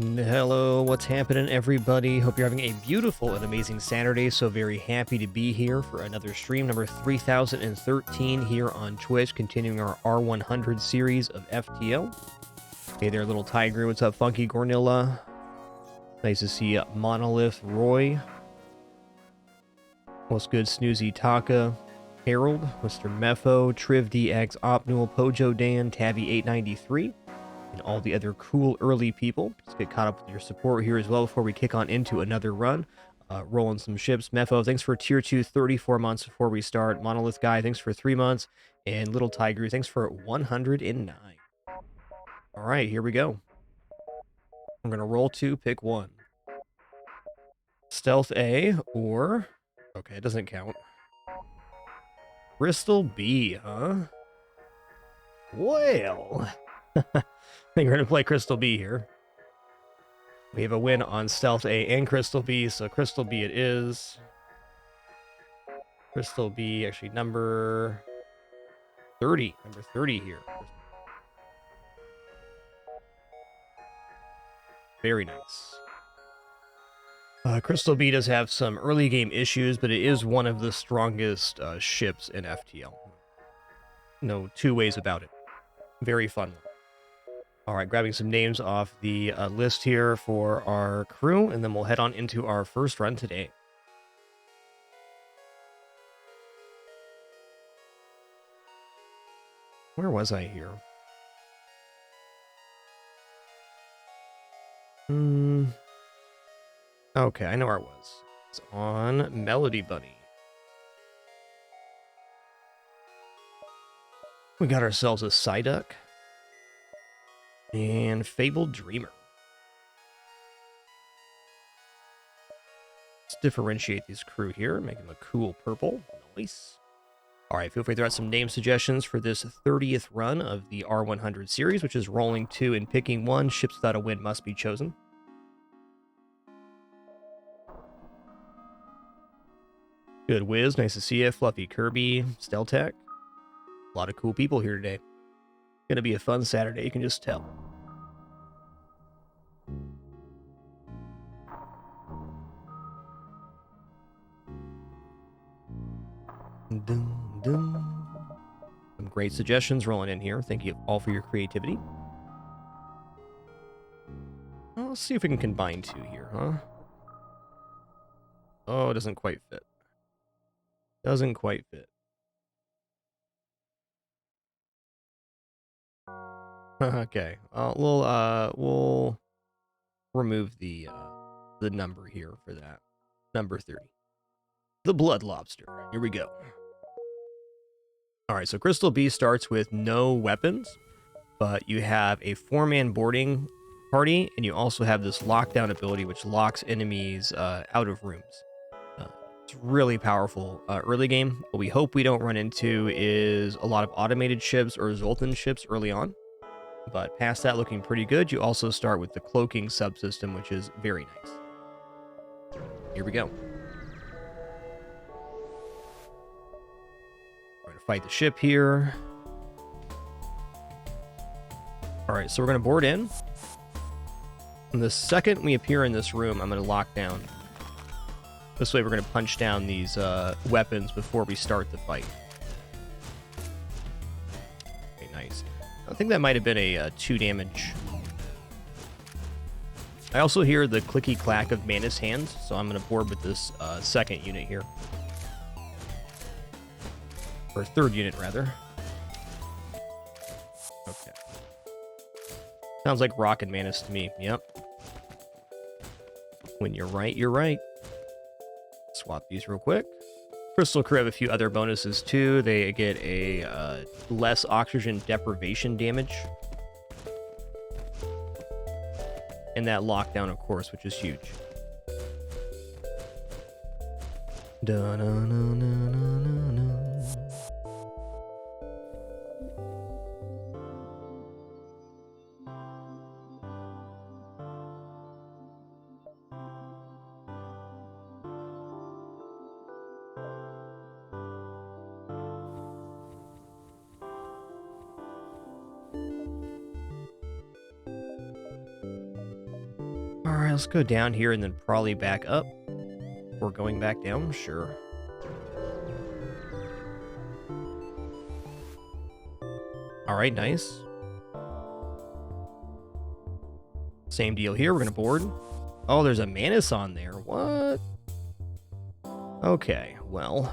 Hello, what's happening, everybody? Hope you're having a beautiful and amazing Saturday. So very happy to be here for another stream, number 3013 here on Twitch, continuing our R100 series of FTL. Hey there, little tiger. What's up, Funky Gornilla? Nice to see you, Monolith Roy. What's good, Snoozy Taka? Harold, Mr. Mepho, Triv DX, Opnul, Pojo Dan, Tabby893. And all the other cool early people. Let's get caught up with your support here as well before we kick on into another run. Rolling some ships. Mepho, thanks for tier 2, 34 months before we start. Monolith Guy, thanks for 3 months. And Little Tiger, thanks for 109. All right, here we go. I'm going to roll 2, pick 1. Stealth A or... Okay, it doesn't count. Crystal B, huh? Well... I think we're going to play Crystal B here. We have a win on Stealth A and Crystal B, so Crystal B it is. Crystal B, actually number 30. Number 30 here. Very nice. Crystal B does have some early game issues, but it is one of the strongest ships in FTL. No two ways about it. Very fun. All right, grabbing some names off the list here for our crew, and then we'll head on into our first run today. Where was I here? Okay, I know where it was. It's on Melody Bunny. We got ourselves a Psyduck. And Fabled Dreamer. Let's differentiate these crew here, make them a cool purple. Nice. All right, feel free to throw out some name suggestions for this 30th run of the R100 series, which is rolling 2 and picking 1. Ships without a win must be chosen. Good Wiz, nice to see you. Fluffy Kirby, Steltech. A lot of cool people here today. Gonna be a fun Saturday, you can just tell. Dun, dun. Some great suggestions rolling in here. Thank you all for your creativity. Well, let's see if we can combine 2 here, huh? Oh, it doesn't quite fit. Doesn't quite fit. Okay, we'll remove the number here for that. Number 30. The Blood Lobster. Here we go. All right, so Crystal B starts with no weapons, but you have a 4-man boarding party, and you also have this lockdown ability, which locks enemies out of rooms. It's really powerful early game. What we hope we don't run into is a lot of automated ships or Zoltan ships early on. But past that, looking pretty good. You also start with the cloaking subsystem, which is very nice. Here we go. We're going to fight the ship here. All right, so we're going to board in. And the second we appear in this room, I'm going to lock down. This way we're going to punch down these weapons before we start the fight. Okay, nice. I think that might have been a 2 damage. I also hear the clicky clack of Manus hands, so I'm going to board with this second unit here. Or third unit, rather. Okay. Sounds like Rock and Manus to me. Yep. When you're right, you're right. Swap these real quick. Crystal Crew have a few other bonuses too. They get a less oxygen deprivation damage. And that lockdown, of course, which is huge. Da-na-na-na-na-na. Alright, let's go down here and then probably back up. We're going back down? Sure. Alright, nice. Same deal here, we're gonna board. Oh, there's a Manus on there. What? Okay, well.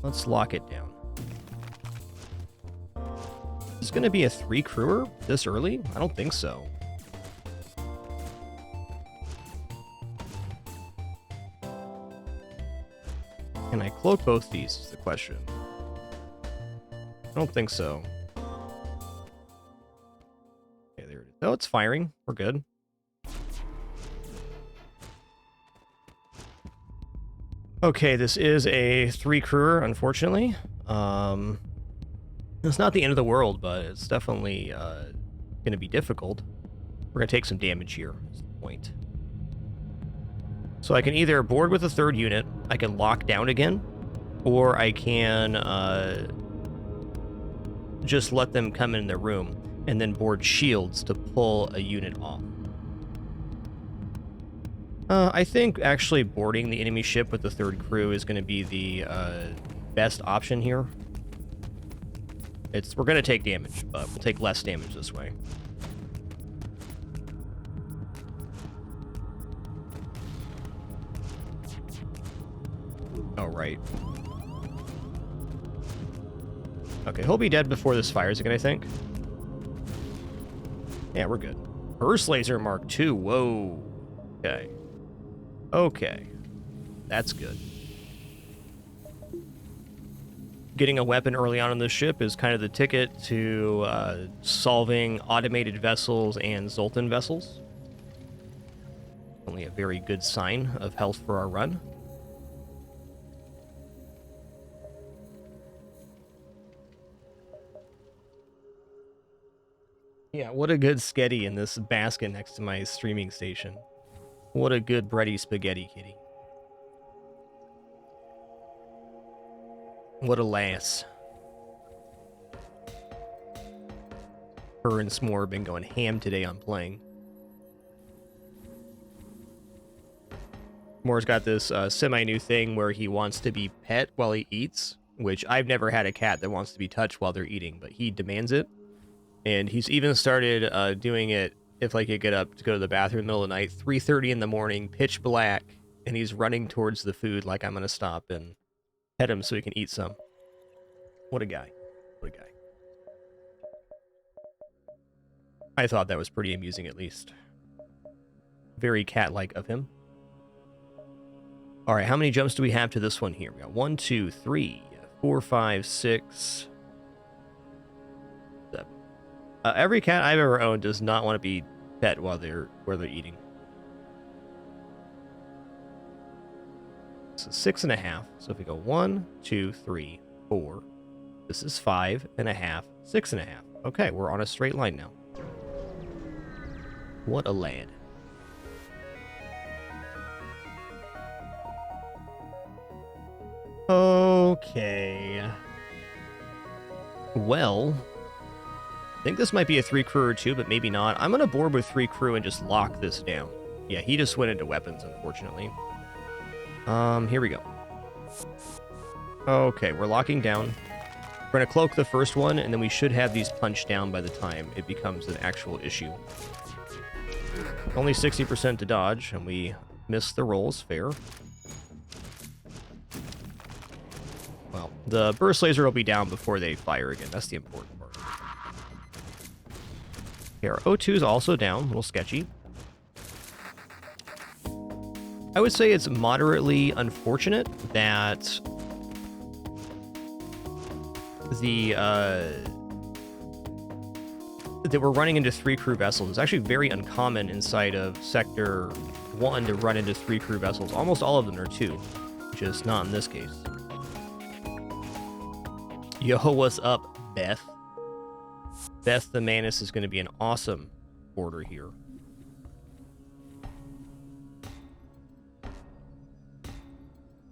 Let's lock it down. Is this gonna be a 3-crewer this early? I don't think so. Can I cloak both these is the question. I don't think so. Okay, there it is. Oh, it's firing. We're good. Okay, this is a 3-crewer, unfortunately. It's not the end of the world, but it's definitely going to be difficult. We're going to take some damage here, is the point. So I can either board with a 3rd unit, I can lock down again, or I can just let them come in their room and then board shields to pull a unit off. I think actually boarding the enemy ship with the 3rd crew is going to be the best option here. We're going to take damage, but we'll take less damage this way. Oh, right. Okay, he'll be dead before this fires again, I think. Yeah, we're good. Burst Laser Mark II. Whoa. Okay. Okay. That's good. Getting a weapon early on in this ship is kind of the ticket to solving automated vessels and Zoltan vessels. Only a very good sign of health for our run. Yeah, what a good sketty in this basket next to my streaming station. What a good bready spaghetti kitty. What a lass. Her and S'more have been going ham today on playing. S'more's got this semi-new thing where he wants to be pet while he eats, which I've never had a cat that wants to be touched while they're eating, but he demands it. And he's even started doing it if like you get up to go to the bathroom in the middle of the night, 3:30 in the morning, pitch black, and he's running towards the food like I'm going to stop and pet him so he can eat some. What a guy. What a guy. I thought that was pretty amusing, at least. Very cat-like of him. All right, how many jumps do we have to this one here? We got 1, 2, 3, 4, 5, 6, 7. Every cat I've ever owned does not want to be pet while they're eating. So 6.5. So if we go 1, 2, 3, 4, this is 5.5, 6.5. Okay, we're on a straight line now. What a lad. Okay. Well, I think this might be a 3-crew or 2, but maybe not. I'm going to board with 3-crew and just lock this down. Yeah, he just went into weapons, unfortunately. Here we go. Okay, we're locking down. We're going to cloak the first one, and then we should have these punched down by the time it becomes an actual issue. Only 60% to dodge, and we missed the rolls. Fair. Well, the burst laser will be down before they fire again. That's the important part. Okay, our O2 is also down. A little sketchy. I would say it's moderately unfortunate that that we're running into 3-crew vessels. It's actually very uncommon inside of Sector 1 to run into 3-crew vessels. Almost all of them are 2, just not in this case. Yo, what's up, Beth? Beth the Manus is going to be an awesome boarder here.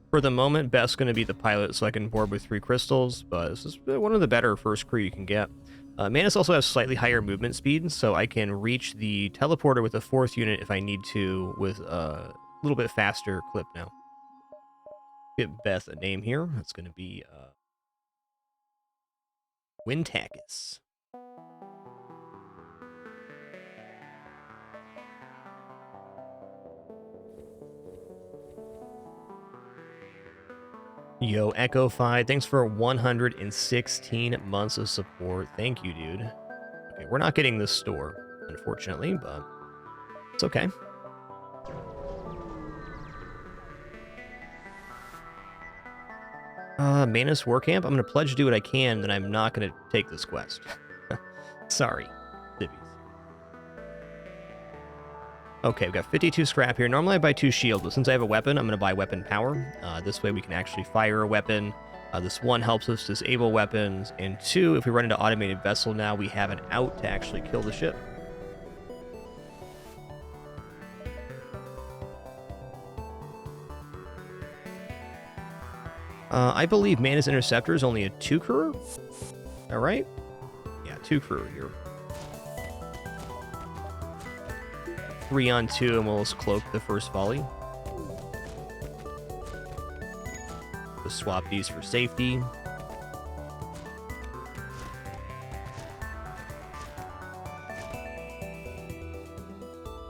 For the moment, Beth's going to be the pilot, so I can board with 3 crystals, but this is one of the better first crew you can get. Manus also has slightly higher movement speed, so I can reach the teleporter with a 4th unit if I need to with a little bit faster clip now. Give Beth a name here. That's going to be Wintakis. Yo, Echo Fi, thanks for 116 months of support. Thank you, dude. Okay, we're not getting this store, unfortunately, but it's okay. Manus War Camp, I'm going to pledge to do what I can, then I'm not going to take this quest. Sorry, Civvies. Okay, we've got 52 scrap here. Normally I buy 2 shield, but since I have a weapon, I'm going to buy weapon power. This way we can actually fire a weapon. This 1 helps us disable weapons, and 2, if we run into automated vessel now, we have an out to actually kill the ship. I believe Manus Interceptor is only a 2 crew. All right? Yeah, 2 crew here. 3 on 2, and we'll just cloak the first volley. Just swap these for safety.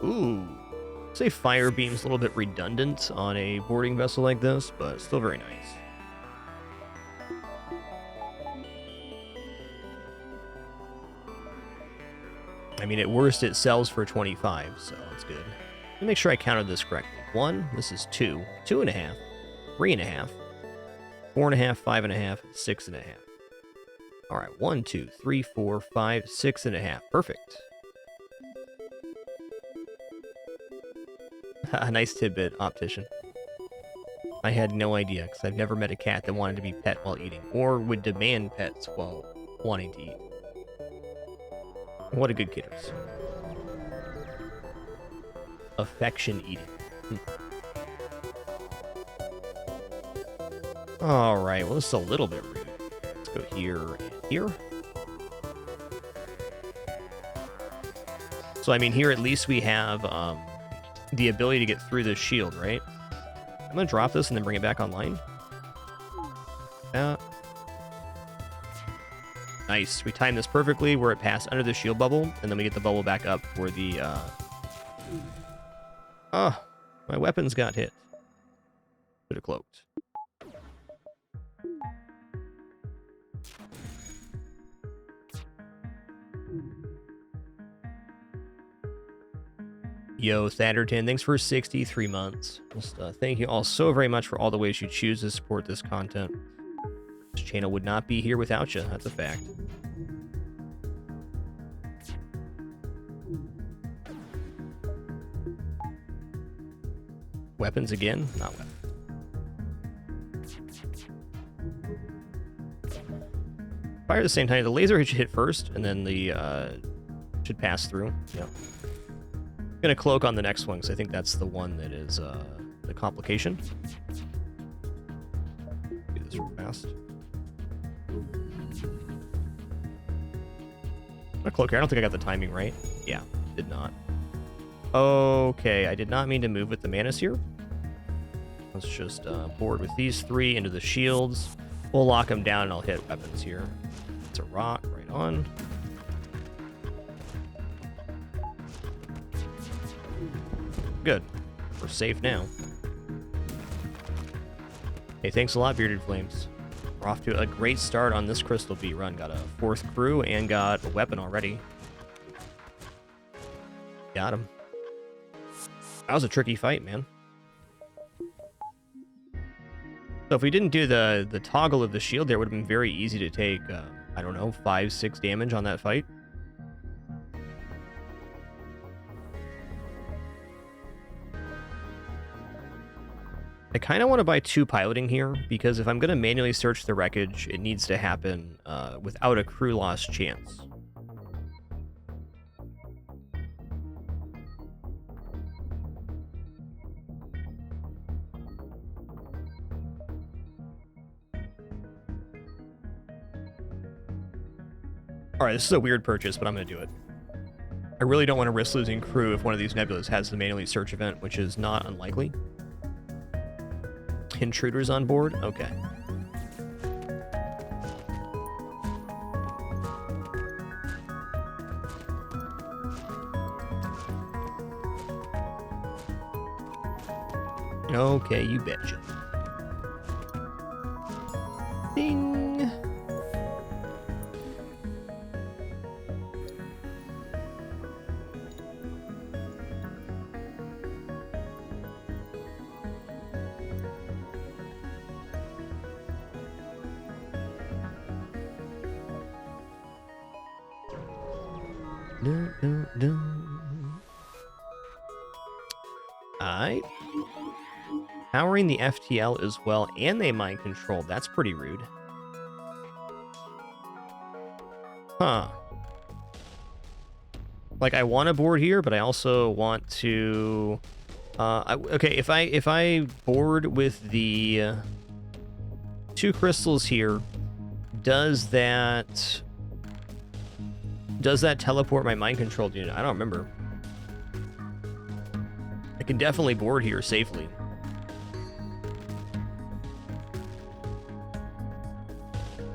Ooh. Say fire beam's a little bit redundant on a boarding vessel like this, but still very nice. I mean, at worst, it sells for 25, so that's good. Let me make sure I counted this correctly. 1, this is 2, 2.5, 3.5, 4.5, 5.5, 6.5. All right, 1, 2, 3, 4, 5, 6.5. Perfect. A nice tidbit, optician. I had no idea, because I've never met a cat that wanted to be pet while eating, or would demand pets while wanting to eat. What a good kidders. Affection eating. Alright, well, this is a little bit rude. Let's go here and here. So, I mean, here at least we have the ability to get through this shield, right? I'm going to drop this and then bring it back online. Nice. We timed this perfectly where it passed under the shield bubble, and then we get the bubble back up for the... Oh, my weapons got hit. Could have cloaked. Yo, Thunderton, thanks for 63 months. Just thank you all so very much for all the ways you choose to support this content. This channel would not be here without you. That's a fact. Weapons again? Not weapons. Fire at the same time. The laser should hit first, and then the should pass through. Yep. I'm gonna cloak on the next one, because I think that's the one that is the complication. Do this real fast. I'm gonna cloak here. I don't think I got the timing right. Yeah, did not. Okay, I did not mean to move with the Manus here. Let's just board with these 3 into the shields. We'll lock them down, and I'll hit weapons here. It's a rock right on. Good. We're safe now. Hey, thanks a lot, Bearded Flames. We're off to a great start on this Crystal Beat run. Got a 4th crew and got a weapon already. Got him. That was a tricky fight, man. So if we didn't do the toggle of the shield there, it would have been very easy to take, I don't know, 5, 6 damage on that fight. I kind of want to buy 2 piloting here, because if I'm going to manually search the wreckage, it needs to happen without a crew loss chance. Alright, this is a weird purchase, but I'm going to do it. I really don't want to risk losing crew if one of these nebulas has the manually search event, which is not unlikely. Intruders on board? Okay. Okay, you betcha. Ding! Alright. Powering the FTL as well, and they mind control. That's pretty rude. Huh. Like, I want to board here, but I also want to... okay, if I board with the 2 crystals here, does that teleport my mind controlled unit? I don't remember. I can definitely board here safely.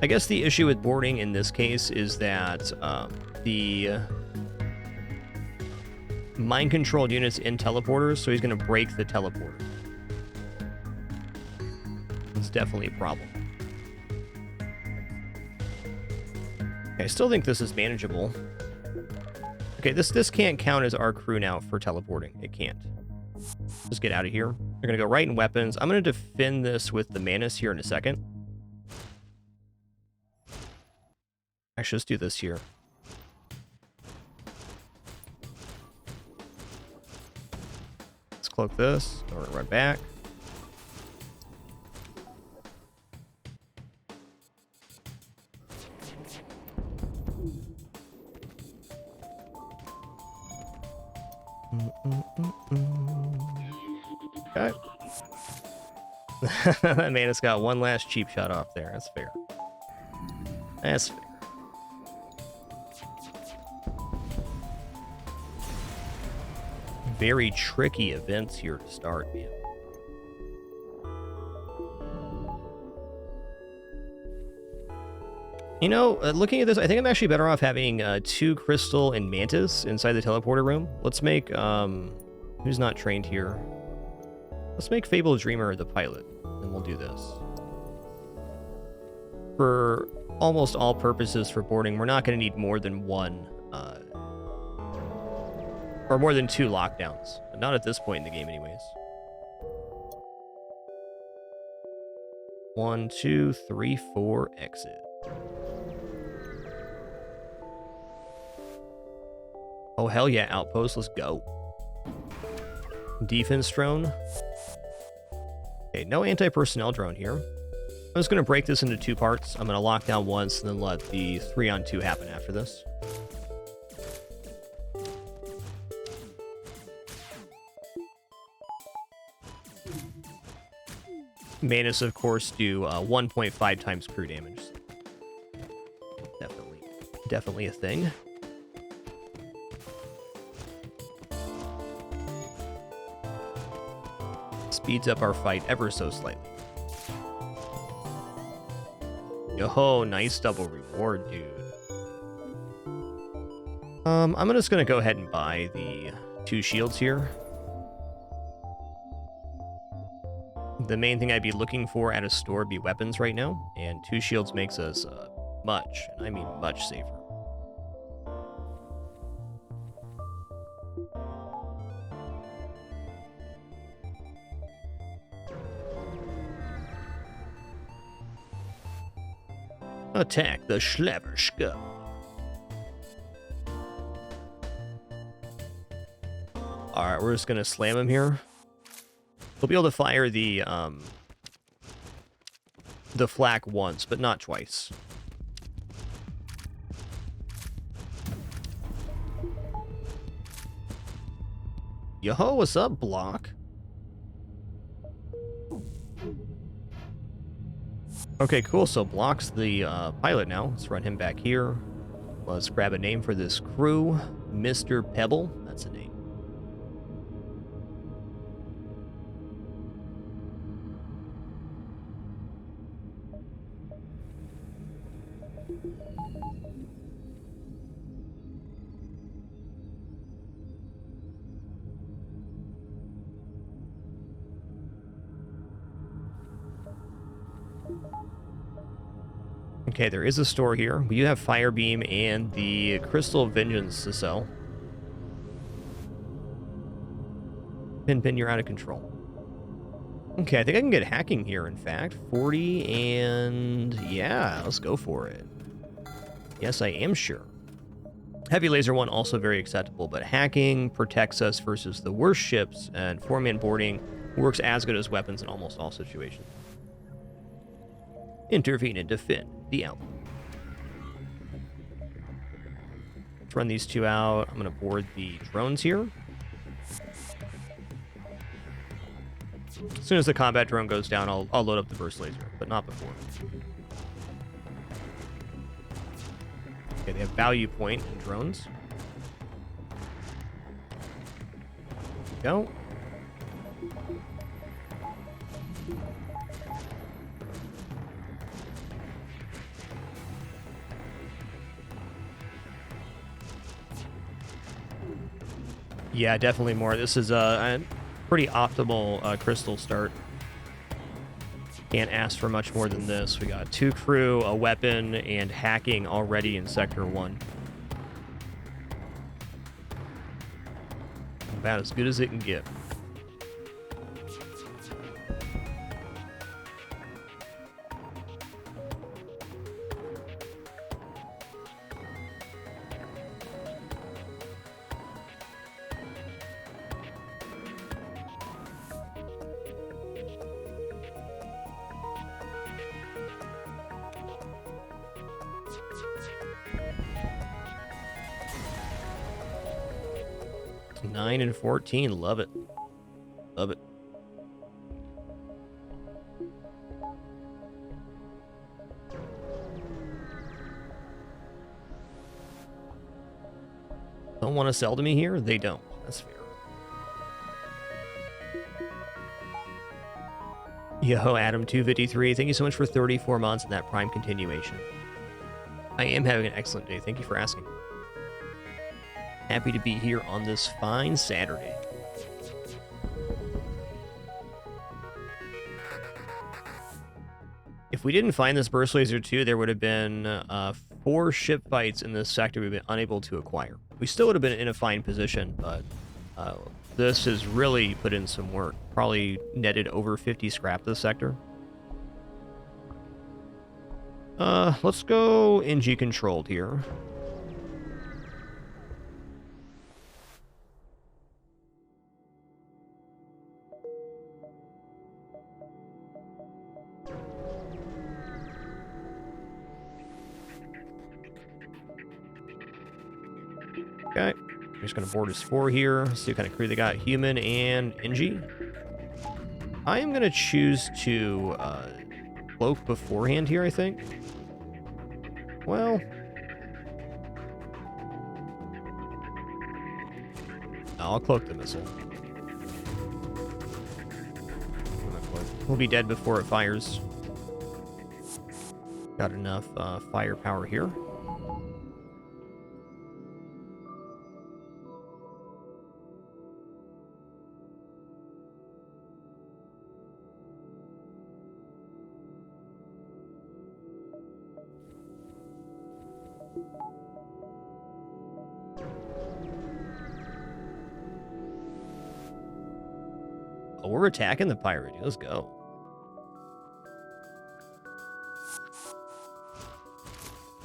I guess the issue with boarding in this case is that the mind-controlled unit's in teleporters, so he's going to break the teleporter. It's definitely a problem. Okay, I still think this is manageable. Okay, this can't count as our crew now for teleporting. It can't. Just get out of here. They're going to go right in weapons. I'm going to defend this with the Manus here in a second. Actually, let's do this here. Let's cloak this. Or run back. Okay. That Manus got one last cheap shot off there. That's fair. That's fair. Very tricky events here to start, man. You know, looking at this, I think I'm actually better off having 2 crystal and mantis inside the teleporter room. Let's make, who's not trained here? Let's make Fable Dreamer the pilot, and we'll do this. For almost all purposes for boarding, we're not going to need more than 1, or more than 2 lockdowns. Not at this point in the game, anyways. 1, 2, 3, 4, exit. Oh, hell yeah, outpost, let's go. Defense drone. Okay, no anti-personnel drone here. I'm just going to break this into 2 parts. I'm going to lock down once and then let the 3-on-2 happen after this. Manus, of course, do 1.5 times crew damage. Definitely a thing. Speeds up our fight ever so slightly. Yo, nice double reward, dude. I'm just gonna go ahead and buy the 2 shields here. The main thing I'd be looking for at a store would be weapons right now, and 2 shields makes us much, and I mean much safer. Attack the Schlever Skull. Alright, we're just gonna slam him here. We'll be able to fire the flak once, but not twice. Yo-ho, what's up, Block? Okay, cool. So Block's the pilot now. Let's run him back here. Let's grab a name for this crew. Mr. Pebble. That's a name. Okay, there is a store here. We do have Fire Beam and the Crystal Vengeance to sell. Pin, you're out of control. Okay, I think I can get hacking here, in fact. 40 and... yeah, let's go for it. Yes, I am sure. Heavy Laser 1 also very acceptable, but hacking protects us versus the worst ships, and 4-man boarding works as good as weapons in almost all situations. Intervene and defend the outlet. Let's run these two out. I'm going to board the drones here. As soon as the combat drone goes down, I'll load up the burst laser, but not before. Okay, they have value point in drones. Go. Yeah, definitely more. This is a pretty optimal crystal start. Can't ask for much more than this. We got 2 crew, a weapon, and hacking already in Sector 1. About as good as it can get. Nine and 14, love it. Love it. Don't want to sell to me here? They don't. That's fair. Yo, Adam253, thank you so much for 34 months and that Prime continuation. I am having an excellent day. Thank you for asking. Happy to be here on this fine Saturday. If we didn't find this Burst Laser 2, there would have been 4 ship fights in this sector we've been unable to acquire. We still would have been in a fine position, but this has really put in some work. Probably netted over 50 scrap this sector. Let's go NG controlled here. Okay, I'm just going to board his 4 here, see what kind of crew they got. Human and NG. I am going to choose to cloak beforehand here, I think. Well, I'll cloak the missile. We'll be dead before it fires. Got enough firepower here. Oh, we're attacking the pirate. Let's go.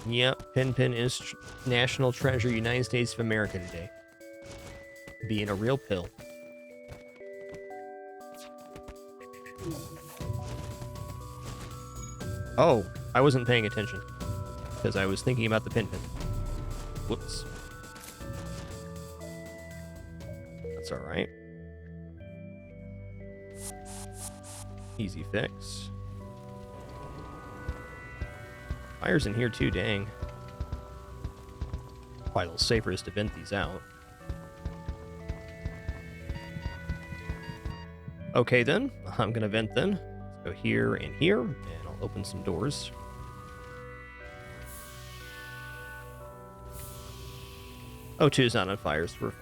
Yep, Pin is National Treasure, United States of America today. Being a real pill. Oh, I wasn't paying attention. Because I was thinking about the Pin. Whoops. That's alright. Easy fix. Fire's in here too, dang. Probably a little safer is to vent these out. Okay then, I'm gonna vent then. Let's go here and here, and I'll open some doors. O2 is not on fire, so we're fine.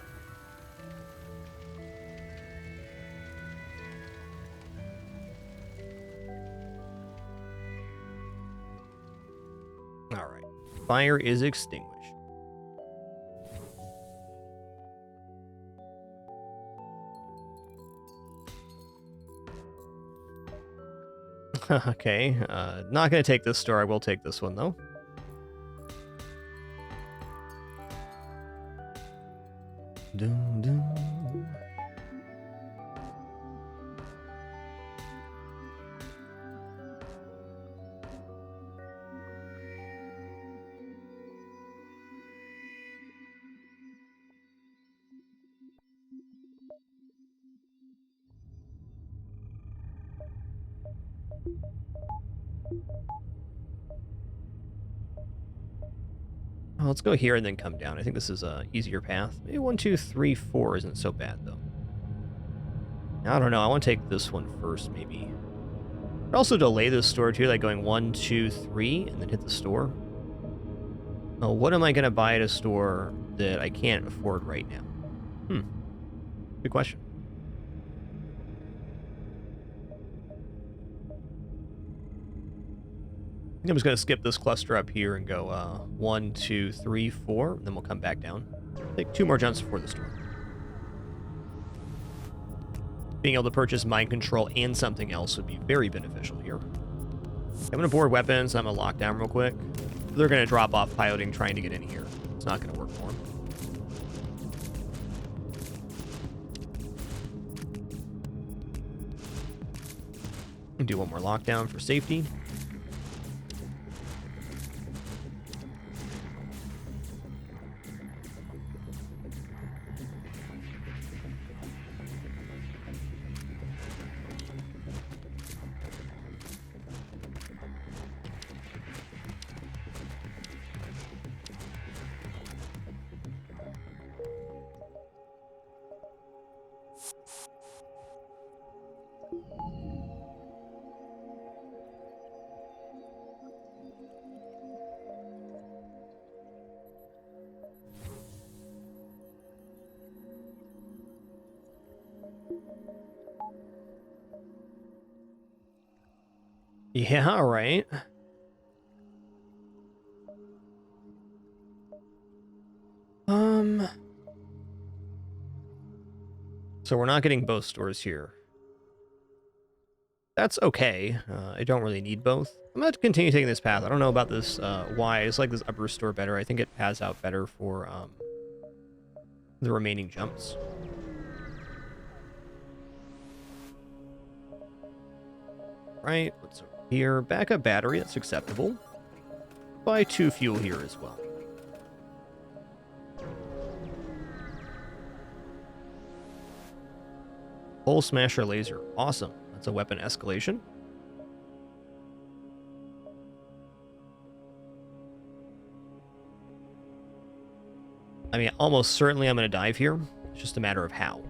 Alright. Fire is extinguished. Okay, not gonna take this store. I will take this one, though. Dun, dun. Let's go here and then come down. I think this is a easier path. Maybe 1, 2, 3, 4 isn't so bad, though. I don't know. I want to take this one first, maybe. I'd also delay this store, too, like going 1, 2, 3, and then hit the store. Oh, what am I going to buy at a store that I can't afford right now? Good question. I'm just going to skip this cluster up here and go 1, 2, 3, 4, and then we'll come back down. Take 2 more jumps before the store. Being able to purchase mind control and something else would be very beneficial here. I'm going to board weapons. I'm going to lock down real quick. They're going to drop off piloting trying to get in here. It's not going to work for them. And do one more lockdown for safety. Yeah, all right. So we're not getting both stores here. That's okay. I don't really need both. I'm going to continue taking this path. I don't know about this Y. I just like this upper store better. I think it pads out better for the remaining jumps. Right, what's over here? Backup battery, that's acceptable. Buy 2 fuel here as well. Pole Smasher laser, awesome. That's a weapon escalation. I mean, almost certainly I'm going to dive here. It's just a matter of how.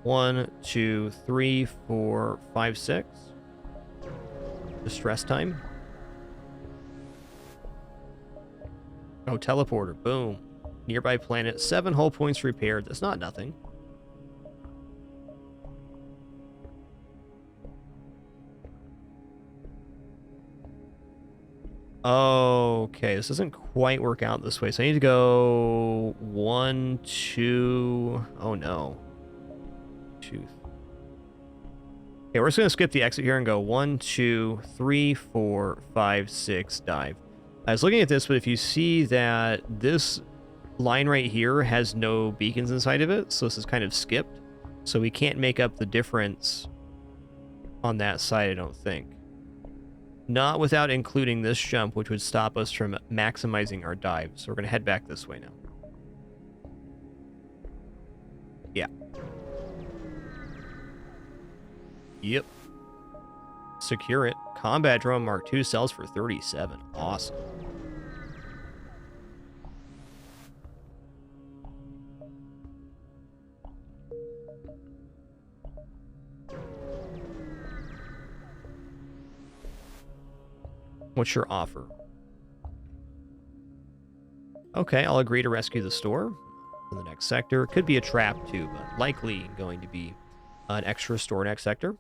1, 2, 3, 4, 5, 6. Distress time. Oh, teleporter. Boom. Nearby planet. 7 hull points repaired. That's not nothing. Okay, this doesn't quite work out this way. So I need to go 1, 2. Oh, no. 2. Okay, we're just going to skip the exit here and go 1, 2, 3, 4, 5, 6, dive. I was looking at this, but if you see that this line right here has no beacons inside of it, so this is kind of skipped. So we can't make up the difference on that side, I don't think. Not without including this jump, which would stop us from maximizing our dive. So we're going to head back this way now. Yeah. Yep. Secure it. Combat drone Mark II sells for 37. Awesome. What's your offer? Okay, I'll agree to rescue the store in the next sector. Could be a trap too, but likely going to be an extra store next sector.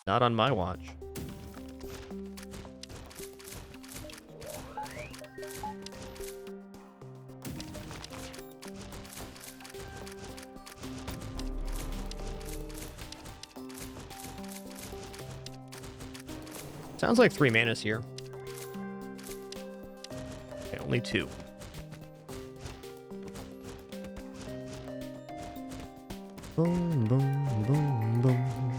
Not on my watch. Sounds like 3 mana's here. Okay, only 2. Boom, boom, boom, boom.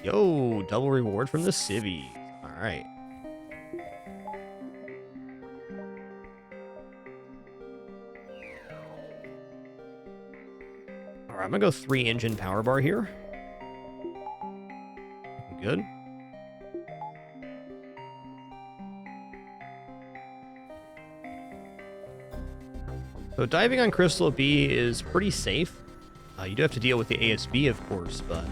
Yo, double reward from the civvies. All right. All right, I'm gonna go 3 engine power bar here. Good. So diving on Crystal B is pretty safe. You do have to deal with the ASB, of course, but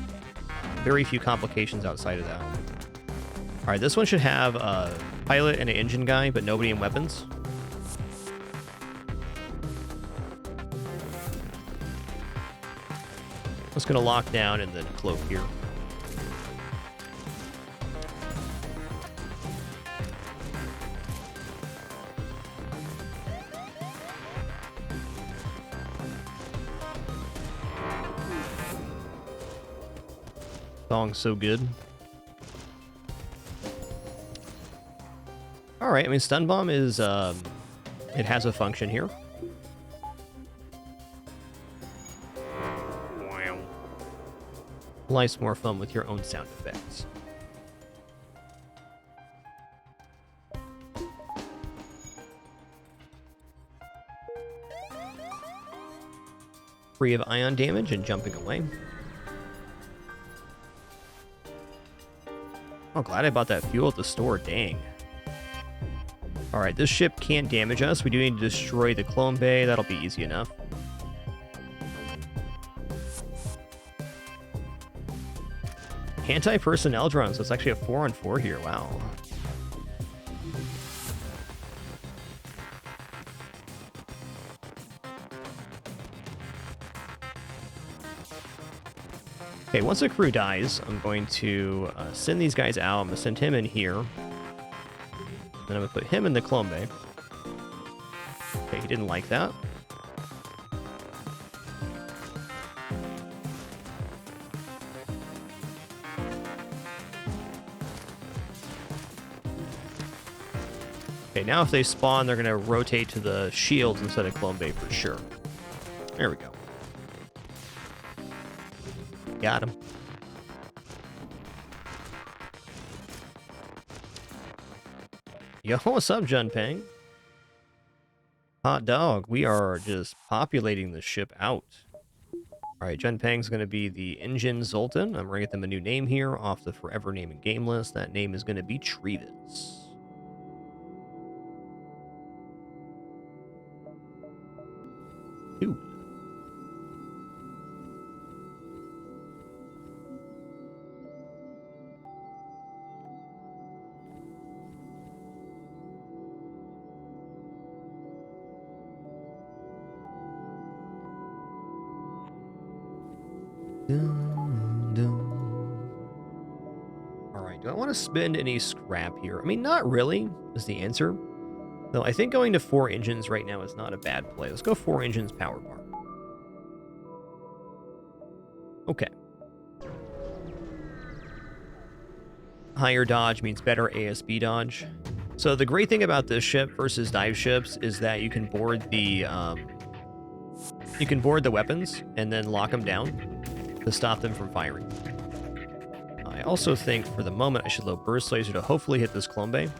very few complications outside of that. All right, this one should have a pilot and an engine guy, but nobody in weapons. Just gonna lock down and then cloak here. Song's so good. All right, I mean, stun bomb is it has a function here. Wow. Life's more fun with your own sound effects. Free of ion damage and jumping away. Oh, glad I bought that fuel at the store. Dang. All right, this ship can't damage us. We do need to destroy the clone bay. That'll be easy enough. Anti-personnel drone, so it's actually a 4-on-4 here. Wow. Okay, once the crew dies, I'm going to send these guys out. I'm going to send him in here. Then I'm going to put him in the clone bay. Okay, he didn't like that. Okay, now if they spawn, they're going to rotate to the shields instead of clone bay for sure. There we go. Got him. Yo, what's up, Junpeng? Hot dog. We are just populating the ship out. Alright, Junpeng's going to be the Engine Zoltan. I'm going to get them a new name here off the forever name and game list. That name is going to be Trevis. Ooh. Alright, do I want to spend any scrap here? I mean, not really, is the answer. Though I think going to 4 engines right now is not a bad play. Let's go 4 engines power bar. Okay. Higher dodge means better ASB dodge. So the great thing about this ship versus dive ships is that you can board the weapons and then lock them down to stop them from firing. I also think for the moment I should load burst laser to hopefully hit this clone bay.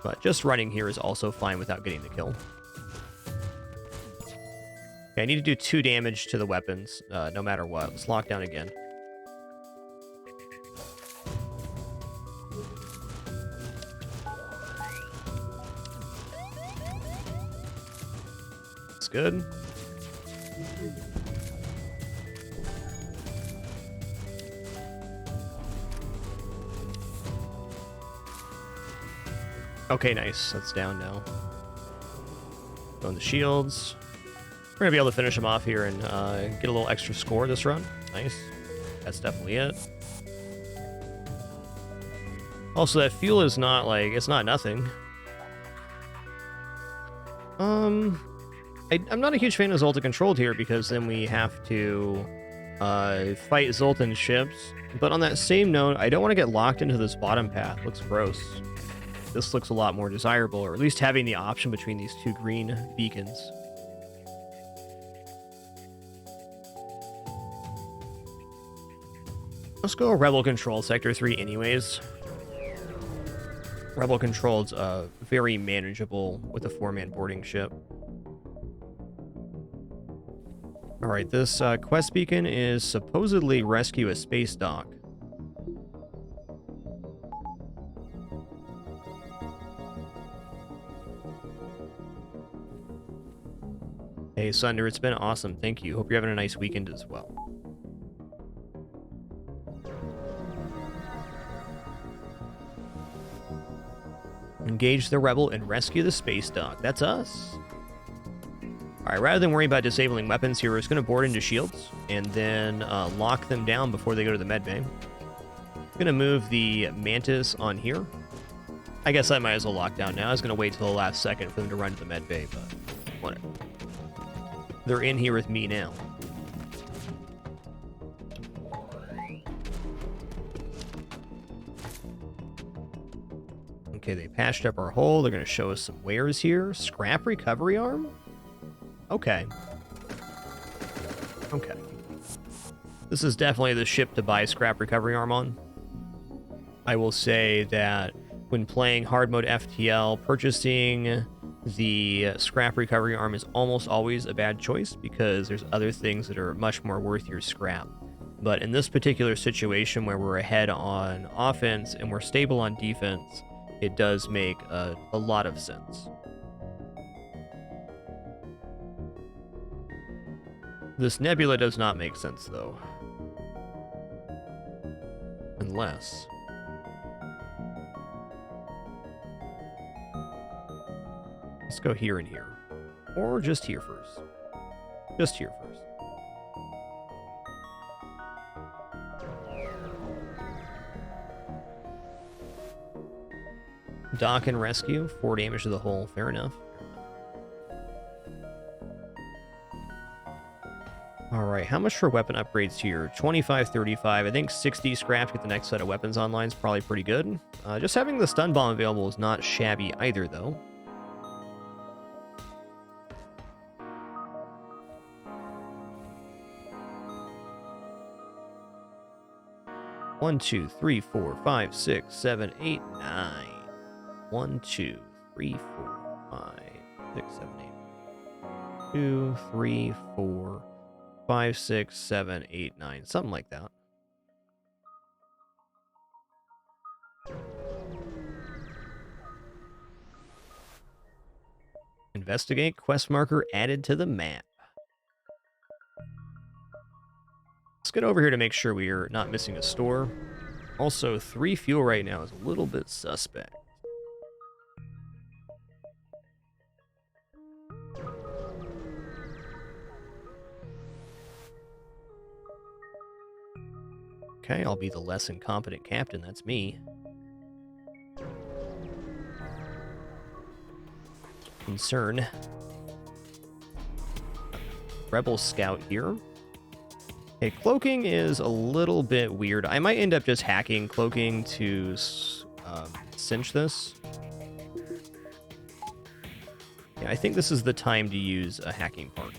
But just running here is also fine without getting the kill. Okay, I need to do 2 damage to the weapons, no matter what. Let's lock down again. That's good. Okay, nice. That's down now. Going the shields. We're going to be able to finish them off here and get a little extra score this run. Nice. That's definitely it. Also, that fuel is not, like, it's not nothing. I'm not a huge fan of Zoltan controlled here because then we have to fight Zoltan ships. But on that same note, I don't want to get locked into this bottom path. Looks gross. This looks a lot more desirable, or at least having the option between these two green beacons. Let's go Rebel Control Sector 3 anyways. Rebel Control's very manageable with a 4-man boarding ship. Alright, this quest beacon is supposedly rescue a space dock. Hey, Sunder, it's been awesome. Thank you. Hope you're having a nice weekend as well. Engage the rebel and rescue the space dock. That's us. Alright, rather than worry about disabling weapons here, we're just going to board into shields and then lock them down before they go to the medbay. I'm going to move the Mantis on here. I guess I might as well lock down now. I was going to wait till the last second for them to run to the medbay, but whatever. They're in here with me now. Okay, they patched up our hole. They're going to show us some wares here. Scrap recovery arm? Okay. Okay. This is definitely the ship to buy scrap recovery arm on. I will say that when playing hard mode FTL, purchasing the scrap recovery arm is almost always a bad choice because there's other things that are much more worth your scrap. But in this particular situation where we're ahead on offense and we're stable on defense, it does make a lot of sense. This nebula does not make sense, though. Unless... let's go here and here. Or just here first. Just here first. Dock and rescue. 4 damage to the hull. Fair enough. Alright, how much for weapon upgrades here? 25, 35. I think 60 scrap to get the next set of weapons online is probably pretty good. Just having the stun bomb available is not shabby either, though. One, 2, 3, 4, 5, 6, 7, 8, 9. 1, 2, 3, 4, 5, 6, 7, 8. 2, 3, 4, 5, 6, 7, 8, 9. Something like that. Investigate. Quest marker added to the map. Let's get over here to make sure we are not missing a store. Also, 3 fuel right now is a little bit suspect. Okay, I'll be the less incompetent captain. That's me. Concern. Rebel scout here. Okay, cloaking is a little bit weird. I might end up just hacking cloaking to cinch this. Yeah, I think this is the time to use a hacking part.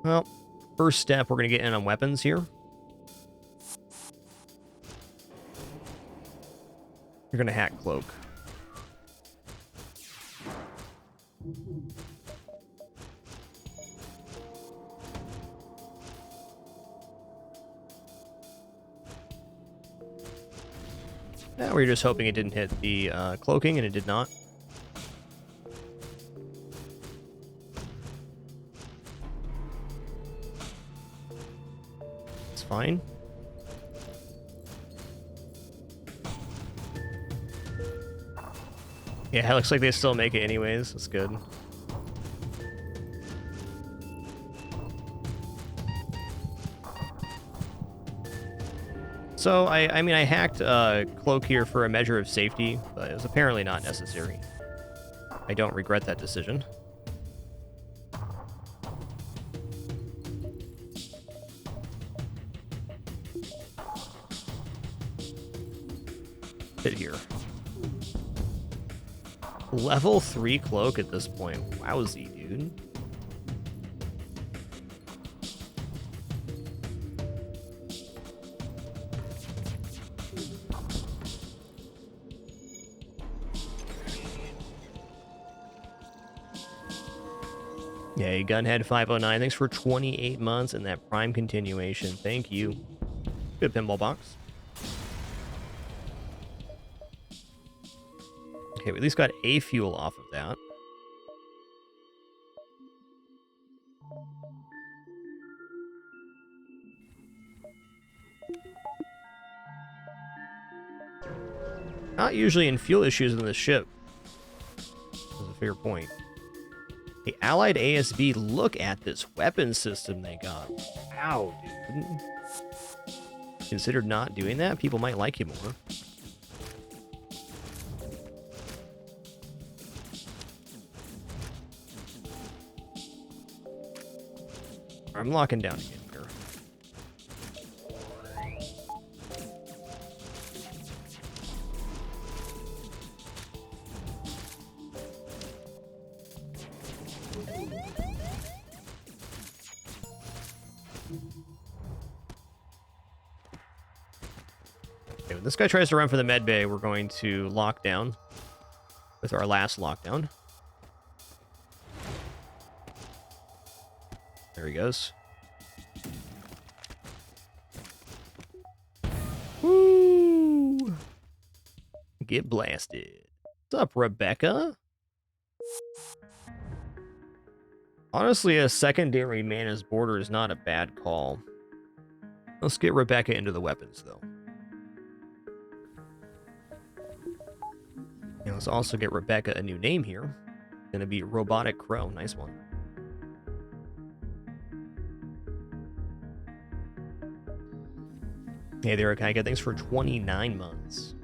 Well, first step, we're going to get in on weapons here. You're going to hack cloak. Yeah, we were just hoping it didn't hit the cloaking, and it did not. It's fine. Yeah, it looks like they still make it anyways. That's good. So, I mean, I hacked Cloak here for a measure of safety, but it was apparently not necessary. I don't regret that decision. Hit here. Level 3 Cloak at this point. Wowzy, dude. Yay, Gunhead 509. Thanks for 28 months and that Prime continuation. Thank you. Good pinball box. Okay, we at least got a fuel off of that. Not usually in fuel issues in this ship. That's a fair point. The Allied ASB, look at this weapon system they got. Wow, dude. Considered not doing that, people might like you more. I'm locking down again here. Okay, when this guy tries to run for the med bay, we're going to lock down with our last lockdown. There he goes. Woo! Get blasted. What's up, Rebecca? Honestly, a secondary Mana's Border is not a bad call. Let's get Rebecca into the weapons, though. And let's also get Rebecca a new name here. It's gonna be Robotic Crow. Nice one. Hey there, Akaika. Thanks for 29 months.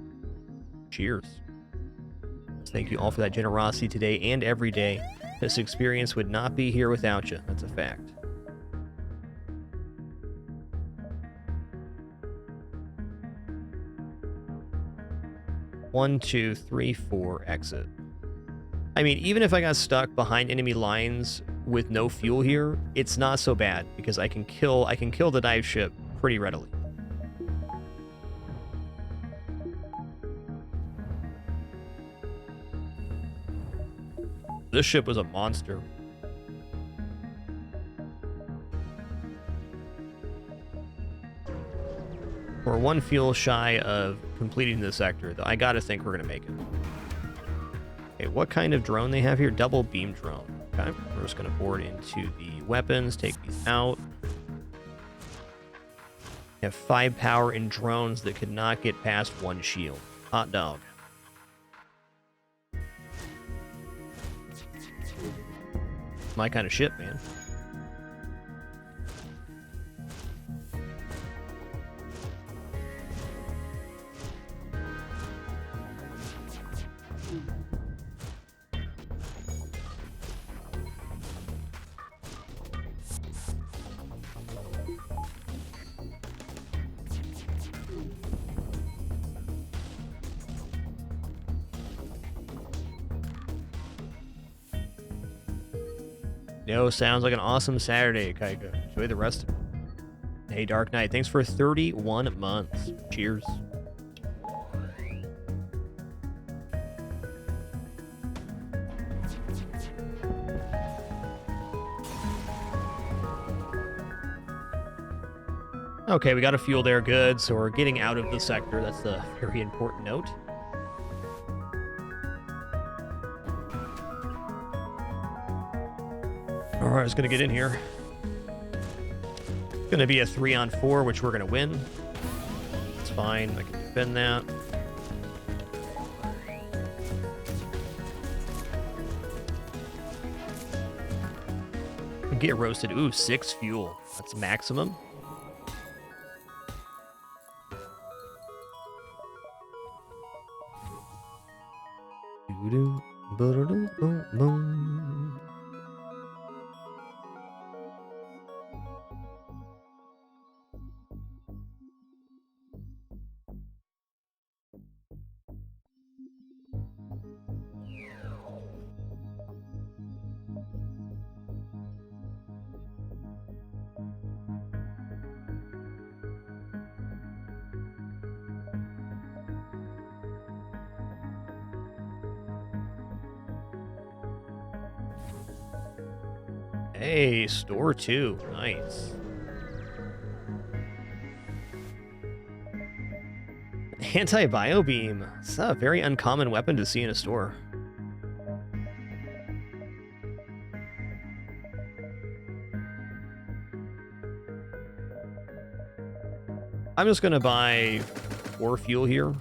Cheers. Thank you all for that generosity today and every day. This experience would not be here without you. That's a fact. One, two, three, four, exit. I mean, even if I got stuck behind enemy lines with no fuel here, it's not so bad because I can kill the dive ship pretty readily. This ship was a monster. We're one fuel shy of completing this sector, though I gotta think we're gonna make it. Okay, what kind of drone they have here? Double beam drone. Okay, we're just gonna board into the weapons, take these out. We have 5 power in drones that could not get past 1 shield. Hot dog. My kind of ship, man. Yo, sounds like an awesome Saturday, Kaika. Enjoy the rest of it. Hey, Dark Knight, thanks for 31 months. Cheers. Okay, we got a fuel there, good. So we're getting out of the sector. That's a very important note. All right, it's gonna get in here. It's gonna be a 3-on-4, which we're gonna win. It's fine. I can defend that. Get roasted. Ooh, 6 fuel. That's maximum. Hey, store 2. Nice. Anti-bio beam. It's a very uncommon weapon to see in a store. I'm just gonna buy 4 fuel here. I'm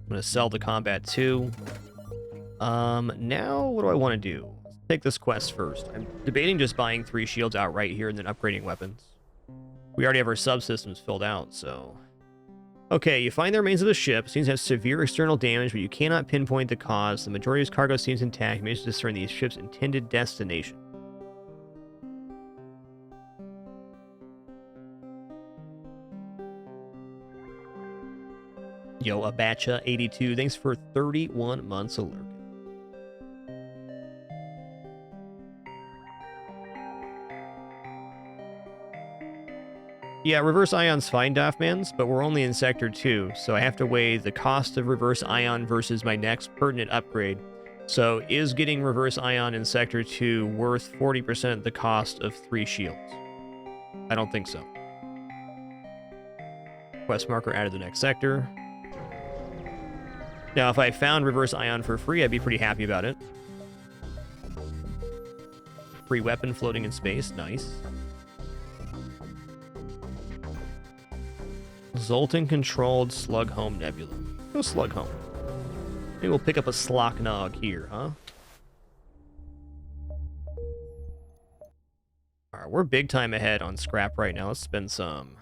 gonna sell the combat 2. Now what do I want to do? Let's take this quest first. I'm debating just buying 3 shields outright here and then upgrading weapons. We already have our subsystems filled out, so... Okay, you find the remains of the ship. Seems to have severe external damage, but you cannot pinpoint the cause. The majority of its cargo seems intact. You managed to discern the ship's intended destination. Yo, Abacha82, thanks for 31 months of lurking. Yeah, reverse ion's fine, Daftmans, but we're only in Sector 2, so I have to weigh the cost of reverse ion versus my next pertinent upgrade. So is getting reverse ion in Sector 2 worth 40% the cost of 3 shields? I don't think so. Quest marker added to the next sector. Now, if I found reverse ion for free, I'd be pretty happy about it. Free weapon floating in space, nice. Zoltan-controlled Slughome Nebula. Go Slughome. Maybe we'll pick up a Slocknog here, huh? Alright, we're big time ahead on scrap right now. Let's spend some.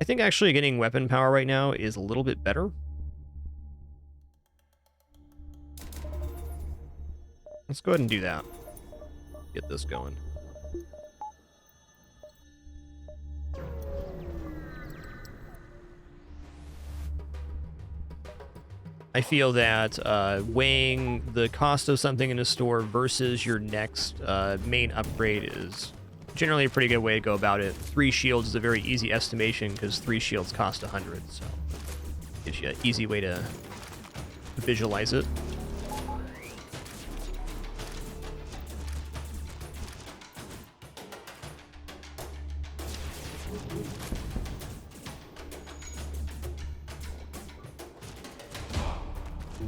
I think actually getting weapon power right now is a little bit better. Let's go ahead and do that. Get this going. I feel that weighing the cost of something in a store versus your next main upgrade is generally a pretty good way to go about it. 3 shields is a very easy estimation because 3 shields cost 100, so gives you an easy way to visualize it.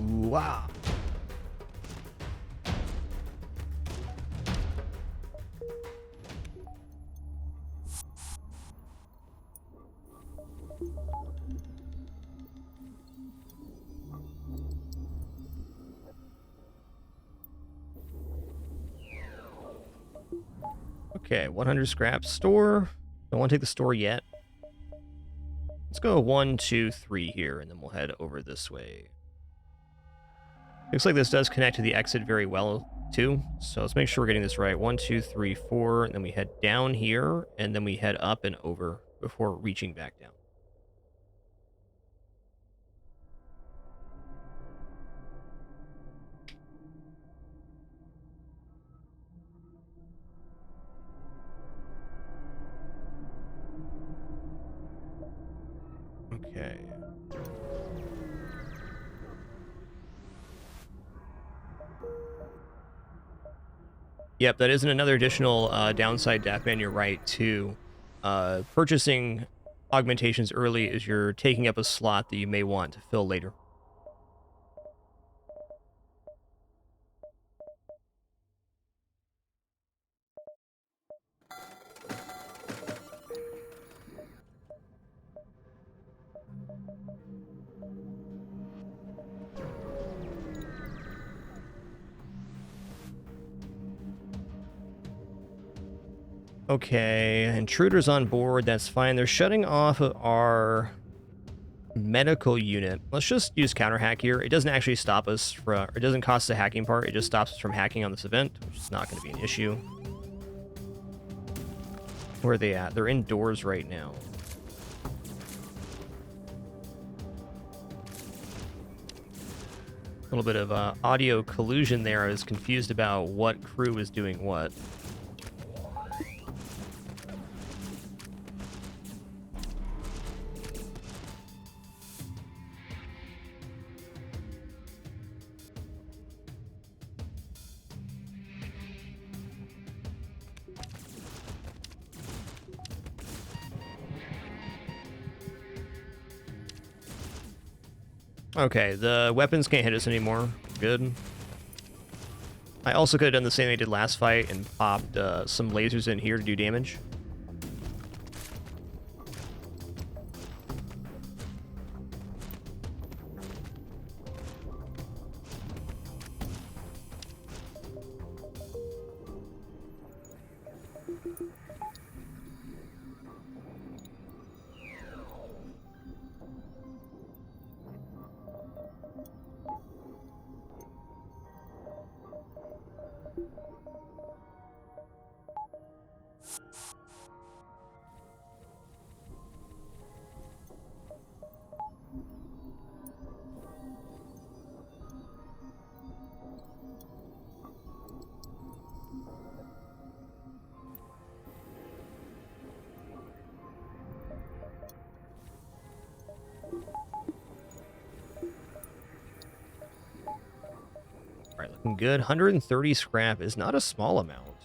Wow. Okay, 100 scrap store. Don't want to take the store yet. Let's go 1, 2, 3 here, and then we'll head over this way. Looks like this does connect to the exit very well, too. So let's make sure we're getting this right. 1, 2, 3, 4, and then we head down here, and then we head up and over before reaching back down. Okay. Yep, that isn't another additional downside, Deathman. You're right, too. Purchasing augmentations early is you're taking up a slot that you may want to fill later. Okay, intruders on board, that's fine. They're shutting off our medical unit. Let's just use counter hack here. It doesn't actually stop us from, it doesn't cost the hacking part, it just stops us from hacking on this event, which is not going to be an issue. Where are they at? They're indoors right now. A little bit of audio collusion there. I was confused about what crew was doing what. Okay, the weapons can't hit us anymore. Good. I also could have done the same I did last fight and popped some lasers in here to do damage. Alright, looking good. 130 scrap is not a small amount.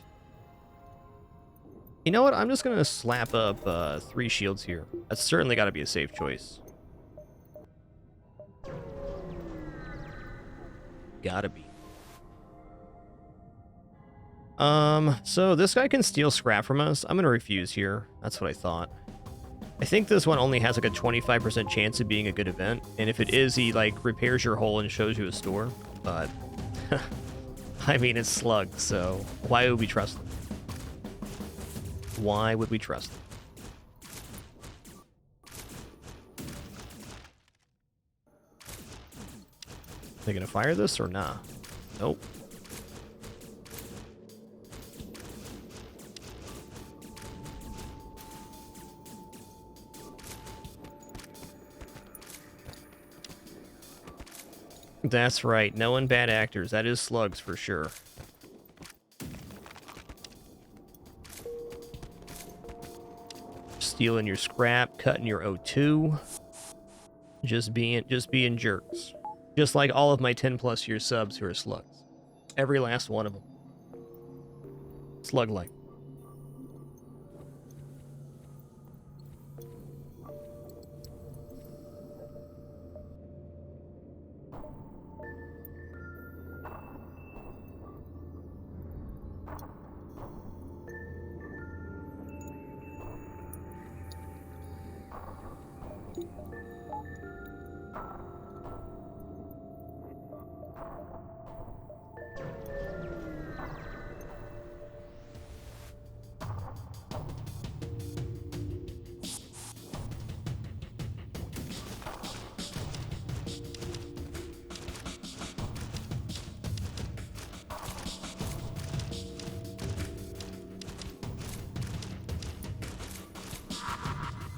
You know what? I'm just going to slap up 3 shields here. That's certainly got to be a safe choice. Gotta be. So this guy can steal scrap from us. I'm going to refuse here. That's what I thought. I think this one only has like a 25% chance of being a good event. And if it is, he like repairs your hole and shows you a store. But I mean, it's Slug, so why would we trust them? Why would we trust them? They gonna fire this or nah? Nope. That's right. No one bad actors. That is Slugs for sure. Stealing your scrap, cutting your O2. Just being jerks. Just like all of my 10+ year subs who are slugs. Every last one of them. Slug-like.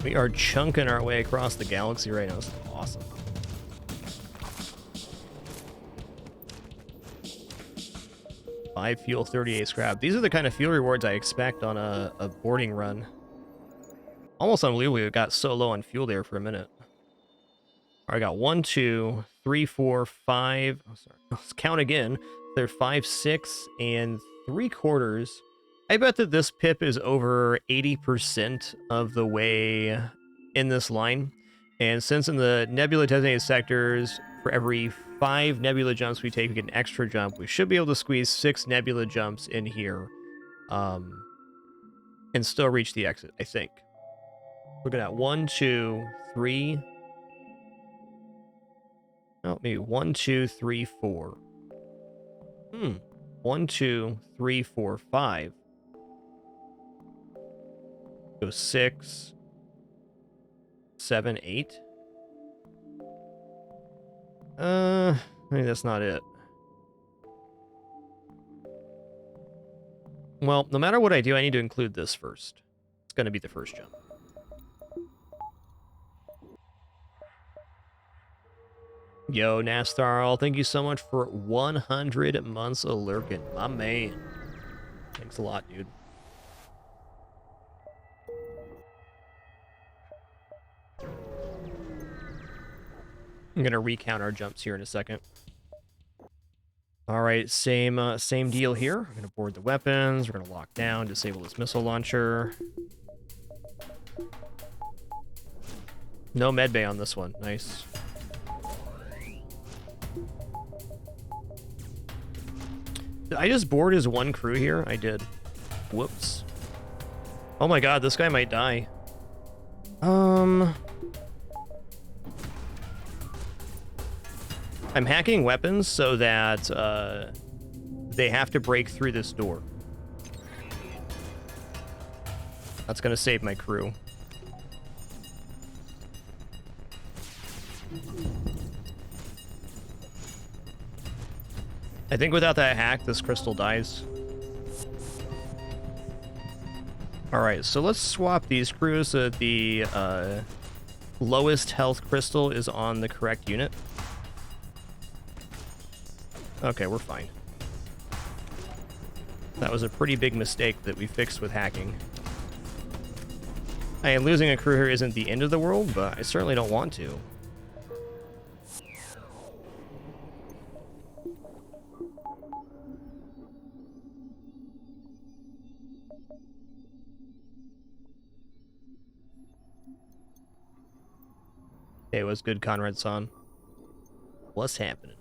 We are chunking our way across the galaxy right now. This is awesome. Five fuel, 38 scrap. These are the kind of fuel rewards I expect on a boarding run. Almost unbelievable we got so low on fuel there for a minute. All right, I got 1, 2, 3, 4, 5. Oh, sorry. Let's count again. They're 5, 6, and 3/4. I bet that this pip is over 80% of the way in this line. And since in the nebula designated sectors, for every 5 nebula jumps we take, we get an extra jump. We should be able to squeeze 6 nebula jumps in here and still reach the exit, I think. Look at that. 1, 2, 3. Oh, maybe 1, 2, 3, 4. 1, 2, 3, 4, 5. Go 6, 7, 8. Maybe that's not it. Well, no matter what I do, I need to include this first. It's going to be the first jump. Yo, Nastarl, thank you so much for 100 months of lurking. My man. Thanks a lot, dude. I'm going to recount our jumps here in a second. All right, same deal here. We're going to board the weapons. We're going to lock down, disable this missile launcher. No medbay on this one. Nice. Did I just board his one crew here? I did. Whoops. Oh my god, this guy might die. I'm hacking weapons so that they have to break through this door. That's gonna save my crew. I think without that hack, this crystal dies. Alright, so let's swap these crews so that the lowest health crystal is on the correct unit. Okay, we're fine. That was a pretty big mistake that we fixed with hacking. Losing a crew here isn't the end of the world, but I certainly don't want to. Hey, what's good, Conrad-san? What's happening?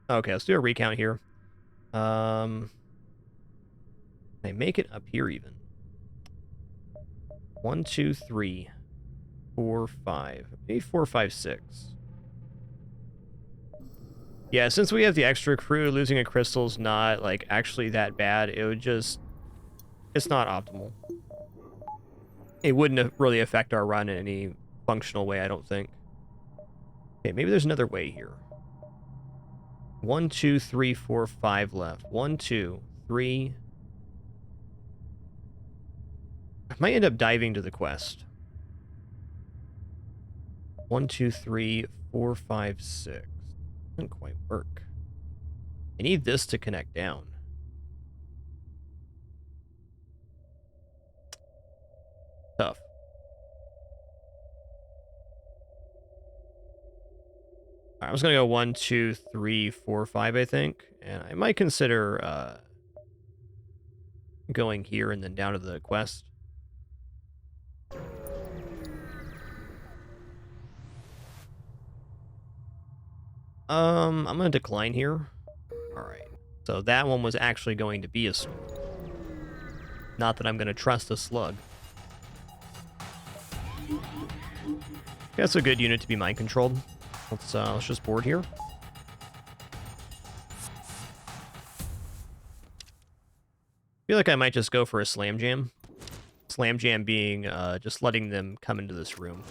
Okay, let's do a recount here. I make it up here even. 1, 2, 3, 4, 5. Maybe 4, 5, 6. Yeah, since we have the extra crew, losing a crystal's not like actually that bad. It would just, it's not optimal. It wouldn't really affect our run in any functional way, I don't think. Okay, maybe there's another way here. 1, 2, 3, 4, 5 left. 1, 2, 3. I might end up diving to the quest. 1, 2, 3, 4, 5, 6. Doesn't quite work. I need this to connect down. Tough. I was gonna go 1, 2, 3, 4, 5, I think, and I might consider going here and then down to the quest. I'm gonna decline here. All right. So that one was actually going to be a sword. Not that I'm gonna trust a slug. That's a good unit to be mind controlled. Let's just board here. Feel like I might just go for a slam jam. Slam jam being just letting them come into this room.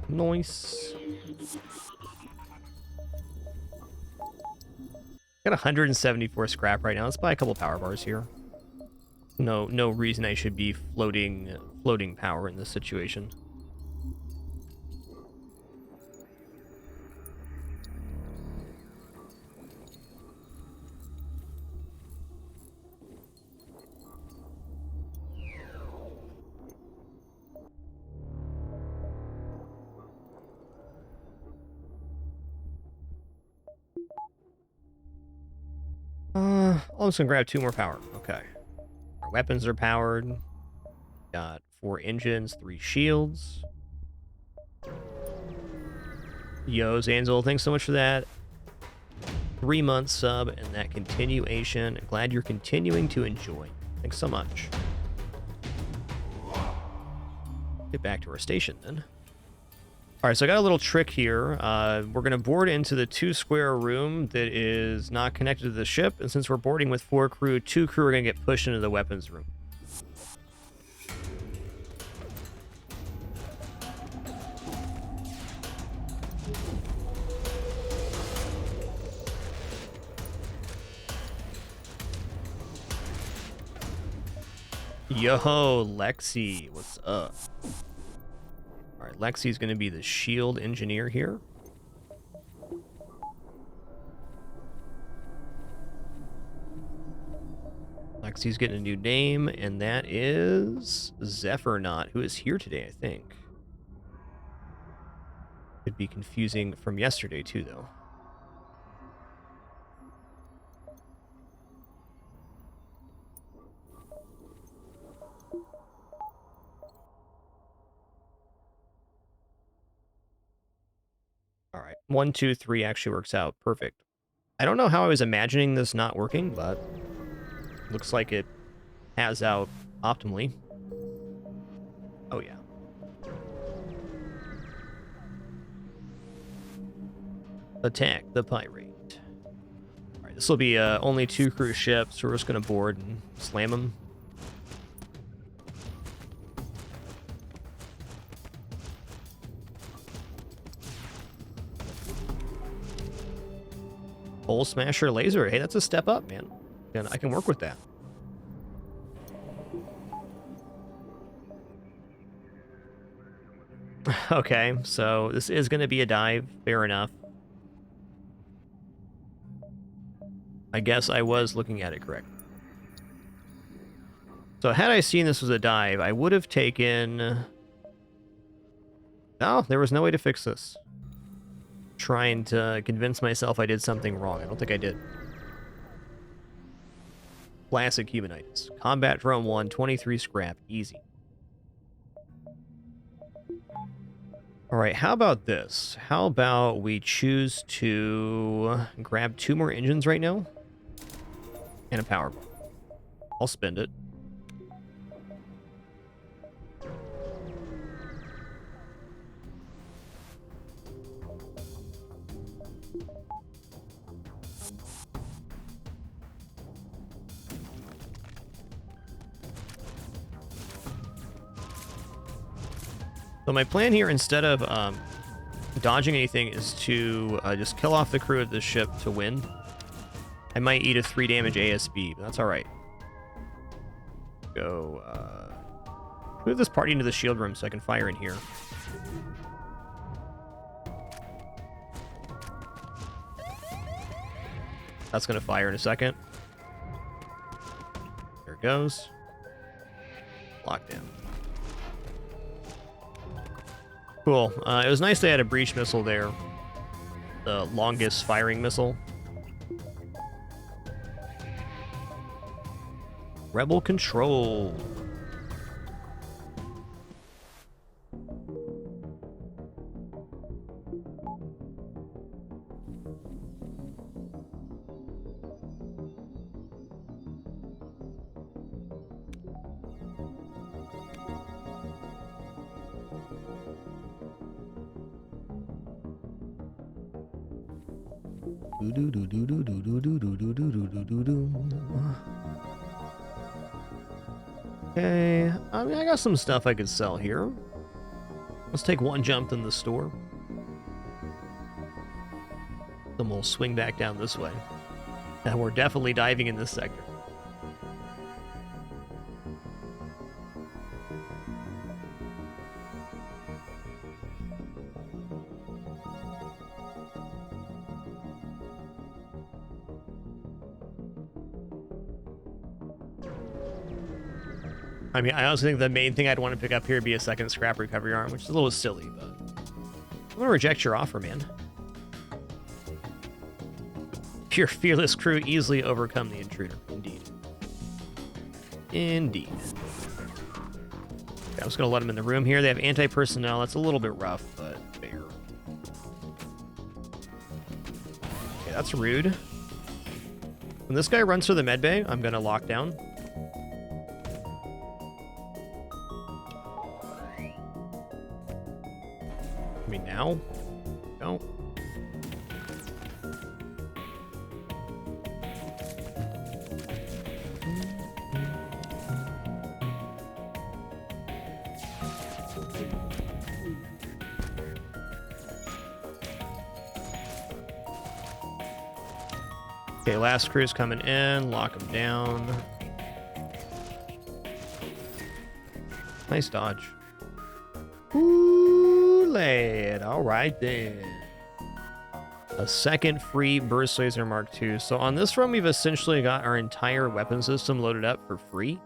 Nice. Got 174 scrap right now. Let's buy a couple power bars here. No reason I should be floating power in this situation. I'm just gonna grab 2 more power. Okay. Our weapons are powered. Got 4 engines, 3 shields. Yo, Zanzel, thanks so much for that. 3-month sub and that continuation. Glad you're continuing to enjoy. Thanks so much. Get back to our station then. All right, so I got a little trick here. We're going to board into the 2-square room that is not connected to the ship. And since we're boarding with 4 crew, 2 crew are going to get pushed into the weapons room. Yo, Lexi, what's up? All right, Lexi's going to be the shield engineer here. Lexi's getting a new name, and that is Zephyronaut, who is here today, I think. Could be confusing from yesterday, too, though. All right, 1, 2, 3 actually works out. Perfect. I don't know how I was imagining this not working, but looks like it has out optimally. Oh, yeah. Attack the pirate. All right, this will be only 2 cruise ships, so we're just going to board and slam them. Hole Smasher Laser. Hey, that's a step up, man. And I can work with that. Okay, so this is going to be a dive. Fair enough. I guess I was looking at it correct. So had I seen this was a dive, I would have taken... No, there was no way to fix this. Trying to convince myself I did something wrong. I don't think I did. Classic Humanitis. Combat Drone 1, 23 scrap. Easy. Alright, how about this? How about we choose to grab 2 more engines right now? And a power bar. I'll spend it. So my plan here, instead of dodging anything, is to just kill off the crew of the ship to win. I might eat a 3 damage ASB, but that's alright. Go, move this party into the shield room so I can fire in here. That's going to fire in a second. There it goes. Lockdown. Cool. It was nice they had a breach missile there. The longest firing missile. Rebel control. Okay, I mean, I got some stuff I could sell here. Let's take one jump in the store. Then we'll swing back down this way. And we're definitely diving in this sector. I mean, I also think the main thing I'd want to pick up here would be a second scrap recovery arm, which is a little silly, but I'm gonna reject your offer, man. Your fearless crew easily overcome the intruder. Indeed. Indeed. Okay, I'm just gonna let them in the room here. They have anti-personnel. That's a little bit rough, but fair. Okay, that's rude. When this guy runs through the med bay, I'm gonna lock down. I mean, now? No. Okay, last crew's coming in. Lock them down. Nice dodge. Ooh, lad. All right, then. A second free burst laser Mark II. So on this run, we've essentially got our entire weapon system loaded up for free.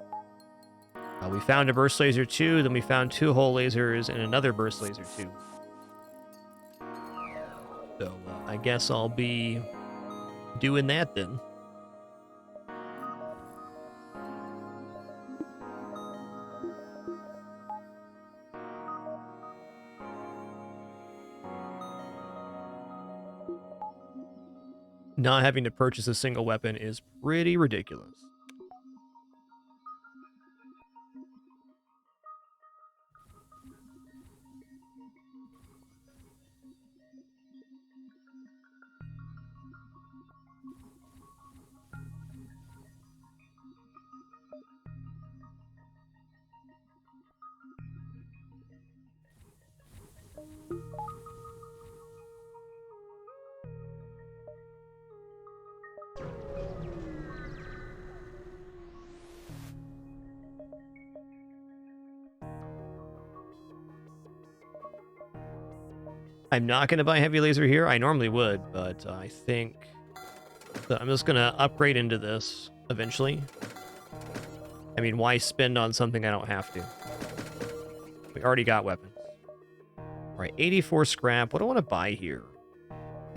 We found a burst laser 2, then we found 2 hull lasers and another burst laser 2. So I guess I'll be doing that then. Not having to purchase a single weapon is pretty ridiculous. I'm not going to buy heavy laser here. I normally would, but I think that I'm just going to upgrade into this eventually. I mean, why spend on something I don't have to? We already got weapons. All right, 84 scrap. What do I want to buy here?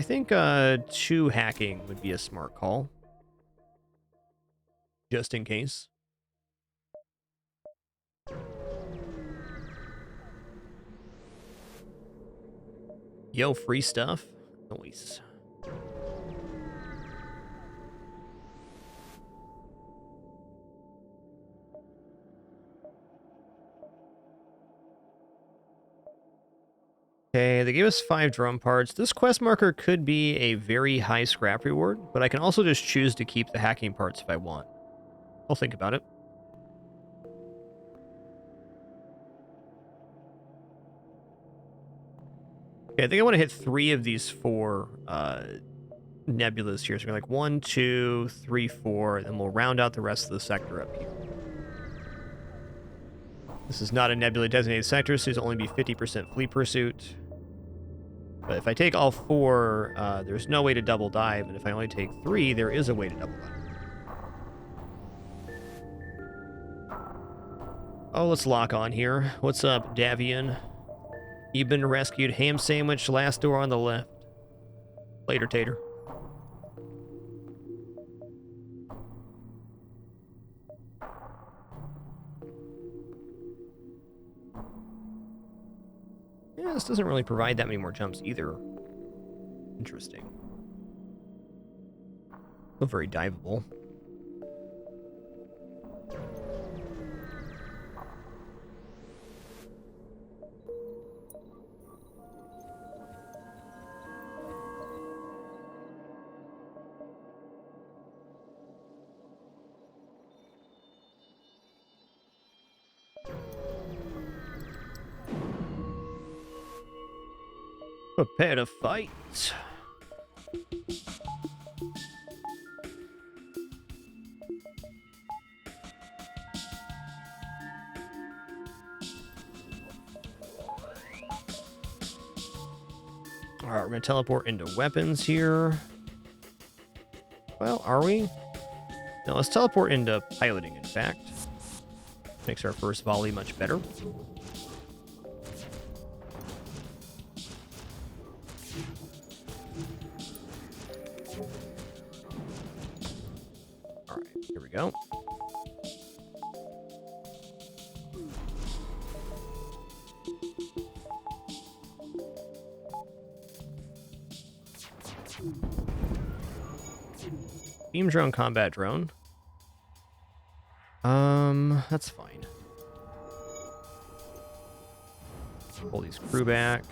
I think 2 hacking would be a smart call. Just in case. Yo, free stuff? Nice. Okay, they gave us 5 drum parts. This quest marker could be a very high scrap reward, but I can also just choose to keep the hacking parts if I want. I'll think about it. Okay, I think I want to hit 3 of these 4 nebulas here. So we're like 1, 2, 3, 4, and then we'll round out the rest of the sector up here. This is not a nebula designated sector, so there's only be 50% fleet pursuit. But if I take all 4, there's no way to double dive, and if I only take 3, there is a way to double dive. Oh, let's lock on here. What's up, Davian? You've been rescued. Ham sandwich, last door on the left. Later, Tater. Yeah, this doesn't really provide that many more jumps either. Interesting. Still very diveable. Prepare to fight. All right, we're going to teleport into weapons here. Well, are we? No, let's teleport into piloting, in fact. Makes our first volley much better. All right, here we go. Beam drone, combat drone. That's fine. Pull these crew back.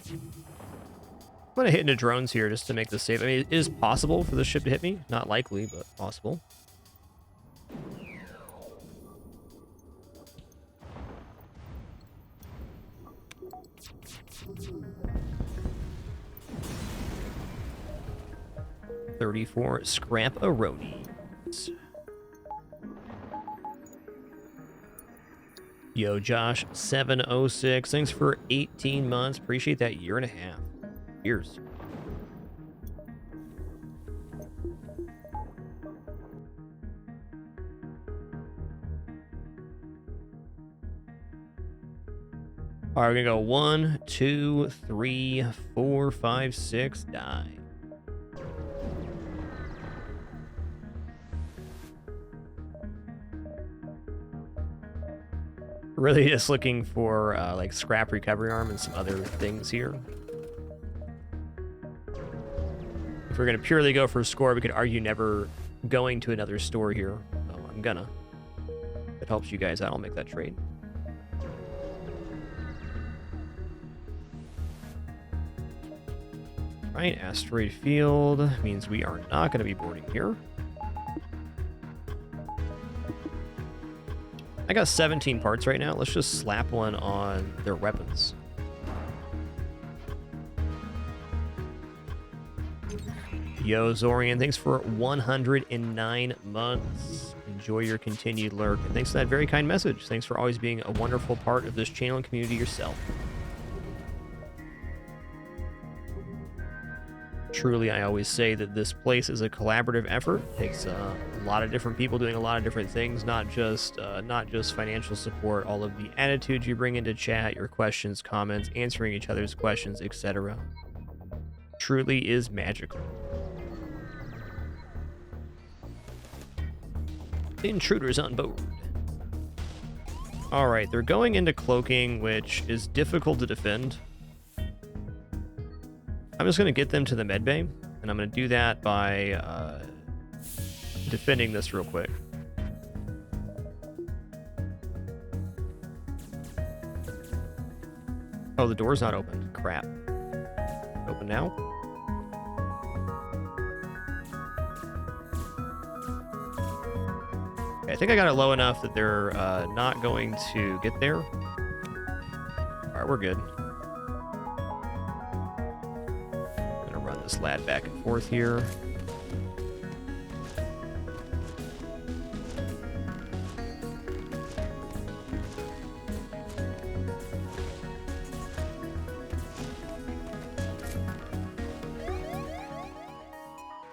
I'm gonna hit into drones here just to make this safe. I mean, it is possible for the ship to hit me. Not likely, but possible. $34 scrap-a-ronies. Yo, Josh, 706. Thanks for 18 months. Appreciate that year and a half. Years. All right, we're gonna go 1, 2, 3, 4, 5, 6, die. Really just looking for like scrap recovery arm and some other things here. If we're gonna purely go for a score, we could argue never going to another store here. So I'm gonna. If it helps you guys out, I'll make that trade. Right, asteroid field means we are not gonna be boarding here. I got 17 parts right now. Let's just slap one on their weapons. Yo, Zorian, thanks for 109 months. Enjoy your continued lurk. And thanks for that very kind message. Thanks for always being a wonderful part of this channel and community yourself. Truly, I always say that this place is a collaborative effort. It takes a lot of different people doing a lot of different things, not just financial support, all of the attitudes you bring into chat, your questions, comments, answering each other's questions, etc. Truly is magical. Intruders on board. All right, they're going into cloaking, which is difficult to defend. I'm just going to get them to the medbay, and I'm going to do that by defending this real quick. Oh, the door's not open. Crap. Open now? Okay, I think I got it low enough that they're not going to get there. All right, we're good. This lad back and forth here.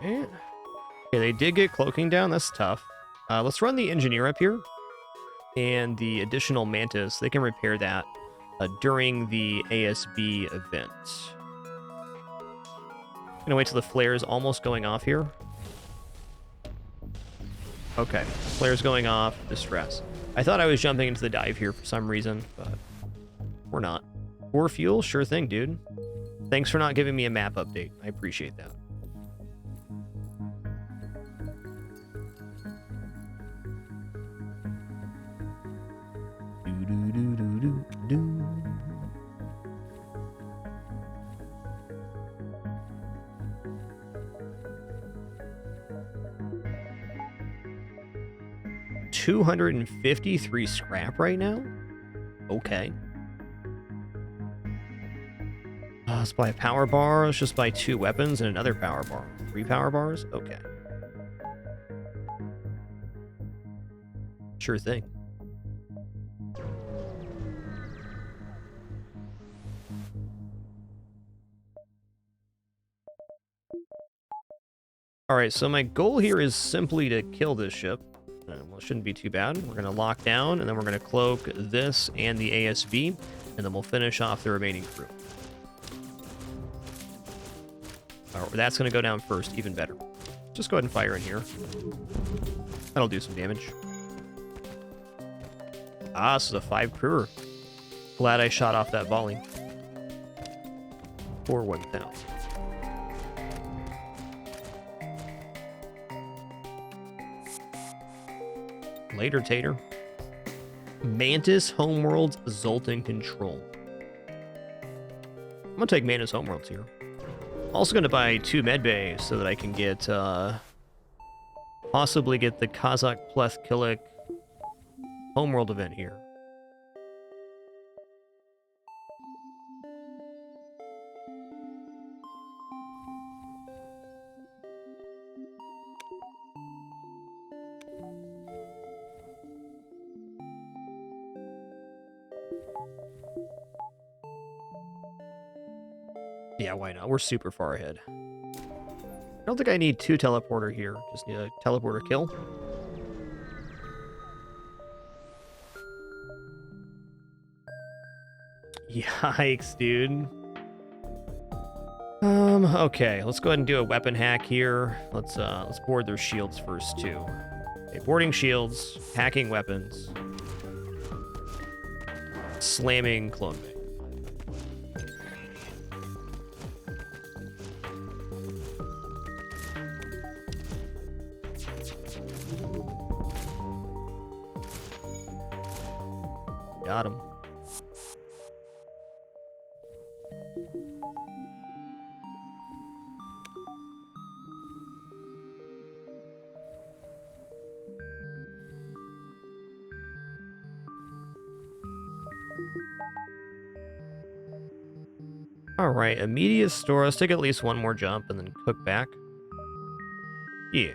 Okay, they did get cloaking down. That's tough. Let's run the engineer up here and the additional mantis. They can repair that during the ASB event. Gonna wait till the flare is almost going off here. Okay, flare's going off. Distress. I thought I was jumping into the dive here for some reason, but we're not. 4 fuel? Sure thing, dude. Thanks for not giving me a map update. I appreciate that. Do-do-do-do-do-do. 253 scrap right now? Okay. Let's buy a power bar. Let's just buy 2 weapons and another power bar. 3 power bars? Okay. Sure thing. Alright, so my goal here is simply to kill this ship. Well, it shouldn't be too bad. We're going to lock down, and then we're going to cloak this and the ASB, and then we'll finish off the remaining crew. That's going to go down first, even better. Just go ahead and fire in here. That'll do some damage. Ah, this is a 5 crewer. Glad I shot off that volley. For 1,000. Later, Tater. Mantis Homeworlds Zoltan Control. I'm gonna take Mantis Homeworlds here. Also gonna buy 2 medbay so that I can get possibly get the Kazakh Plethkilik Homeworld event here. Yeah, why not? We're super far ahead. I don't think I need 2 teleporter here. Just need a teleporter kill. Yikes, dude. Okay, let's go ahead and do a weapon hack here. Let's board their shields first too. Okay, boarding shields, hacking weapons, slamming clone bay. Got him. All right, immediate store. Let's take at least one more jump and then cook back. Yeah.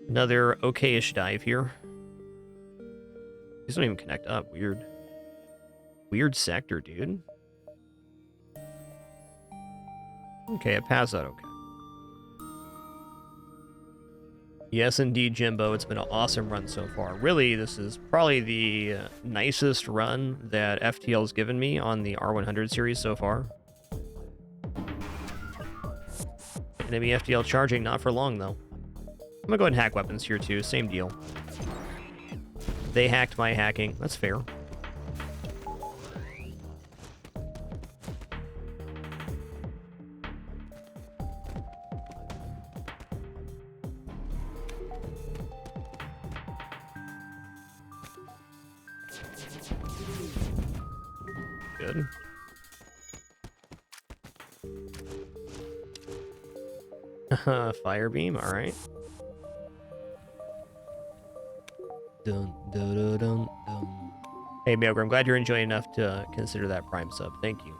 Another okay-ish dive here. These don't even connect up. Weird. Weird sector, dude. Okay, it passed out okay. Yes, indeed, Jimbo. It's been an awesome run so far. Really, this is probably the nicest run that FTL's given me on the R100 series so far. Enemy FTL charging, not for long, though. I'm gonna go ahead and hack weapons here, too. Same deal. They hacked my hacking. That's fair. Good. Fire beam, all right. Dun, dun, dun, dun, dun. Hey, Milgram, I'm glad you're enjoying enough to consider that Prime sub. Thank you.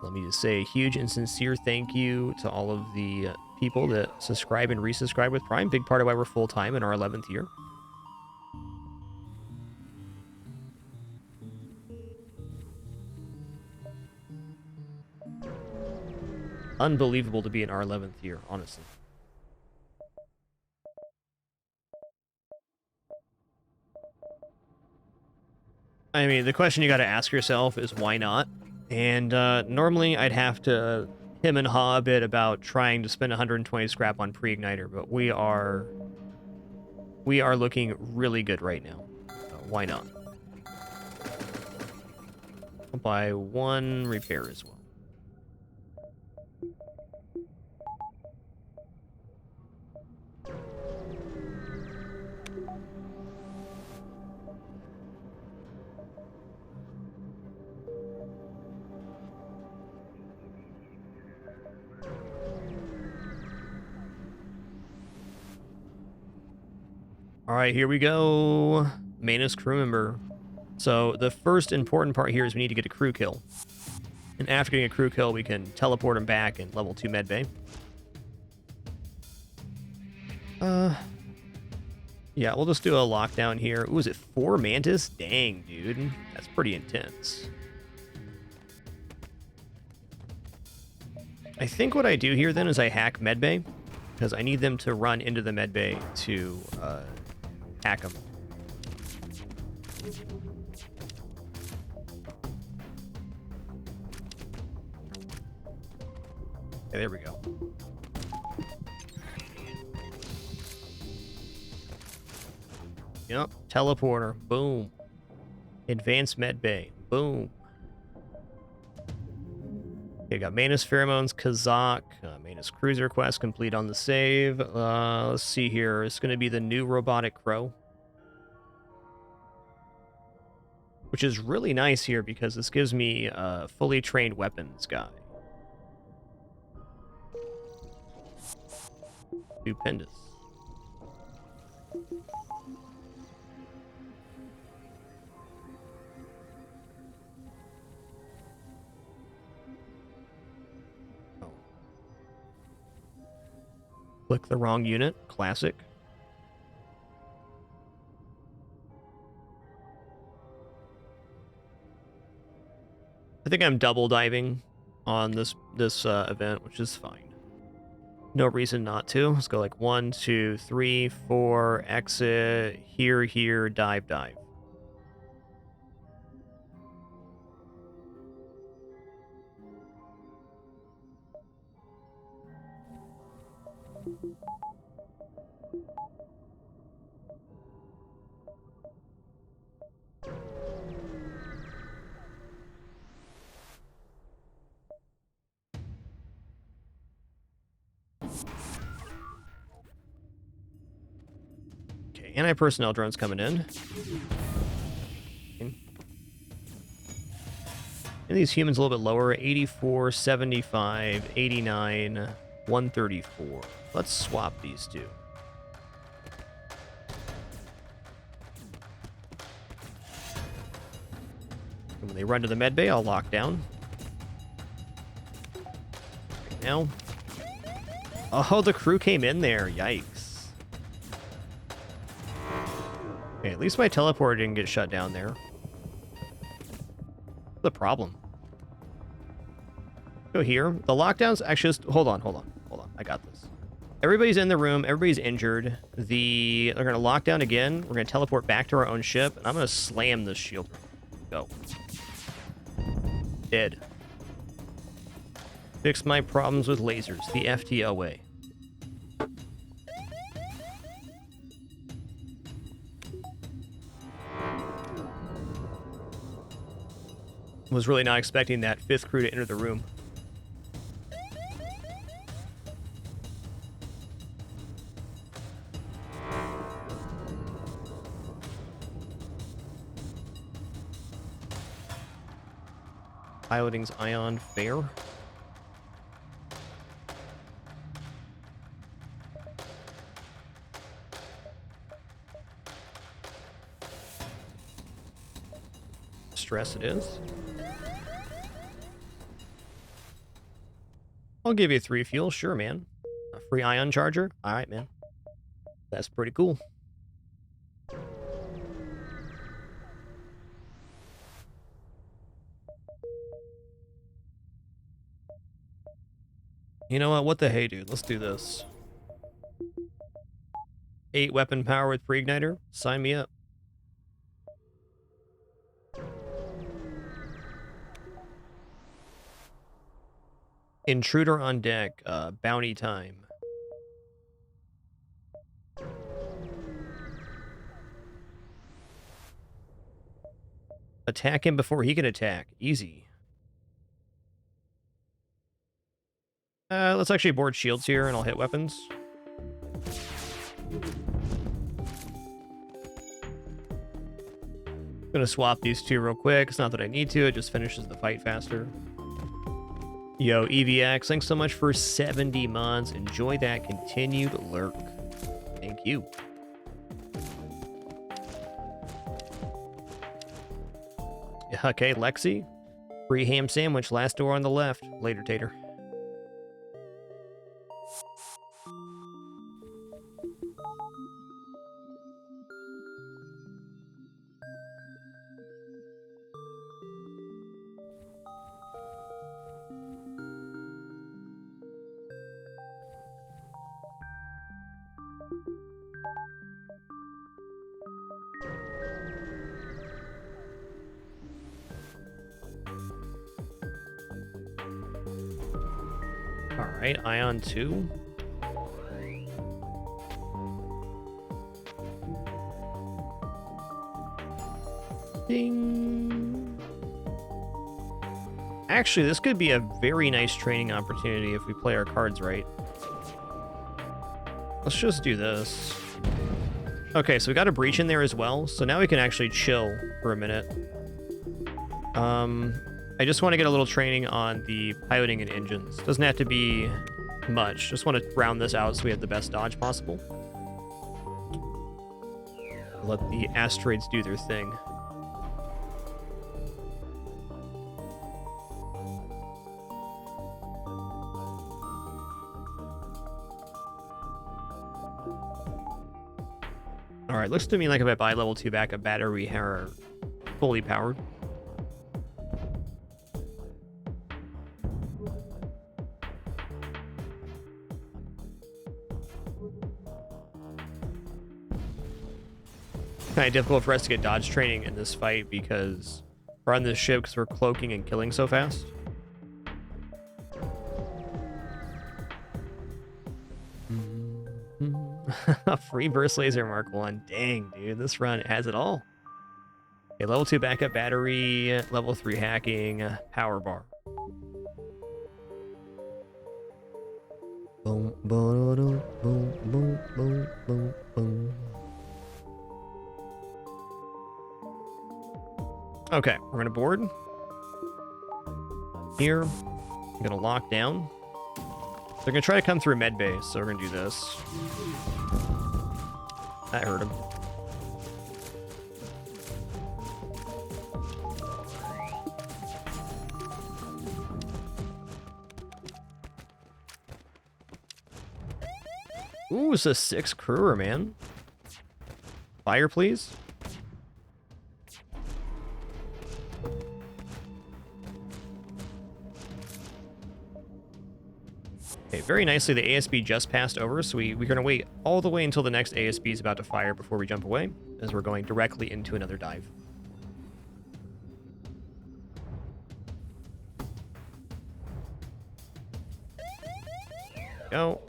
Let me just say a huge and sincere thank you to all of the people that subscribe and resubscribe with Prime. Big part of why we're full-time in our 11th year. Unbelievable to be in our 11th year, honestly. I mean, the question you got to ask yourself is why not? And normally I'd have to him and haw a bit about trying to spend 120 scrap on pre-igniter, but we are looking really good right now. So why not? I'll buy 1 repair as well. All right, here we go. Manus crew member. So the first important part here is we need to get a crew kill. And after getting a crew kill, we can teleport him back and level 2 medbay. Yeah, we'll just do a lockdown here. Ooh, is it 4 Mantis? Dang, dude. That's pretty intense. I think what I do here then is I hack medbay, because I need them to run into the medbay to hack them. Okay, there we go. Yep, teleporter, boom. Advanced medbay, boom. Okay, got Manus Pheromones, Kazakh, Manus Heinous Cruiser quest complete on the save. Let's see here. It's going to be the new Robotic Crow, which is really nice here because this gives me a fully trained weapons guy. Stupendous. Oh. Click the wrong unit. Classic. I think I'm double diving on this event, which is fine. No reason not to. Let's go like 1, 2, 3, 4, exit, here, dive. Okay, anti-personnel drones coming in. And these humans a little bit lower, 84, 75, 89, 134. Let's swap these two. And when they run to the med bay, I'll lock down. Right now. Oh, the crew came in there. Yikes. Okay, at least my teleporter didn't get shut down there. The problem. Go here. The lockdowns actually just, hold on. I got this. Everybody's in the room. Everybody's injured. They're gonna lock down again. We're gonna teleport back to our own ship, and I'm gonna slam this shield. Go. Dead. Fix my problems with lasers. The FTO way. Was really not expecting that 5th crew to enter the room. Piloting's Ion fair. Stress it is. I'll give you 3 fuel. Sure, man. A free ion charger? Alright, man. That's pretty cool. You know what the hey, dude? Let's do this. 8 weapon power with pre-igniter? Sign me up. Intruder on deck. Bounty time. Attack him before he can attack. Easy. Let's actually board shields here, and I'll hit weapons. I'm gonna swap these two real quick. It's not that I need to, it just finishes the fight faster. Yo, EVX, thanks so much for 70 months. Enjoy that continued lurk. Thank you. Okay, Lexi. Free ham sandwich, last door on the left. Later, Tater. Alright, Ion 2. Ding. Actually, this could be a very nice training opportunity if we play our cards right. Let's just do this. Okay, so we got a breach in there as well, so now we can actually chill for a minute. I just want to get a little training on the piloting and engines. Doesn't have to be much. Just want to round this out so we have the best dodge possible. Let the asteroids do their thing. Alright, looks to me like if I buy level 2 backup battery, we are fully powered. Kind of difficult for us to get dodge training in this fight because we're on this ship because we're cloaking and killing so fast. Free burst laser Mark 1. Dang, dude, this run has it all. Okay, level 2 backup battery, level 3 hacking, power bar. Boom, boom, boom, boom, boom, boom, boom. Okay, we're gonna board. Here, I'm gonna lock down. They're gonna try to come through medbay, so we're gonna do this. That hurt him. Ooh, it's a 6 crewer, man. Fire, please. Okay, very nicely, the ASB just passed over, so we're going to wait all the way until the next ASB is about to fire before we jump away, as we're going directly into another dive. Go.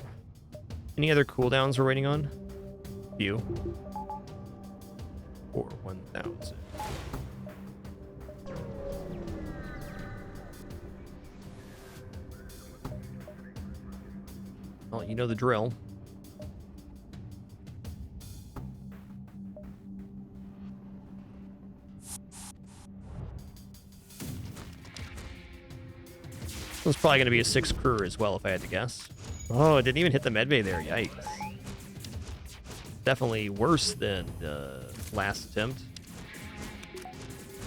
Any other cooldowns we're waiting on? Few. Or 1,000. Well, you know the drill. This one's probably going to be a 6 crewer as well, if I had to guess. Oh, it didn't even hit the medbay there. Yikes. Definitely worse than the last attempt.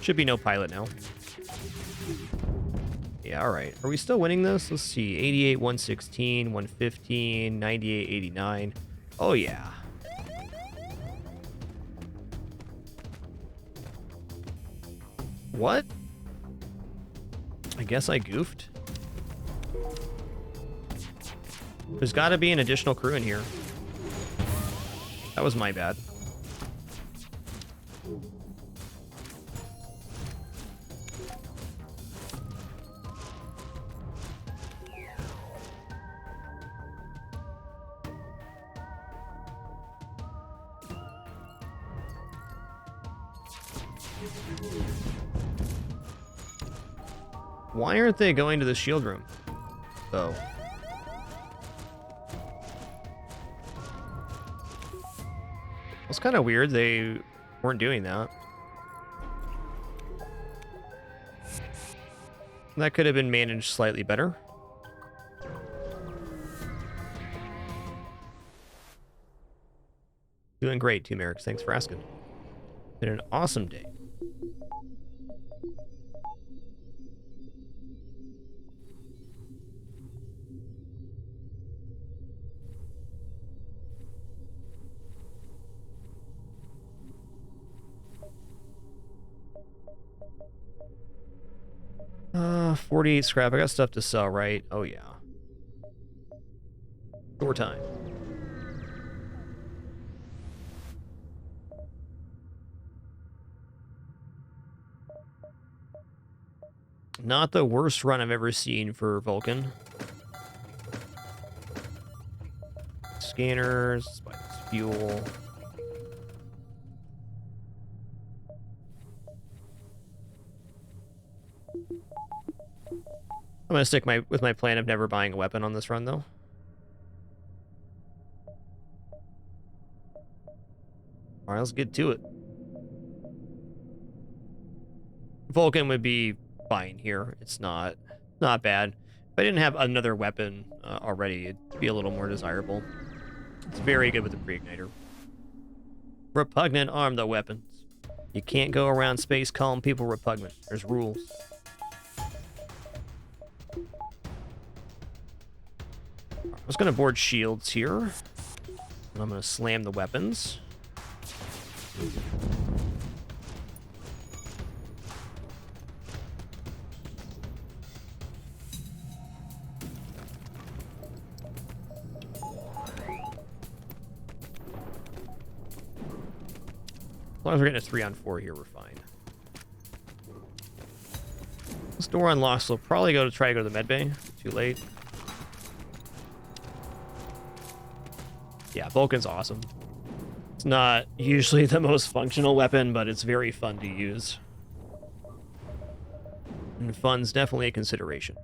Should be no pilot now. Yeah, alright. Are we still winning this? Let's see. 88, 116, 115, 98, 89. Oh, yeah. What? I guess I goofed. There's got to be an additional crew in here. That was my bad. Why aren't they going to the shield room, though? It's kind of weird they weren't doing that. That could have been managed slightly better. Doing great, Two Merrick. Thanks for asking. Been an awesome day. Uh, 48 scrap. I got stuff to sell, right? Oh, yeah. Door time. Not the worst run I've ever seen for Vulcan. Scanners, spice, fuel. I'm gonna stick with my plan of never buying a weapon on this run, though. All right, let's get to it. Vulcan would be fine here. It's not bad. If I didn't have another weapon already, it'd be a little more desirable. It's very good with the pre-igniter. Repugnant arm the weapons. You can't go around space calling people repugnant. There's rules. I'm just gonna board shields here. And I'm gonna slam the weapons. As long as we're getting a 3-on-4 here, we're fine. This door unlocks, so we'll probably try to go to the medbay. Too late. Yeah, Vulcan's awesome. It's not usually the most functional weapon, but it's very fun to use. And fun's definitely a consideration.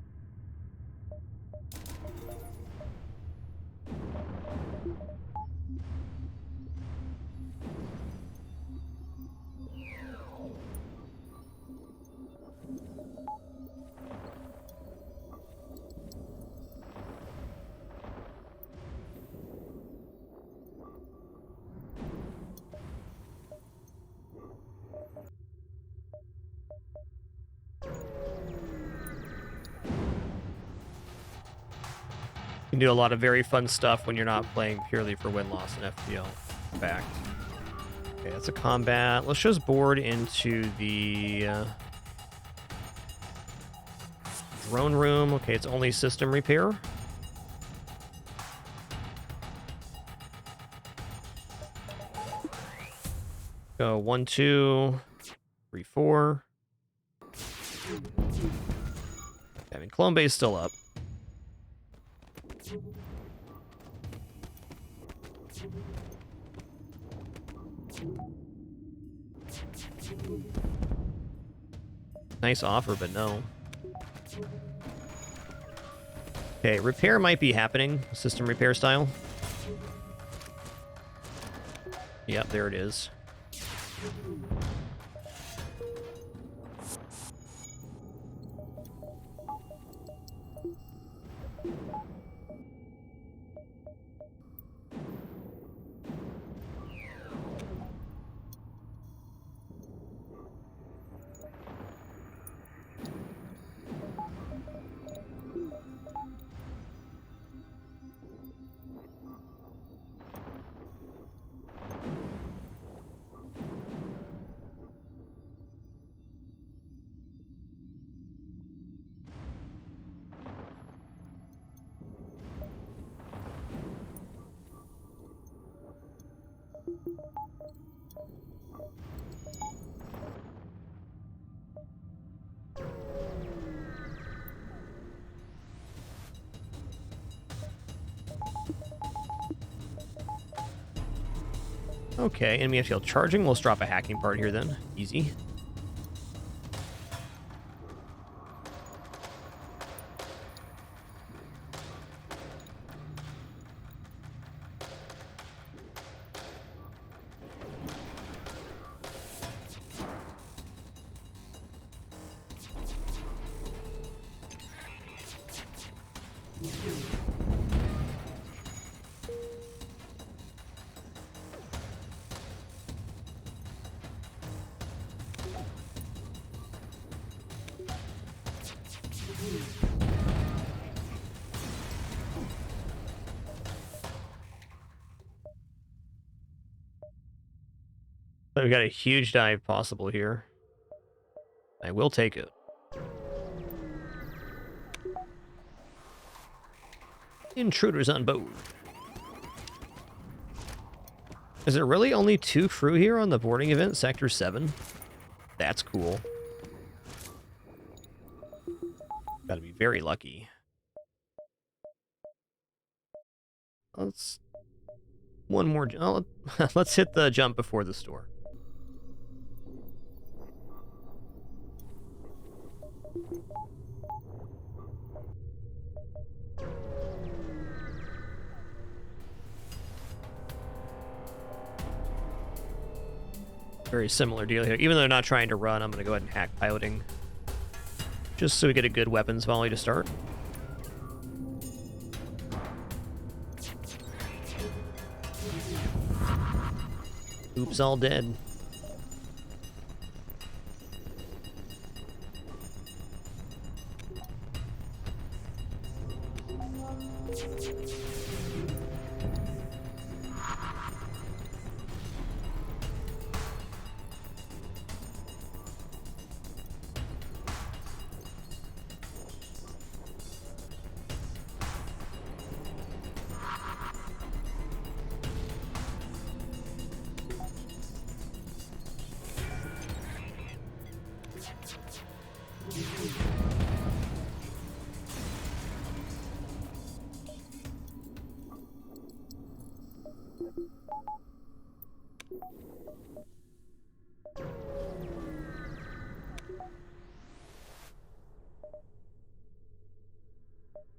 You can do a lot of very fun stuff when you're not playing purely for win-loss and FPL. Fact. Okay, that's a combat. Let's just board into the drone room. Okay, it's only system repair. Go 1, 2, 3, 4. I mean, clone base still up. Nice offer, but no. Okay, repair might be happening. System repair style. Yep, there it is. Okay, enemy FTL charging. Let's drop a hacking part here then. Easy. So we got a huge dive possible here. I will take it. Intruders on board. Is there really only 2 crew here on the boarding event, Sector 7? That's cool. Gotta be very lucky. Let's... One more... Oh, let's hit the jump before the store. Very similar deal here. Even though they're not trying to run, I'm going to go ahead and hack piloting. Just so we get a good weapons volley to start. Oops, all dead.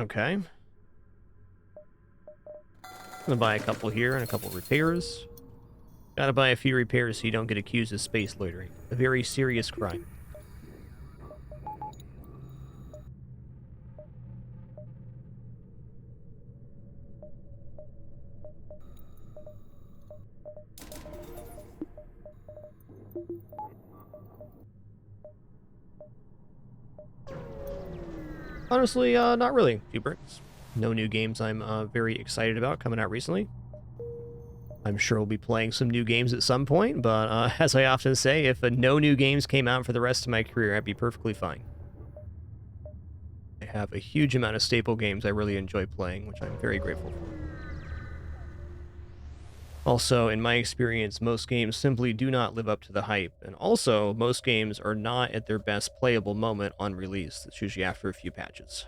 Okay. I'm gonna buy a couple here and a couple repairs. Gotta buy a few repairs so you don't get accused of space loitering. A very serious crime. Honestly, not really. Bricks. No new games I'm very excited about coming out recently. I'm sure we'll be playing some new games at some point, but as I often say, if no new games came out for the rest of my career, I'd be perfectly fine. I have a huge amount of staple games I really enjoy playing, which I'm very grateful for. Also, in my experience, most games simply do not live up to the hype, and also, most games are not at their best playable moment on release. It's usually after a few patches.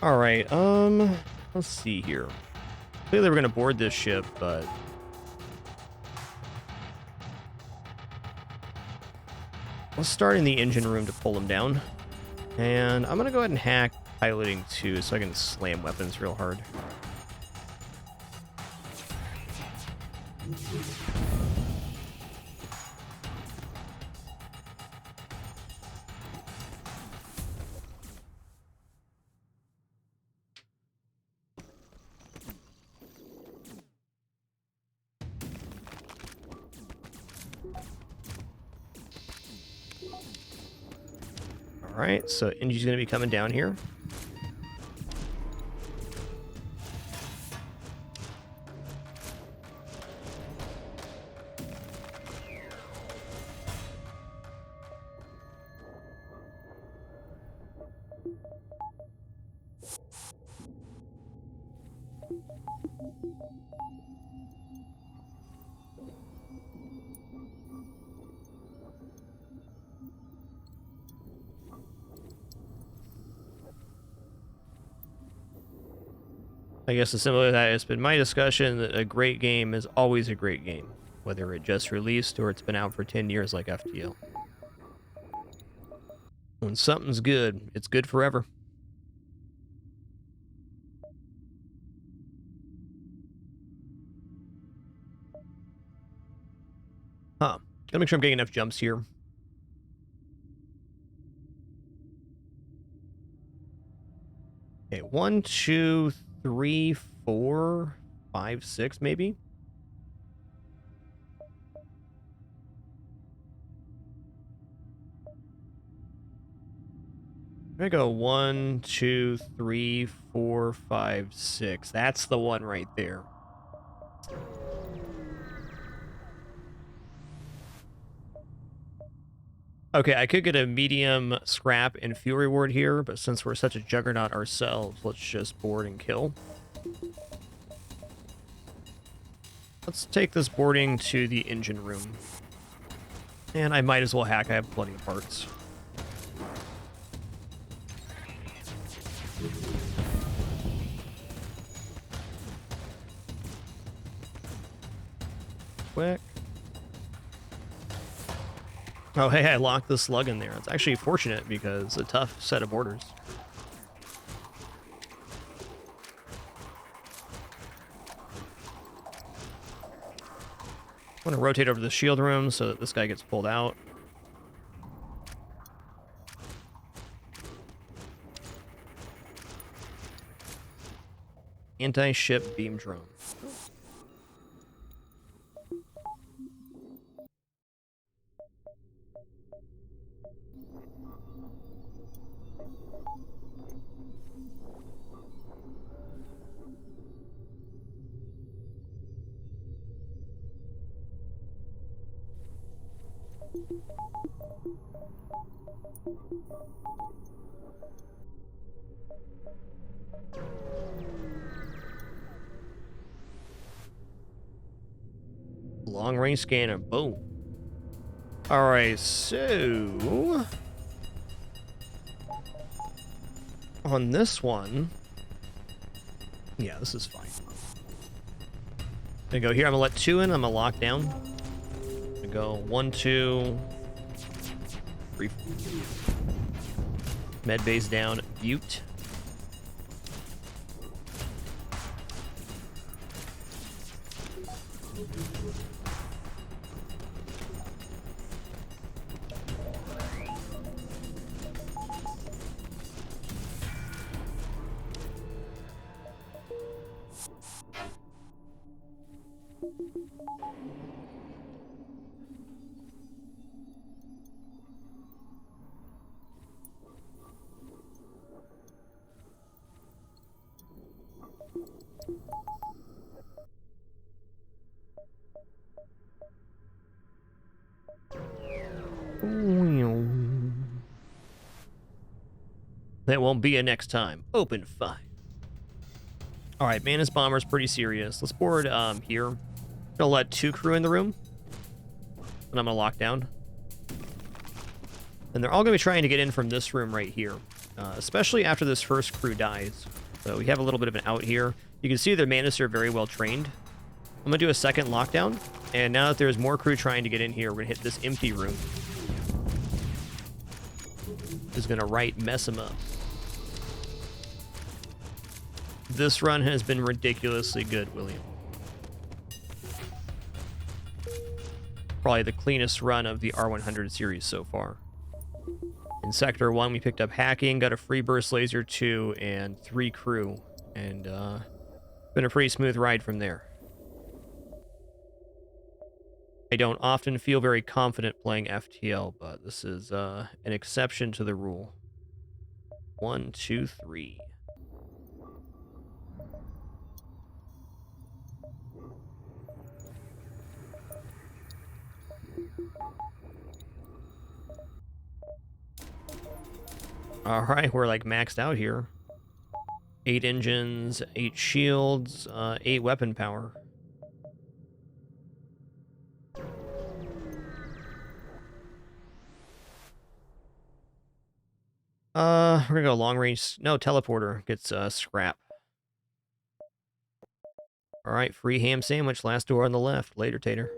Alright, let's see here. Clearly we're gonna board this ship, but... let's start in the engine room to pull them down. And I'm gonna go ahead and hack piloting too, so I can slam weapons real hard. Alright, so Inji's gonna be coming down here. I guess the simple of that has been my discussion that a great game is always a great game, whether it just released or it's been out for 10 years like FTL. When something's good, it's good forever. Huh. Gotta make sure I'm getting enough jumps here. Okay, 1, 2, 3, 4, 5, 6, maybe? I'm gonna go 1, 2, 3, 4, 5, 6. That's the one right there. Okay, I could get a medium scrap and fuel reward here, but since we're such a juggernaut ourselves, let's just board and kill. Let's take this boarding to the engine room. And I might as well hack, I have plenty of parts. Quick. Oh, hey, I locked the slug in there. It's actually fortunate because it's a tough set of borders. I'm gonna rotate over to the shield room so that this guy gets pulled out. Anti-ship beam drone. Long range scanner. Boom. Alright, so on this one, yeah, this is fine. Gonna go here. I'm gonna let 2 in. I'm gonna lock down. Gonna go 1, 2, 3. Med base down. Butte. That won't be a next time. Open 5. All right, Manus Bomber's pretty serious. Let's board here. I'm gonna let 2 crew in the room, and I'm gonna lock down. And they're all gonna be trying to get in from this room right here, especially after this first crew dies. So we have a little bit of an out here. You can see their Manus are very well trained. I'm gonna do a second lockdown, and now that there's more crew trying to get in here, we're gonna hit this empty room. Is gonna mess them up. This run has been ridiculously good, William. Probably the cleanest run of the R100 series so far. In Sector 1, we picked up hacking, got a free burst laser 2, and 3 crew. And been a pretty smooth ride from there. I don't often feel very confident playing FTL, but this is an exception to the rule. 1, 2, 3. All right, we're like maxed out here. 8 engines, 8 shields, 8 weapon power. We're gonna go long range. No, teleporter gets scrap. All right, free ham sandwich, last door on the left. Later, Tater.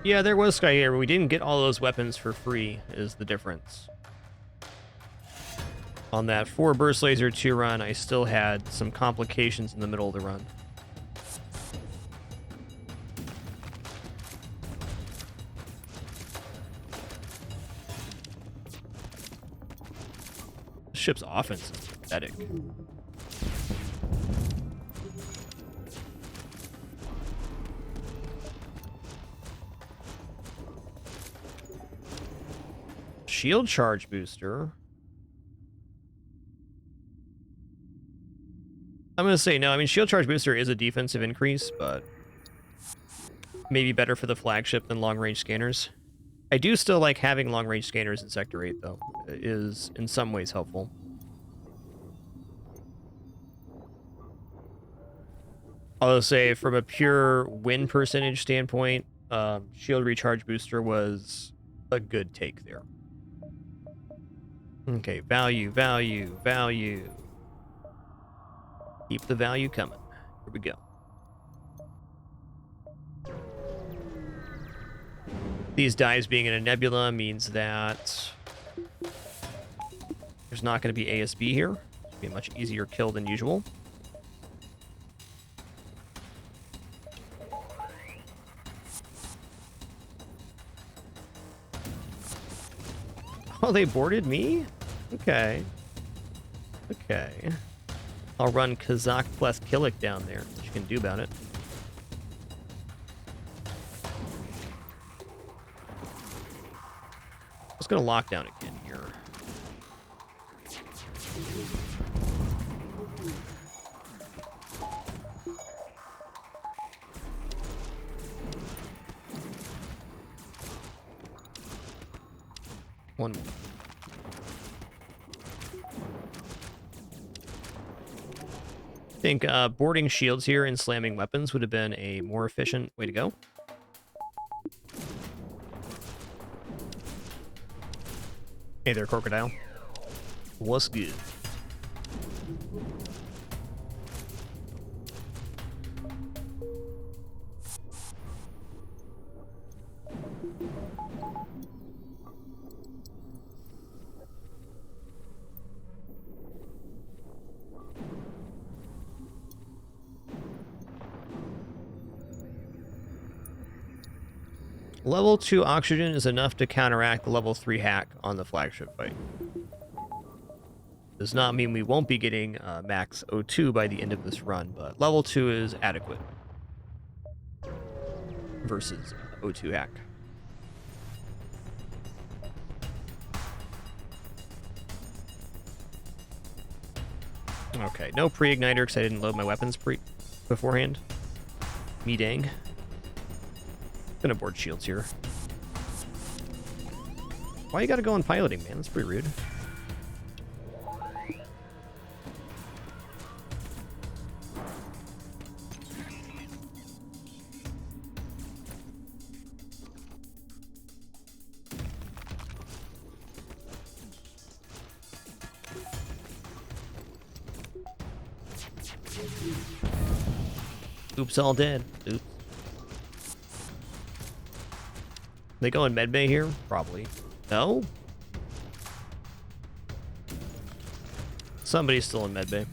Yeah, there was Sky Air, but we didn't get all those weapons for free, is the difference. On that 4 Burst Laser 2 run, I still had some complications in the middle of the run. This ship's offense is pathetic. Shield charge booster. I'm going to say no. I mean, shield charge booster is a defensive increase, but maybe better for the flagship than long-range scanners. I do still like having long-range scanners in Sector 8, though. It is, in some ways, helpful. I'll say, from a pure win percentage standpoint, shield recharge booster was a good take there. Okay, value, value, value. Keep the value coming. Here we go. These dives being in a nebula means that there's not going to be ASB here. It'll be a much easier kill than usual. Oh, they boarded me? Okay. Okay. I'll run Kazakh plus Killik down there. What you can do about it. Let's go to lockdown again here. One more. I think boarding shields here and slamming weapons would have been a more efficient way to go. Hey there, Crocodile. What's good? Level 2 oxygen is enough to counteract the level 3 hack on the flagship fight. Does not mean we won't be getting max O2 by the end of this run, but level 2 is adequate versus O2 hack. Okay, no pre-igniter because I didn't load my weapons beforehand. Me dang. Gonna board shields here. Why you gotta go on piloting, man? That's pretty rude. Oops, all dead. Oops. They go in medbay here? Probably. No? Somebody's still in medbay.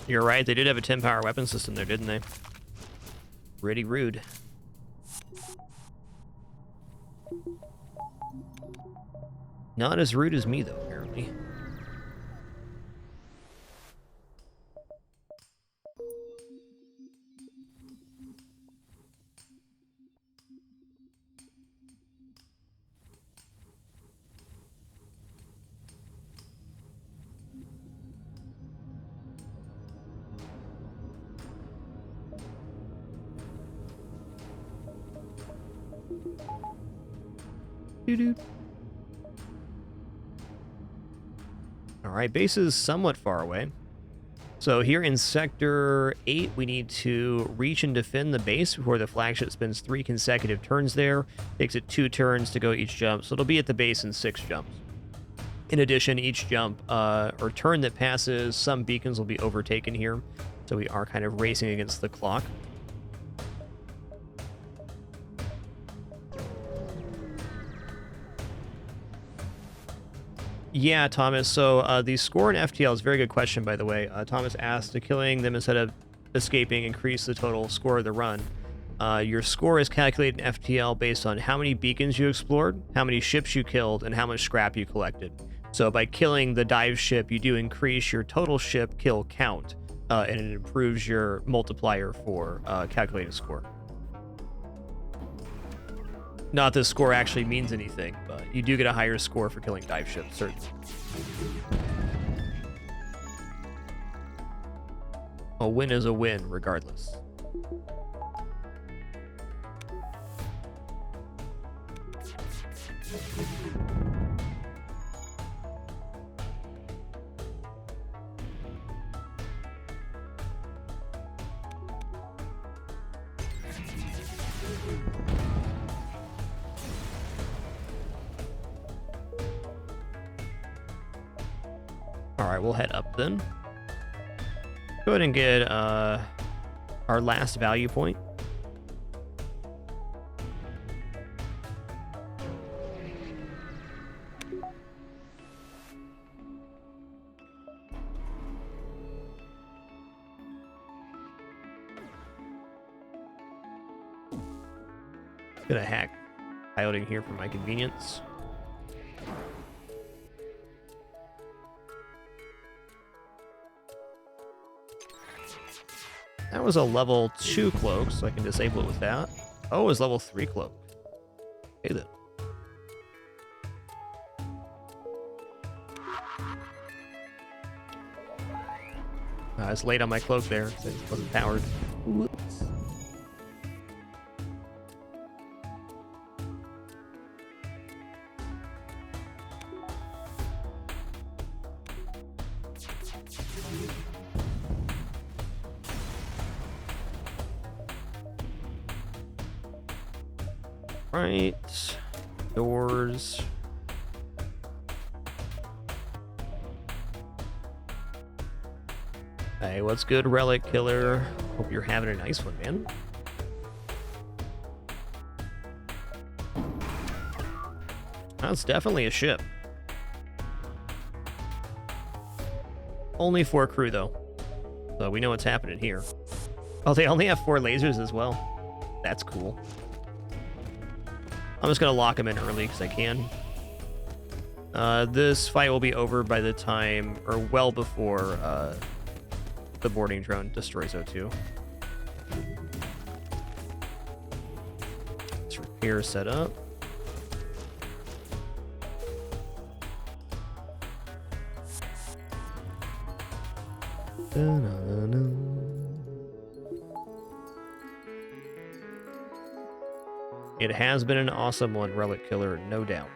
You're right, they did have a 10-power weapon system there, didn't they? Pretty rude. Not as rude as me, though, apparently. Doo-doo. Alright, base is somewhat far away. So here in Sector 8, we need to reach and defend the base before the flagship spends 3 consecutive turns there. Takes it 2 turns to go each jump, so it'll be at the base in 6 jumps. In addition, each jump or turn that passes, some beacons will be overtaken here. So we are kind of racing against the clock. Yeah, Thomas. So the score in FTL is a very good question, by the way. Thomas asked, "To killing them instead of escaping increase the total score of the run?" Your score is calculated in FTL based on how many beacons you explored, how many ships you killed, and how much scrap you collected. So by killing the dive ship, you do increase your total ship kill count, and it improves your multiplier for calculating score. Not that score actually means anything, but you do get a higher score for killing dive ships, certainly. A win is a win, regardless. Alright, we'll head up then. Go ahead and get our last value point. Gonna hack piloting here for my convenience. That was a level 2 cloak, so I can disable it with that. Oh, it was level 3 cloak. Okay then. I was late on my cloak there, so it wasn't powered. Whoops. Right, doors. Hey, what's good, Relic Killer? Hope you're having a nice one, man. That's definitely a ship. Only 4 crew, though. So we know what's happening here. Oh, they only have 4 lasers as well. That's cool. I'm just going to lock them in early because I can. This fight will be over by the time, or well before, the boarding drone destroys O2. Let's repair set up. It has been an awesome one, Relic Killer, no doubt.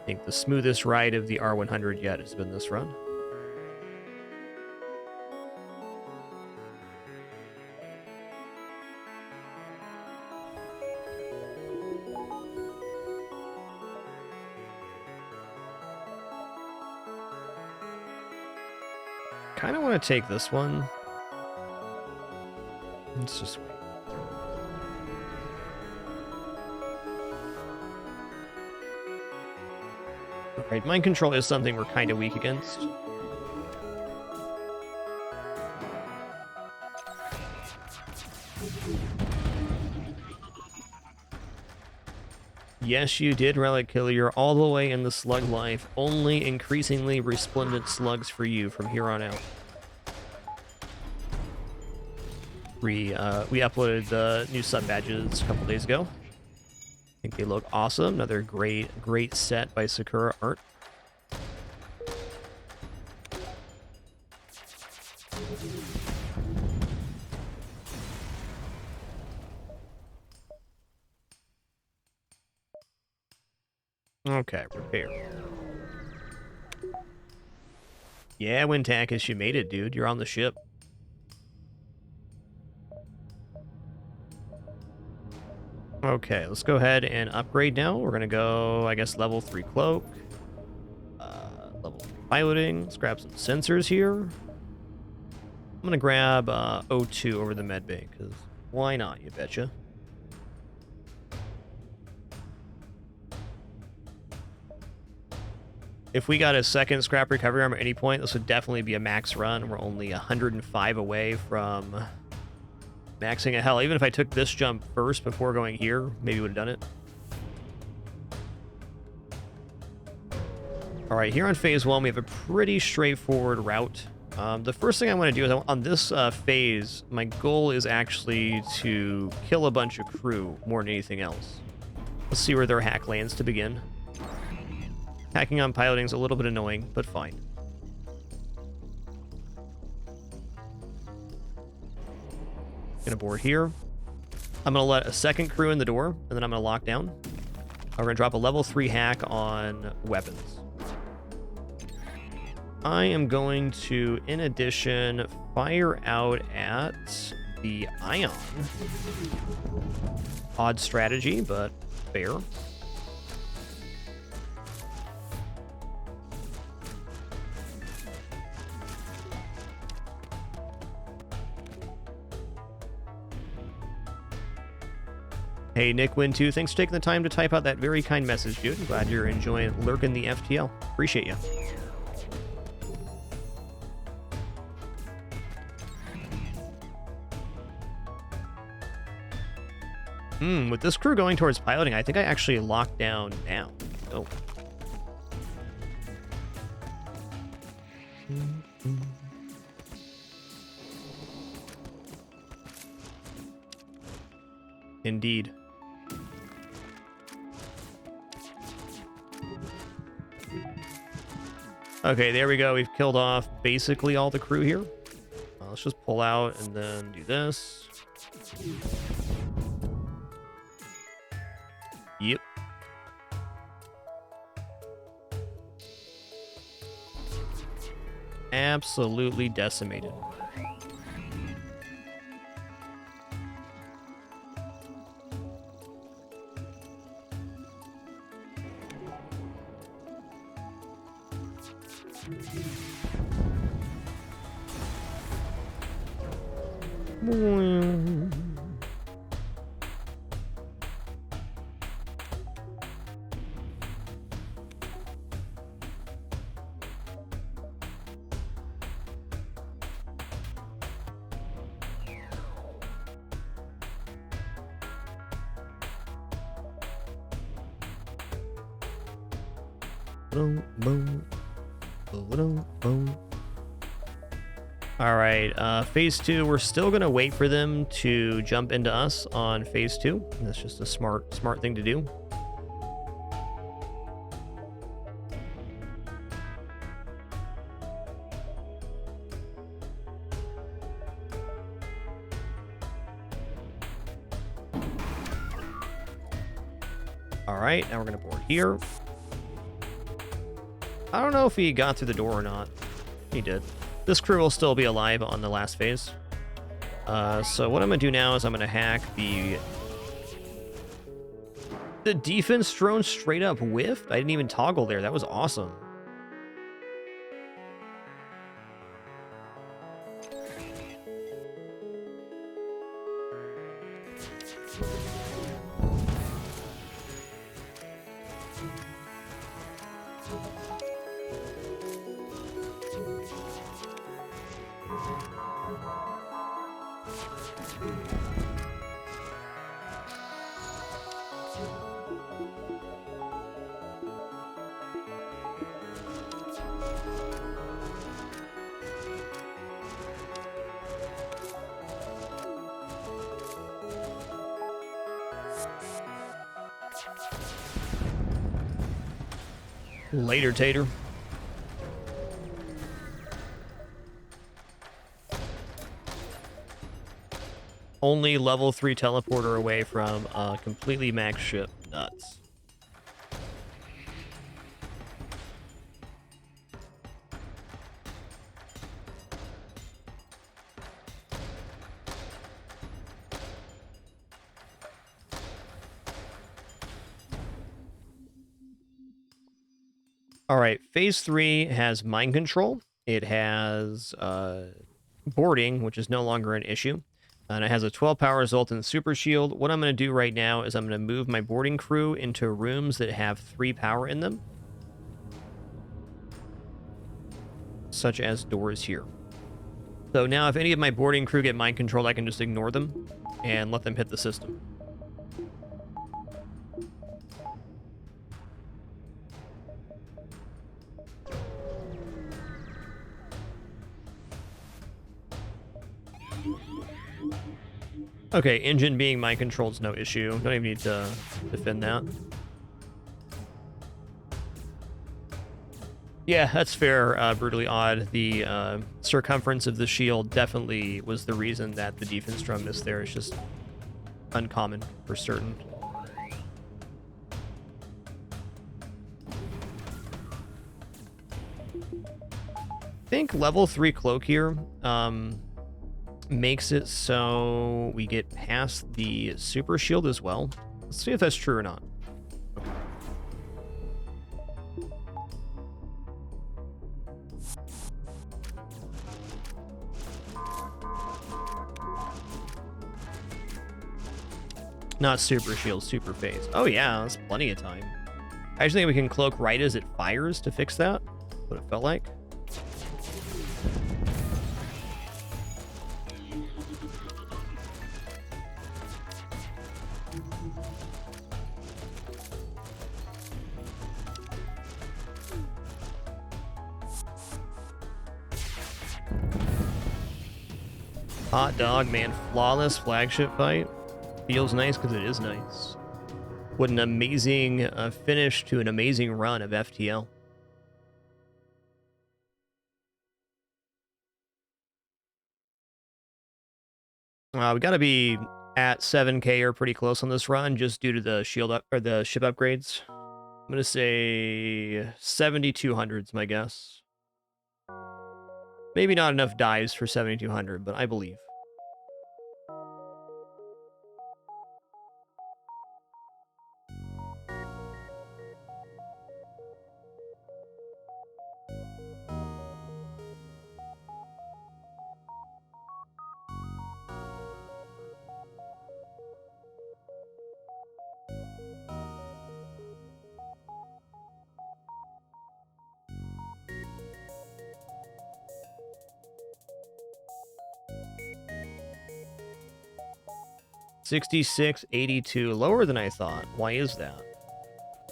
I think the smoothest ride of the R100 yet has been this run. Kind of want to take this one. Let's just wait. Alright, mind control is something we're kind of weak against. Yes, you did, Relic Killer. You're all the way in the slug life. Only increasingly resplendent slugs for you from here on out. We uploaded the new sub badges a couple days ago. I think they look awesome. Another great set by Sakura Art. Okay, repair. Yeah, Wintakis, you made it, dude. You're on the ship. Okay, let's go ahead and upgrade now. We're going to go, I guess, level 3 cloak. Level 3 piloting. Let's grab some sensors here. I'm going to grab O2 over the medbay, because why not, you betcha. If we got a second scrap recovery arm at any point, this would definitely be a max run. We're only 105 away from maxing it. Hell, even if I took this jump first before going here, maybe would have done it. All right, here on phase 1, we have a pretty straightforward route. The first thing I want to do is on this phase, my goal is actually to kill a bunch of crew more than anything else. Let's see where their hack lands to begin. Hacking on piloting is a little bit annoying, but fine. Gonna board here. I'm gonna let a second crew in the door, and then I'm gonna lock down. I'm gonna drop a level 3 hack on weapons. I am going to, in addition, fire out at the Ion. Odd strategy, but fair. Hey, Nick Win2, thanks for taking the time to type out that very kind message, dude. Glad you're enjoying lurking the FTL. Appreciate you. With this crew going towards piloting, I think I actually locked down now. Oh. Indeed. Okay, there we go. We've killed off basically all the crew here. Let's just pull out and then do this. Yep. Absolutely decimated. All right, phase 2, we're still gonna wait for them to jump into us on phase 2. That's just a smart thing to do. All right, now we're gonna board here. I don't know if he got through the door or not. He did. This crew will still be alive on the last phase. So what I'm going to do now is I'm going to hack the defense drone straight up whiffed. I didn't even toggle there. That was awesome. Later, Tater. Only level 3 teleporter away from a completely max ship. Nuts. All right, phase 3 has mind control. It has boarding, which is no longer an issue. And it has a 12 power result in super shield. What I'm going to do right now is I'm going to move my boarding crew into rooms that have 3 power in them. Such as doors here. So now if any of my boarding crew get mind controlled, I can just ignore them and let them hit the system. Okay, engine being mind controlled is no issue. Don't even need to defend that. Yeah, that's fair. Brutally odd. The circumference of the shield definitely was the reason that the defense drum missed there. It's just uncommon for certain. I think level 3 cloak here makes it so we get past the super shield as well. Let's see if that's true or not. Not super shield, super phase. Oh yeah, that's plenty of time. I actually think we can cloak right as it fires to fix that. What it felt like. Hot dog, man. Flawless flagship fight. Feels nice because it is nice. What an amazing finish to an amazing run of FTL. We got to be at 7K or pretty close on this run just due to the shield up or the ship upgrades. I'm going to say 7,200 is my guess. Maybe not enough dives for 7,200, but I believe. $66.82, lower than I thought. Why is that?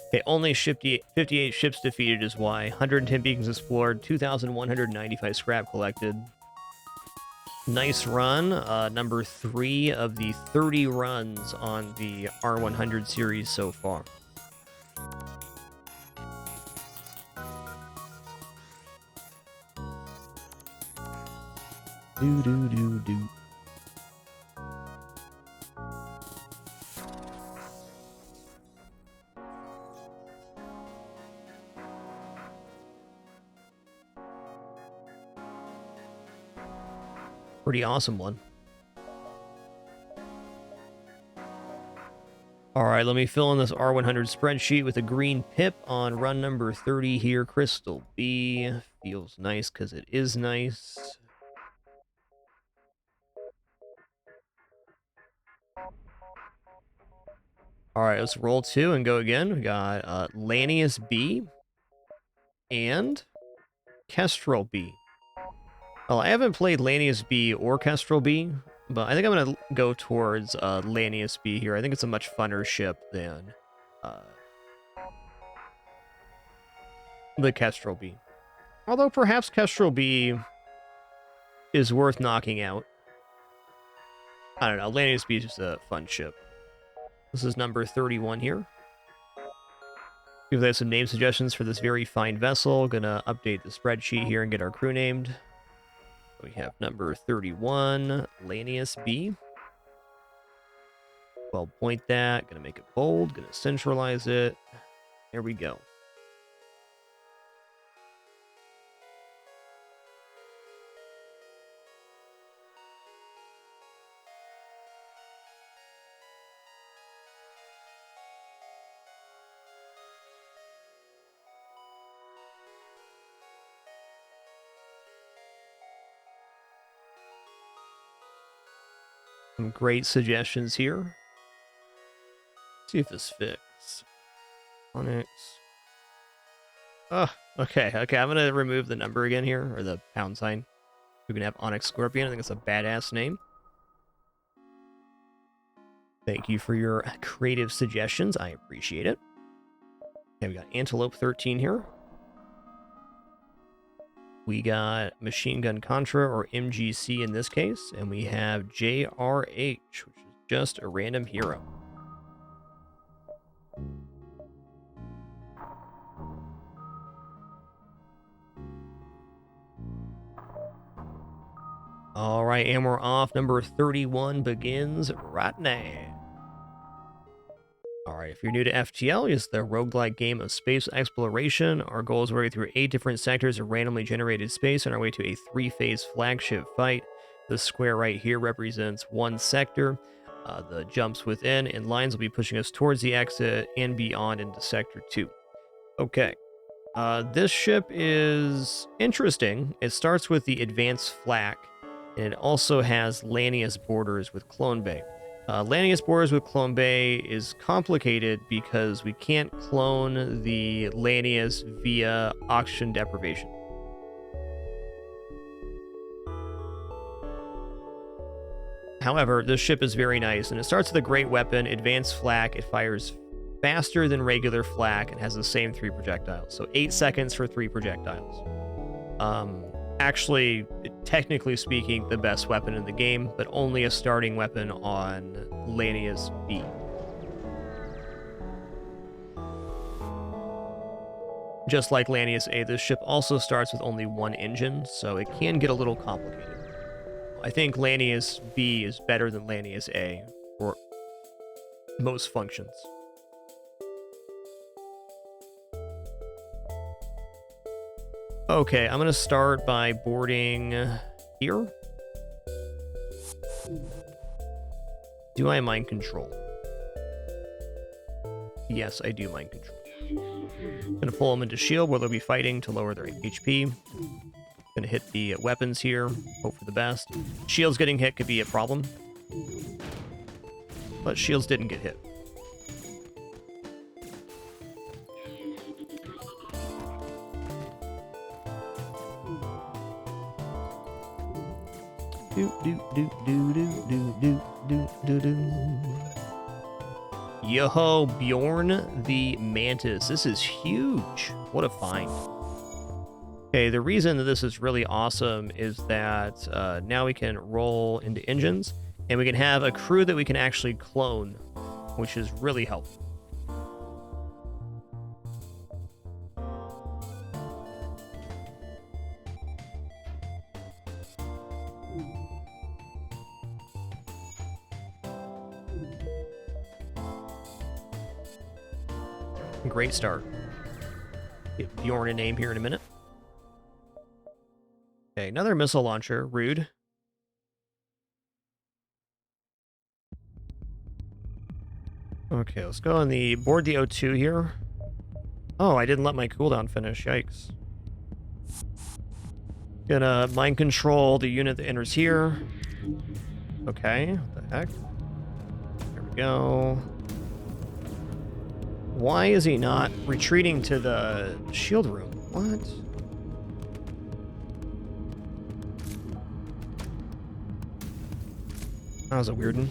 Okay, only 58 ships defeated is why. 110 beacons explored, 2,195 scrap collected. Nice run. Number 3 of the 30 runs on the R100 series so far. Do. Pretty awesome one. All right, let me fill in this R100 spreadsheet with a green pip on run number 30 here. Crystal B. Feels nice because it is nice. All right, let's roll 2 and go again. We got Lanius B and Kestrel B. Well, I haven't played Lanius B or Kestrel B, but I think I'm going to go towards Lanius B here. I think it's a much funner ship than the Kestrel B. Although perhaps Kestrel B is worth knocking out. I don't know. Lanius B is just a fun ship. This is number 31 here. We've got some name suggestions for this very fine vessel. Gonna update the spreadsheet here and get our crew named. We have number 31, Lanius B. 12-point that. Gonna make it bold. Gonna centralize it. There we go. Some great suggestions here. Let's see if this fits. Onyx. Oh, okay. I'm gonna remove the number again here, or the pound sign. We can have Onyx Scorpion. I think it's a badass name. Thank you for your creative suggestions. I appreciate it. Okay, we got Antelope 13 here. We got Machine Gun Contra, or MGC in this case, and we have JRH, which is just a random hero. All right, and we're off. Number 31 begins right now. All right, if you're new to FTL, it's the roguelike game of space exploration. Our goal is working through 8 different sectors of randomly generated space on our way to a 3-phase flagship fight. The square right here represents one sector. The jumps within and lines will be pushing us towards the exit and beyond into Sector 2. Okay. This ship is interesting. It starts with the Advanced Flak, and it also has Lanius borders with Clone Bay. Lanius borders with Clone Bay is complicated because we can't clone the Lanius via oxygen deprivation. However, this ship is very nice, and it starts with a great weapon, advanced flak. It fires faster than regular flak and has the same 3 projectiles. So 8 seconds for 3 projectiles. Actually, technically speaking, the best weapon in the game, but only a starting weapon on Lanius B. Just like Lanius A, this ship also starts with only 1 engine, so it can get a little complicated. I think Lanius B is better than Lanius A for most functions. Okay, I'm going to start by boarding here. Do I mind control? Yes, I do mind control. I'm going to pull them into shield where they'll be fighting to lower their HP. Going to hit the weapons here, hope for the best. Shields getting hit could be a problem. But shields didn't get hit. Yo, Bjorn the Mantis. This is huge. What a find. Okay, the reason that this is really awesome is that now we can roll into engines, and we can have a crew that we can actually clone, which is really helpful. Great start. Get Bjorn a name here in a minute. Okay, another missile launcher. Rude. Okay, let's go on the board the O2 here. Oh, I didn't let my cooldown finish. Yikes. Gonna mind control the unit that enters here. Okay, what the heck? There we go. Why is he not retreating to the shield room? What? That was a weird one.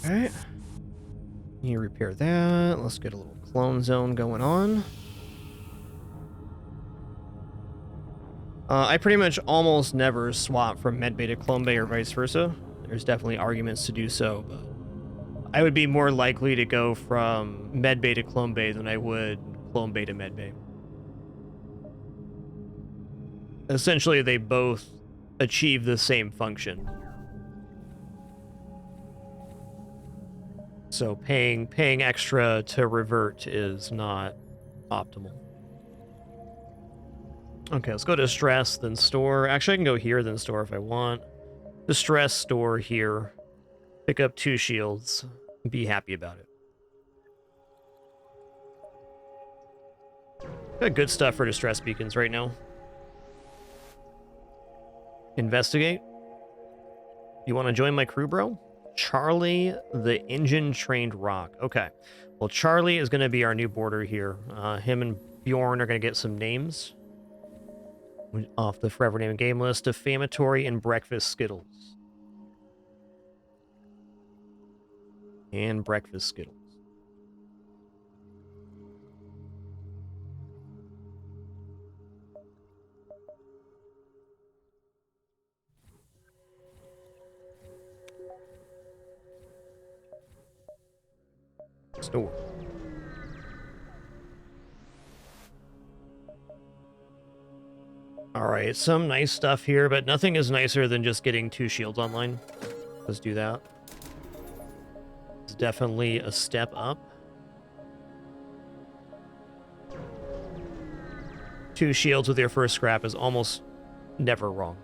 Alright. You repair that. Let's get a little clone zone going on. I pretty much almost never swap from medbay to clone bay or vice versa. There's definitely arguments to do so, but I would be more likely to go from medbay to clone bay than I would clone bay to medbay. Essentially, they both achieve the same function. So paying extra to revert is not optimal. Okay, let's go to stress, then store. Actually, I can go here, then store if I want. Distress, store here. Pick up 2 shields. Be happy about it. Got good stuff for distress beacons right now. Investigate. You want to join my crew, bro? Charlie, the engine-trained rock. Okay. Well, Charlie is going to be our new boarder here. Him and Bjorn are going to get some names off the Forever Name game list. Defamatory and Breakfast Skittles. And Breakfast Skittles. Store. Alright, some nice stuff here, but nothing is nicer than just getting 2 shields online. Let's do that. It's definitely a step up. 2 shields with your first scrap is almost never wrong.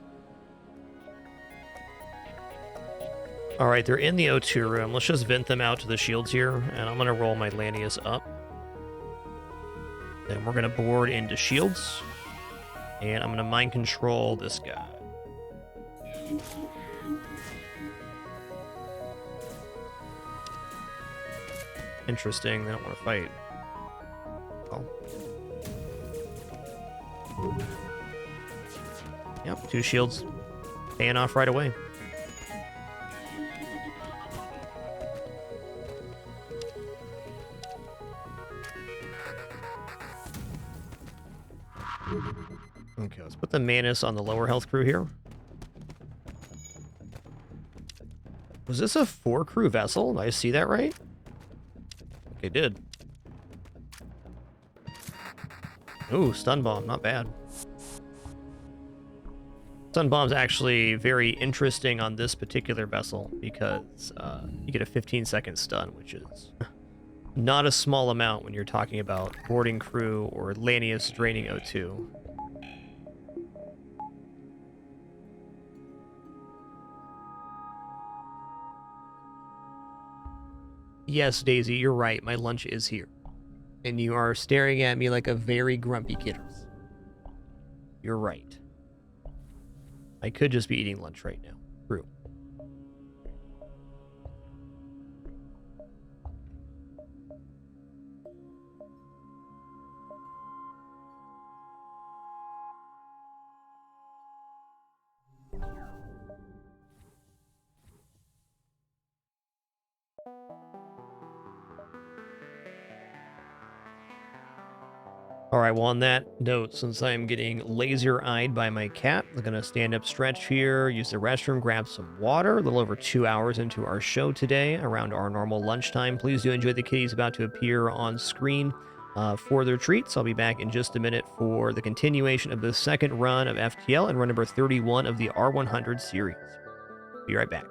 Alright, they're in the O2 room. Let's just vent them out to the shields here, and I'm going to roll my Lanius up. Then we're going to board into shields. And I'm going to mind control this guy. Interesting, they don't want to fight. Oh. Yep, 2 shields paying off right away. Okay, let's put the Manus on the lower health crew here. Was this a 4-crew vessel? Did I see that right? Okay, did. Ooh, stun bomb, not bad. Stun bomb's actually very interesting on this particular vessel because you get a 15-second stun, which is not a small amount when you're talking about boarding crew or Lanius draining O2. Yes, Daisy, you're right. My lunch is here. And you are staring at me like a very grumpy kitters. You're right. I could just be eating lunch right now. True. Alright, well, on that note, since I'm getting laser-eyed by my cat, I'm going to stand up, stretch here, use the restroom, grab some water. A little over 2 hours into our show today, around our normal lunchtime. Please do enjoy the kitties about to appear on screen for their treats. I'll be back in just a minute for the continuation of the second run of FTL and run number 31 of the R100 series. Be right back.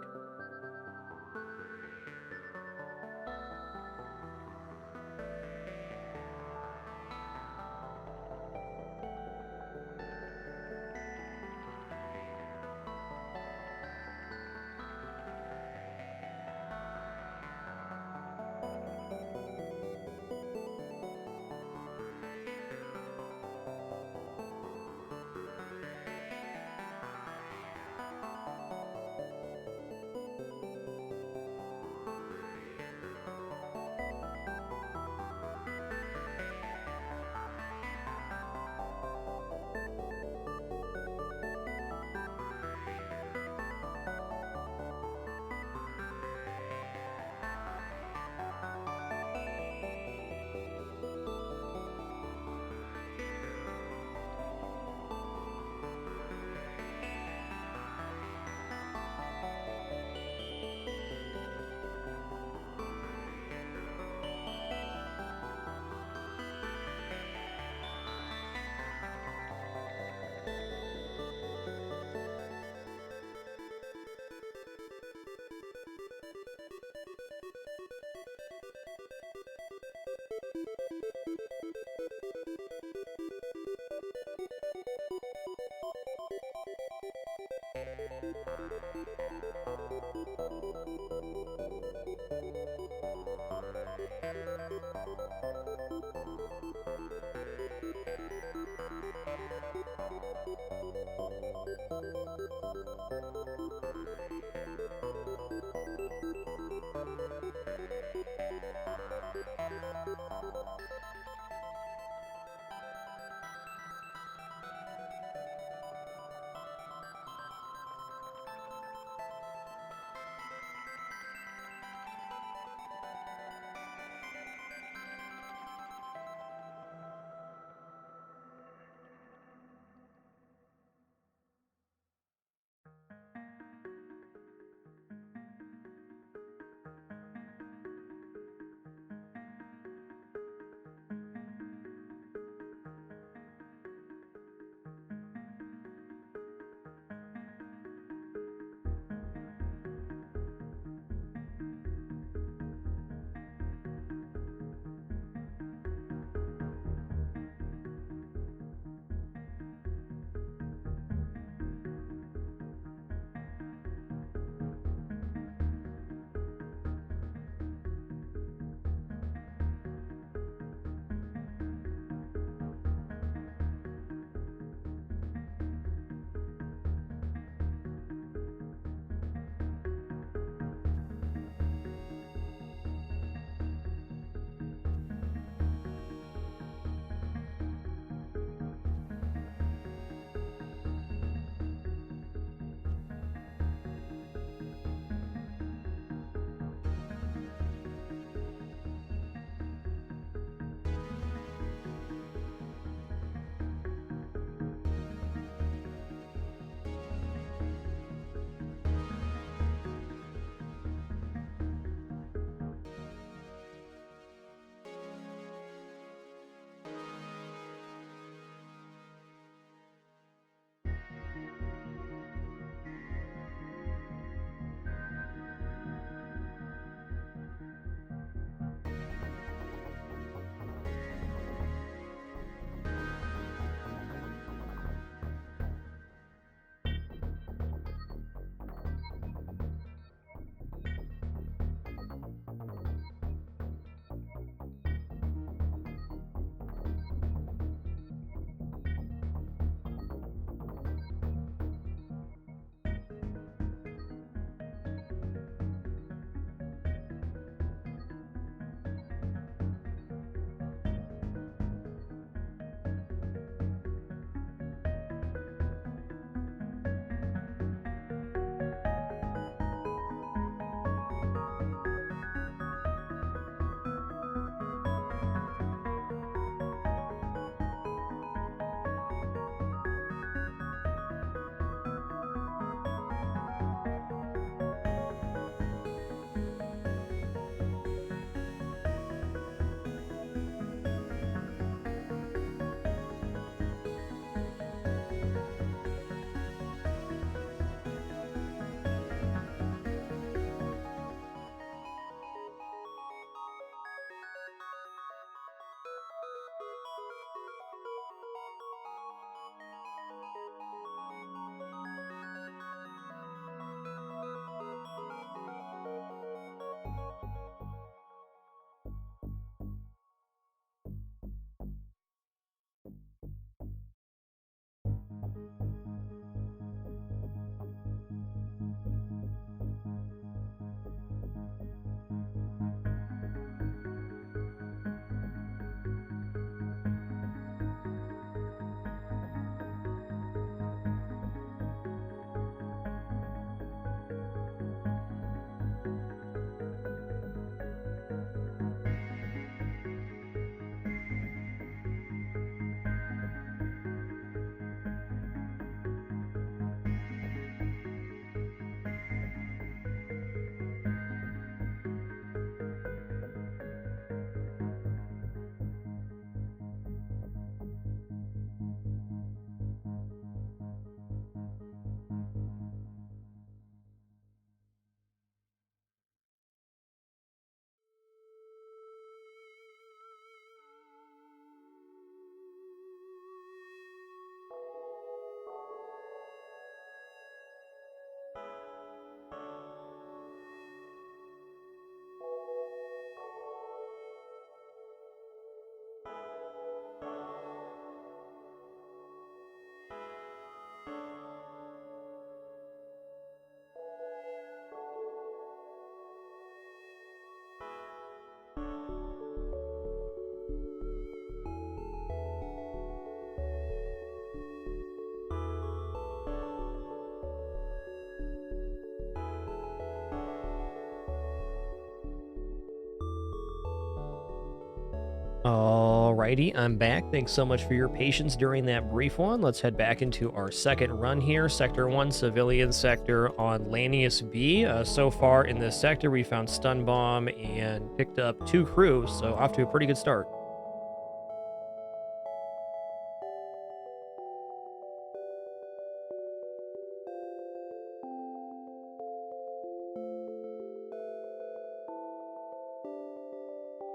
Alrighty, I'm back. Thanks so much for your patience during that brief one. Let's head back into our second run here. Sector 1, civilian sector on Lanius B. So far in this sector, we found stun bomb and picked up 2 crews, so off to a pretty good start.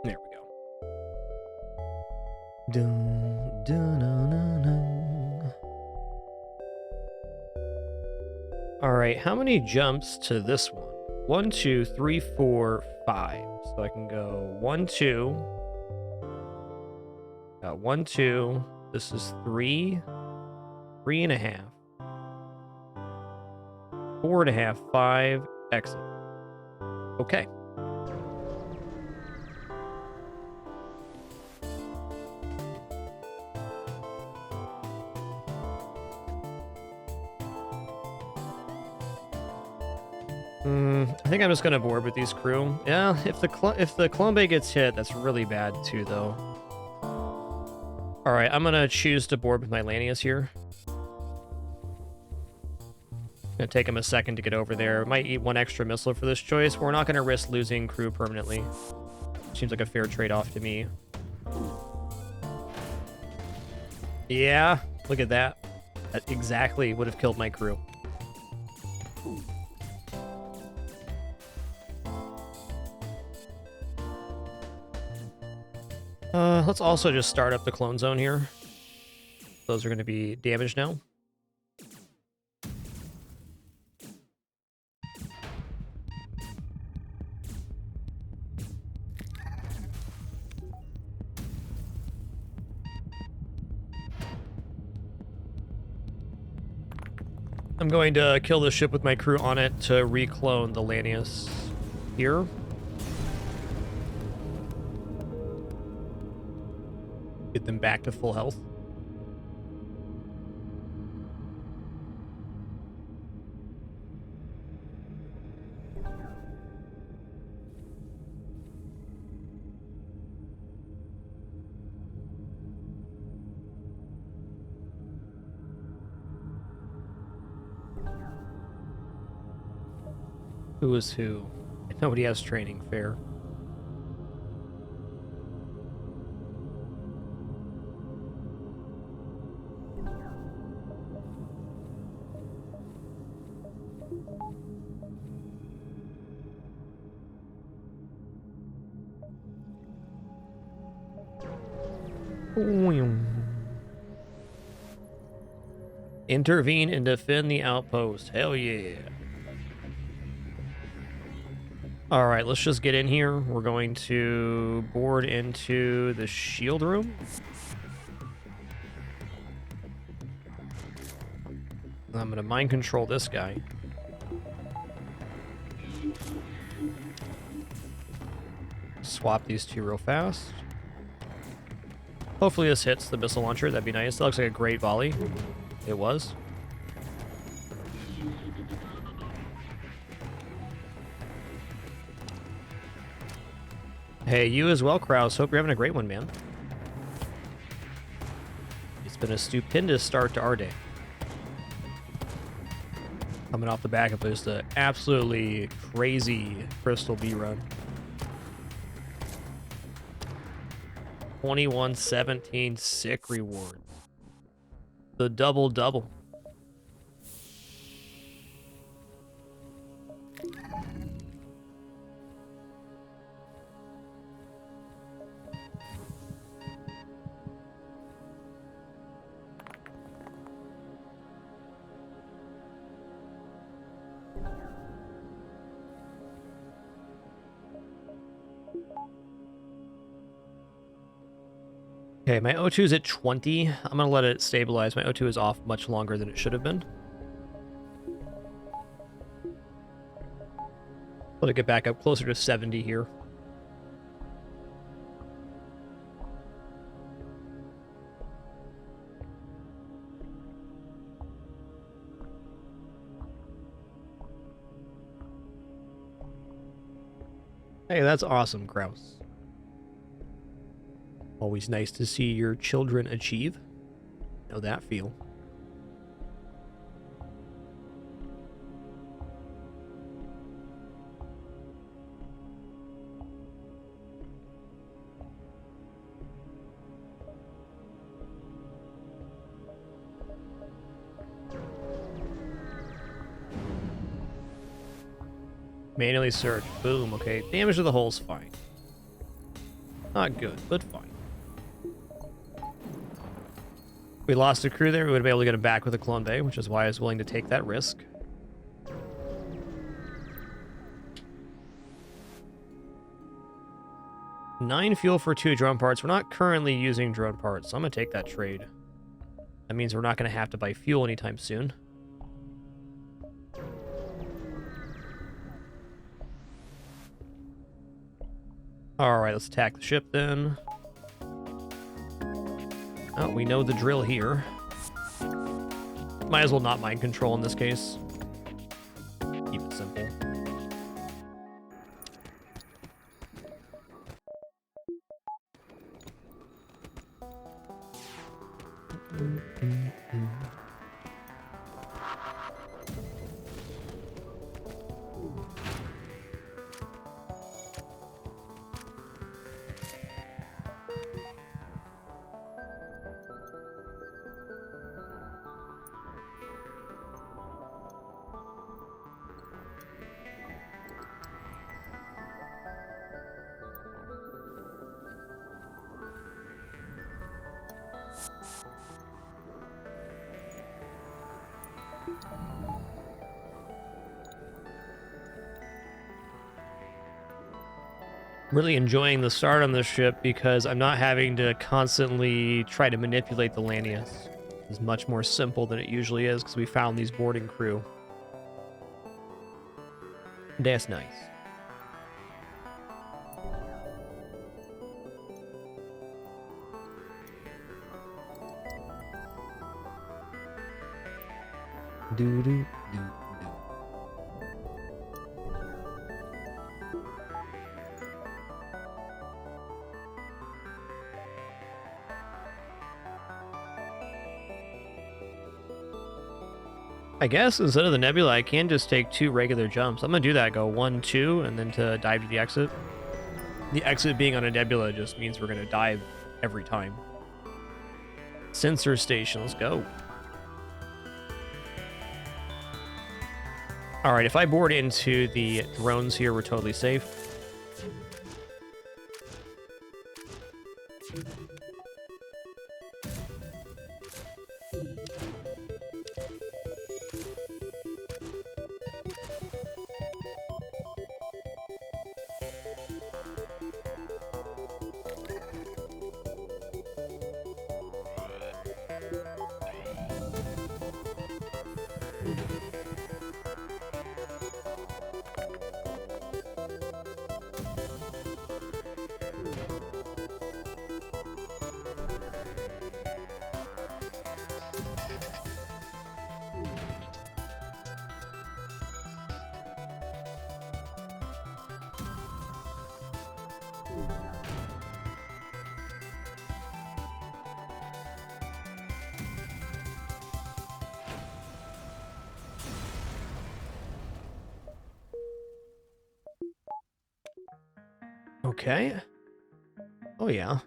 There we go. Dun, dun, dun, dun, dun. All right, how many jumps to this one? 1, 2, 3, 4, 5. So I can go 1, 2. Got 1, 2. This is 3, 3.5, 4.5, 5. Exit. Okay. I think I'm just gonna board with these crew. Yeah, if the clone bay gets hit, that's really bad too, though. All right, I'm gonna choose to board with my Lanius here. Gonna take him a second to get over there. Might eat 1 extra missile for this choice, but we're not gonna risk losing crew permanently. Seems like a fair trade-off to me. Yeah, look at that. That exactly would have killed my crew. Let's also just start up the clone zone here. Those are going to be damaged now. I'm going to kill the ship with my crew on it to reclone the Lanius here. Get them back to full health. Who is who? Nobody has training, fair. Intervene and defend the outpost. Hell yeah. All right, let's just get in here. We're going to board into the shield room. I'm going to mind control this guy. Swap these 2 real fast. Hopefully this hits the missile launcher. That'd be nice. That looks like a great volley. It was. Hey, you as well, Kraus. Hope you're having a great one, man. It's been a stupendous start to our day. Coming off the back of just an absolutely crazy Crystal B run. 21-17 sick reward. The double-double. Okay, my O2 is at 20. I'm going to let it stabilize. My O2 is off much longer than it should have been. Let it get back up closer to 70 here. Hey, that's awesome, Kraus. Always nice to see your children achieve. Know that feel. Manually search. Boom. Okay. Damage to the hull's fine. Not good, but fine. If we lost a crew there, we would be able to get him back with a clone bay, which is why I was willing to take that risk. Nine fuel for 2 drone parts. We're not currently using drone parts, so I'm going to take that trade. That means we're not going to have to buy fuel anytime soon. Alright, let's attack the ship then. Oh, we know the drill here. Might as well not mind control in this case. Keep it simple. Really enjoying the start on this ship because I'm not having to constantly try to manipulate the Lanius. It's much more simple than it usually is because we found these boarding crew. That's nice. Do. I guess instead of the nebula, I can just take 2 regular jumps. I'm gonna do that, go 1, 2, and then to dive to the exit. The exit being on a nebula just means we're gonna dive every time. Sensor station, let's go. Alright, if I board into the drones here, we're totally safe. Okay. Oh, yeah.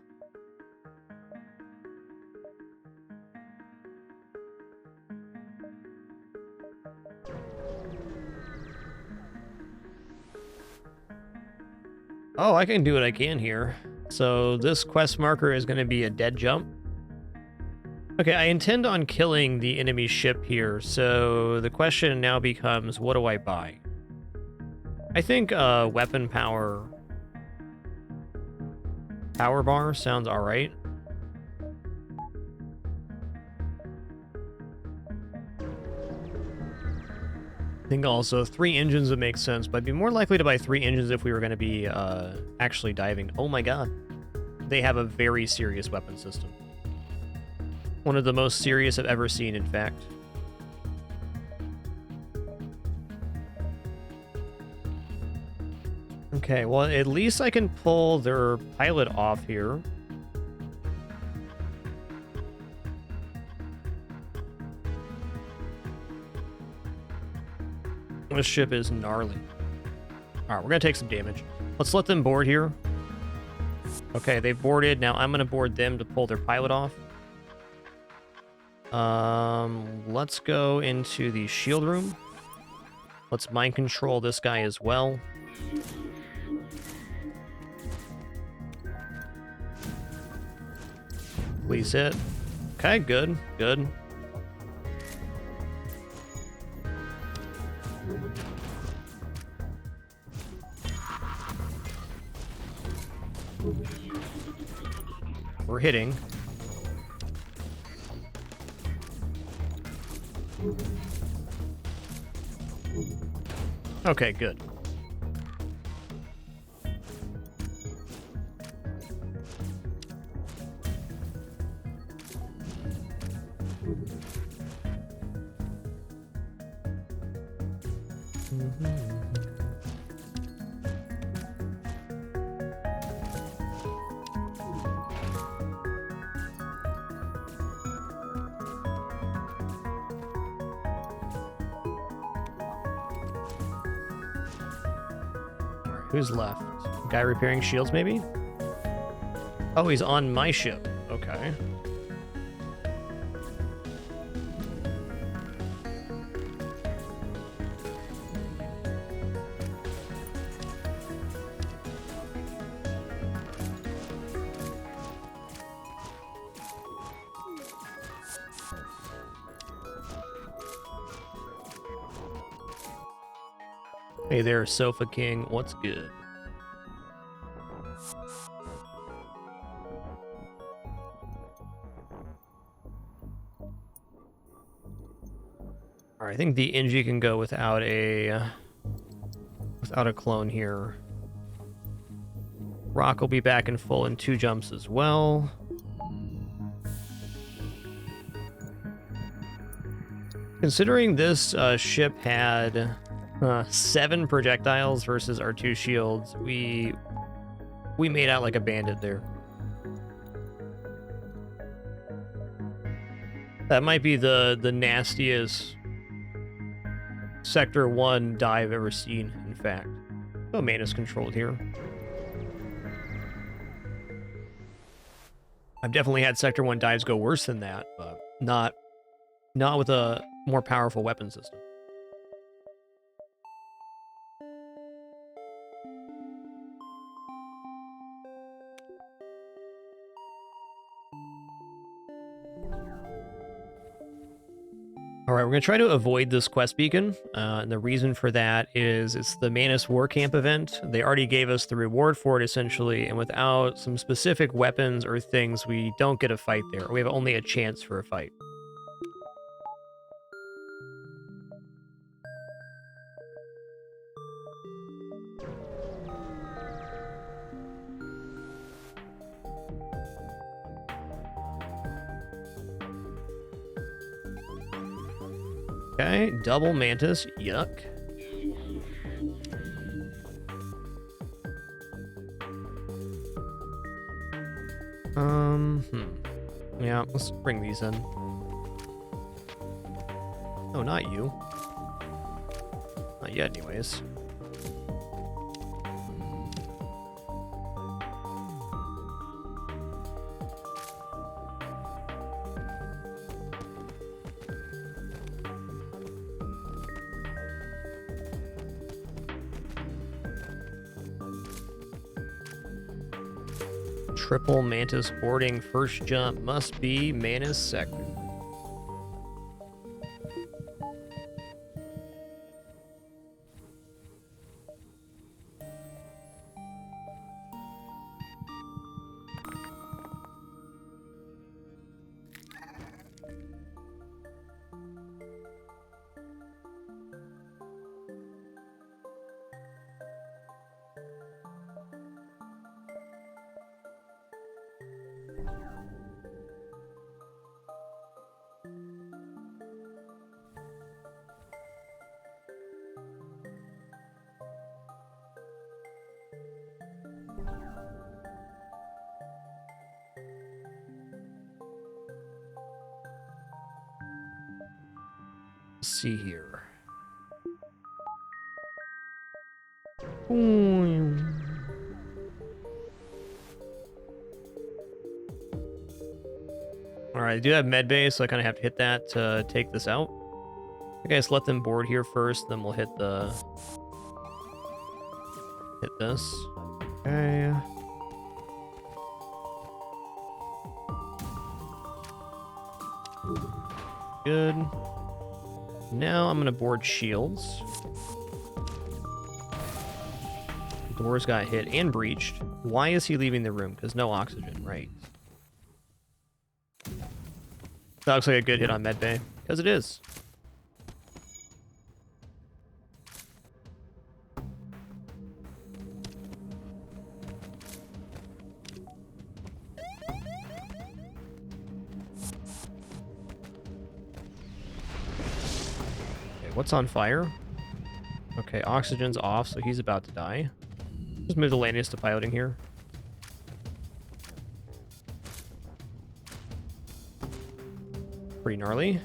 Oh, I can do what I can here. So this quest marker is going to be a dead jump. Okay, I intend on killing the enemy ship here, so the question now becomes, what do I buy? I think weapon power bar sounds alright. I think also 3 engines would make sense, but I'd be more likely to buy 3 engines if we were going to be actually diving. Oh my god. They have a very serious weapon system. One of the most serious I've ever seen, in fact. Okay, well, at least I can pull their pilot off here. This ship is gnarly. All right, we're gonna take some damage. Let's let them board here. Okay, they boarded. Now I'm gonna board them to pull their pilot off. Let's go into the shield room. Let's mind control this guy as well. Please hit. Okay, good, good. We're hitting. Okay, good. Who's left? Guy repairing shields, maybe? Oh, he's on my ship. Okay. Hey there, Sofa King. What's good? All right, I think the Inji can go without a clone here. Rock will be back in full in 2 jumps as well. Considering this ship had 7 projectiles versus our 2 shields, we made out like a bandit there. That might be the nastiest Sector 1 die I've ever seen, in fact. Oh, mana's controlled here. I've definitely had Sector 1 dives go worse than that, but not with a more powerful weapon system. All right, we're going to try to avoid this quest beacon, and the reason for that is it's the Manus War Camp event. They already gave us the reward for it, essentially, and without some specific weapons or things, we don't get a fight there. We have only a chance for a fight. Okay, double mantis, yuck. Yeah, let's bring these in. Oh, not you. Not yet, anyways. Triple mantis boarding. First jump must be Manus Sector. See here. Alright, I do have medbay, so I kind of have to hit that to take this out. I guess let them board here first, then we'll hit this. Okay. Good. Now I'm gonna board shields. Doors got hit and breached. Why is he leaving the room? Because no oxygen, right? That looks like a good hit on medbay. Because it is. Okay, what's on fire? Okay, oxygen's off, so he's about to die. Just move the Lanius to piloting here. Pretty gnarly.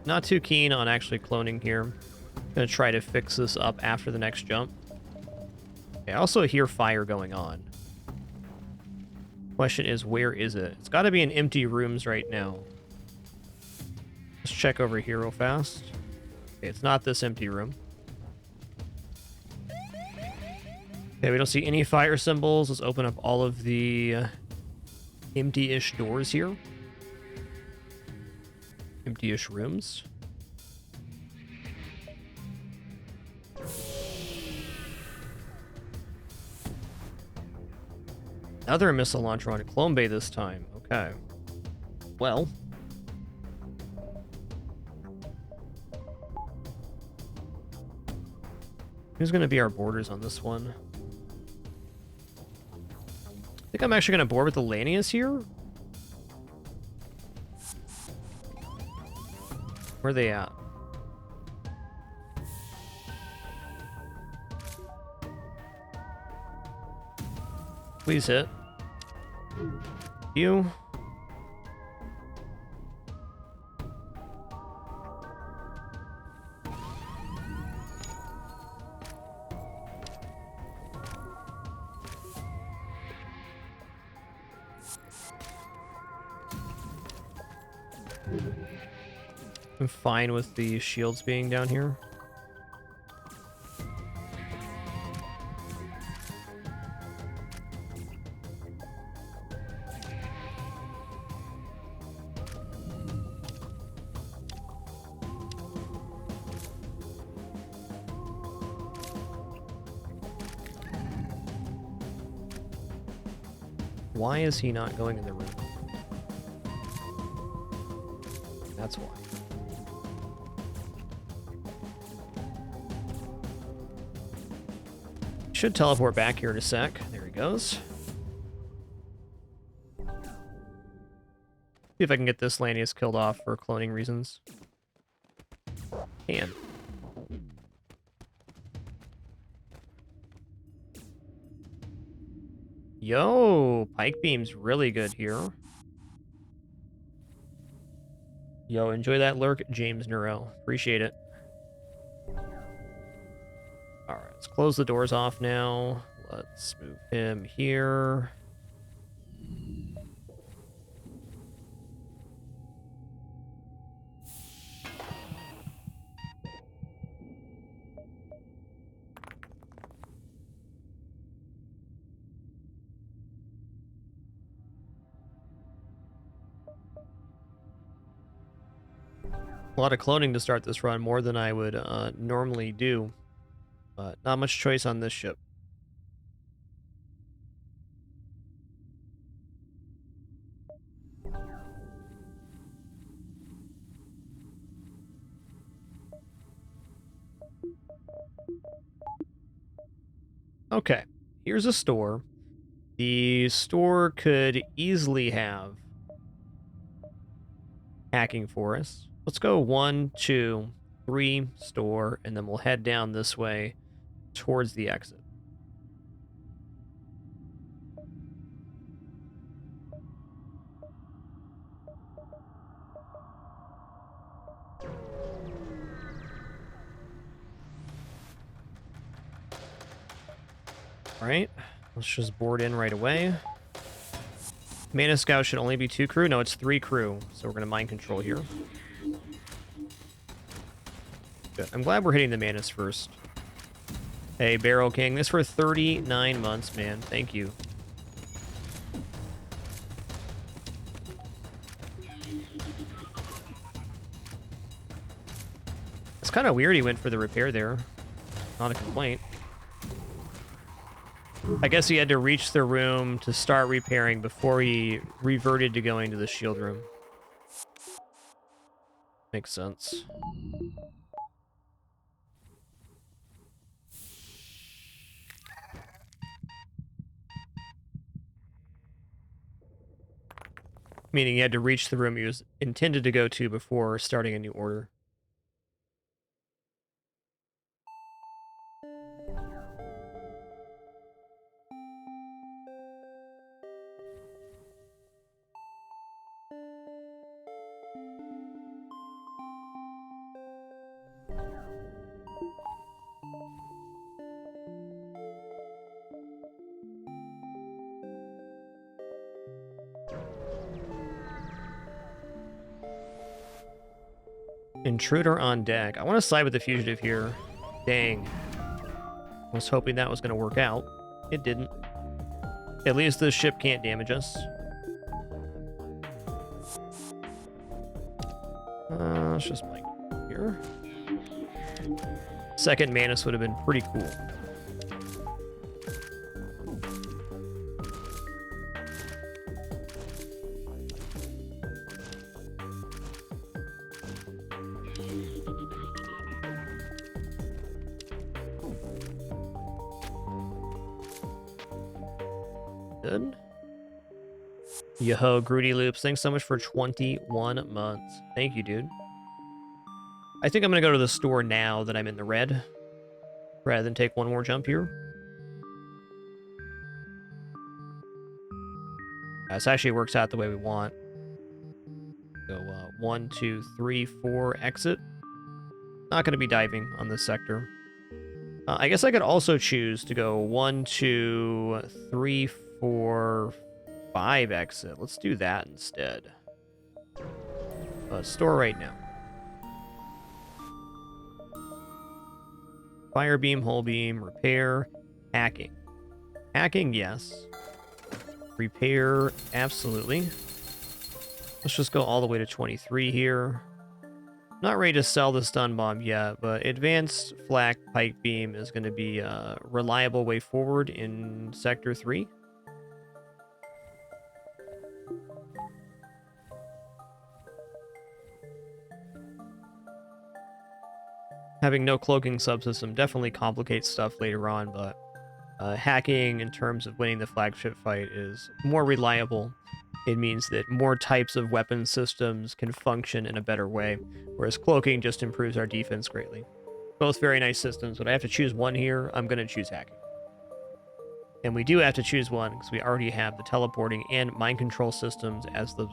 Not too keen on actually cloning here. Gonna try to fix this up after the next jump. Okay, I also hear fire going on. Question is, where is it? It's got to be in empty rooms right now. Let's check over here real fast. Okay, it's not this empty room. Okay, we don't see any fire symbols. Let's open up all of the empty-ish doors here. Empty-ish rooms. Another missile launcher on Clone Bay this time. Okay. Well. Who's going to be our boarders on this one? I think I'm actually going to board with the Lanius here. Where are they at? Please hit. You. I'm fine with the shields being down here. Why is he not going in the room? That's why. Should teleport back here in a sec. There he goes. See if I can get this Lanius killed off for cloning reasons. Can. Yo, Pike Beam's really good here. Yo, enjoy that lurk, James Neuro. Appreciate it. Alright, let's close the doors off now. Let's move him here. A lot of cloning to start this run, more than I would normally do. But not much choice on this ship. Okay, here's a store. The store could easily have hacking for us. Let's go 1, 2, 3 store, and then we'll head down this way towards the exit. Alright, let's just board in right away. Mana Scout should only be 2 crew. No, it's 3 crew. So we're going to mind control here. Good. I'm glad we're hitting the Manus first. Hey, Barrel King. This for 39 months, man. Thank you. It's kind of weird he went for the repair there. Not a complaint. I guess he had to reach the room to start repairing before he reverted to going to the shield room. Makes sense. Meaning he had to reach the room he was intended to go to before starting a new order. Intruder on deck. I want to side with the fugitive here. Dang. I was hoping that was going to work out. It didn't. At least this ship can't damage us. Let's just mic here. Second Manus would have been pretty cool. Good. Yo, Grudy Loops, thanks so much for 21 months. Thank you, dude. I think I'm going to go to the store now that I'm in the red, rather than take one more jump here. This actually works out the way we want. Go 1, 2, 3, 4, exit. Not going to be diving on this sector. I guess I could also choose to go 1, 2, 3, 4, 5 exit. Let's do that instead. Store right now. Fire beam, hull beam, repair, hacking. Hacking, yes. Repair, absolutely. Let's just go all the way to 23 here. Not ready to sell the stun bomb yet, but advanced flak pike beam is going to be a reliable way forward in Sector 3. Having no cloaking subsystem definitely complicates stuff later on, but hacking in terms of winning the flagship fight is more reliable. It means that more types of weapon systems can function in a better way, whereas cloaking just improves our defense greatly. Both very nice systems, but I have to choose one here. I'm going to choose hacking. And we do have to choose one because we already have the teleporting and mind control systems as the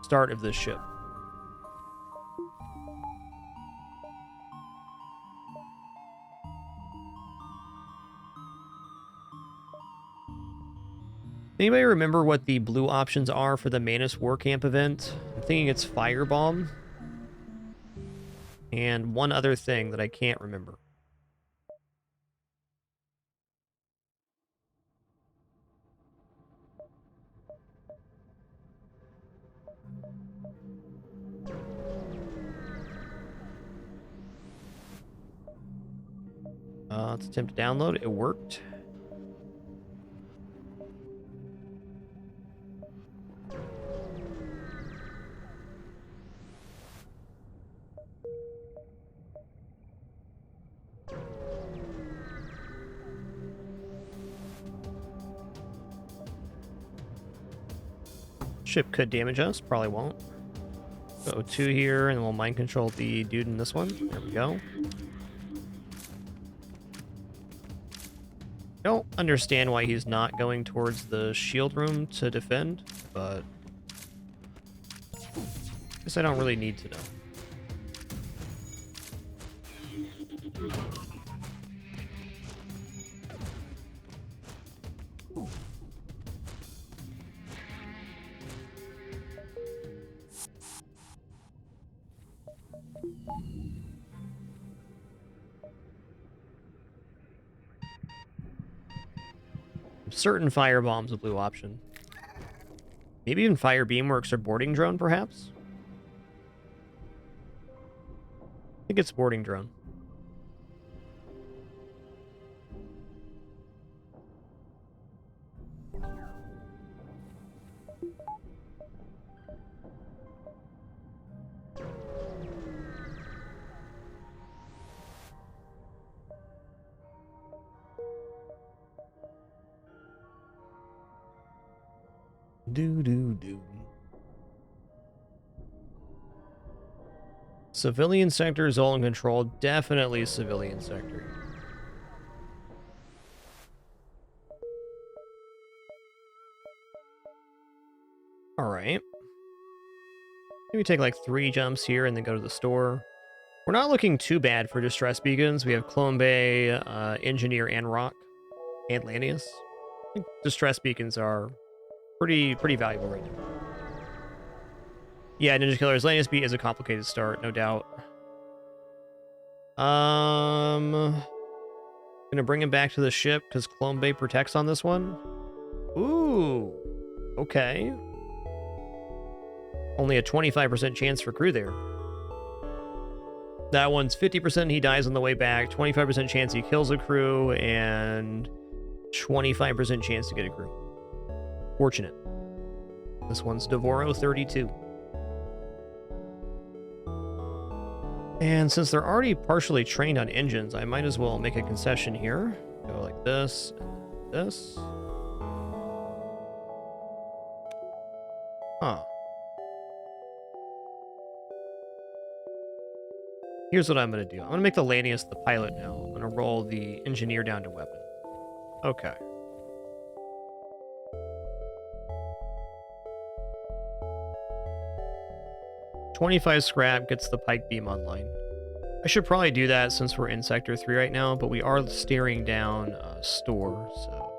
start of this ship. Anybody remember what the blue options are for the Manus War Camp event? I'm thinking it's Firebomb. And one other thing that I can't remember. Let's attempt to download. It worked. Ship could damage us, probably won't. Go 2 here, and then we'll mind control the dude in this one. There we go. Don't understand why he's not going towards the shield room to defend, but I guess I don't really need to know. certain fire bombs a blue option. Maybe even fire beamworks or boarding drone, perhaps? I think it's boarding drone. Do. Civilian sector is all in control. Definitely civilian sector. Alright. Maybe take like 3 jumps here and then go to the store. We're not looking too bad for distress beacons. We have Clone Bay, Engineer, and Rock, and Lanius. I think distress beacons are pretty valuable right now. Yeah, Ninja Killer's Lanius beat is a complicated start, no doubt. Gonna bring him back to the ship because Clone Bay protects on this one. Ooh, okay. Only a 25% chance for crew there. That one's 50% he dies on the way back, 25% chance he kills a crew, and 25% chance to get a crew. Fortunate. This one's Devoro 32. And since they're already partially trained on engines, I might as well make a concession here. Go like this, and this. Huh. Here's what I'm going to do. I'm going to make the Lanius the pilot now. I'm going to roll the engineer down to weapon. Okay. $25 scrap gets the pike beam online. I should probably do that since we're in Sector 3 right now, but we are staring down store, so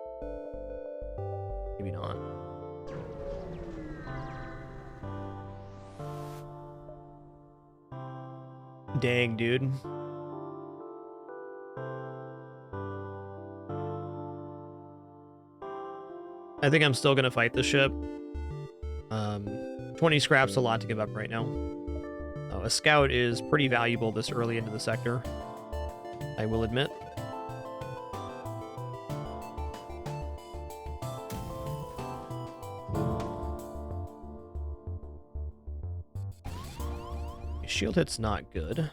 maybe not. Dang, dude. I think I'm still going to fight the ship. 20 scraps a lot to give up right now. A scout is pretty valuable this early into the sector, I will admit. Shield hit's not good.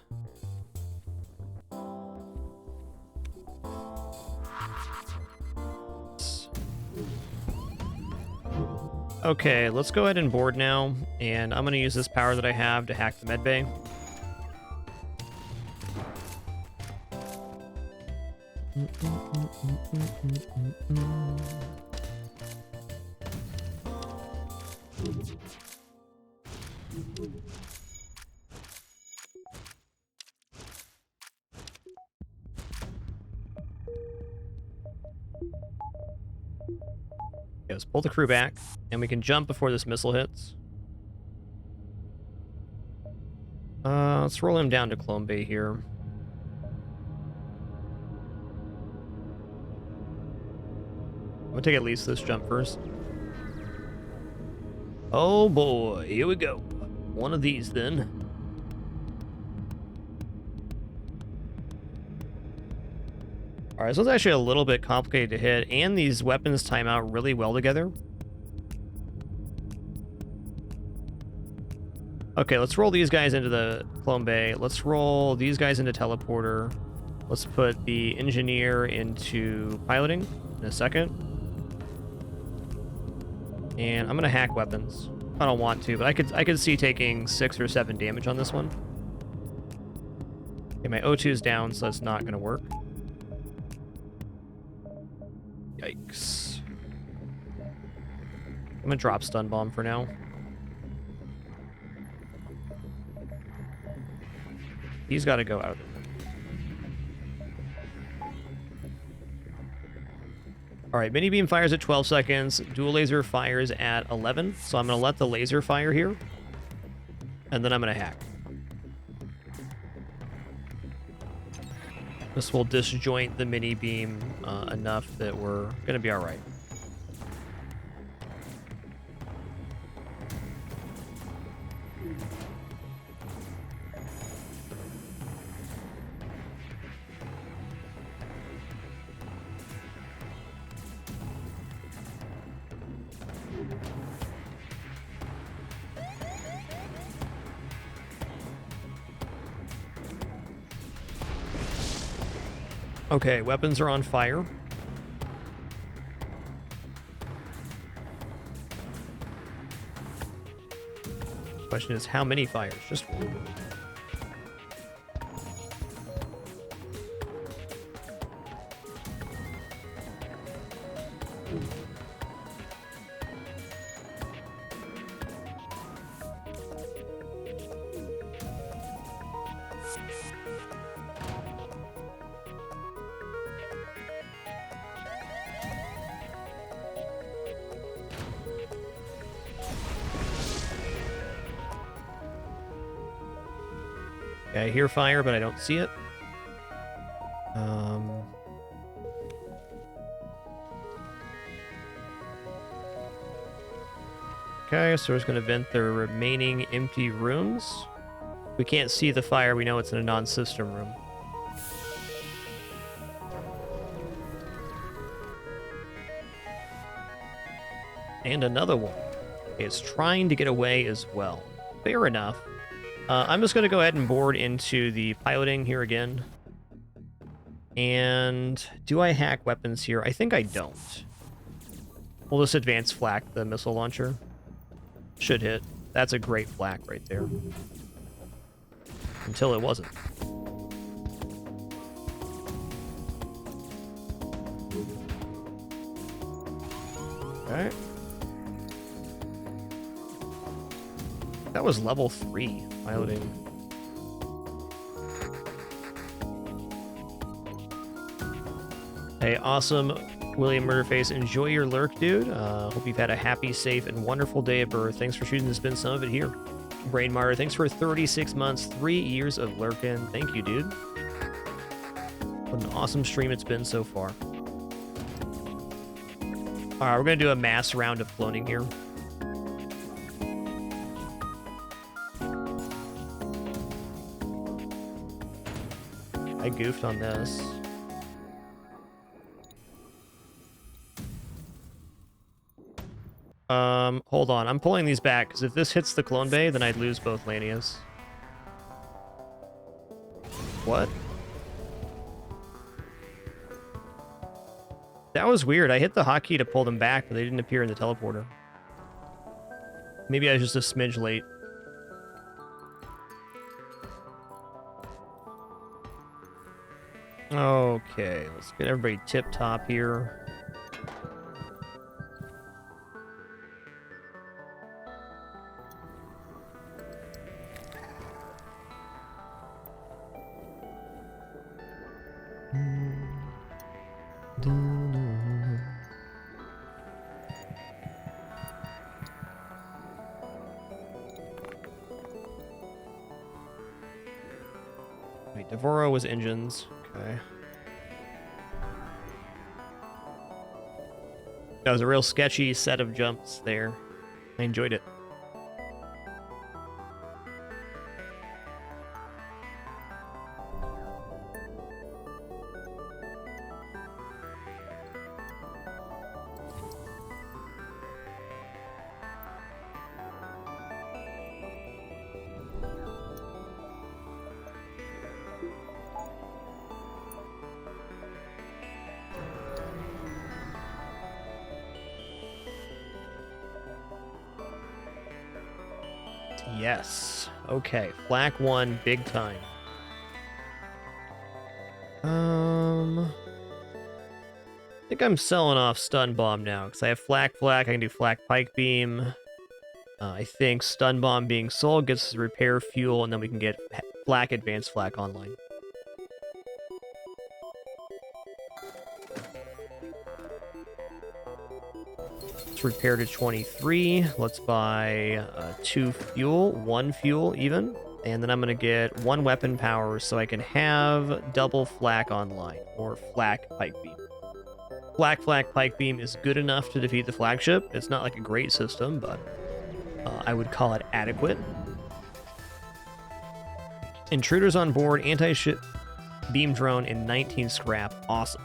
Okay, let's go ahead and board now, and I'm going to use this power that I have to hack the medbay. Let's pull the crew back, and we can jump before this missile hits. Let's roll him down to Clone Bay here. I'm gonna take at least this jump first. Oh boy, here we go. One of these then. Alright, so it's actually a little bit complicated to hit, and these weapons time out really well together. Okay, let's roll these guys into the Clone Bay. Let's roll these guys into teleporter. Let's put the engineer into piloting in a second. And I'm gonna hack weapons. I don't want to, but I could see taking 6 or 7 damage on this one. Okay, my O2 is down, so that's not gonna work. Yikes. I'm gonna drop stun bomb for now. He's got to go out of the room. Alright, mini beam fires at 12 seconds. Dual laser fires at 11. So I'm going to let the laser fire here. And then I'm going to hack. This will disjoint the mini beam enough that we're going to be alright. Okay, weapons are on fire. Question is, how many fires? Just one. Okay, I hear fire, but I don't see it. Okay, so we're just going to vent the remaining empty rooms. We can't see the fire, we know it's in a non-system room. And another one is trying to get away as well. Fair enough. I'm just going to go ahead and board into the piloting here again. And do I hack weapons here? I think I don't. We'll just advance flak the missile launcher. Should hit. That's a great flak right there. Until it wasn't. Okay. That was level 3 piloting. Hey, awesome, William Murderface. Enjoy your lurk, dude. Hope you've had a happy, safe, and wonderful day of birth. Thanks for choosing to spend some of it here. Brain Martyr, thanks for 36 months, 3 years of lurking. Thank you, dude. What an awesome stream it's been so far. Alright, we're going to do a mass round of cloning here. I goofed on this. Hold on. I'm pulling these back, because if this hits the clone bay, then I'd lose both Lanias. What? That was weird. I hit the hotkey to pull them back, but they didn't appear in the teleporter. Maybe I was just a smidge late. Okay, let's get everybody tip-top here. Wait, Devoro was engines. Okay. That was a real sketchy set of jumps there. I enjoyed it. Yes. Okay. Flak 1, big time. I think I'm selling off Stun Bomb now, because I have Flak. I can do Flak Pike Beam. I think Stun Bomb being sold gets us repair fuel, and then we can get Flak Advanced Flak online. Repair to 23. Let's buy 2 fuel, 1 fuel even, and then I'm gonna get 1 weapon power so I can have double flak online, or flak pike beam. Flak pike beam is good enough to defeat the flagship. It's not like a great system, but I would call it adequate. Intruders on board, anti-ship beam drone, and 19 scrap. Awesome.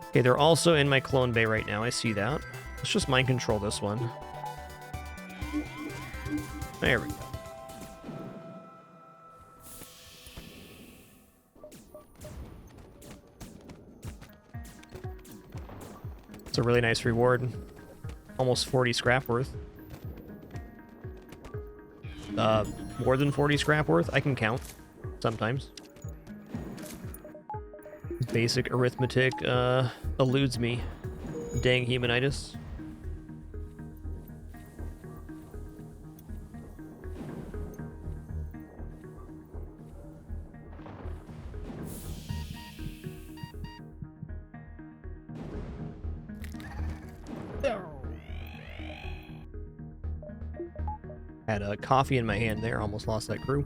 Okay, they're also in my clone bay right now. I see that. Let's just mind control this one. There we go. a really nice reward. Almost 40 scrap worth. More than 40 scrap worth? I can count. Sometimes. Basic arithmetic eludes me. Dang humanitis. Had a coffee in my hand there, almost lost that crew.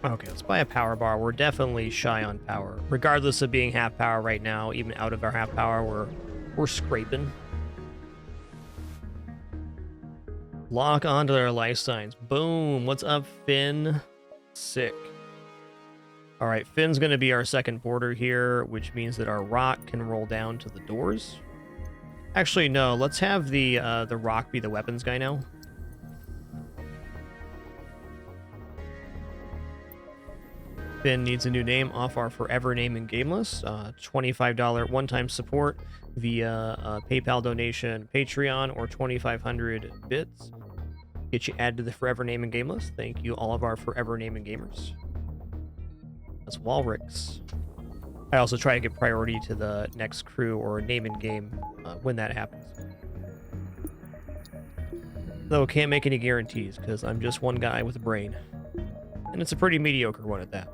Okay, let's buy a power bar. We're definitely shy on power. Regardless of being half power right now, even out of our half power, we're scraping. Lock onto their life signs. Boom. What's up, Finn? Sick. All right, Finn's going to be our second border here, which means that our rock can roll down to the doors. Actually, no. Let's have the rock be the weapons guy now. Finn needs a new name off our forever name in game list. $25 one-time support via PayPal donation, Patreon, or 2,500 bits. Get you added to the forever name in game list. Thank you, all of our forever name in gamers. That's Walrix. I also try to give priority to the next crew or name in game when that happens. Though can't make any guarantees because I'm just one guy with a brain. And it's a pretty mediocre one at that.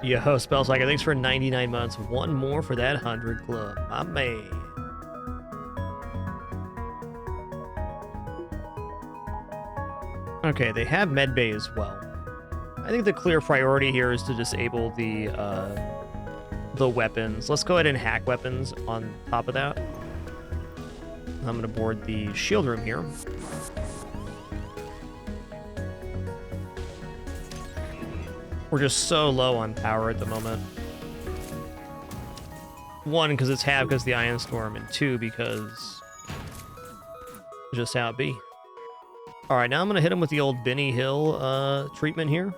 Yo, Spellsucker, thanks for 99 months. One more for that 100 club. My man. Okay, they have medbay as well. I think the clear priority here is to disable the weapons. Let's go ahead and hack weapons on top of that. I'm going to board the shield room here. We're just so low on power at the moment. One, because it's half because the Iron Storm, and two, because just how it be. All right, now I'm going to hit him with the old Benny Hill treatment here.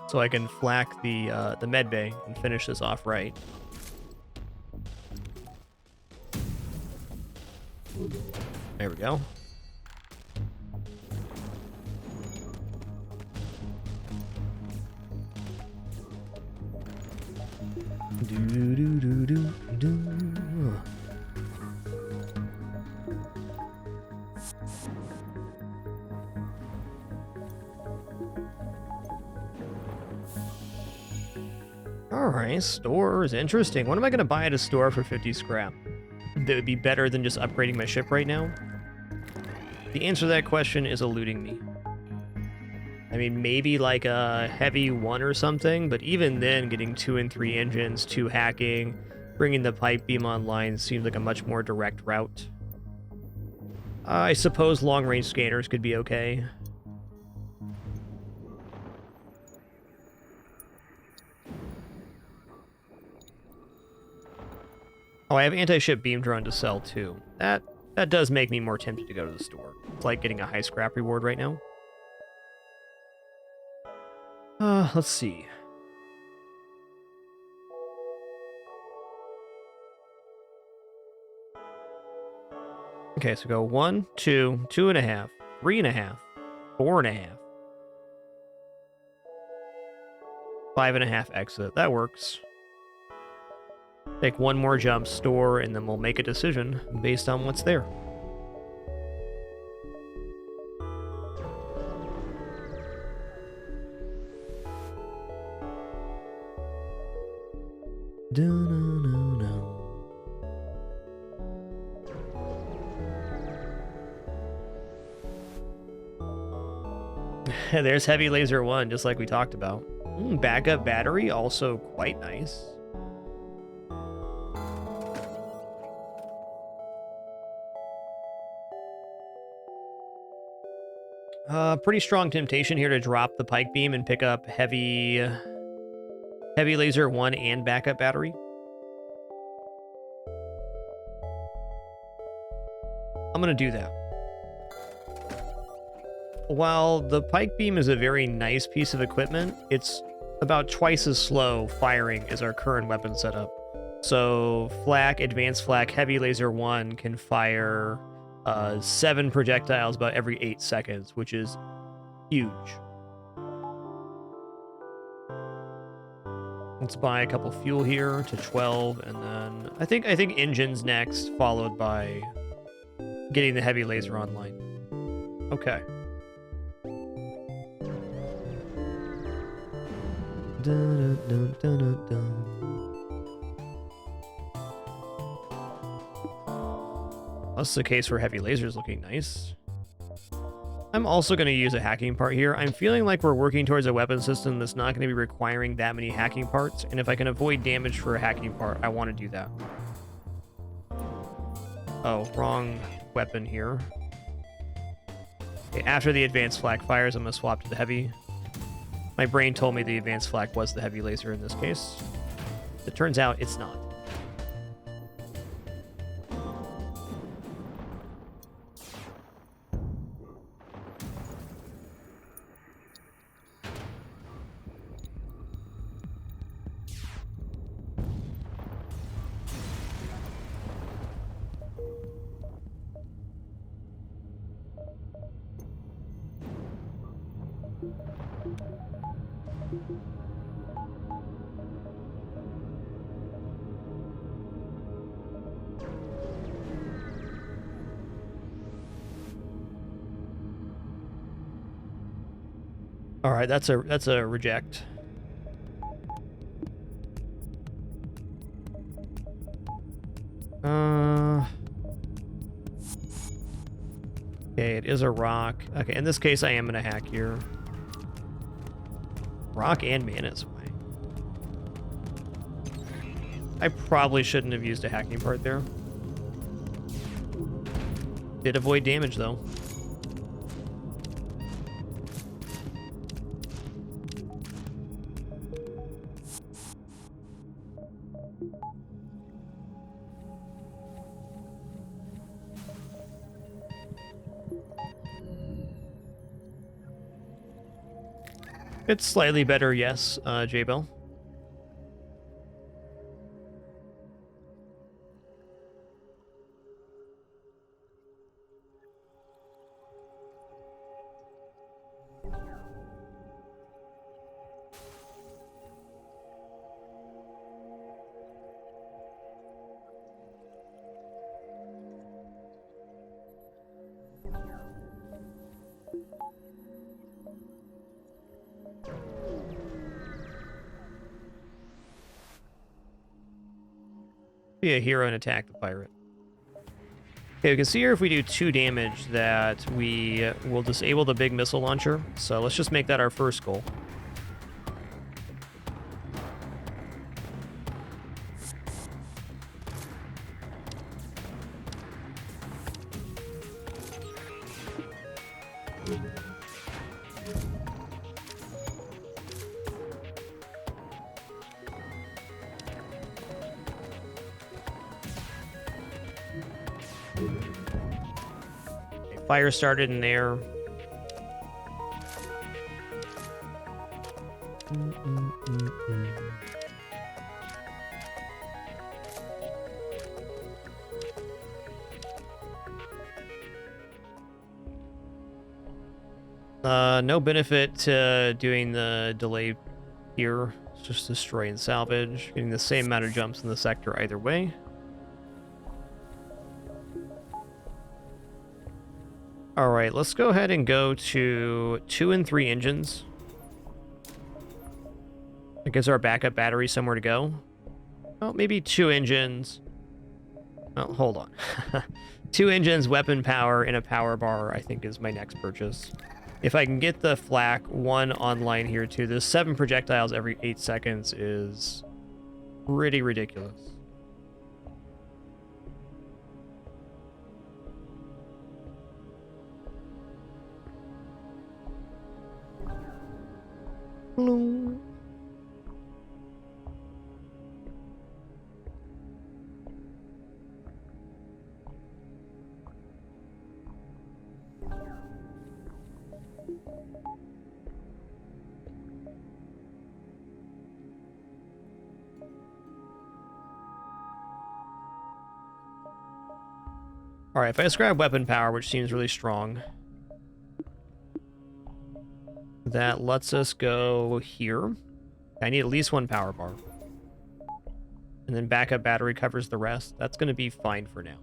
So I can flack the medbay and finish this off right. There we go. Alright, store is interesting. What am I going to buy at a store for 50 scrap? That would be better than just upgrading my ship right now? The answer to that question is eluding me. I mean, maybe like a heavy 1 or something, but even then, getting 2 and 3 engines, 2 hacking, bringing the pipe beam online seems like a much more direct route. I suppose long-range scanners could be okay. Oh, I have anti-ship beam drone to sell too. That does make me more tempted to go to the store. It's like getting a high scrap reward right now. Let's see. Okay, so go 1, 2, 2.5, 3.5, 4.5, 5.5 exit. That works. Take one more jump, store, and then we'll make a decision based on what's there. There's Heavy Laser 1, just like we talked about. Backup battery, also quite nice. Pretty strong temptation here to drop the pike beam and pick up heavy laser 1 and backup battery. I'm gonna do that. While the pike beam is a very nice piece of equipment, it's about twice as slow firing as our current weapon setup. So flak, advanced flak, heavy laser 1 can fire 7 projectiles about every 8 seconds, which is huge. Let's buy a couple fuel here to 12, and then I think engines next, followed by getting the heavy laser online. Okay. Dun, dun, dun, dun, dun. That's the case for heavy lasers looking nice. I'm also going to use a hacking part here. I'm feeling like we're working towards a weapon system that's not going to be requiring that many hacking parts, and if I can avoid damage for a hacking part, I want to do that. Oh, wrong weapon here. Okay, after the advanced flak fires, I'm going to swap to the heavy. My brain told me the advanced flak was the heavy laser in this case. It turns out it's not. All right, that's a reject. Okay, it is a rock. Okay, in this case, I am gonna hack here. Rock and mana sway. I probably shouldn't have used a hacking part there. Did avoid damage though. It's slightly better, yes, J-Bell. Be a hero and attack the pirate. Okay, we can see here if we do 2 damage that we will disable the big missile launcher. So let's just make that our first goal. Fire started in there. No benefit to doing the delay here. It's just destroy and salvage. Getting the same amount of jumps in the sector either way. Alright, let's go ahead and go to 2 and 3 engines. That gives our backup battery somewhere to go. Well, maybe 2 engines. Oh, hold on. 2 engines, weapon power, and a power bar, I think is my next purchase. If I can get the flak 1 online here too, the 7 projectiles every 8 seconds is pretty ridiculous. Bloom. All right, if I just grab weapon power, which seems really strong, that lets us go here. I need at least 1 power bar. And then backup battery covers the rest. That's going to be fine for now.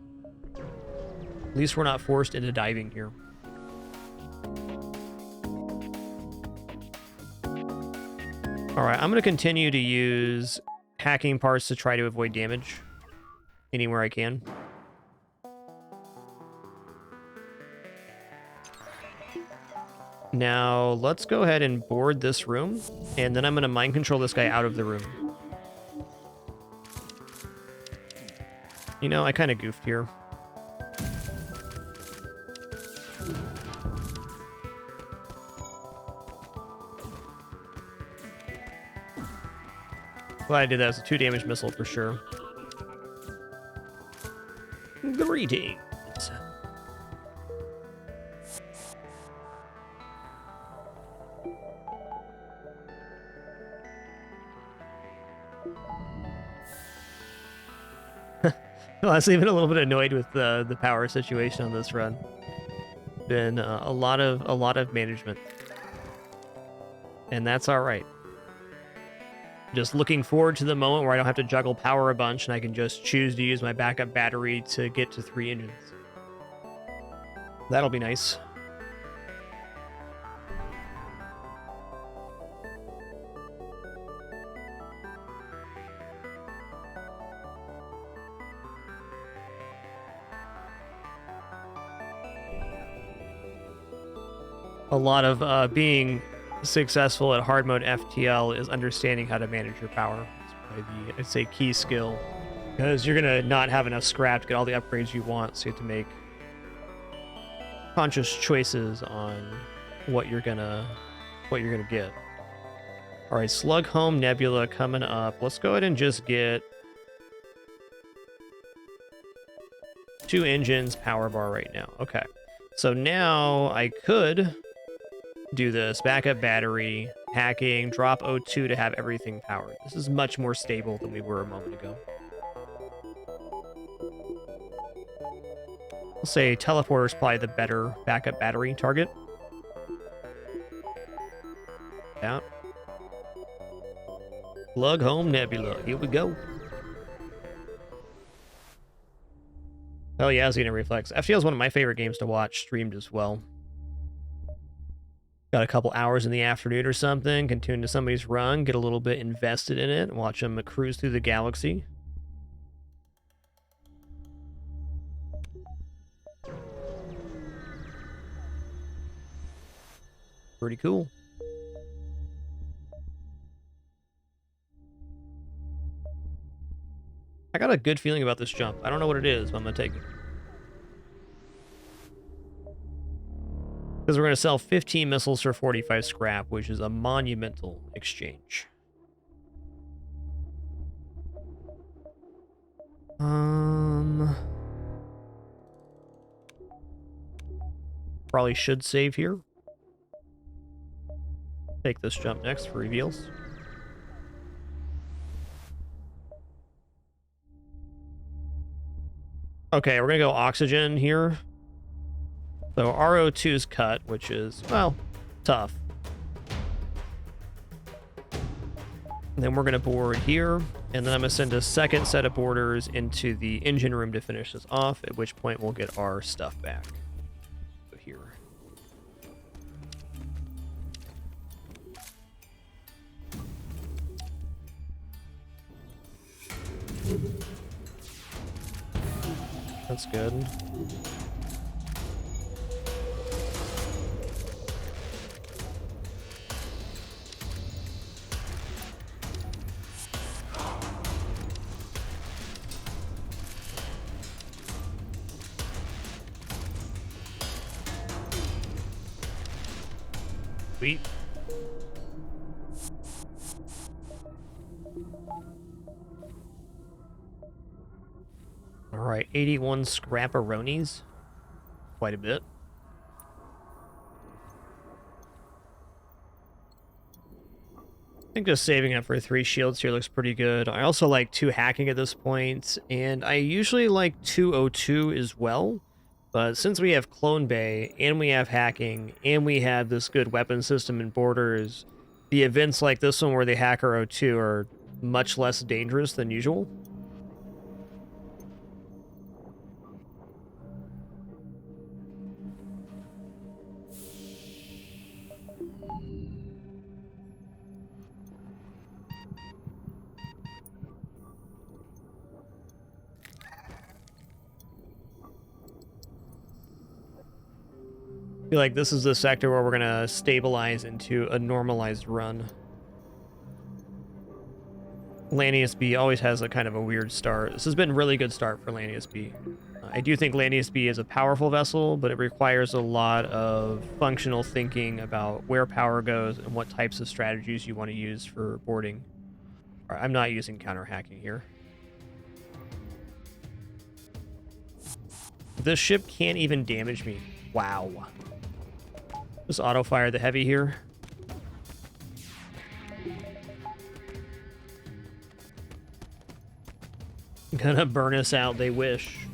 At least we're not forced into diving here. All right, I'm going to continue to use hacking parts to try to avoid damage anywhere I can. Now, let's go ahead and board this room, and then I'm going to mind control this guy out of the room. You know, I kind of goofed here. Glad I did that. It's a 2 damage missile for sure. Greetings. Honestly, I've been a little bit annoyed with the power situation on this run. Been a lot of management, and that's all right. Just looking forward to the moment where I don't have to juggle power a bunch, and I can just choose to use my backup battery to get to 3 engines. That'll be nice. A lot of being successful at hard mode FTL is understanding how to manage your power. It's probably the, I'd say, key skill, because you're gonna not have enough scrap to get all the upgrades you want, so you have to make conscious choices on what you're gonna get. All right, Slug Home Nebula coming up. Let's go ahead and just get 2 engines, power bar right now. Okay, so now I could do this backup battery, hacking, drop O2 to have everything powered. This is much more stable than we were a moment ago. I'll say teleporter is probably the better backup battery target. Yeah. Plug home Nebula. Here we go. Oh yeah, Xena Reflex. FTL is one of my favorite games to watch streamed as well. Got a couple hours in the afternoon or something, can tune to somebody's run, get a little bit invested in it, and watch them cruise through the galaxy. Pretty cool. I got a good feeling about this jump. I don't know what it is, but I'm gonna take it. Because we're going to sell 15 missiles for 45 scrap, which is a monumental exchange. Probably should save here. Take this jump next for reveals. Okay, we're going to go oxygen here. So RO2's cut, which is, well, tough. And then we're going to board here, and then I'm going to send a second set of boarders into the engine room to finish this off, at which point we'll get our stuff back. So here. That's good. Sweet. All right, 81 scrapperonis. Quite a bit. I think just saving up for 3 shields here looks pretty good. I also like 2 hacking at this point, and I usually like 202 as well. But since we have Clone Bay, and we have hacking, and we have this good weapon system in borders, the events like this one where they hack our O2 are much less dangerous than usual. I feel like this is the sector where we're going to stabilize into a normalized run. Lanius B always has a kind of a weird start. This has been a really good start for Lanius B. I do think Lanius B is a powerful vessel, but it requires a lot of functional thinking about where power goes and what types of strategies you want to use for boarding. I'm not using counter-hacking here. This ship can't even damage me. Wow. Just auto-fire the heavy here. Gonna burn us out, they wish.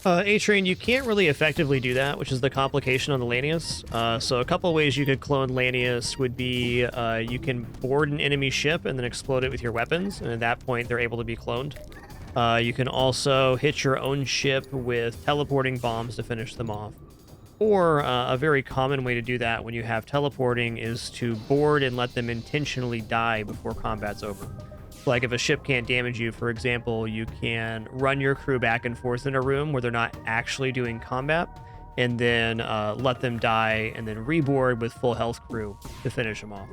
A-Train, you can't really effectively do that, which is the complication on the Lanius. So a couple ways you could clone Lanius would be you can board an enemy ship and then explode it with your weapons, and at that point they're able to be cloned. You can also hit your own ship with teleporting bombs to finish them off. Or a very common way to do that when you have teleporting is to board and let them intentionally die before combat's over. Like if a ship can't damage you, for example, you can run your crew back and forth in a room where they're not actually doing combat, and then let them die and then reboard with full health crew to finish them off.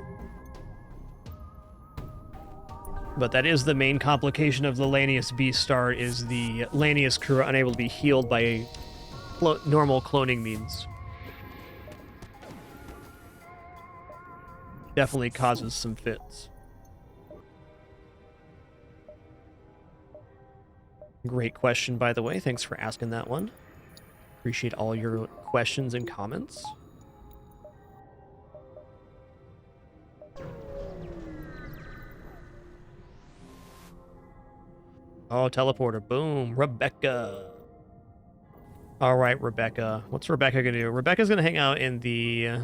But that is the main complication of the Lanius B start, is the Lanius crew are unable to be healed by normal cloning means. Definitely causes some fits. Great question, by the way. Thanks for asking that one. Appreciate all your questions and comments. Oh, teleporter. Boom. Rebecca. All right, Rebecca. What's Rebecca going to do? Rebecca's going to hang out in the...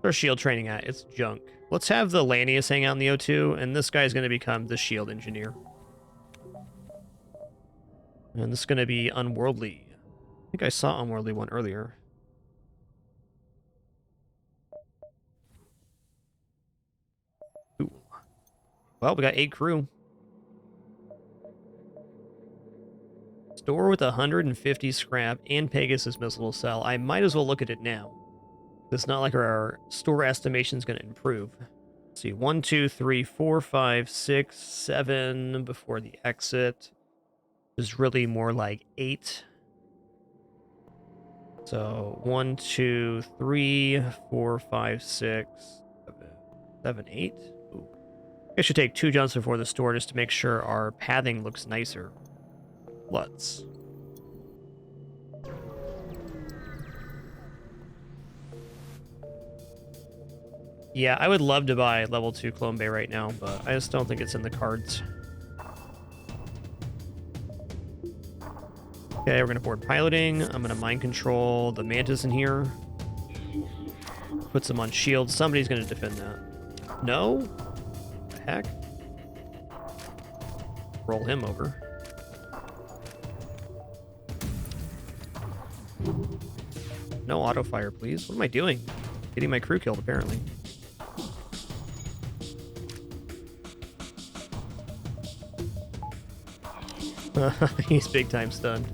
Where's shield training at? It's junk. Let's have the Lanius hang out in the O2, and this guy's going to become the shield engineer. And this is going to be Unworldly. I think I saw Unworldly one earlier. Ooh. Well, we got 8 crew. Store with 150 scrap and Pegasus missile cell. I might as well look at it now. It's not like our store estimation is going to improve. Let's see, 1, 2, 3, 4, 5, 6, 7 before the exit. Is really more like 8. So 1, 2, 3, 4, 5, 6, 7, 8. Ooh. I should take 2 jumps before the store just to make sure our pathing looks nicer. Let's. Yeah, I would love to buy level 2 Clone Bay right now, but I just don't think it's in the cards. Okay, we're going to board piloting. I'm going to mind control the Mantis in here. Put some on shield. Somebody's going to defend that. No? What the heck? Roll him over. No auto fire, please. What am I doing? Getting my crew killed, apparently. He's big time stunned.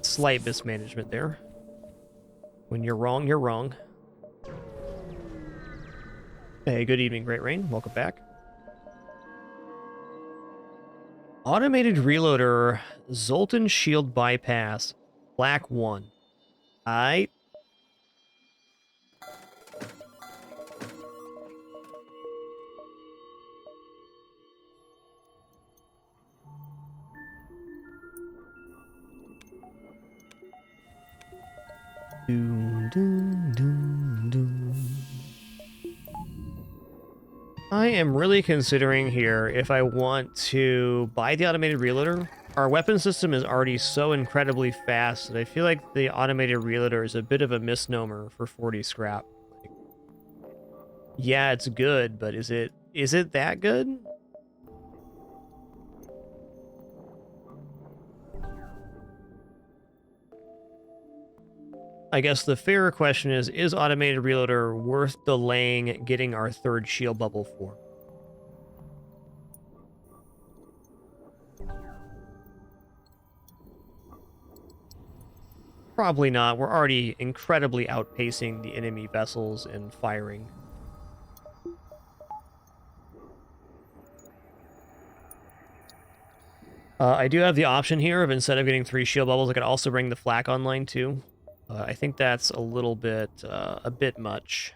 Slight mismanagement there. When you're wrong, you're wrong. Hey, good evening, Great Rain. Welcome back. Automated reloader, Zoltan shield bypass, black 1. I. Doom, doom, doom, doom. I am really considering here if I want to buy the automated reloader. Our weapon system is already so incredibly fast that I feel like the automated reloader is a bit of a misnomer for 40 scrap. Like, yeah, it's good, but is it that good? I guess the fairer question is automated reloader worth delaying getting our third shield bubble for? Probably not. We're already incredibly outpacing the enemy vessels in firing. I do have the option here of instead of getting 3 shield bubbles, I could also bring the flak online too. I think that's a little bit, a bit much.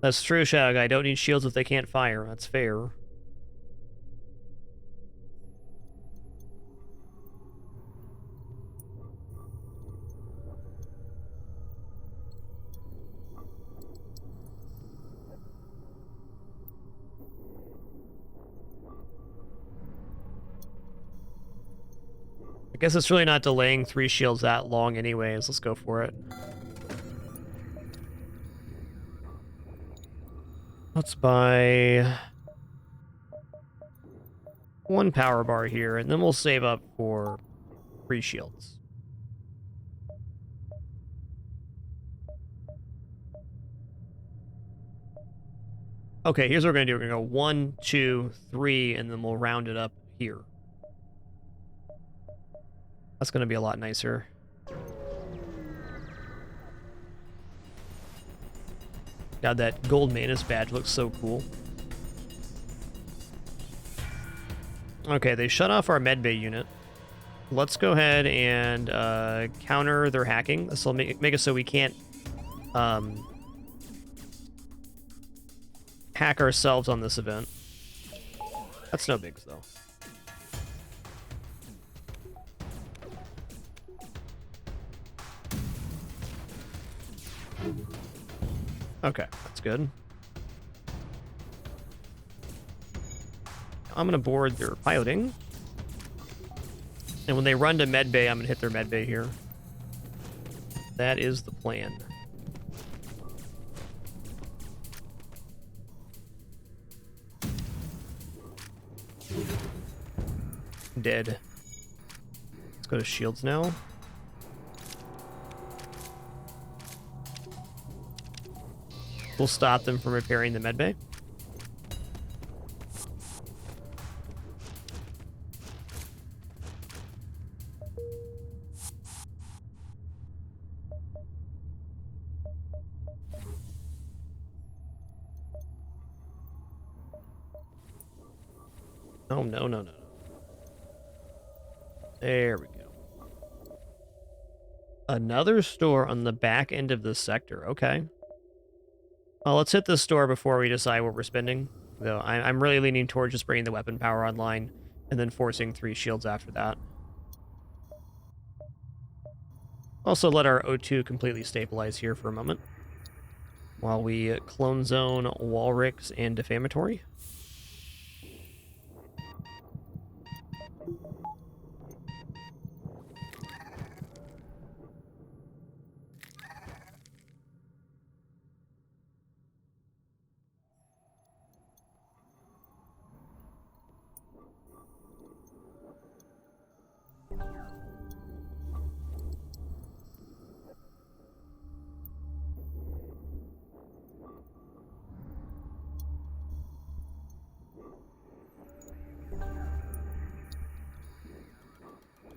That's true, Shadow Guy. Don't need shields if they can't fire. That's fair. I guess it's really not delaying 3 shields that long anyways. Let's go for it. Let's buy 1 power bar here, and then we'll save up for 3 shields. Okay, here's what we're going to do. We're going to go 1, 2, 3, and then we'll round it up here. That's going to be a lot nicer. God, that gold Manus badge looks so cool. Okay, they shut off our medbay unit. Let's go ahead and counter their hacking. This will make it so we can't hack ourselves on this event. That's no bigs, though. Okay, that's good. I'm going to board their piloting. And when they run to medbay, I'm going to hit their medbay here. That is the plan. Dead. Let's go to shields now. We'll stop them from repairing the medbay. Oh, no, no, no. There we go. Another store on the back end of the sector. Okay. Well, let's hit this store before we decide what we're spending. Though I'm really leaning towards just bringing the weapon power online and then forcing 3 shields after that. Also, let our O2 completely stabilize here for a moment while we clone zone Walrix and Defamatory.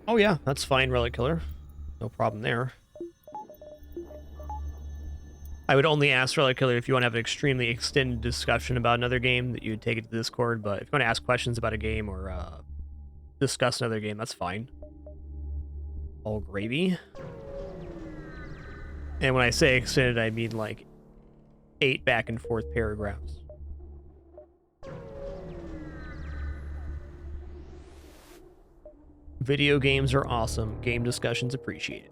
Oh yeah, that's fine, Relic Killer. No problem there. I would only ask Relic Killer if you want to have an extremely extended discussion about another game that you would take it to Discord, but if you want to ask questions about a game or discuss another game, that's fine. All gravy. And when I say extended, I mean like 8 back and forth paragraphs. Video games are awesome. Game discussions appreciated.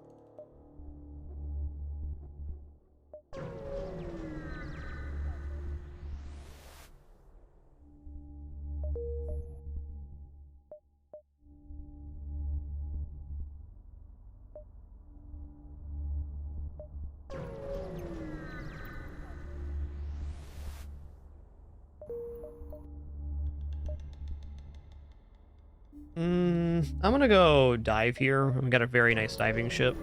I'm gonna go dive here. I've got a very nice diving ship.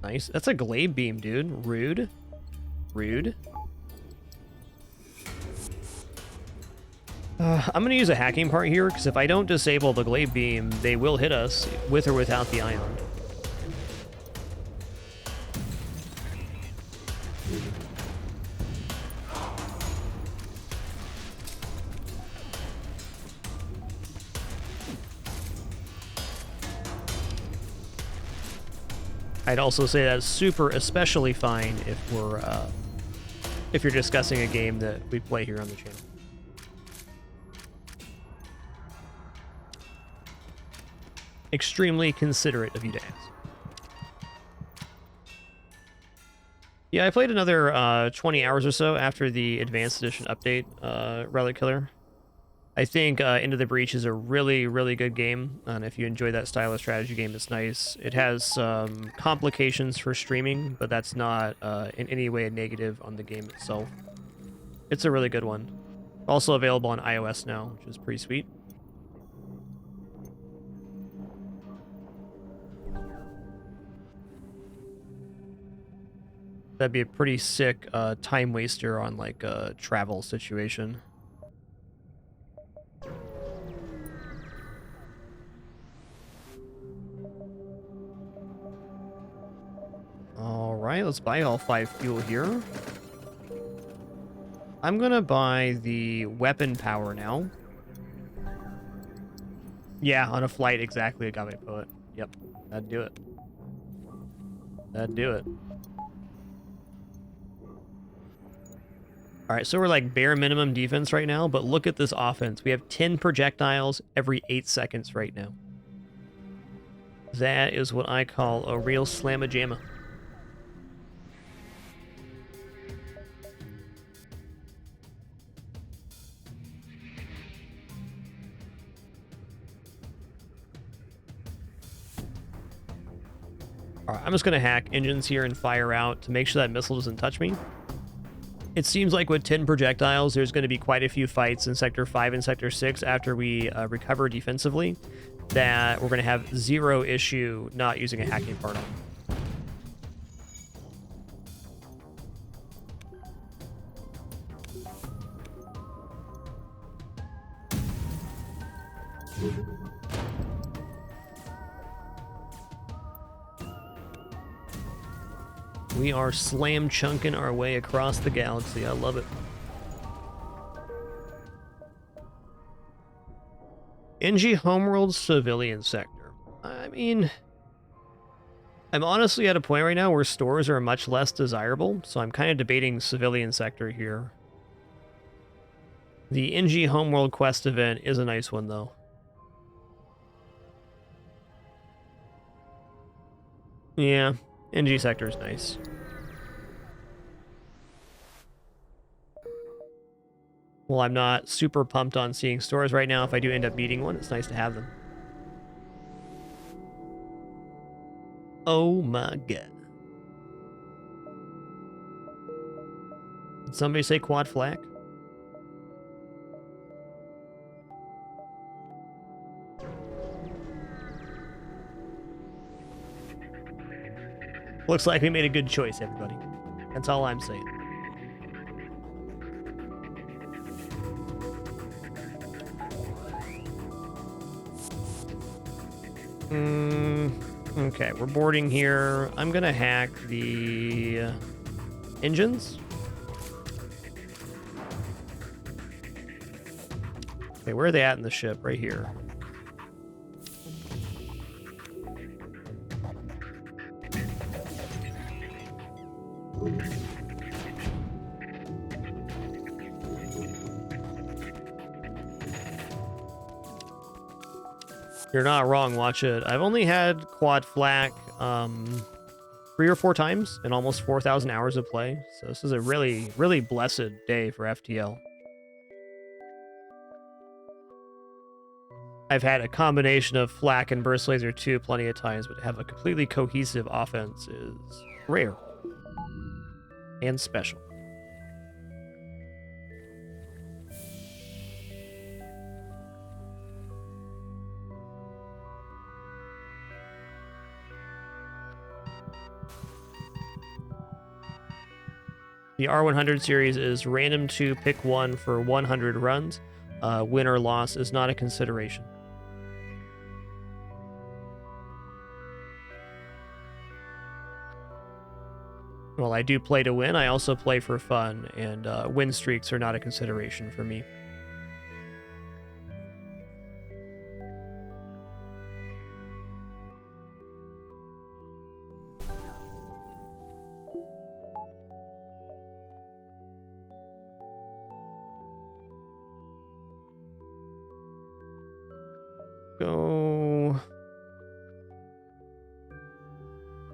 Nice. That's a glaive beam, dude. Rude. Rude. I'm gonna use a hacking part here, because if I don't disable the glaive beam, they will hit us, with or without the ion. I'd also say that's super especially fine if we're if you're discussing a game that we play here on the channel. Extremely considerate of you to ask. Yeah, I played another 20 hours or so after the Advanced Edition update, Relic Killer. I think Into the Breach is a really, really good game, and if you enjoy that style of strategy game, it's nice. It has some complications for streaming, but that's not in any way a negative on the game itself. It's a really good one. Also available on iOS now, which is pretty sweet. That'd be a pretty sick time waster on like a travel situation. Alright, let's buy all 5 fuel here. I'm gonna buy the weapon power now. Yeah, on a flight, exactly, a Agave Poet. Yep, that'd do it. That'd do it. Alright, so we're like bare minimum defense right now, but look at this offense. We have 10 projectiles every 8 seconds right now. That is what I call a real slamma-jamma. Alright, I'm just going to hack engines here and fire out to make sure that missile doesn't touch me. It seems like with 10 projectiles, there's going to be quite a few fights in Sector 5 and Sector 6 after we recover defensively that we're going to have zero issue not using a hacking part on. We are slam chunking our way across the galaxy. I love it. NG Homeworld Civilian Sector. I mean, I'm honestly at a point right now where stores are much less desirable, so I'm kind of debating Civilian Sector here. The NG Homeworld Quest event is a nice one, though. Yeah, NG Sector is nice. Well, I'm not super pumped on seeing stores right now. If I do end up needing one, it's nice to have them. Oh my god. Did somebody say quad flak? Looks like we made a good choice, everybody. That's all I'm saying. Okay, we're boarding here. I'm gonna hack the engines. Okay, where are they at in the ship? Right here. You're not wrong, watch it. I've only had quad flak 3 or 4 times in almost 4,000 hours of play. So this is a really, really blessed day for FTL. I've had a combination of flak and burst laser 2 plenty of times, but to have a completely cohesive offense is rare and special. The R100 series is random to pick one for 100 runs. Win or loss is not a consideration. Well, I do play to win. I also play for fun, and win streaks are not a consideration for me. Go.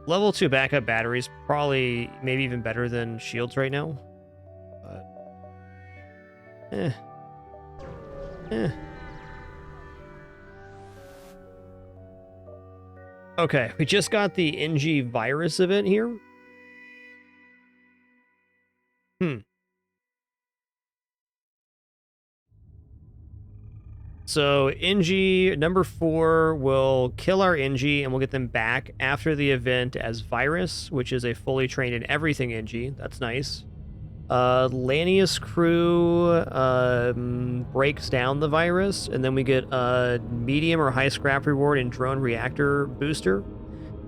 Level 2 backup batteries, probably maybe even better than shields right now. But Okay, we just got the NG virus event here. So NG number 4 will kill our NG and we'll get them back after the event as virus, which is a fully trained in everything NG. That's nice. Lanius crew breaks down the virus, and then we get a medium or high scrap reward in drone reactor booster.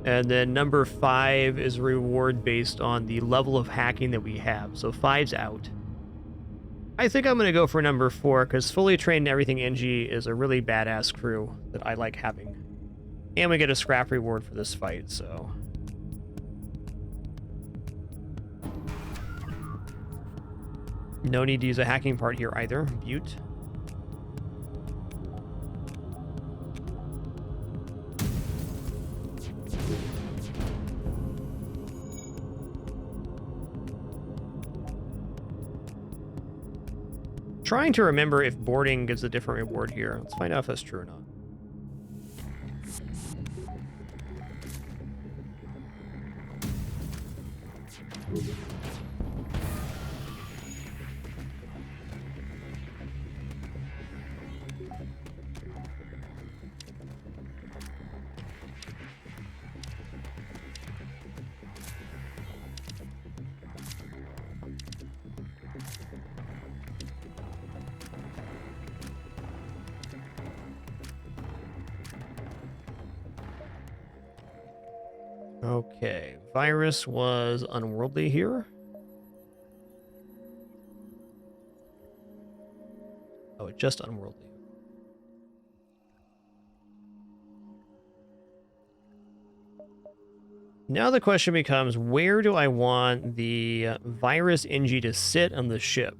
And then number 5 is reward based on the level of hacking that we have. So 5's out. I think I'm going to go for number 4, because fully trained in everything NG is a really badass crew that I like having. And we get a scrap reward for this fight, so... No need to use a hacking part here either. Butte. Trying to remember if boarding gives a different reward here. Let's find out if that's true or not. Okay, virus was unworldly here. Oh, just unworldly. Now the question becomes, where do I want the virus NG to sit on the ship?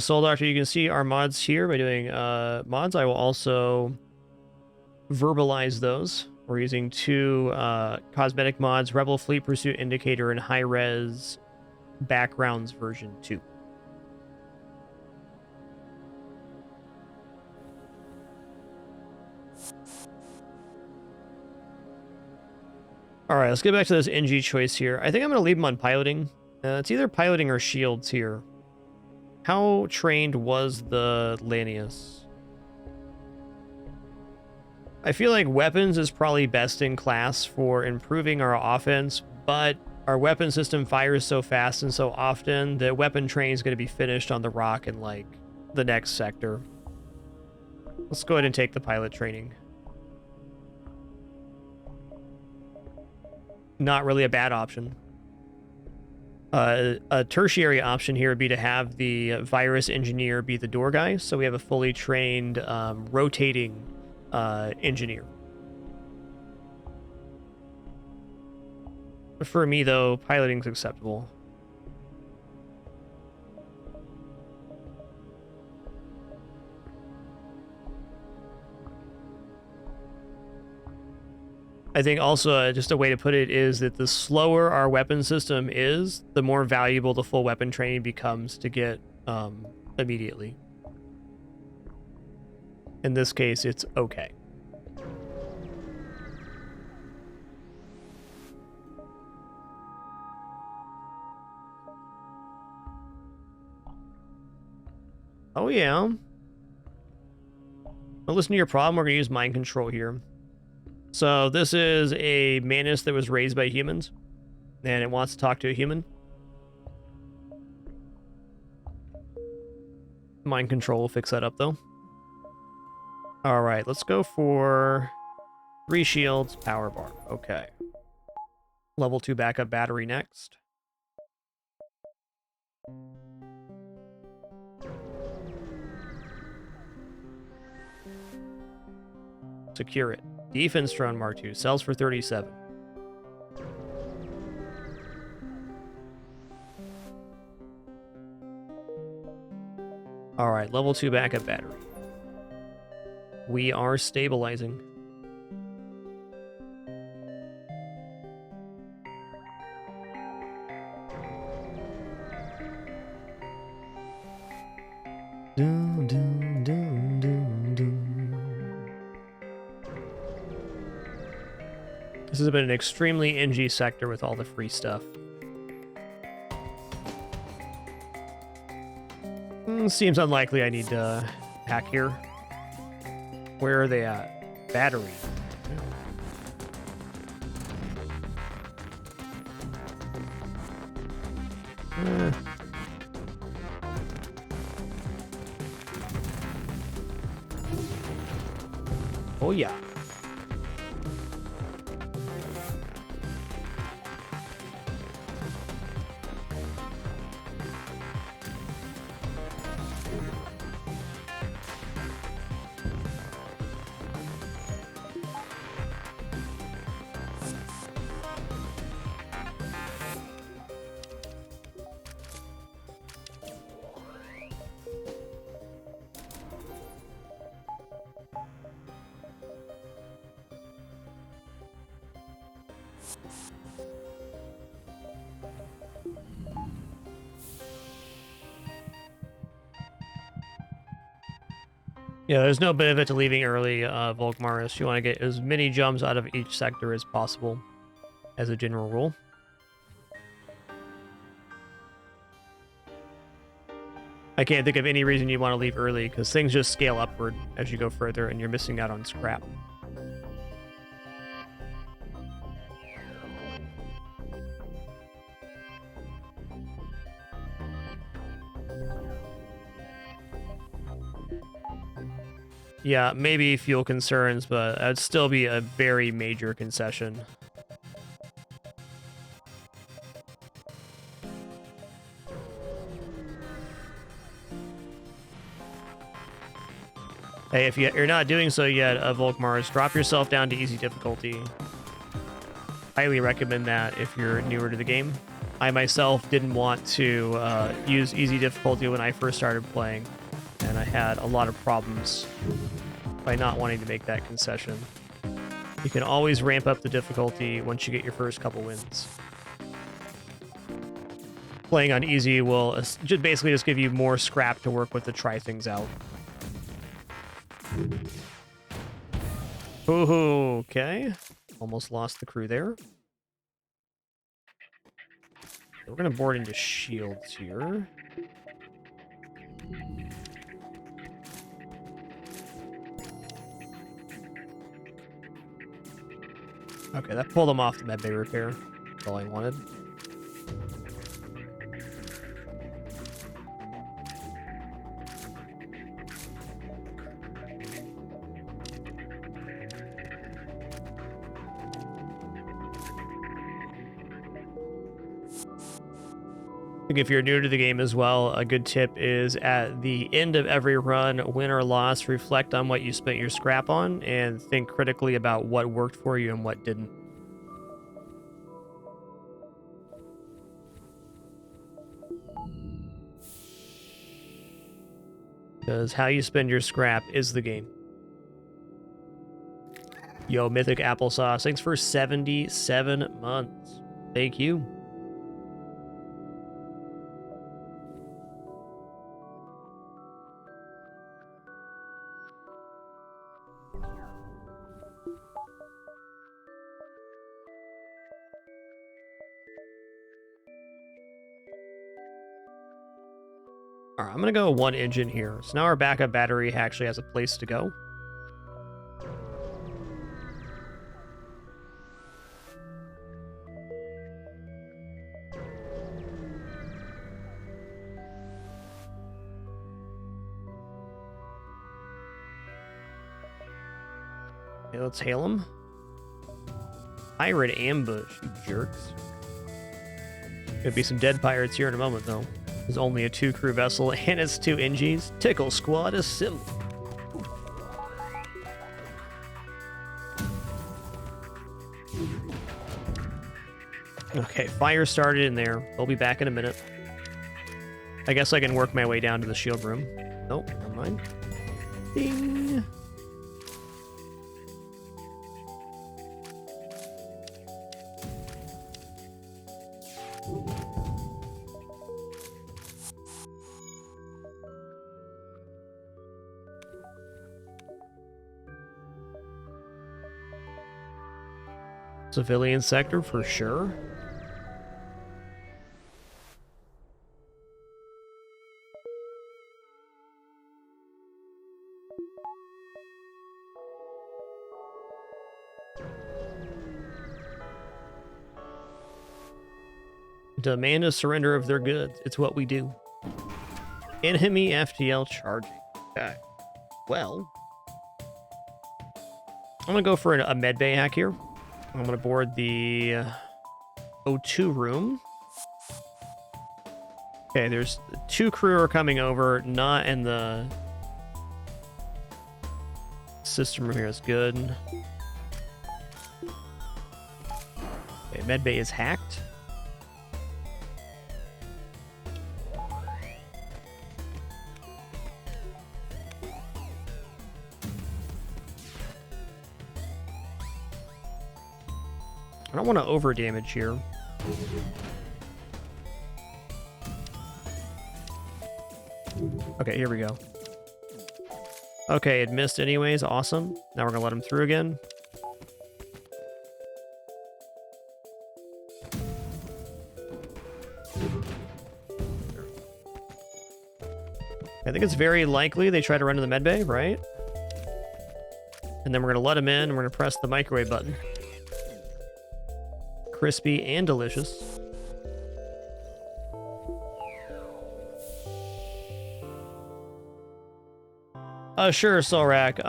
Soul Doctor, you can see our mods here by doing mods. I will also verbalize those. We're using 2 cosmetic mods, Rebel Fleet Pursuit Indicator and High Res Backgrounds version 2. Alright, let's get back to this NG choice here. I think I'm going to leave him on piloting. It's either piloting or shields here. How trained was the Lanius? I feel like weapons is probably best in class for improving our offense, but our weapon system fires so fast and so often, the weapon train is going to be finished on the rock in, like, the next sector. Let's go ahead and take the pilot training. Not really a bad option. A tertiary option here would be to have the virus engineer be the door guy, so we have a fully trained rotating engineer. For me, though, piloting's acceptable. I think also just a way to put it is that the slower our weapon system is, the more valuable the full weapon training becomes to get immediately. In this case, it's okay. Oh, yeah. Now listen to your problem. We're going to use mind control here. So this is a mantis that was raised by humans, and it wants to talk to a human. Mind control will fix that up, though. All right, let's go for 3 shields, power bar. Okay. Level 2 backup battery next. Secure it. Defense drone Mark II sells for 37. All right, level 2 backup battery. We are stabilizing. Dun, dun, dun, dun, dun. This has been an extremely NG sector with all the free stuff. Seems unlikely I need to hack here. Where are they at? Battery. Oh, yeah. Yeah, there's no benefit to leaving early, Volkmaris. You want to get as many jumps out of each sector as possible, as a general rule. I can't think of any reason you want to leave early, because things just scale upward as you go further, and you're missing out on scrap. Yeah, maybe fuel concerns, but that'd still be a very major concession. Hey, if you're not doing so yet, Volkmars, drop yourself down to easy difficulty. Highly recommend that if you're newer to the game. I myself didn't want to use easy difficulty when I first started playing, and I had a lot of problems by not wanting to make that concession. You can always ramp up the difficulty once you get your first couple wins. Playing on easy will just basically just give you more scrap to work with to try things out. Ooh, okay. Almost lost the crew there. We're gonna board into shields here. Okay, that pulled them off the medbay repair. That's all I wanted. think if you're new to the game as well, a good tip is at the end of every run, win or loss, reflect on what you spent your scrap on and think critically about what worked for you and what didn't. Because how you spend your scrap is the game. Yo, Mythic Applesauce, thanks for 77 months. Thank you. All right, I'm going to go one engine here. So now our backup battery actually has a place to go. Okay, let's hail him. Pirate ambush, you jerks. Gonna be some dead pirates here in a moment, though. There's only a 2-crew vessel and it's 2 NGs. Tickle Squad assemble. Okay, fire started in there. They'll be back in a minute. I guess I can work my way down to the shield room. Nope, never mind. Ding. Civilian sector for sure. Demand a surrender of their goods. It's what we do. Enemy FTL charging. Okay. Well, I'm gonna go for a medbay hack here. I'm gonna board the O2 room. Okay, there's 2 crew are coming over, not in the system room here. Is good. Okay, medbay is hacked. I don't want to over damage here. Okay, here we go. Okay, it missed anyways. Awesome. Now we're gonna let him through again. I think it's very likely they try to run to the medbay, right? And then we're gonna let him in and we're gonna press the microwave button. Crispy and delicious. Sure, Solrak.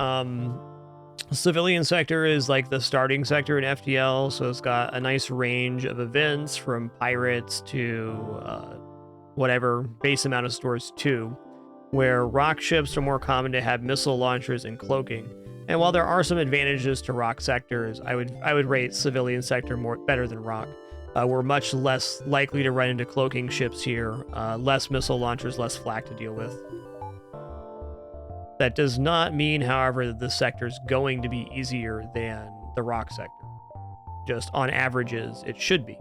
Civilian sector is like the starting sector in FTL, so it's got a nice range of events from pirates to whatever base amount of stores too, where rock ships are more common to have missile launchers and cloaking. And while there are some advantages to rock sectors, I would rate civilian sector better than rock. We're much less likely to run into cloaking ships here, less missile launchers, less flak to deal with. That does not mean, however, that the sector's going to be easier than the rock sector. Just on averages, it should be.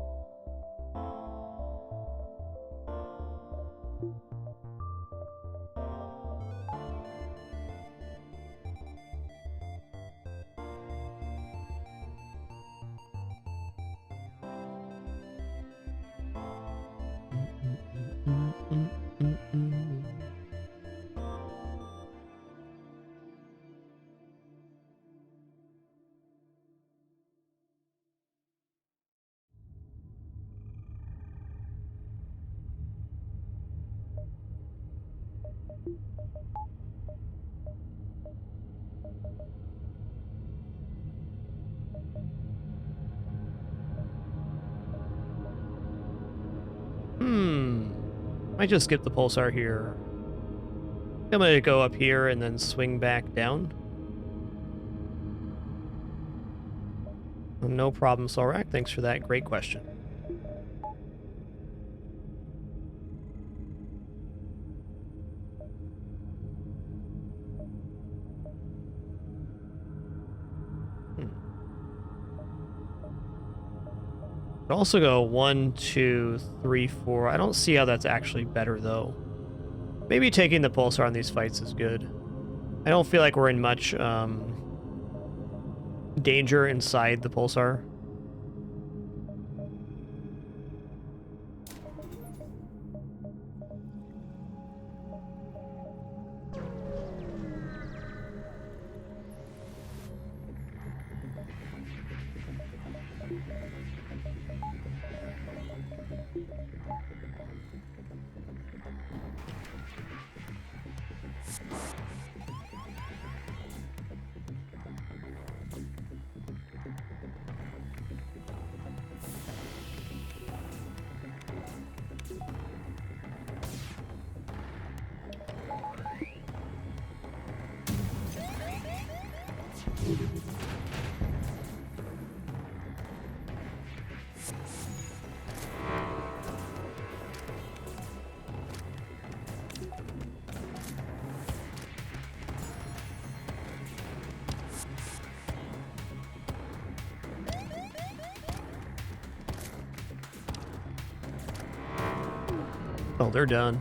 Might just skip the pulsar here. I'm gonna go up here and then swing back down. No problem, Solrak. Thanks for that great question. Could also go 1, 2, 3, 4. I don't see how that's actually better, though. Maybe taking the pulsar on these fights is good. I don't feel like we're in much danger inside the pulsar. Oh, they're done.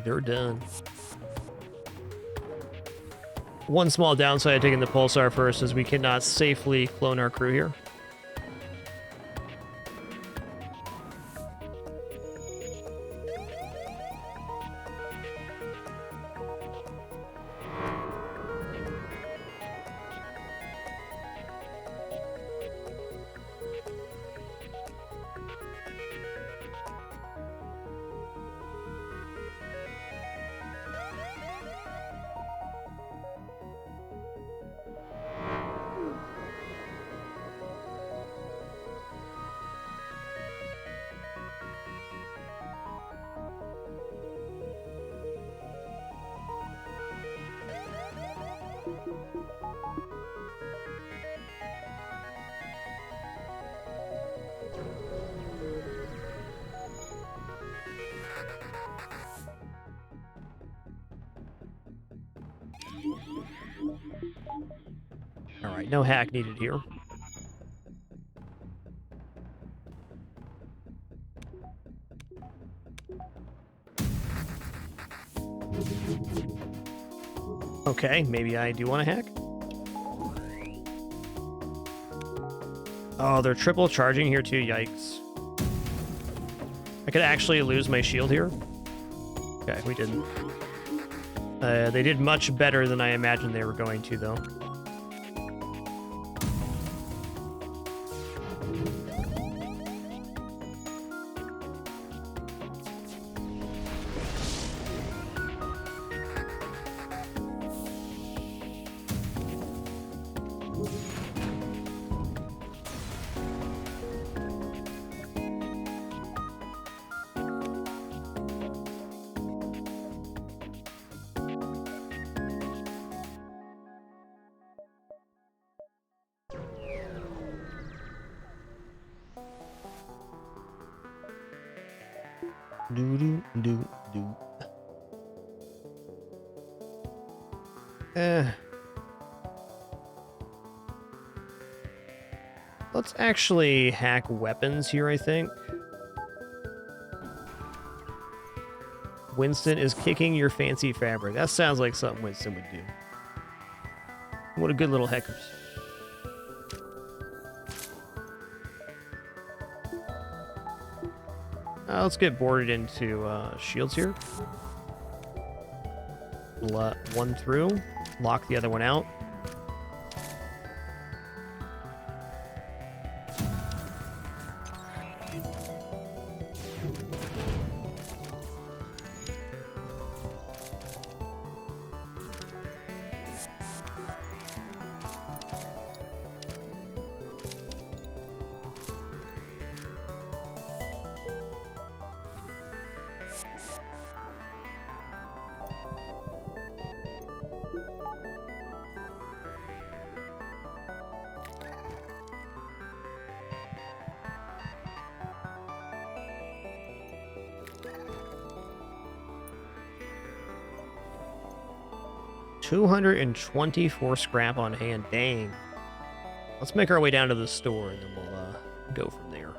They're done. One small downside of taking the pulsar first is we cannot safely clone our crew here. Alright, no hack needed here. Okay, maybe I do want to hack. Oh, they're triple charging here too, yikes. I could actually lose my shield here. Okay, we didn't. They did much better than I imagined they were going to, though. Let's actually hack weapons here, I think. Winston is kicking your fancy fabric. That sounds like something Winston would do. What a good little heckers. Let's get boarded into shields here. One through. Lock the other one out. 224 scrap on hand. Dang. Let's make our way down to the store, and then we'll go from there.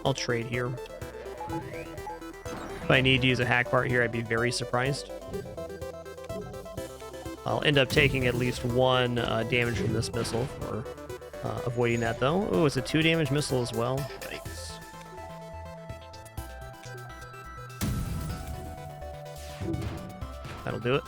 I'll trade here. If I need to use a hack part here, I'd be very surprised. I'll end up taking at least 1 damage from this missile for avoiding that, though. Oh, it's a 2 damage missile as well. Yikes. That'll do it.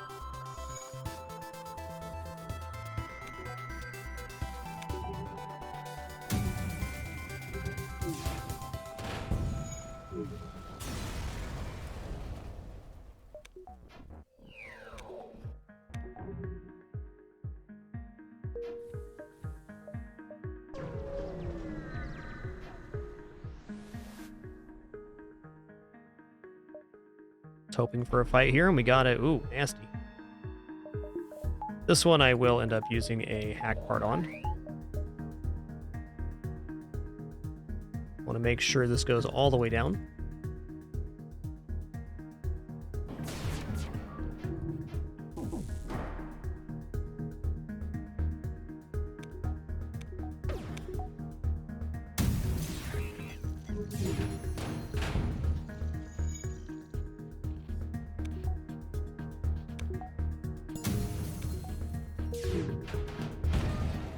Hoping for a fight here, and we got it. Ooh, nasty. This one I will end up using a hack part on. Want to make sure this goes all the way down.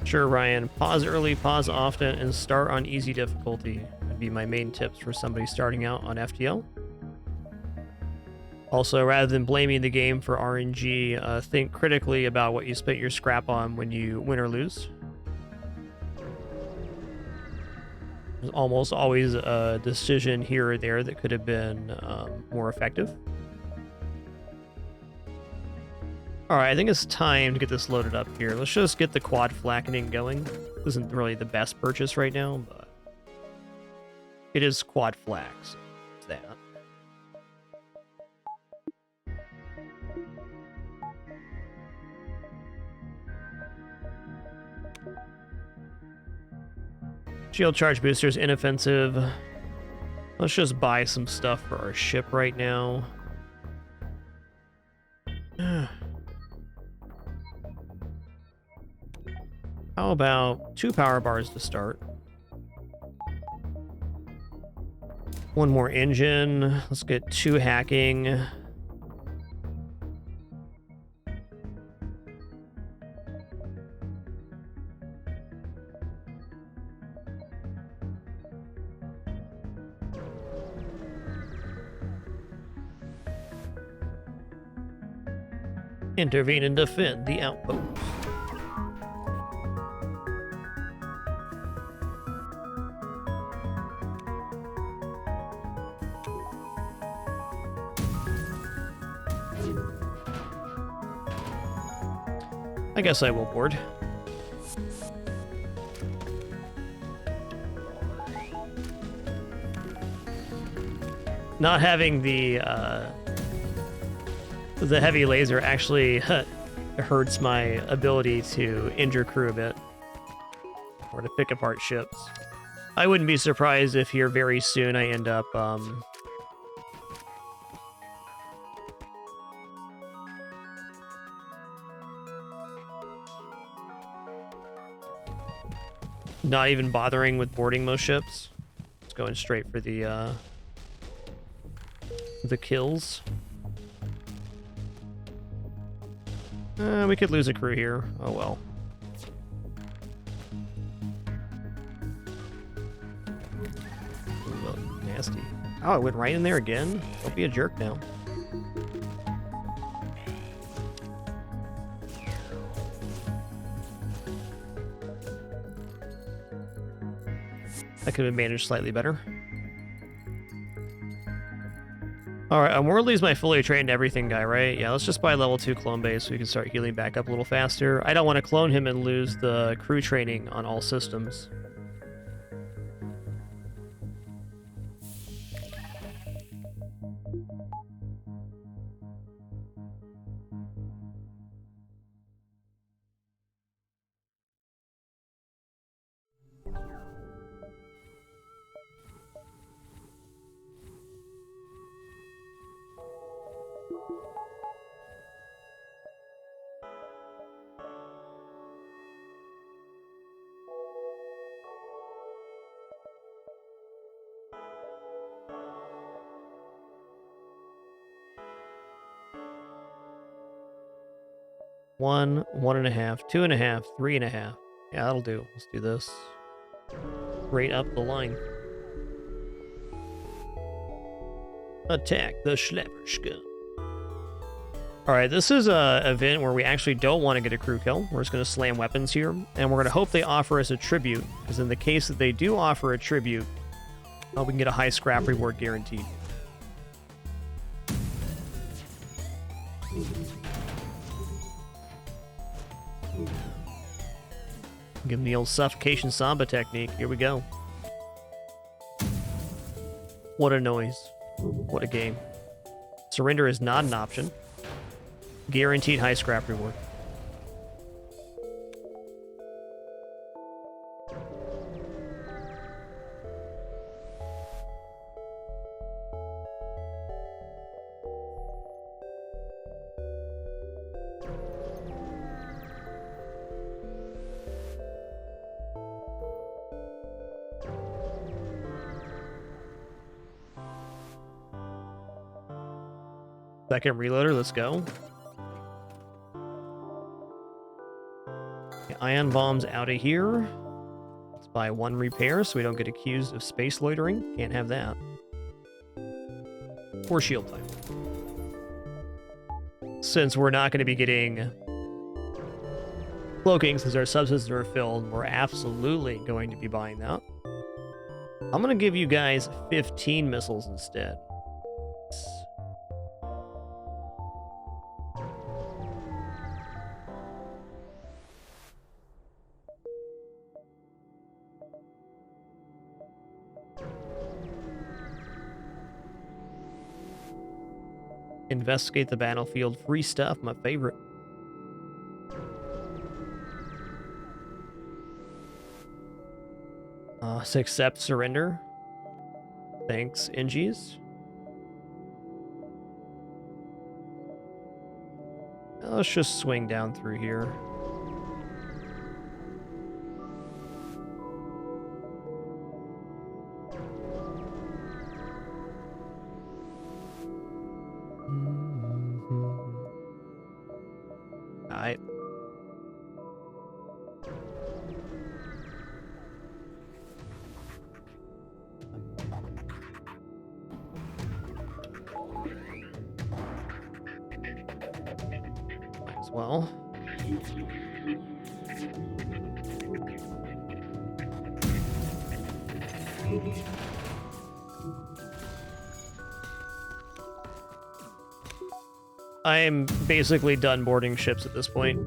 Sure, Ryan. Pause early, pause often, and start on easy difficulty would be my main tips for somebody starting out on FTL. Also, rather than blaming the game for RNG, think critically about what you spent your scrap on when you win or lose. There's almost always a decision here or there that could have been more effective. Alright, I think it's time to get this loaded up here. Let's just get the quad flackening going. This isn't really the best purchase right now, but it is quad flax. So it's that. Shield charge boosters, inoffensive. Let's just buy some stuff for our ship right now. How about 2 power bars to start? 1 more engine. Let's get 2 hacking. Intervene and defend the outpost. I guess I will board. Not having the heavy laser actually hurts my ability to injure crew a bit, or to pick apart ships. I wouldn't be surprised if here very soon I end up not even bothering with boarding most ships. Just going straight for the kills. We could lose a crew here. Oh well. Ooh, nasty. Oh, it went right in there again? Don't be a jerk now. That could have been managed slightly better. Alright, Morley's my fully trained everything guy, right? Yeah, let's just buy level 2 clone base so we can start healing back up a little faster. I don't want to clone him and lose the crew training on all systems. One, 1.5, 2.5, 3.5. Yeah, that'll do. Let's do this. Right up the line. Attack the Schlepperschka. Alright, this is a event where we actually don't want to get a crew kill. We're just going to slam weapons here, and we're going to hope they offer us a tribute, because in the case that they do offer a tribute, we can get a high scrap reward guaranteed. Give them the old suffocation samba technique. Here we go. What a noise. What a game. Surrender is not an option. Guaranteed high scrap reward. Second reloader, let's go. Okay, ion bombs out of here. Let's buy one repair so we don't get accused of space loitering. Can't have that. Or shield time. Since we're not going to be getting cloaking since our subsystems are filled, we're absolutely going to be buying that. I'm going to give you guys 15 missiles instead. Investigate the battlefield. Free stuff, my favorite. Accept surrender. Thanks, NGs. Let's just swing down through here. Alright. Might as well. I'm basically done boarding ships at this point.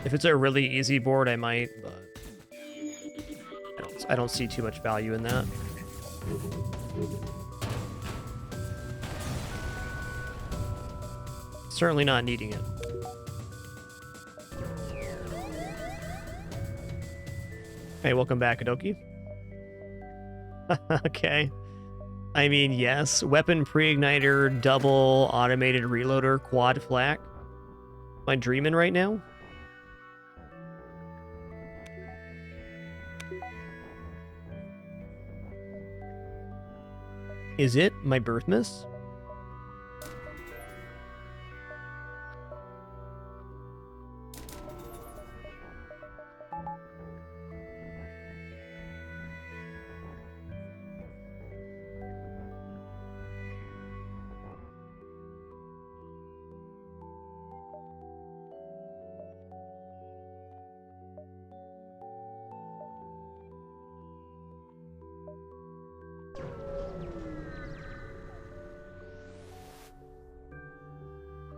If it's a really easy board, I might, but I don't see too much value in that. Certainly not needing it. Hey, welcome back, Adoki. Okay. I mean, yes. Weapon pre-igniter, double automated reloader, quad flak. Am I dreaming right now? Is it my birth miss?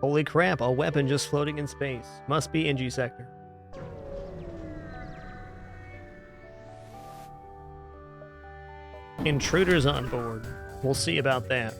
Holy crap, a weapon just floating in space. Must be NG sector. Intruders on board. We'll see about that.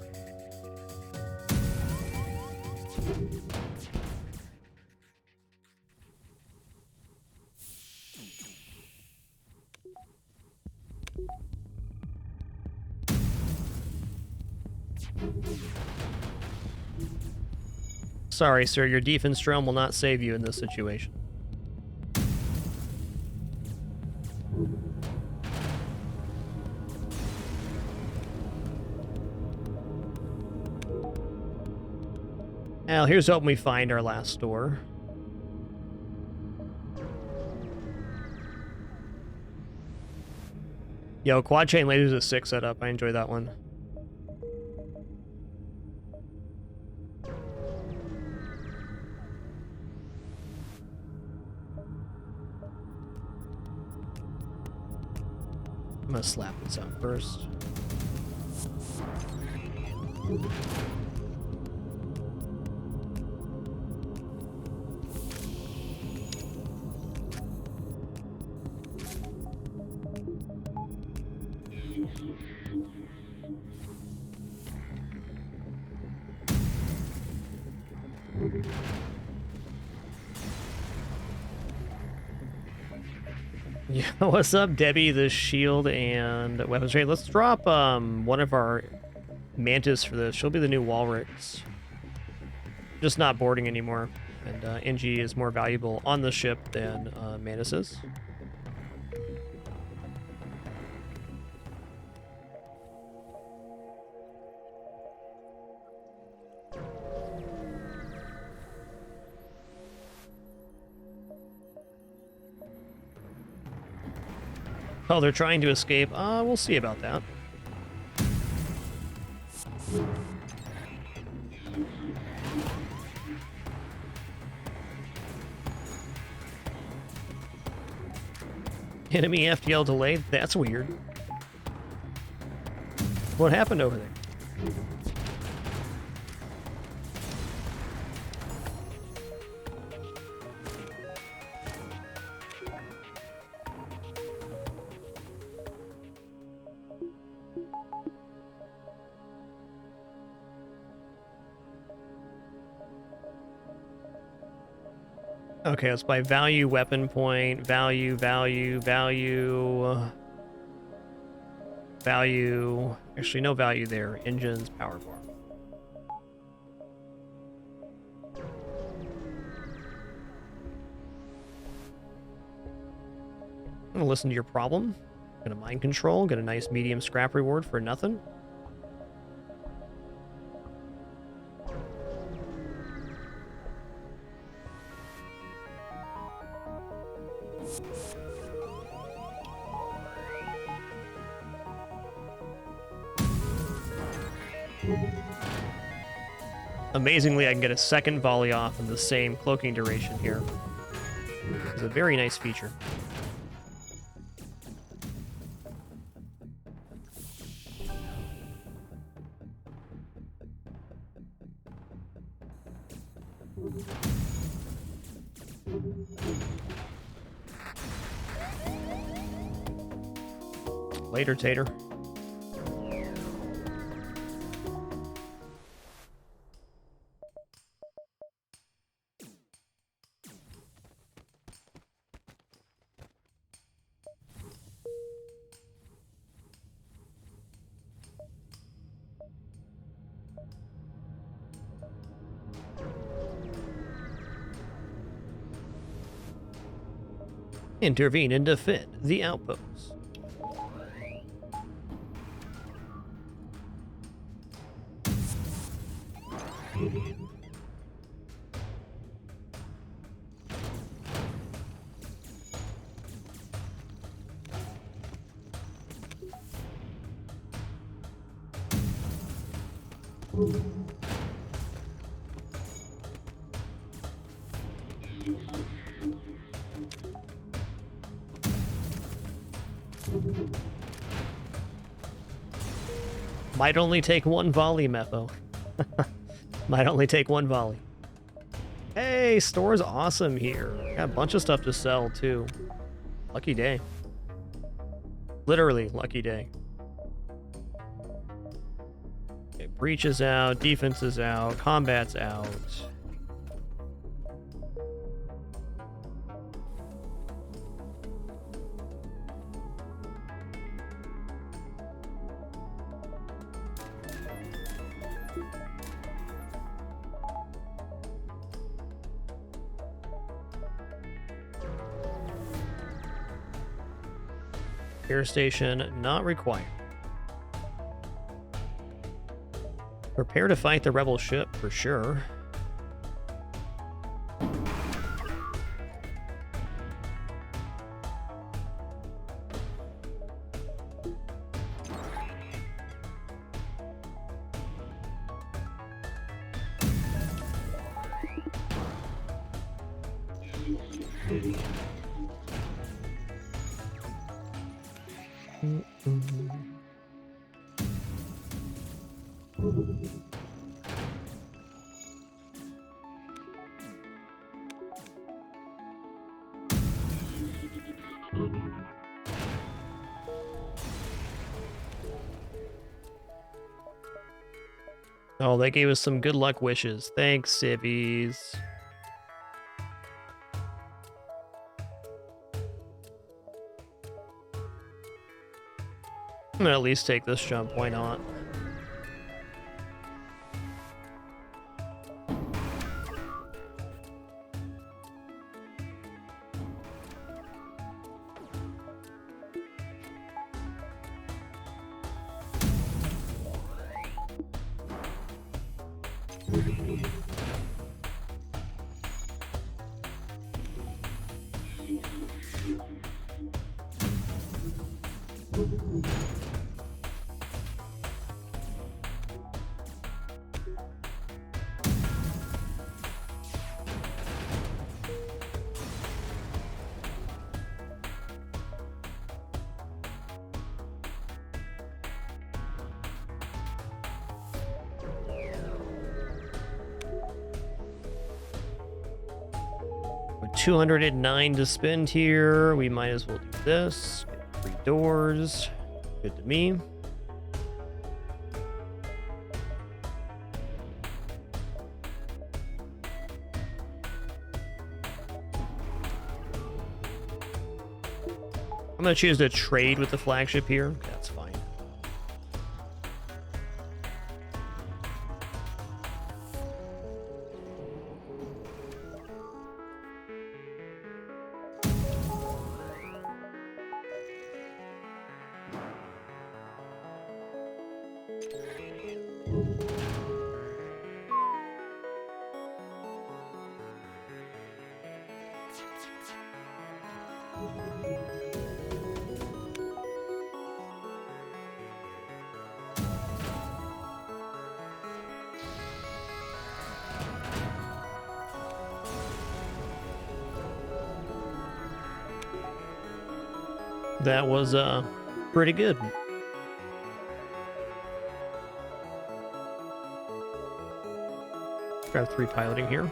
Sorry, sir, your defense drone will not save you in this situation. Well, here's hoping we find our last store. Yo, quad chain lasers is 6 setup. I enjoy that one. I'm gonna slap this out first. Yeah, what's up, Debbie? The shield and weapons trade. Let's drop one of our mantis for this. She'll be the new Walrix. Just not boarding anymore. And NG is more valuable on the ship than Mantis is. Oh, they're trying to escape. We'll see about that. Enemy FTL delayed? That's weird. What happened over there? Okay, let's buy value, weapon point, value. Actually, no value there. Engines, power bar. I'm gonna listen to your problem. Gonna mind control, get a nice medium scrap reward for nothing. Amazingly, I can get a second volley off in the same cloaking duration here. It's a very nice feature. Later, Tater. Intervene and defend the outposts. Might only take one volley, Mepho. Might only take one volley. Yay, store's awesome here. Got a bunch of stuff to sell too. Lucky day. Literally lucky day. Okay, breach is out, defense is out, combat's out. Air station not required. Prepare to fight the rebel ship for sure. Oh, they gave us some good luck wishes. Thanks, civvies. I'm gonna at least take this jump, why not? With 209 to spend here, we might as well do this. Get 3 doors. Good to me. I'm gonna choose to trade with the flagship here. That's fine. That was pretty good. Grab 3 piloting here.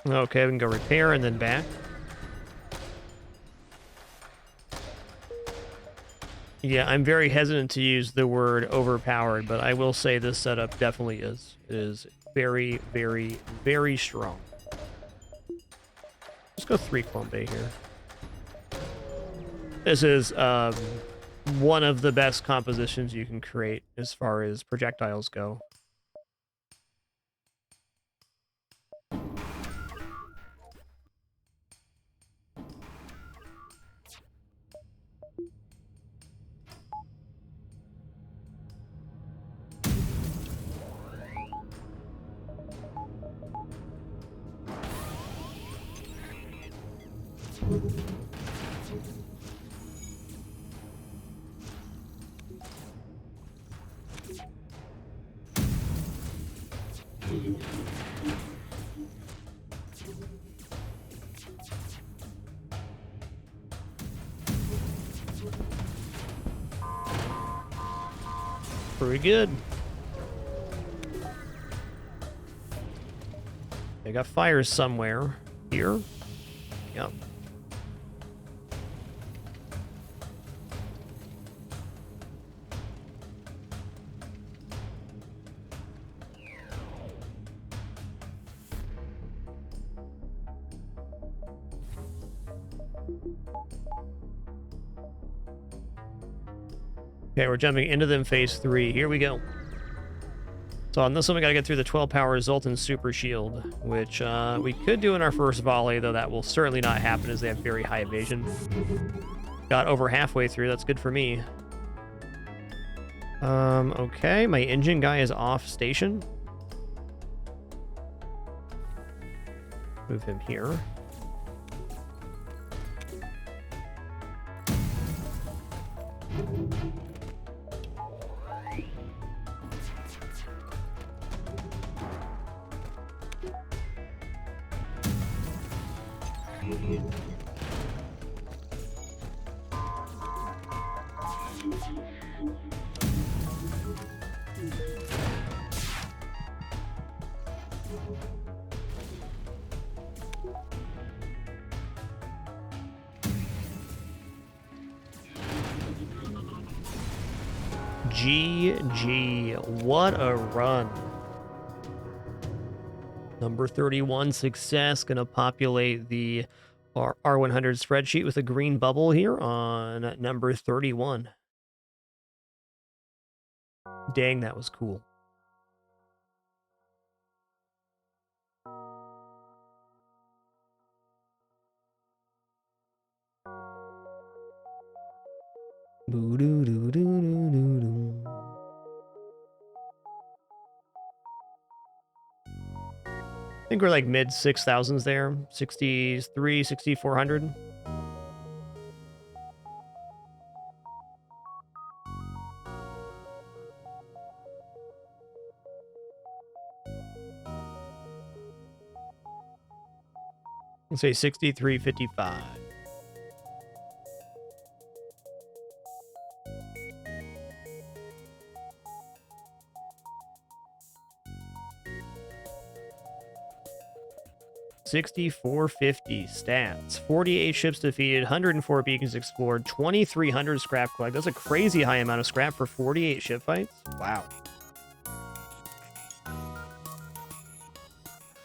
Okay, we can go repair and then back. Yeah, I'm very hesitant to use the word overpowered, but I will say this setup definitely is. It is very, very, very strong. Let's go 3 Clone Bay here. This is one of the best compositions you can create as far as projectiles go. Pretty good. They got fires somewhere. Here? Yep. Okay, we're jumping into them phase 3. Here we go. So on this one, we gotta get through the 12 power Zoltan super shield, which we could do in our first volley, though that will certainly not happen as they have very high evasion. Got over halfway through. That's good for me. Okay, my engine guy is off station. Move him here. GG. What a run. Number 31 success. Gonna populate the R100 spreadsheet with a green bubble here on number 31. Dang, that was cool. I think we're like mid 6,000s there. 63, 6,400. Let's say 63.55. $64.50 stats. 48 ships defeated, 104 beacons explored, 2,300 scrap collect. That's a crazy high amount of scrap for 48 ship fights. Wow.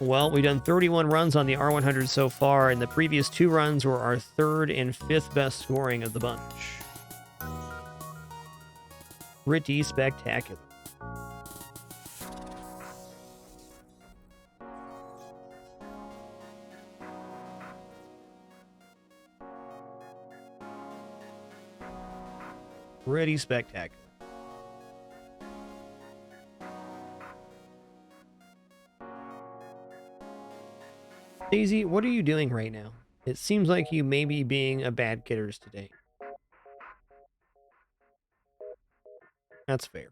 Well, we've done 31 runs on the R100 so far, and the previous 2 runs were our 3rd and 5th best scoring of the bunch. Pretty spectacular. Pretty spectacular. Daisy, what are you doing right now? It seems like you may be being a bad kidders today. That's fair.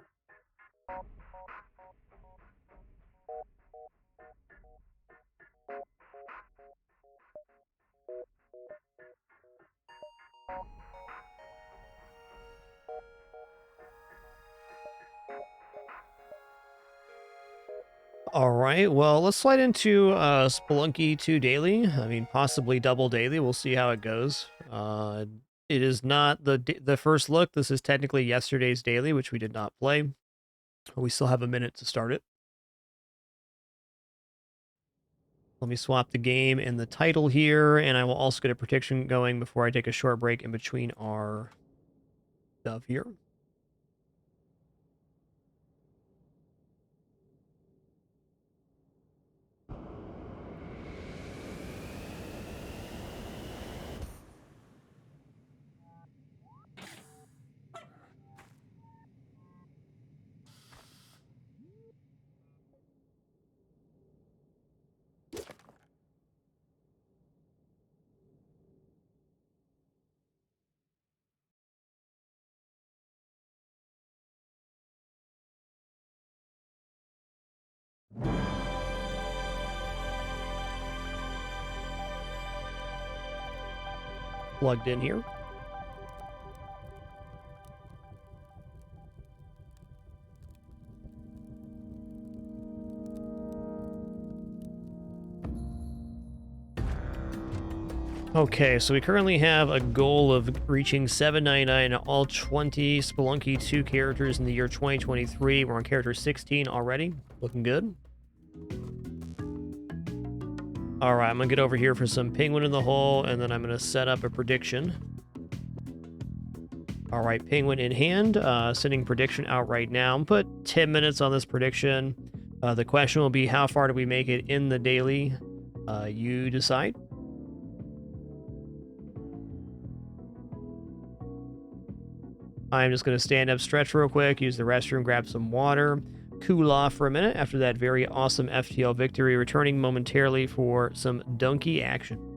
All right, well, let's slide into Spelunky 2 daily. I mean, possibly double daily. We'll see how it goes. It is not the first look. This is technically yesterday's daily, which we did not play. We still have a minute to start it. Let me swap the game and the title here, and I will also get a prediction going before I take a short break in between our stuff here. Plugged in here. Okay, so we currently have a goal of reaching 799 all 20 Spelunky 2 characters in the year 2023. We're on character 16 already. Looking good. All right, I'm going to get over here for some penguin in the hole, and then I'm going to set up a prediction. All right, penguin in hand, sending prediction out right now. I'm going to put 10 minutes on this prediction. The question will be, how far do we make it in the daily? You decide. I'm just going to stand up, stretch real quick, use the restroom, grab some water, cool off for a minute after that very awesome FTL victory, returning momentarily for some donkey action.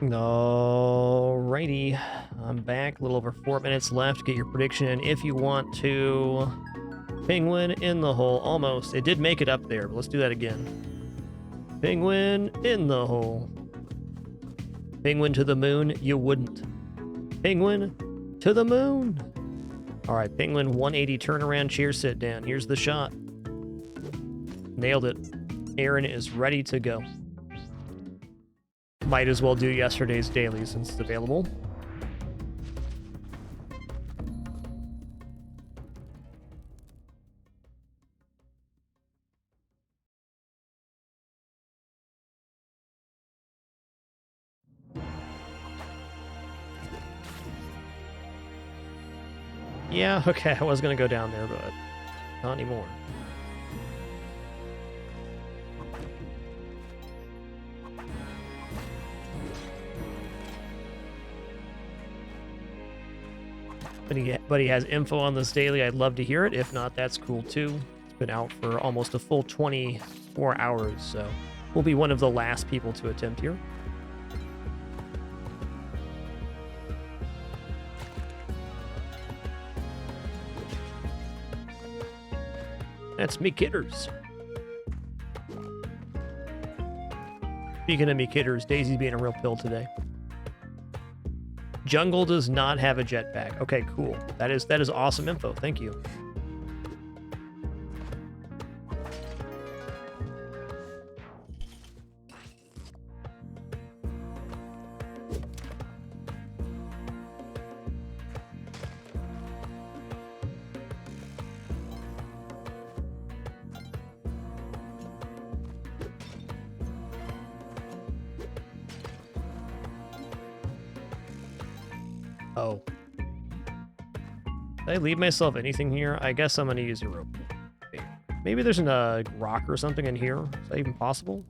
Alrighty, I'm back. A little over 4 minutes left. Get your prediction in if you want to. Penguin in the hole. Almost. It did make it up there, but let's do that again. Penguin in the hole. Penguin to the moon. You wouldn't. Penguin to the moon. All right, Penguin 180 turnaround chair sit down. Here's the shot. Nailed it. Aaron is ready to go. Might as well do yesterday's daily since it's available. Yeah, okay, I was gonna go down there, but not anymore. But he has info on this daily. I'd love to hear it. If not, that's cool too. It's been out for almost a full 24 hours, so we'll be one of the last people to attempt here. That's me kidders. Speaking of me kidders, Daisy's being a real pill today. Jungle does not have a jetpack. Okay, cool. That is awesome info. Thank you. Oh. Did I leave myself anything here? I guess I'm gonna use a rope. Okay. Maybe there's a rock or something in here. Is that even possible?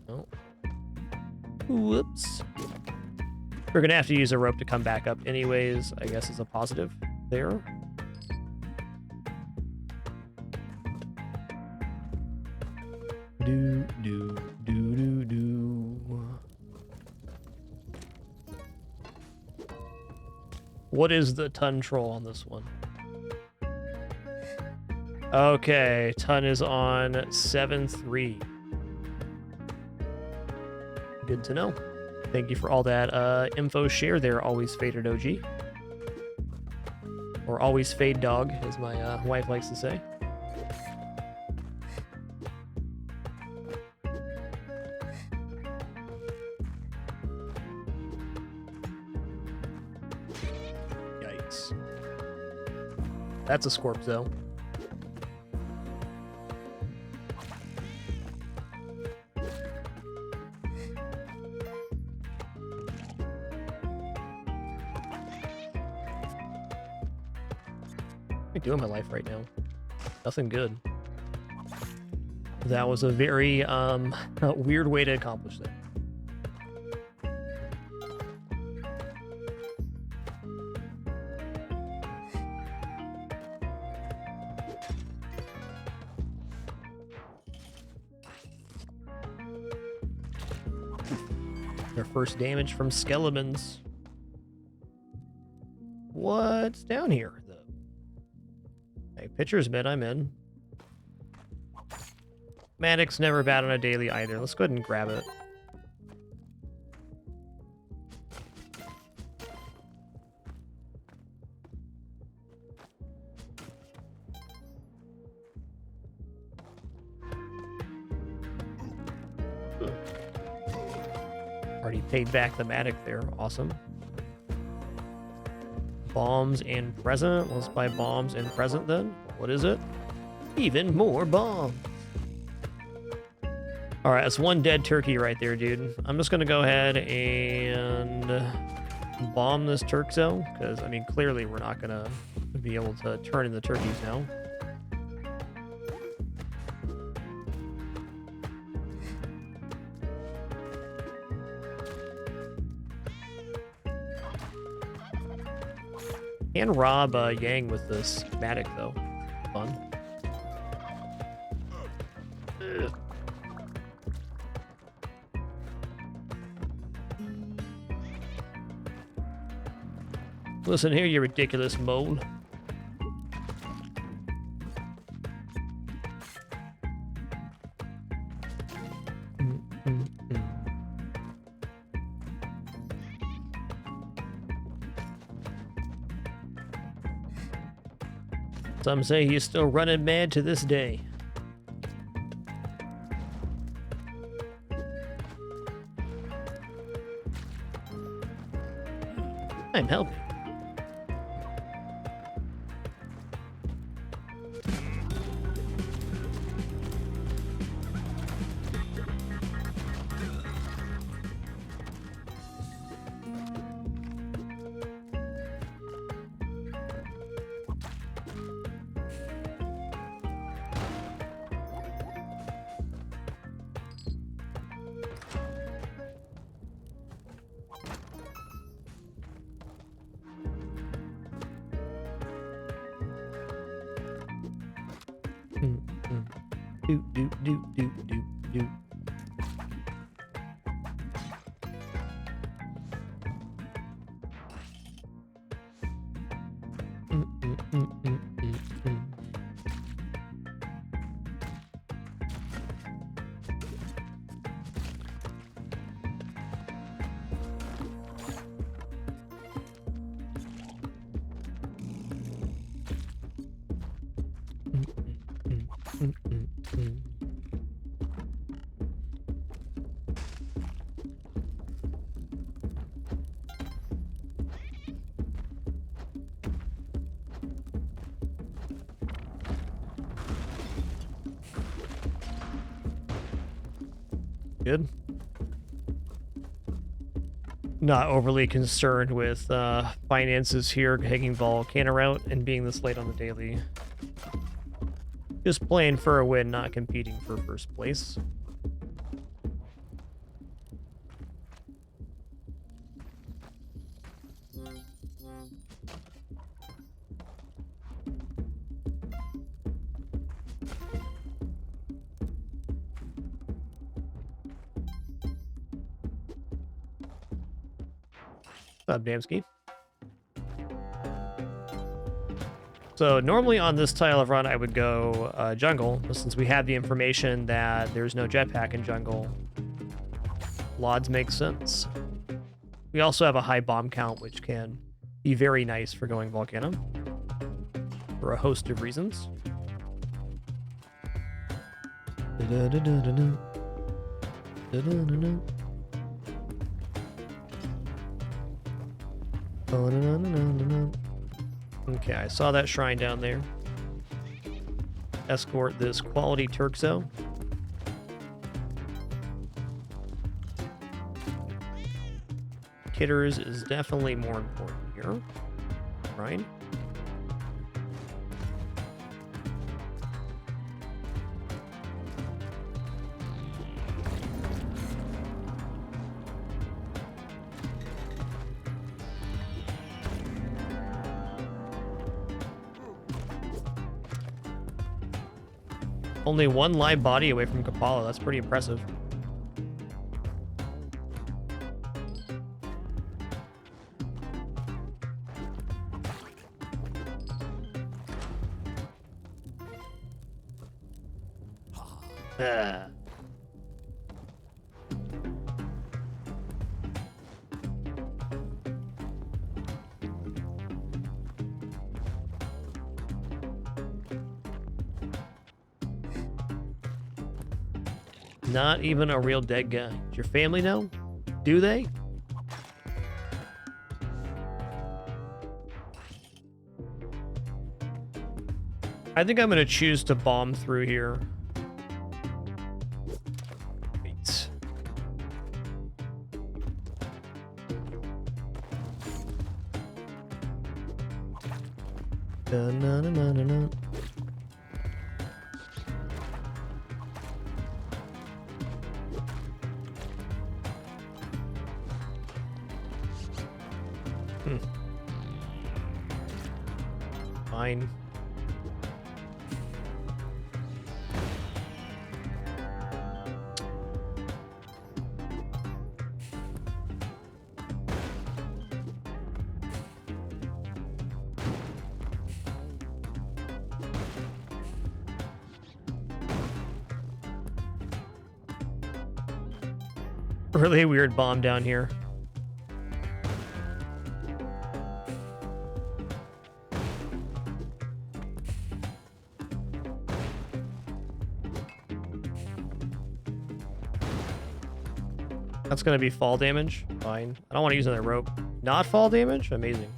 No. Whoops. We're gonna have to use a rope to come back up anyways, I guess is a positive there. Do, do, do, do, do. What is the ton troll on this one? Okay, ton is on 7-3. Good to know. Thank you for all that info share there, always faded OG. Or always fade dog, as my wife likes to say. That's a Scorp, though. What am I doing in my life right now? Nothing good. That was a very weird way to accomplish that. Their first damage from skeletons. What's down here? Hey, pitcher's mid, I'm in. Maddox never bad on a daily either. Let's go ahead and grab it. Already paid back the Matic there. Awesome. Bombs and present. Let's buy bombs and present then. What is it? Even more bombs. All right, that's one dead turkey right there, dude. I'm just going to go ahead and bomb this Turk zone because, I mean, clearly we're not going to be able to turn in the turkeys now. Can rob Yang with this Matic, though. Fun. Listen here, you ridiculous mole. Some say he's still running mad to this day. I'm helping. Do do do do do do. Good. Not overly concerned with finances here, taking Volcano route and being this late on the daily. Just playing for a win, not competing for first place. What's up, Damsky? So normally on this tile of run, I would go jungle, but since we have the information that there's no jetpack in jungle, Lods makes sense. We also have a high bomb count, which can be very nice for going Volcano for a host of reasons. Okay, I saw that shrine down there. Escort this quality Turkso. Kitters is definitely more important here. Right? Only one live body away from Kapala. That's pretty impressive. Not even a real dead guy. Does your family know? Do they? I think I'm going to choose to bomb through here. Wait. Da-na-na-na-na-na. Fine. Really weird bomb down here. That's gonna be fall damage. Fine. I don't want to use another rope. Not fall damage? Amazing.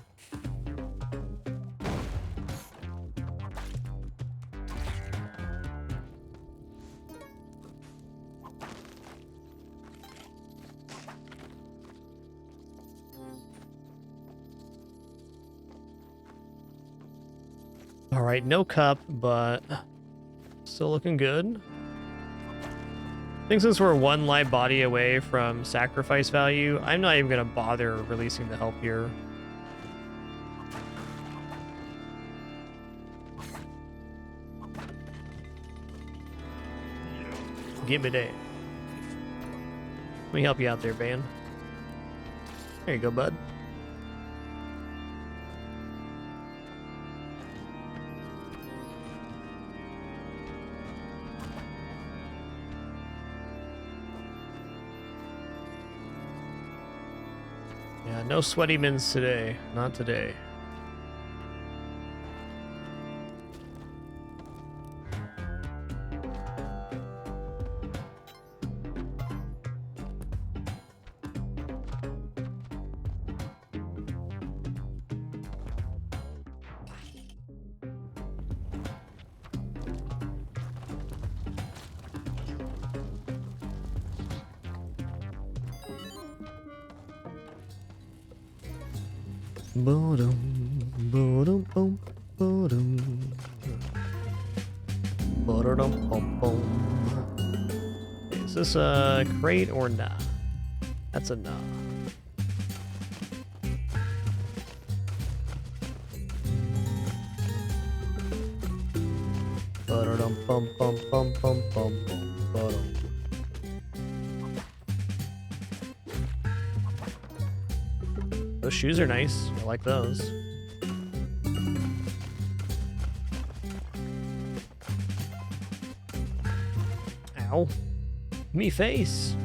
All right, no cup, but still looking good. I think since we're one light body away from sacrifice value, I'm not even going to bother releasing the help here. Give me that. Let me help you out there, Van. There you go, bud. Yeah, no sweaty mins today. Not today. Is this a crate or nah? That's a nah. Those shoes are nice. I like those. Ow. Me face.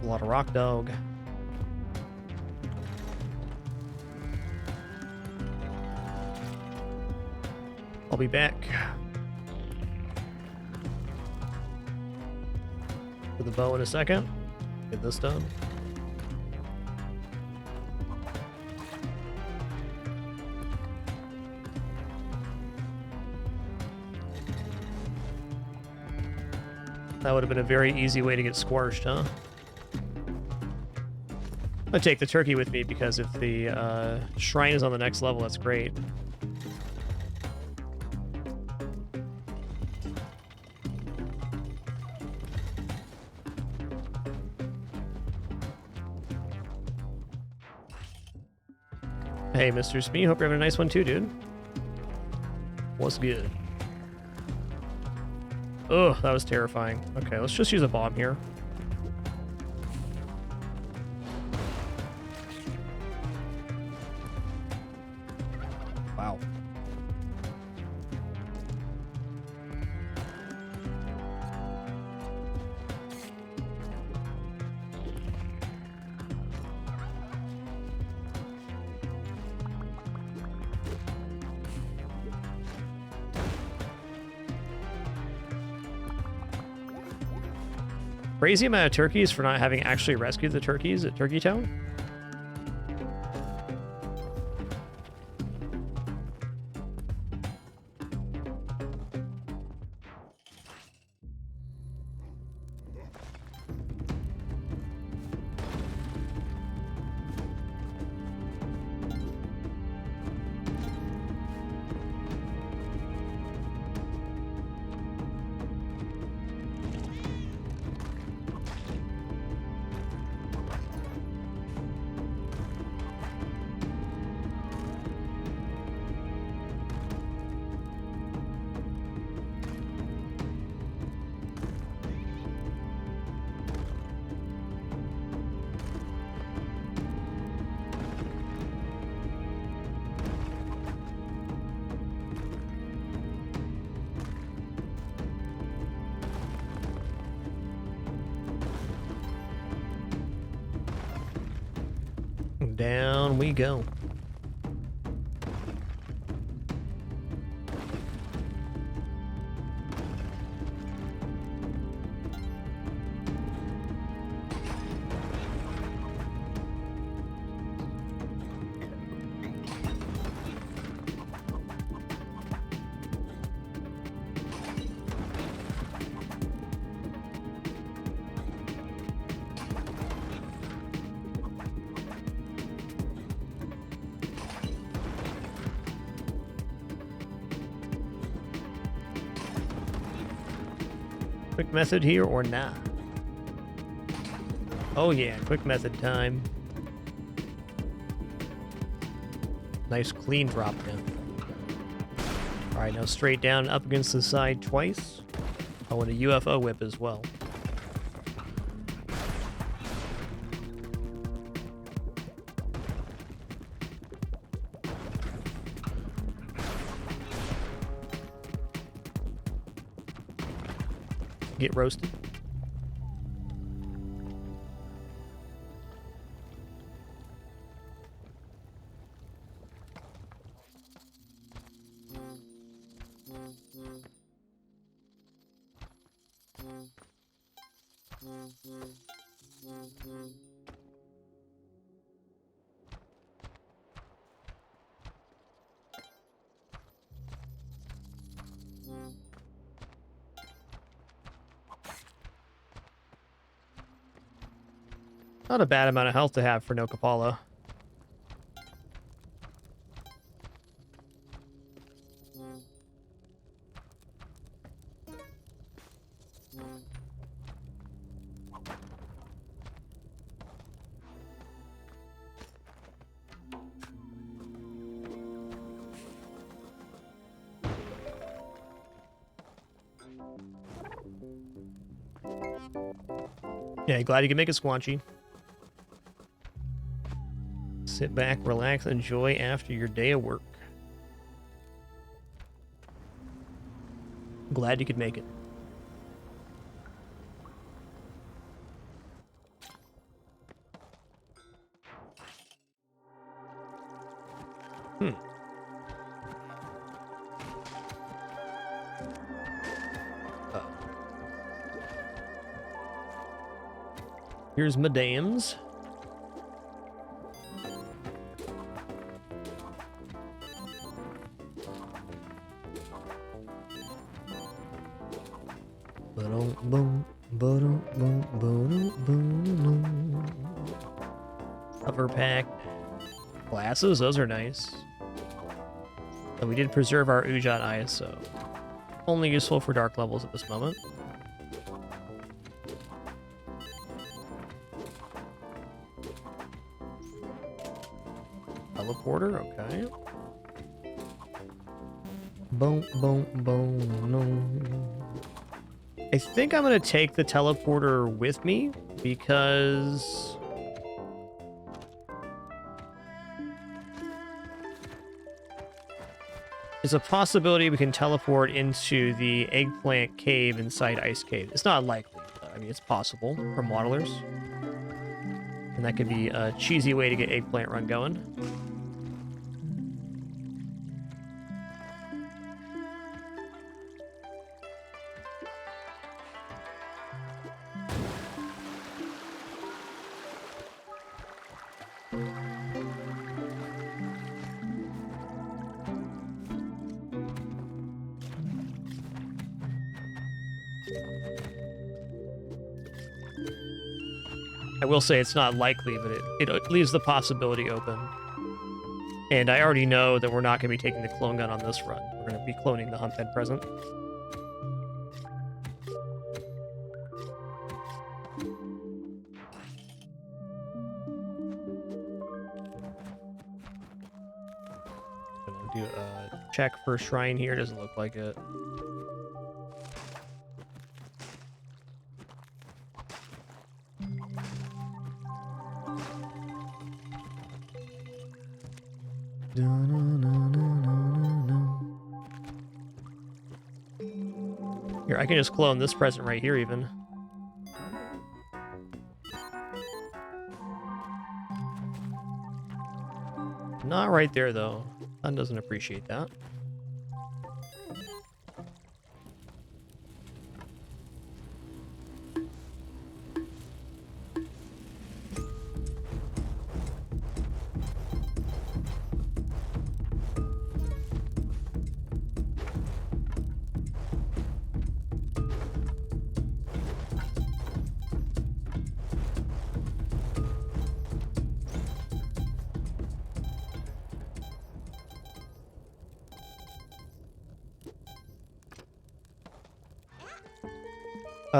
A lot of rock dog. I'll be back for the bow in a second. Get this done. That would have been a very easy way to get squashed, huh? I'll take the turkey with me because if the shrine is on the next level, that's great. Hey, Mr. Smee, hope you're having a nice one too, dude. What's good? Ugh, that was terrifying. Okay, let's just use a bomb here. Wow. Crazy amount of turkeys for not having actually rescued the turkeys at Turkey Town. Down we go. Quick method here or not? Oh yeah, quick method time. Nice clean drop down. Alright, now straight down up against the side twice. Oh, and a UFO whip as well. Get roasted. Not a bad amount of health to have for no Kapala. Yeah, glad you can make it, Squanchy. Sit back, relax, enjoy after your day of work. Glad you could make it. Here's Madams. Cover pack. Glasses, those are nice. And we did preserve our Ujat ISO. Only useful for dark levels at this moment. Teleporter, okay. Boom, boom, boom, no. I think I'm gonna take the teleporter with me because there's a possibility we can teleport into the eggplant cave inside Ice Cave. It's not likely, but I mean it's possible for modelers. And that could be a cheesy way to get eggplant run going. I will say it's not likely, but it leaves the possibility open. And I already know that we're not going to be taking the clone gun on this run. We're going to be cloning the Humphead present. Gonna do a check for shrine here. Doesn't look like it. Here, I can just clone this present right here, even. Not right there, though. Sun doesn't appreciate that.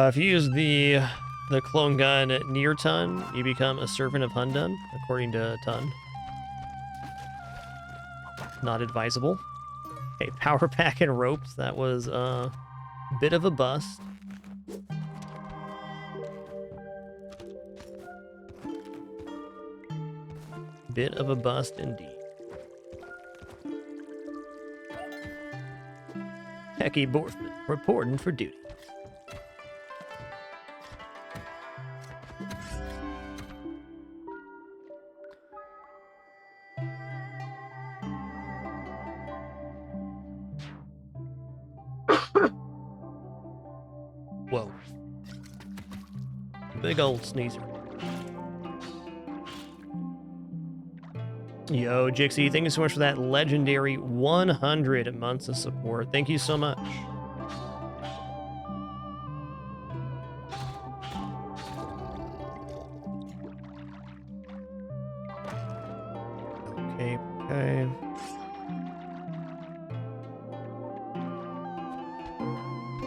If you use the clone gun near Tun, you become a servant of Hundun, according to Tun. Not advisable. Okay, power pack and ropes. That was a bit of a bust. Bit of a bust indeed. Hecky Borthman reporting for duty. Whoa. Big old sneezer. Yo, Jixie, thank you so much for that legendary 100 months of support. Thank you so much. Okay.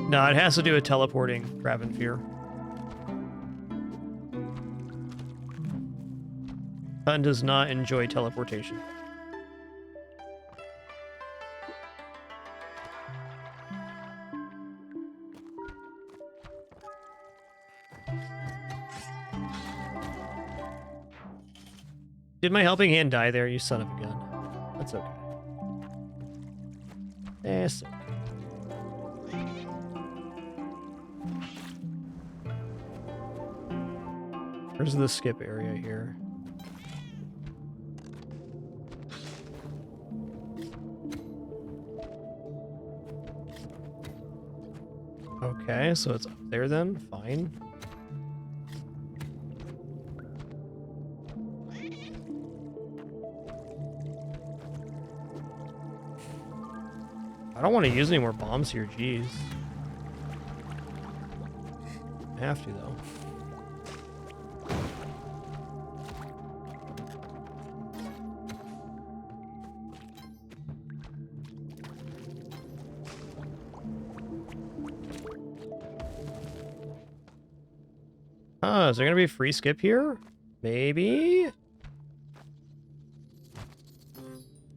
No, it has to do with teleporting, Ravenfear. Hun does not enjoy teleportation. Did my helping hand die there, you son of a gun? That's okay. That's okay. Where's the skip area here? Okay, so it's up there then. Fine. I don't want to use any more bombs here, jeez. I have to, though. Is there gonna be a free skip here? Maybe?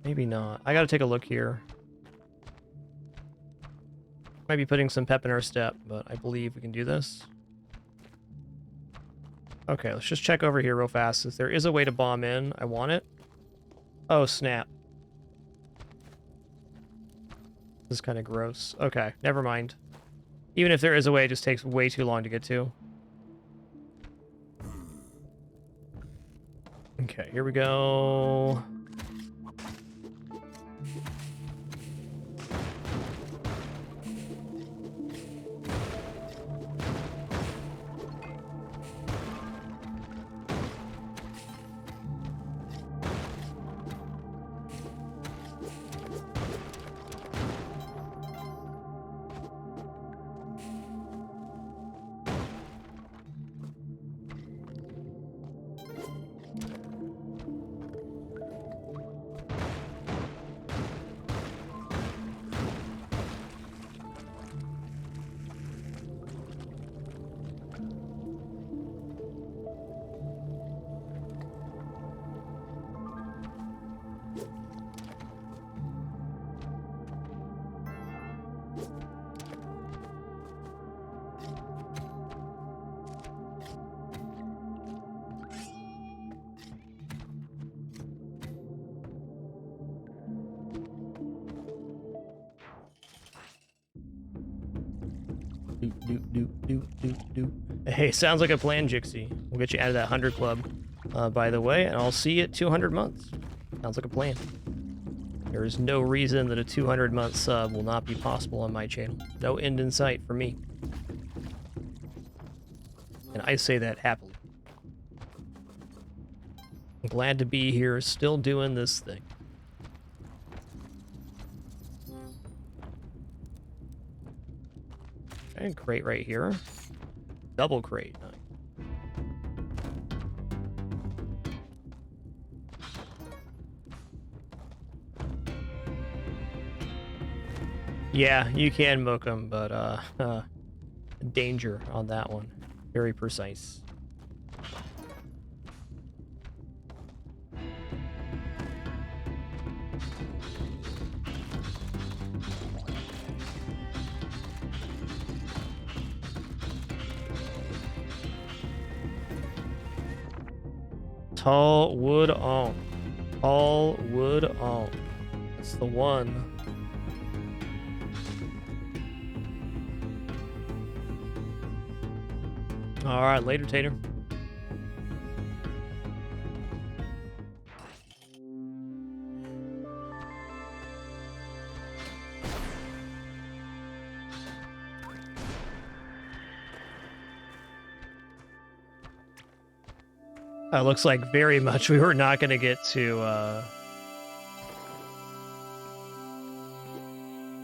Maybe not. I gotta take a look here. Might be putting some pep in our step, but I believe we can do this. Okay, let's just check over here real fast. If there is a way to bomb in, I want it. Oh, snap. This is kind of gross. Okay, never mind. Even if there is a way, it just takes way too long to get to. Okay, here we go. Hey, sounds like a plan, Jixie. We'll get you out of that 100 club, by the way, and I'll see you at 200 months. Sounds like a plan. There is no reason that a 200-month sub will not be possible on my channel. No end in sight for me. And I say that happily. I'm glad to be here, still doing this thing. Okay, crate right here. Double crate. Nice. Yeah, you can mook them, but danger on that one. Very precise. Tall wood on. Tall wood on. That's the one. All right, later, Tater. Looks like very much we were not going to get to,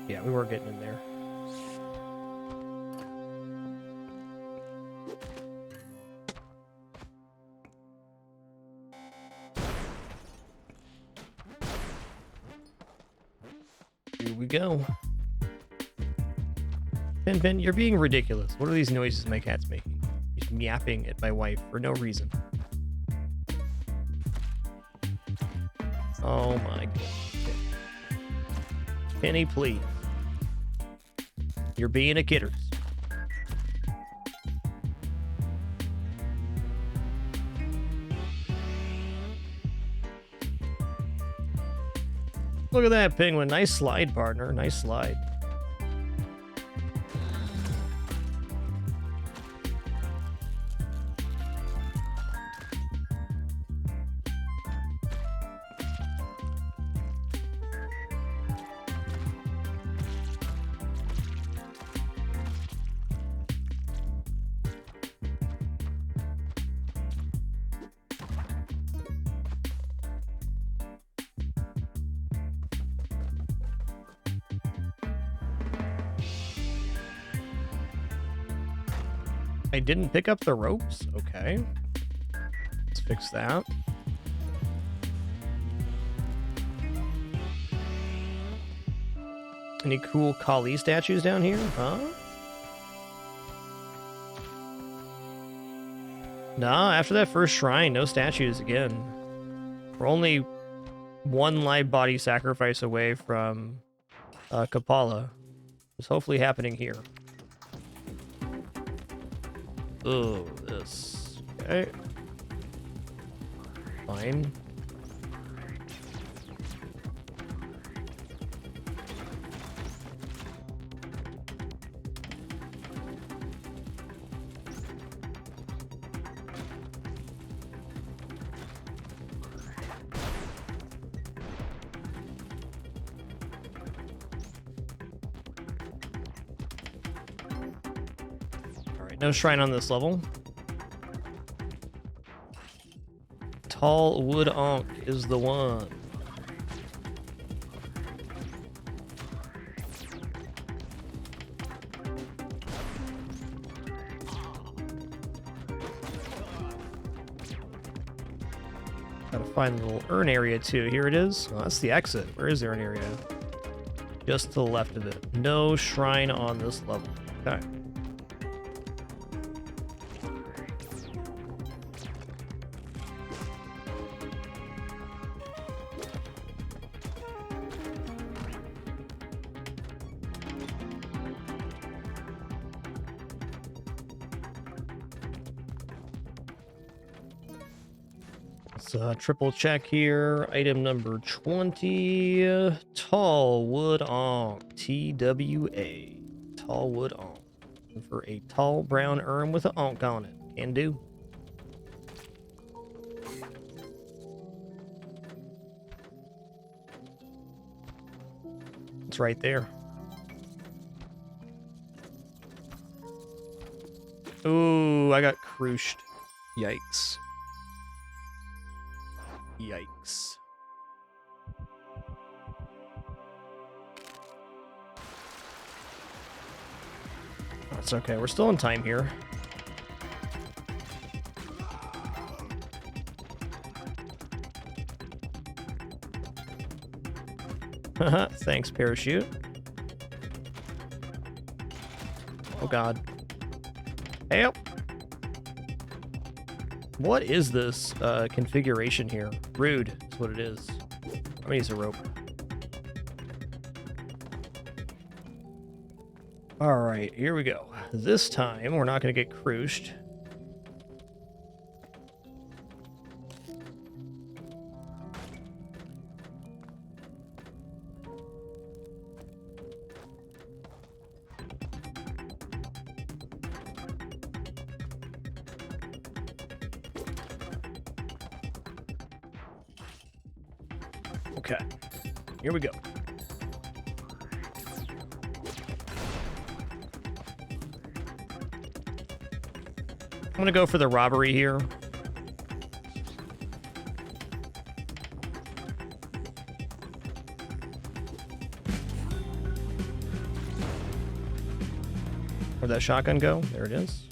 yeah, we weren't getting in there. Here we go. Pen, you're being ridiculous. What are these noises my cat's making? He's yapping at my wife for no reason. Oh my god. Penny, please. You're being a kidders. Look at that penguin. Nice slide, partner. Nice slide. I didn't pick up the ropes? Okay. Let's fix that. Any cool Kali statues down here? Huh? Nah, after that first shrine, no statues again. We're only one live body sacrifice away from Kapala. It's hopefully happening here. Oh, this. Okay. Fine. No shrine on this level. Tall wood onk is the one. Gotta find the little urn area too. Here it is. Oh, that's the exit. Where is the urn area? Just to the left of it. No shrine on this level. Okay. Triple check here. Item number 20. Tall wood onk. TWA. Tall wood onk. Looking for a tall brown urn with an onk on it. Can do. it's right there. Ooh, I got cruished. Yikes. Yikes. That's okay. We're still in time here. Haha, thanks, parachute. Oh god. Help! What is this configuration here? Rude is what it is. I'm gonna use a rope. Alright, here we go. This time, we're not gonna get cruised. Okay, here we go. I'm gonna go for the robbery here. Where'd that shotgun go? There it is.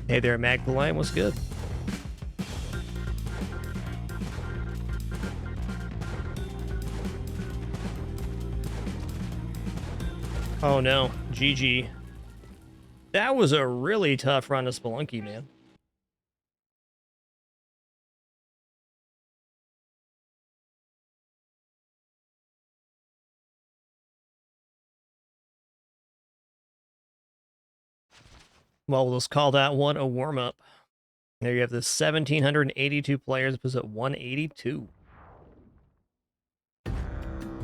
Hey there, Magpie. What's good? Oh no, GG. That was a really tough run of Spelunky, man. Well, let's call that one a warm-up. There you have the 1,782 players opposed at 182. All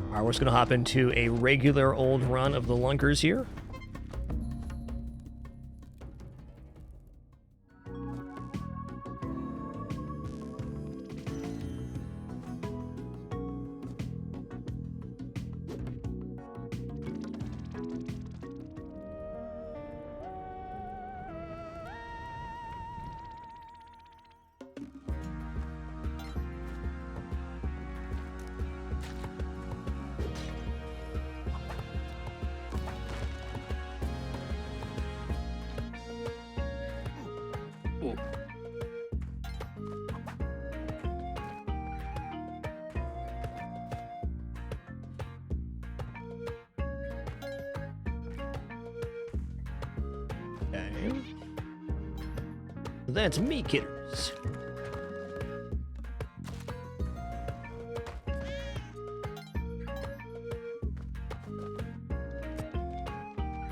right, we're just going to hop into a regular old run of the Lunkers here. Okay. That's me, kidders.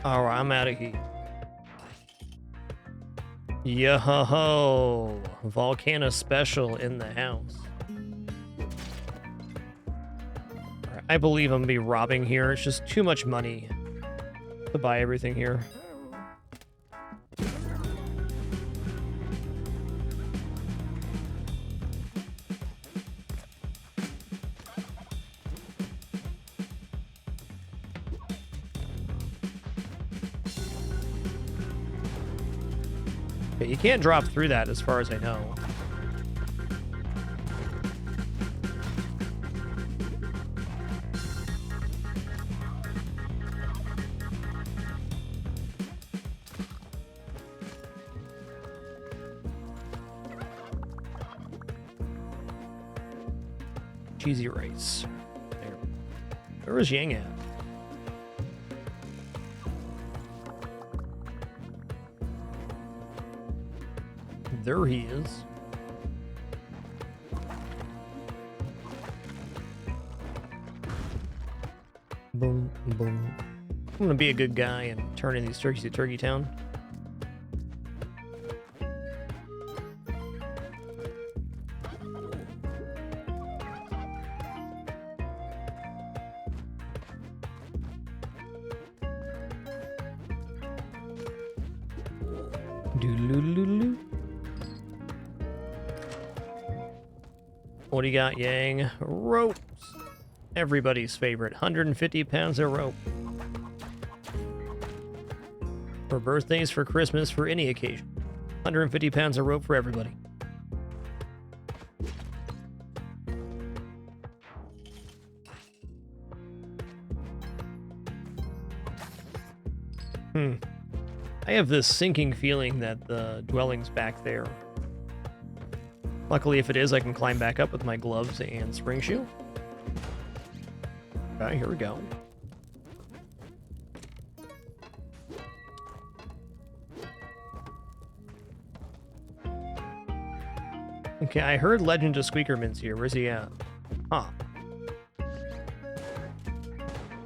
Alright, I'm out of here. Yo-ho-ho! Volcano special in the house. Alright, I believe I'm gonna be robbing here. It's just too much money to buy everything here. Okay, you can't drop through that as far as I know. Cheesy rice. There. Where was Yang at? There he is. Boom, boom. I'm gonna be a good guy and turn in these turkeys to Turkey Town. Doodle-doodle-doodle. What do you got, Yang? Ropes. Everybody's favorite. 150 pounds of rope. For birthdays, for Christmas, for any occasion. 150 pounds of rope for everybody. I have this sinking feeling that the dwelling's back there. Luckily, if it is, I can climb back up with my gloves and spring shoe. Okay, here we go. Okay, I heard Legend of Squeakerman's here. Where's he at? Huh.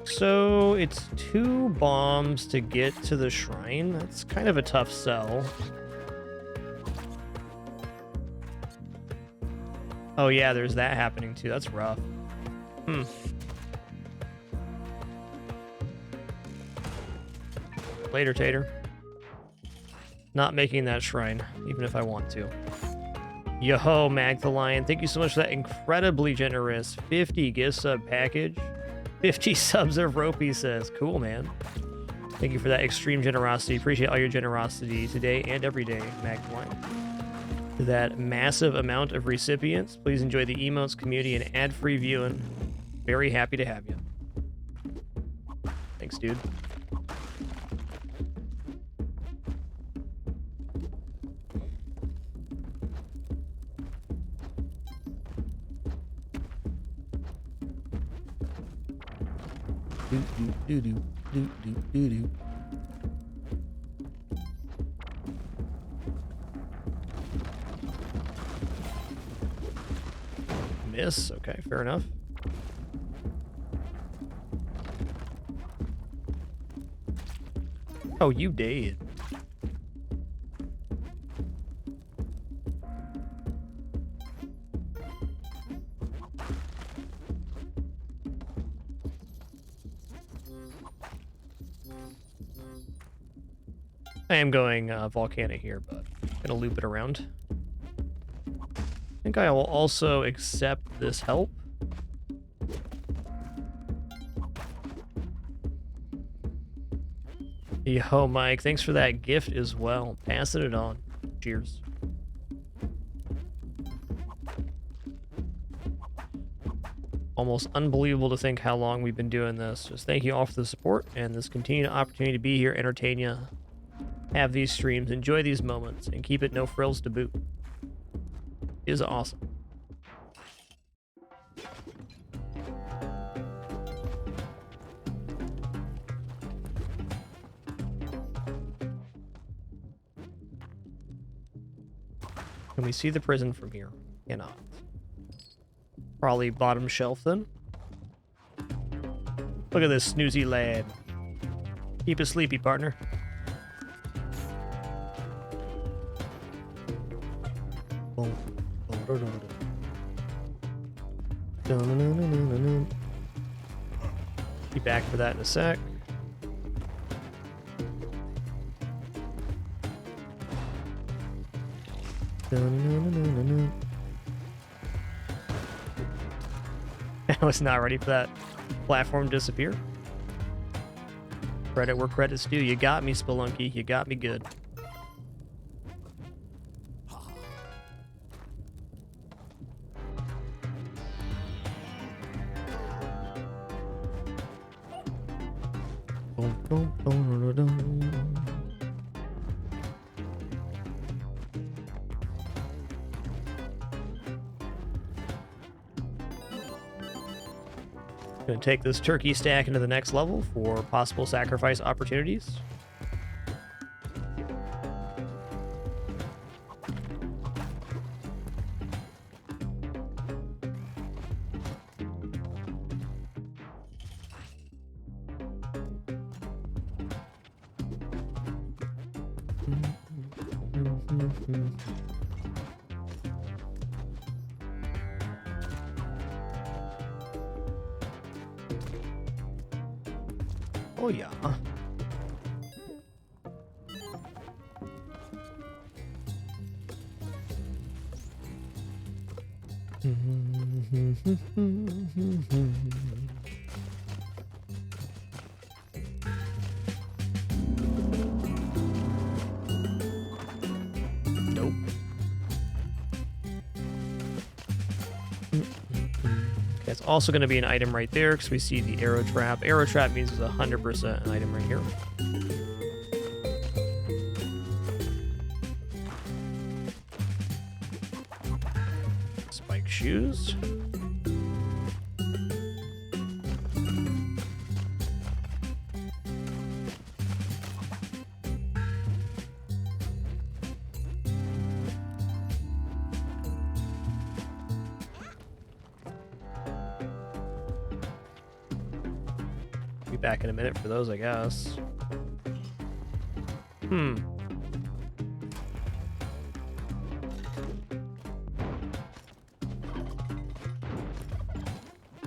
So, it's 2 bombs to get to the shrine. That's kind of a tough sell. Oh yeah, there's that happening too. That's rough. Later, Tater. Not making that shrine, even if I want to. Yo-ho, Mag the Lion. Thank you so much for that incredibly generous 50 gift sub package. 50 subs of rope, he says. Cool, man. Thank you for that extreme generosity. Appreciate all your generosity today and every day, Mag the Lion. To that massive amount of recipients, please enjoy the emotes, community, and ad-free viewing. Very happy to have you. Thanks, dude. Do. Miss. Okay, fair enough. Oh, you did. I am going volcanic here, but I'm gonna loop it around. I think I will also accept this help. Yo, Mike, thanks for that gift as well. Passing it on. Cheers. Almost unbelievable to think how long we've been doing this. Just thank you all for the support and this continued opportunity to be here, entertain you, have these streams, enjoy these moments, and keep it no frills to boot. It is awesome. Can we see the prison from here? Cannot. Probably bottom shelf then. Look at this snoozy lad. Keep it sleepy, partner. Be back for that in a sec. I was not ready for that platform to disappear. Credit where credit's due. You got me, Spelunky. You got me good. Gonna take this turkey stack into the next level for possible sacrifice opportunities. Oh yeah. Nope. Okay, it's also going to be an item right there because we see the arrow trap. Arrow trap means it's 100% an item right here. Spike shoes. Be back in a minute for those, I guess.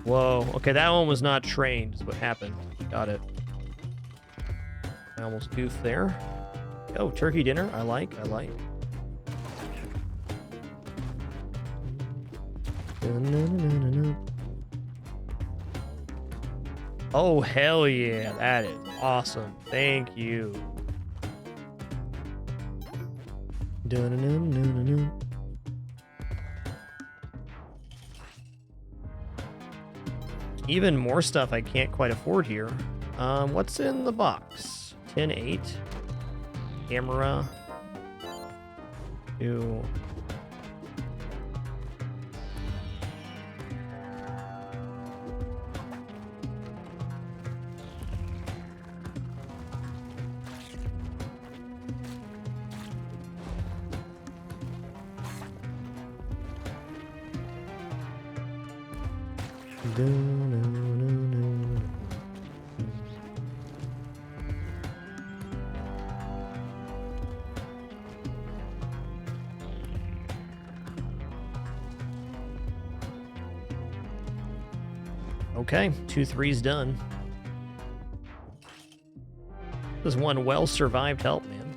Whoa. Okay, that one was not trained, is what happened. Got it. I almost goofed there. Oh, turkey dinner. I like. Oh, hell yeah. That is awesome. Thank you. Even more stuff I can't quite afford here. What's in the box? 10-8. Camera. 2. Okay, 2 3s done. This is one well-survived help, man.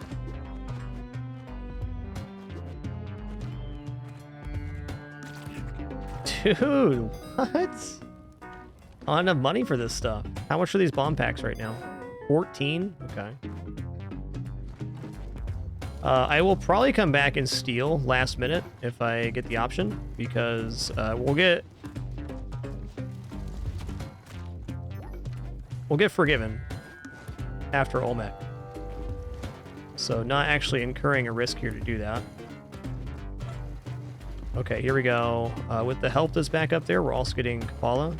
Dude, what? Not enough money for this stuff. How much are these bomb packs right now? 14? Okay. I will probably come back and steal last minute if I get the option, because we'll get forgiven after Olmec. So not actually incurring a risk here to do that. Okay, here we go. With the help that's back up there, we're also getting Kapala.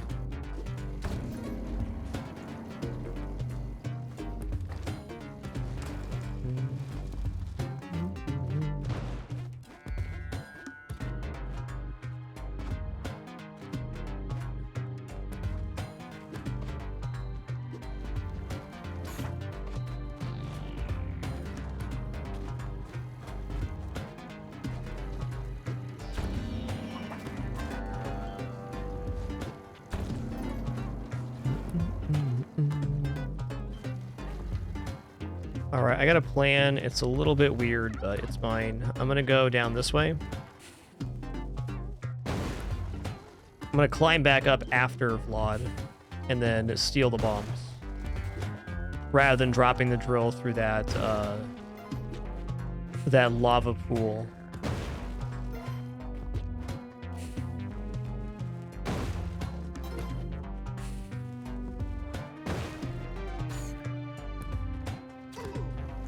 Alright, I got a plan. It's a little bit weird, but it's fine. I'm gonna go down this way. I'm gonna climb back up after Vlad and then steal the bombs. Rather than dropping the drill through that that lava pool.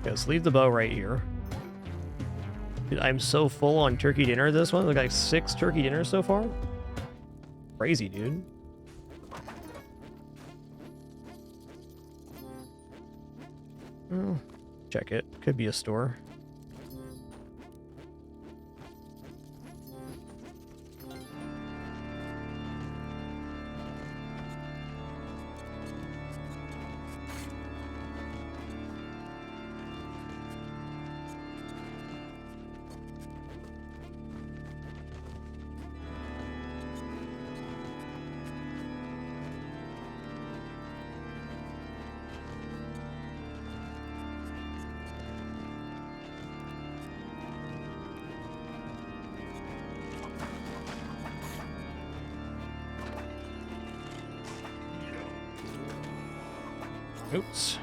Okay, let's leave the bow right here. Dude, I'm so full on turkey dinner this one. Look, like 6 turkey dinners so far. Crazy, dude. Oh, check it. Could be a store. Oops.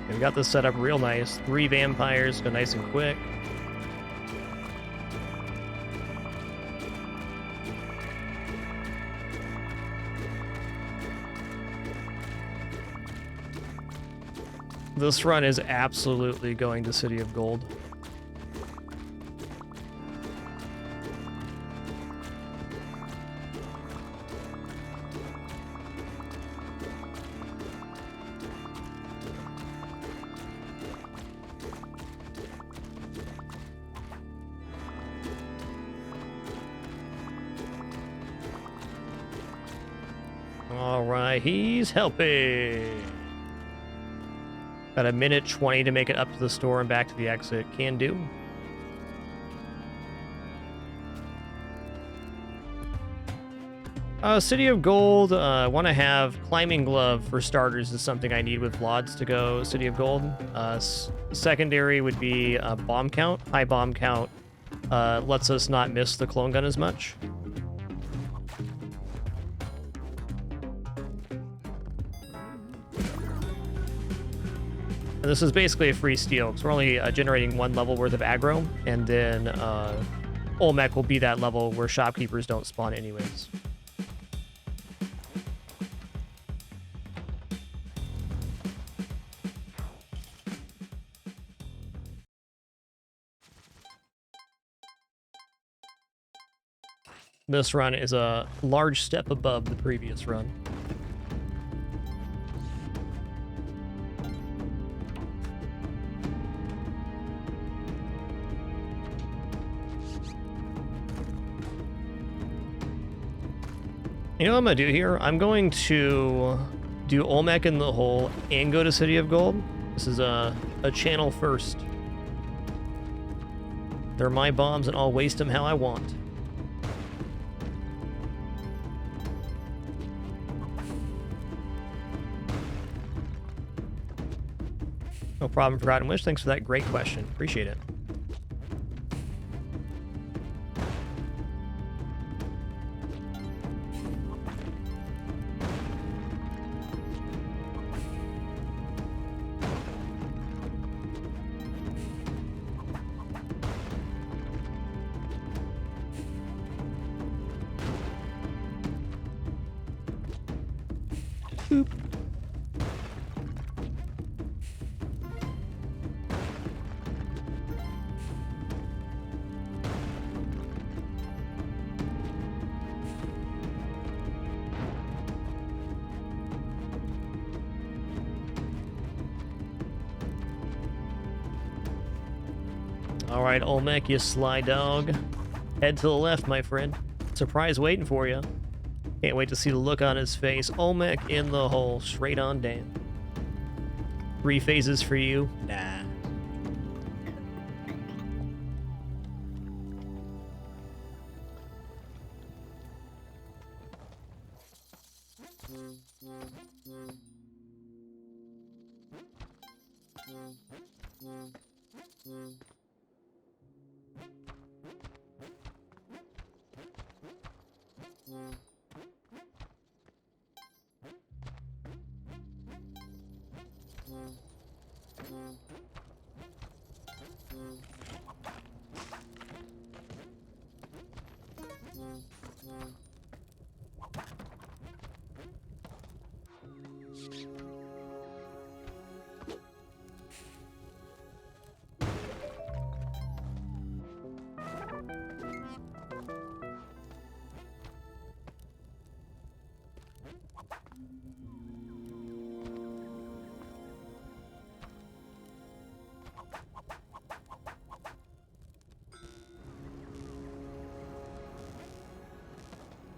Okay, we got this set up real nice. 3 vampires, go nice and quick. This run is absolutely going to City of Gold. All right, he's helping. Got a minute 20 to make it up to the store and back to the exit. Can do. City of Gold, want to have Climbing Glove for starters is something I need with Vlads to go City of Gold. Secondary would be Bomb Count. High Bomb Count lets us not miss the clone gun as much. And this is basically a free steal, because we're only generating 1 level worth of aggro, and then Olmec will be that level where shopkeepers don't spawn anyways. This run is a large step above the previous run. You know what I'm going to do here? I'm going to do Olmec in the hole and go to City of Gold. This is a channel first. They're my bombs and I'll waste them how I want. No problem, Forgotten Wish. Thanks for that great question. Appreciate it. Boop. All right, Olmec, you sly dog. Head to the left, my friend. Surprise waiting for you. Can't wait to see the look on his face. Olmec in the hole, straight on down. 3 phases for you. Nah.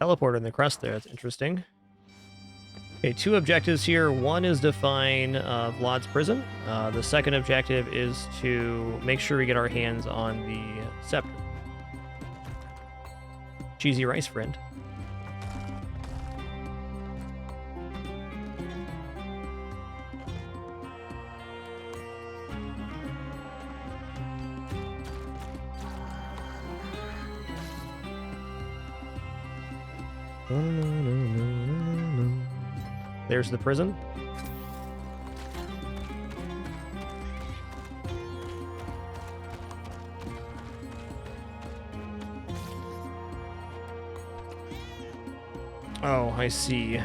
Teleporter in the crust there. That's interesting. Okay, 2 objectives here. One is define Vlad's prison. The second objective is to make sure we get our hands on the scepter. Cheesy rice, friend. There's the prison. Oh, I see.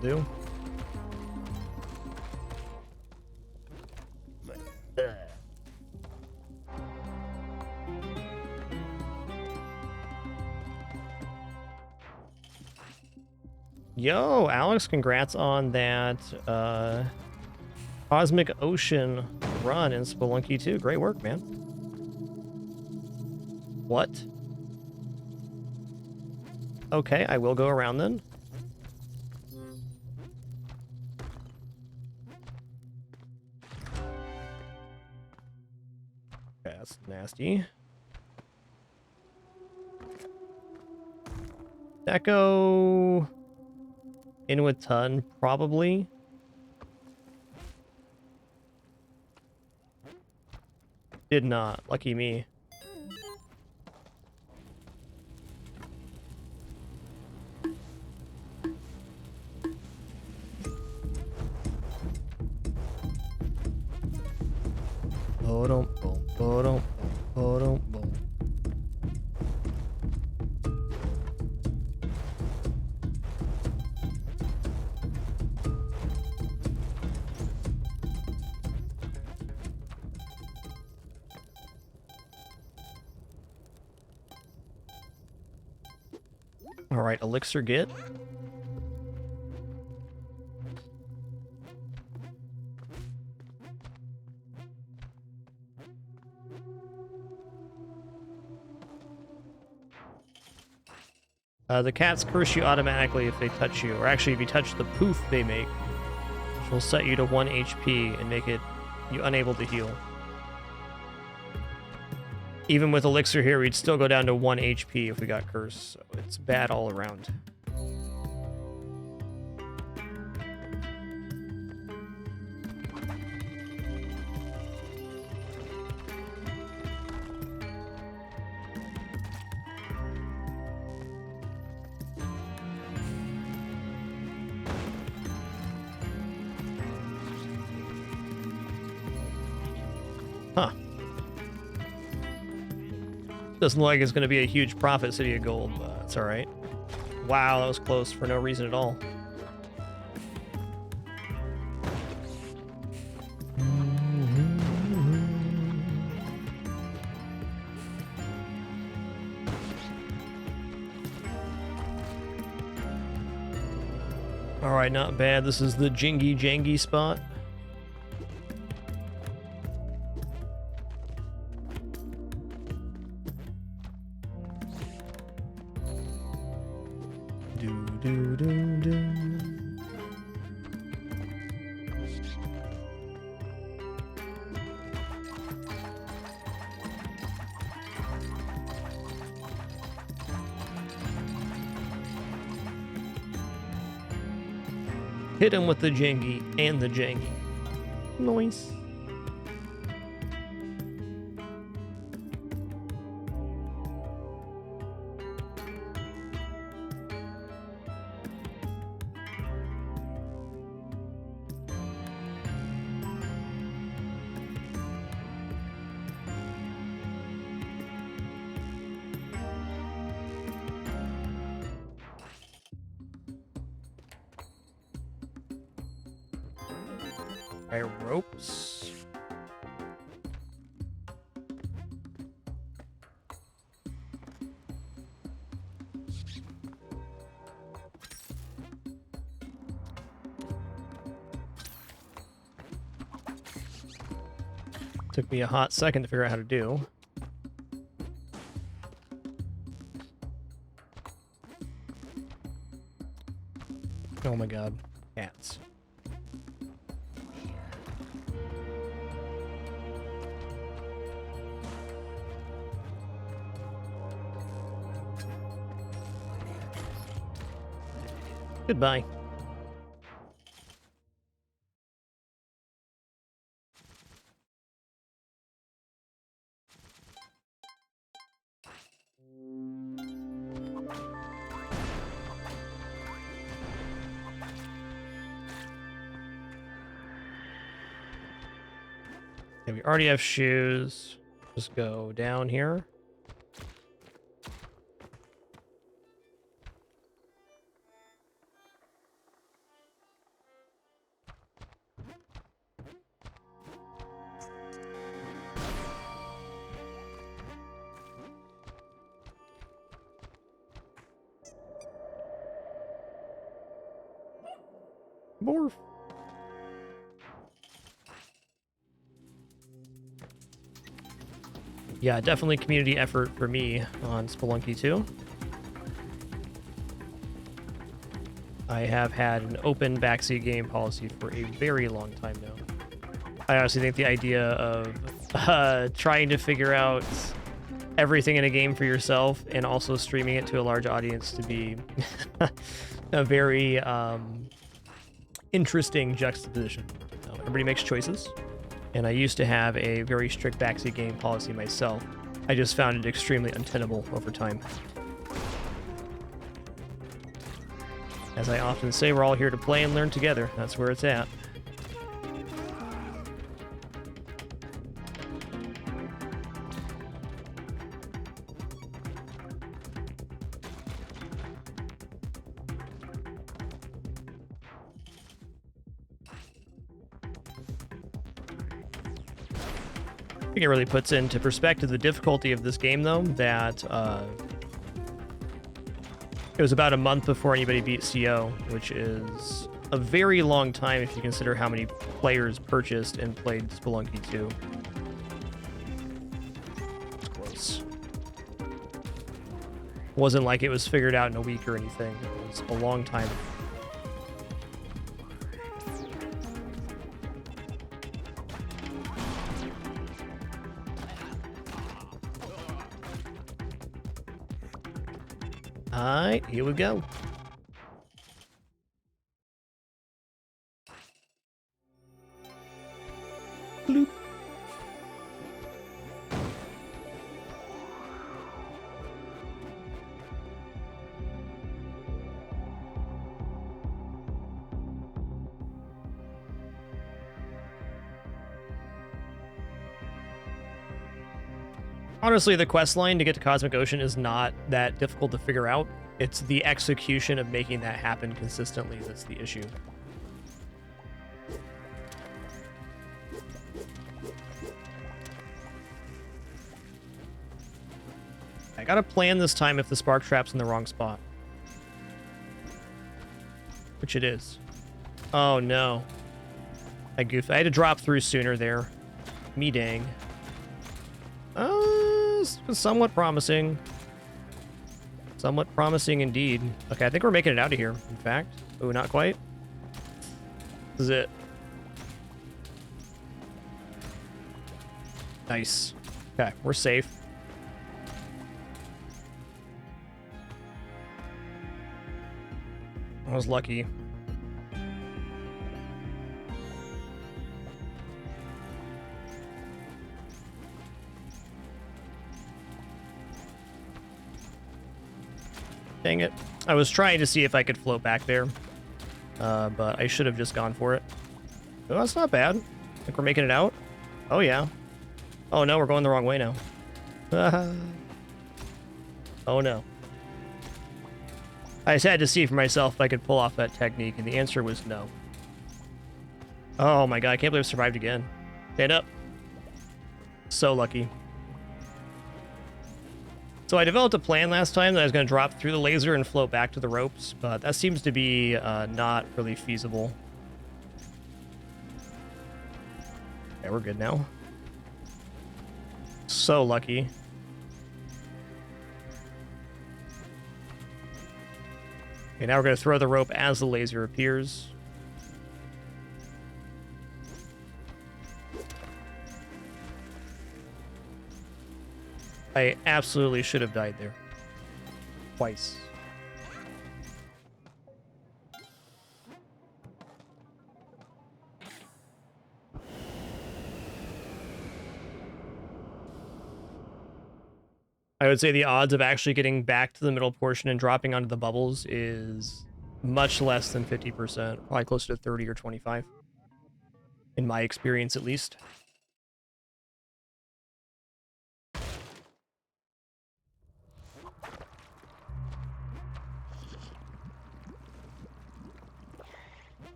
Do. Yo, Alex, congrats on that Cosmic Ocean run in Spelunky 2. Great work, man. What? Okay, I will go around then. That's nasty. Echo in with ton, probably. Did not. Lucky me. Boom, boom, boom, boom, boom. All right, elixir get. The cats curse you automatically if they touch you, or actually if you touch the poof they make, which will set you to 1 HP and make you unable to heal. Even with elixir here, we'd still go down to 1 HP if we got cursed, so it's bad all around. Huh. Doesn't look like it's going to be a huge profit City of Gold, but it's alright. Wow, that was close for no reason at all. Alright, not bad. This is the Jingy Jangy spot. Hit him with the Jangy and the Jangy. Nice. Ropes. Took me a hot second to figure out how to do. Oh my god, cats. Goodbye. Okay, we already have shoes. Just go down here. Morph. Yeah, definitely community effort for me on Spelunky 2. I have had an open backseat game policy for a very long time now. I honestly think the idea of trying to figure out everything in a game for yourself and also streaming it to a large audience to be a very interesting juxtaposition. Everybody makes choices, and I used to have a very strict backseat game policy myself. I just found it extremely untenable over time. As I often say, we're all here to play and learn together. That's where it's at. I think it really puts into perspective the difficulty of this game, though, that it was about a month before anybody beat CO, which is a very long time if you consider how many players purchased and played Spelunky 2. It's close. Wasn't like it was figured out in a week or anything. It was a long time. Alright, here we go. Bloop. Honestly, the quest line to get to Cosmic Ocean is not that difficult to figure out. It's the execution of making that happen consistently that's the issue. I gotta plan this time if the spark trap's in the wrong spot. Which it is. Oh no. I goofed. I had to drop through sooner there. Me dang. Somewhat promising. Somewhat promising indeed. Okay, I think we're making it out of here, in fact. Oh, not quite. This is it. Nice. Okay, we're safe. I was lucky. Dang it. I was trying to see if I could float back there, but I should have just gone for it. Oh, that's not bad. I think we're making it out. Oh, yeah. Oh, no, we're going the wrong way now. Oh, no. I just had to see for myself if I could pull off that technique, and the answer was no. Oh, my God. I can't believe I survived again. Stand up. So lucky. So I developed a plan last time that I was going to drop through the laser and float back to the ropes, but that seems to be not really feasible. Okay, we're good now. So lucky. Okay, now we're going to throw the rope as the laser appears. I absolutely should have died there. Twice. I would say the odds of actually getting back to the middle portion and dropping onto the bubbles is much less than 50%, probably closer to 30 or 25, in my experience at least.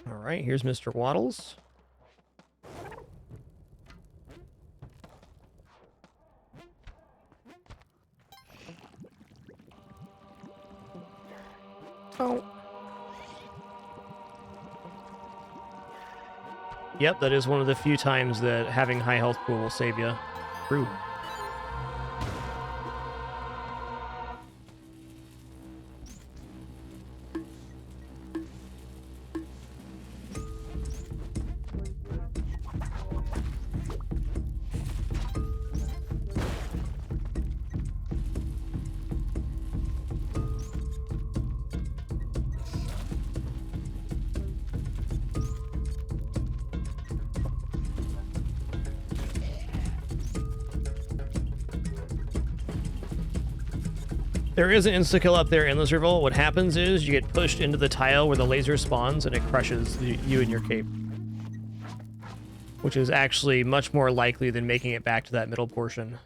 All right, here's Mr. Waddles. Oh. Yep, that is one of the few times that having high health pool will save you. True. There is an insta-kill up there in this revolt. What happens is you get pushed into the tile where the laser spawns and it crushes you and your cape. Which is actually much more likely than making it back to that middle portion.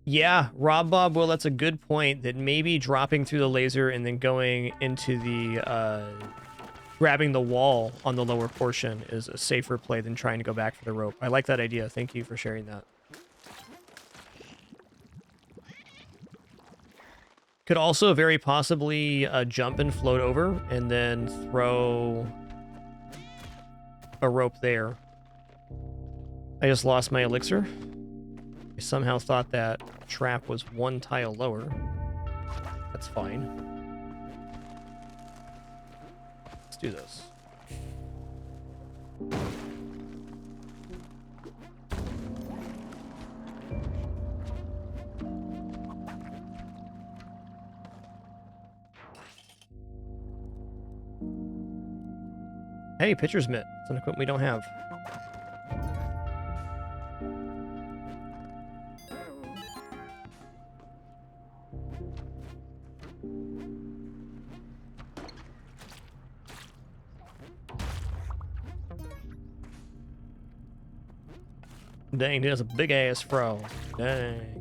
Yeah, Rob Bob, well, that's a good point, that maybe dropping through the laser and then going into the, grabbing the wall on the lower portion is a safer play than trying to go back for the rope. I like that idea. Thank you for sharing that. Could also very possibly jump and float over and then throw a rope there. I just lost my elixir. I somehow thought that trap was one tile lower. That's fine. Let's do this. Hey, pitcher's mitt. It's an equipment we don't have. Dang, dude, that's a big ass frog. Dang.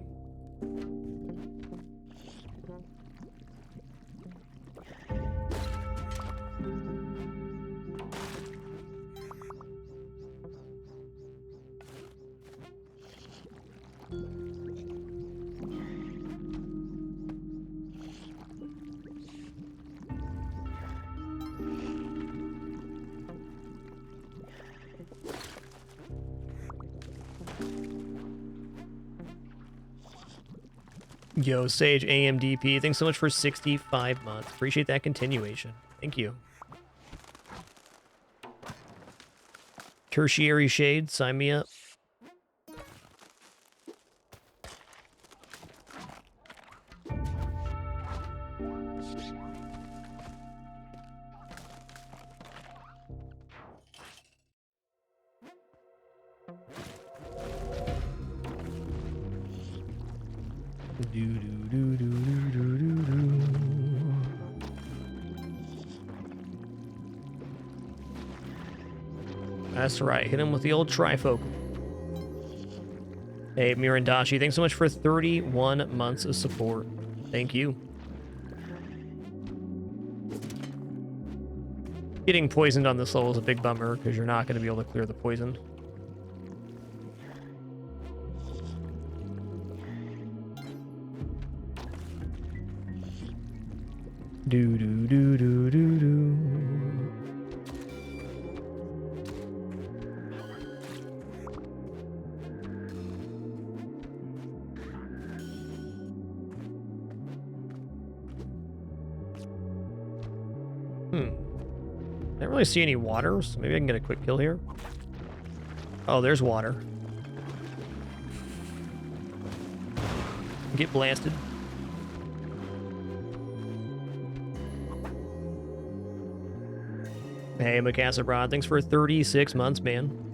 Yo, Sage AMDP, thanks so much for 65 months. Appreciate that continuation. Thank you. Tertiary Shade, sign me up. That's right, hit him with the old trifocal. Hey, Mirandashi, thanks so much for 31 months of support. Thank you. Getting poisoned on this level is a big bummer because you're not going to be able to clear the poison. Do do do do do do. I don't really see any water, so maybe I can get a quick kill here. Oh, there's water. Get blasted. Hey, Macassarbrod, thanks for 36 months, man.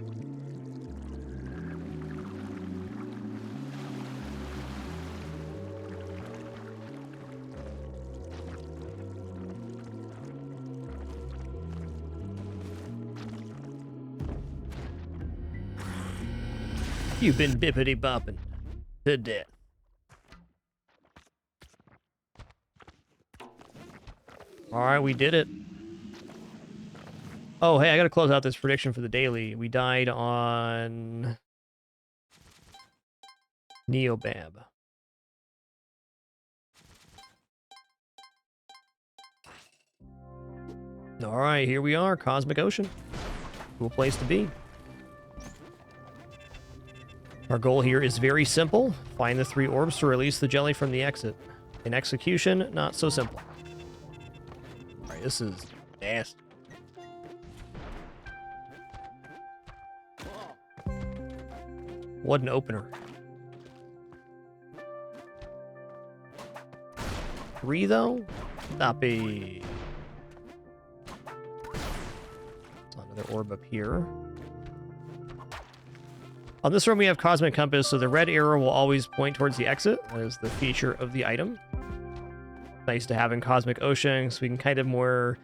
You've been bippity-bopping to death. Alright, we did it. Oh, hey, I gotta close out this prediction for the daily. We died on Neobab. Alright, here we are, Cosmic Ocean. Cool place to be. Our goal here is very simple. Find the 3 orbs to release the jelly from the exit. In execution, not so simple. Alright, this is nasty. What an opener. 3, though? Stop it. There's another orb up here. On this one, we have Cosmic Compass, so the red arrow will always point towards the exit. That is the feature of the item. Nice to have in Cosmic Ocean, so we can kind of more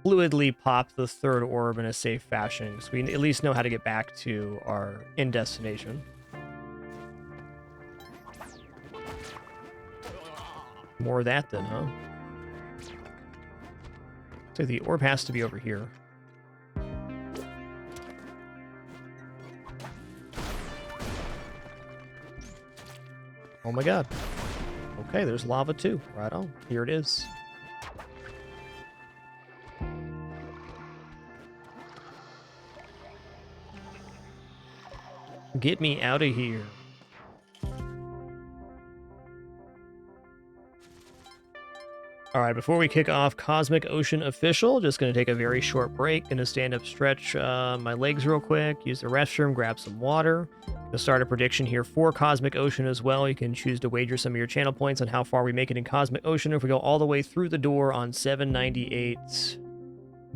fluidly pop the 3rd orb in a safe fashion, so we at least know how to get back to our end destination. More of that then, huh? So the orb has to be over here. Oh my god. Okay, there's lava too. Right on. Here it is. Get me out of here. Alright, before we kick off Cosmic Ocean Official, just going to take a very short break. Going to stand up, stretch my legs real quick, use the restroom, grab some water. Going to start a prediction here for Cosmic Ocean as well. You can choose to wager some of your channel points on how far we make it in Cosmic Ocean if we go all the way through the door on 798.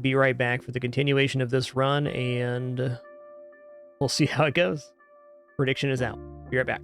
Be right back for the continuation of this run, and we'll see how it goes. Prediction is out. Be right back.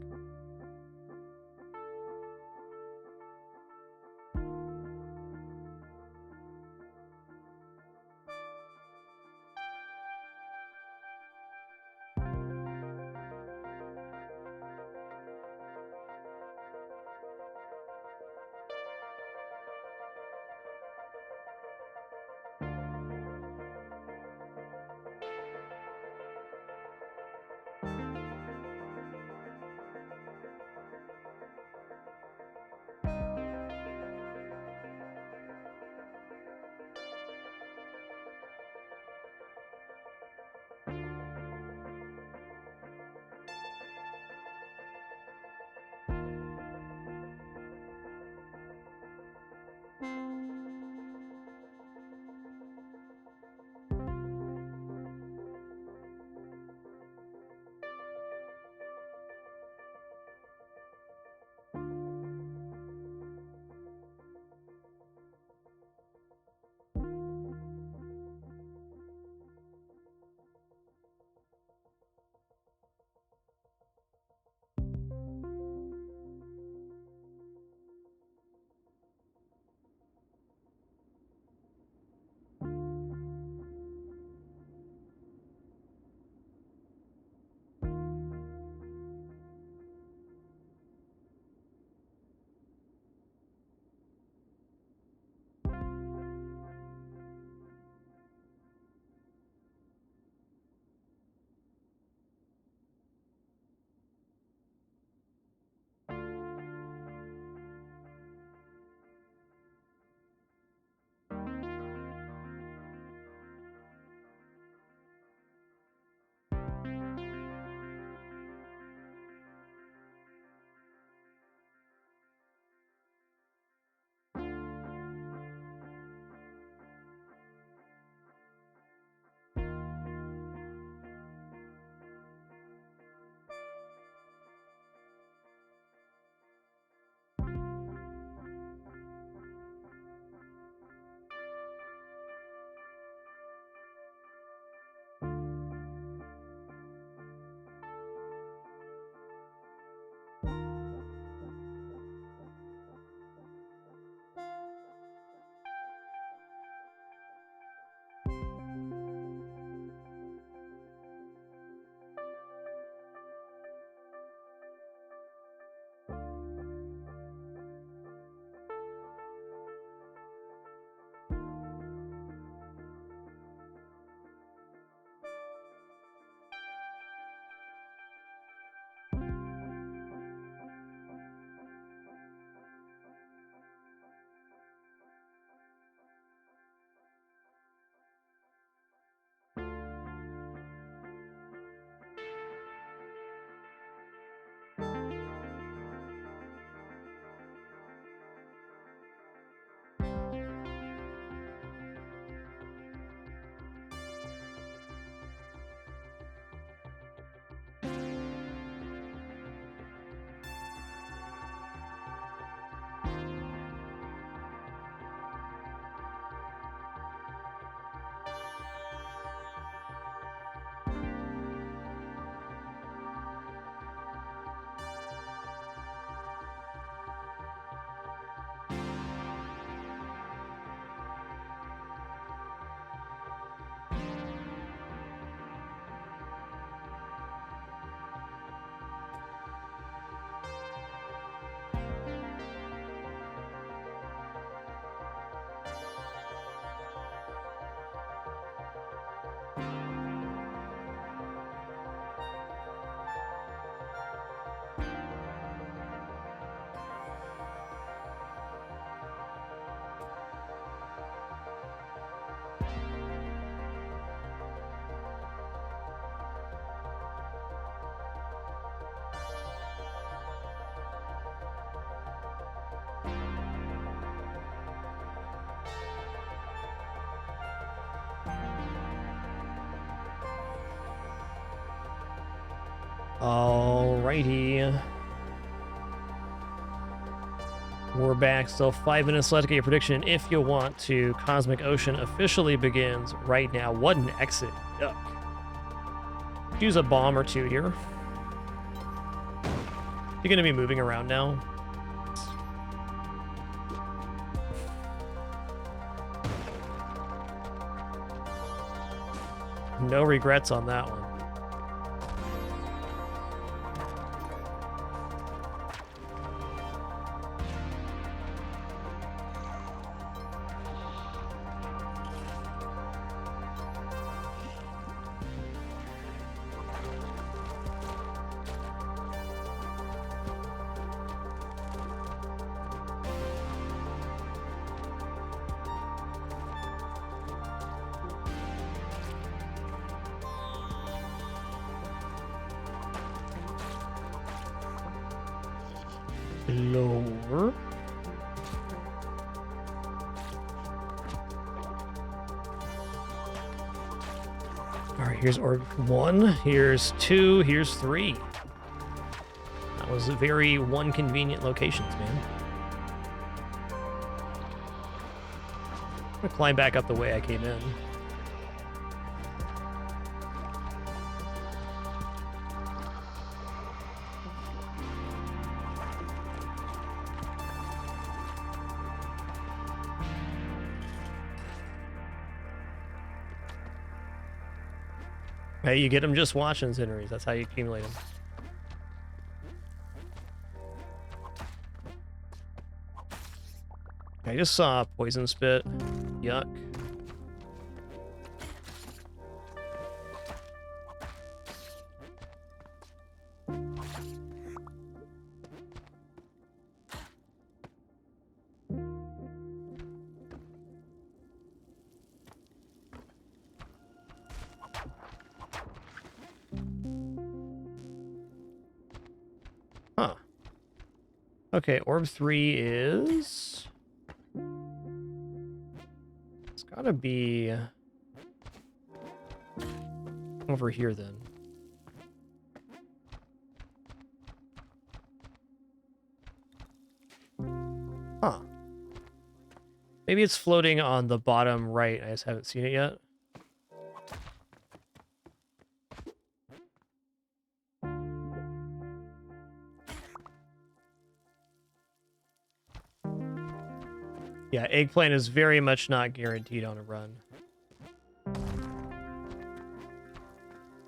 Alrighty. We're back. Still 5 minutes left to get your prediction if you want to. Cosmic Ocean officially begins right now. What an exit. Yuck. Use a bomb or two here. You're going to be moving around now. No regrets on that one. Lower. All right, here's orb 1, here's 2, here's 3. That was very one convenient locations, man. I'm gonna climb back up the way I came in. Hey, you get them just watching incineries. That's how you accumulate them. I just saw poison spit. Yuck. Huh. Okay, orb 3 is... It's gotta be... over here, then. Huh. Maybe it's floating on the bottom right. I just haven't seen it yet. Yeah, eggplant is very much not guaranteed on a run.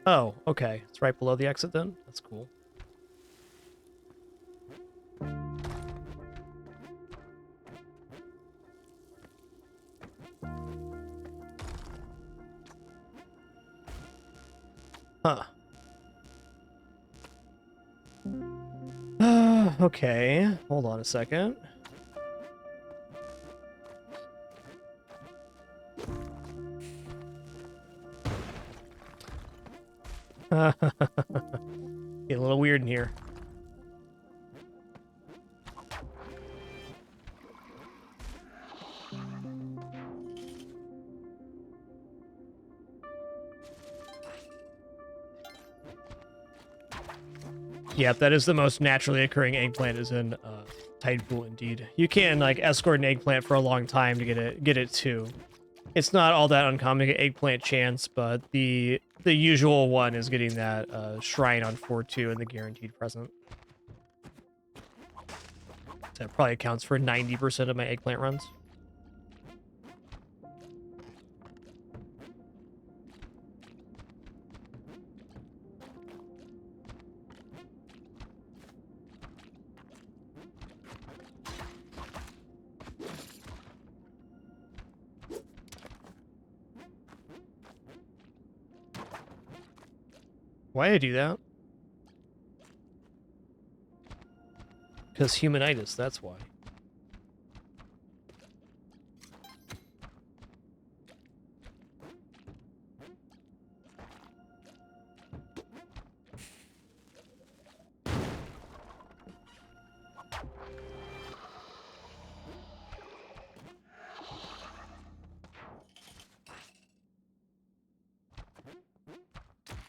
Oh, okay. It's right below the exit then? That's cool. Huh. Okay. Hold on a second. Get a little weird in here. Yep, that is the most naturally occurring eggplant is in Tide Pool indeed. You can like escort an eggplant for a long time to get it too. It's not all that uncommon to get eggplant chance, but the usual one is getting that shrine on 4-2 and the guaranteed present. That probably accounts for 90% of my eggplant runs. Why did I do that? Because humanitis, that's why.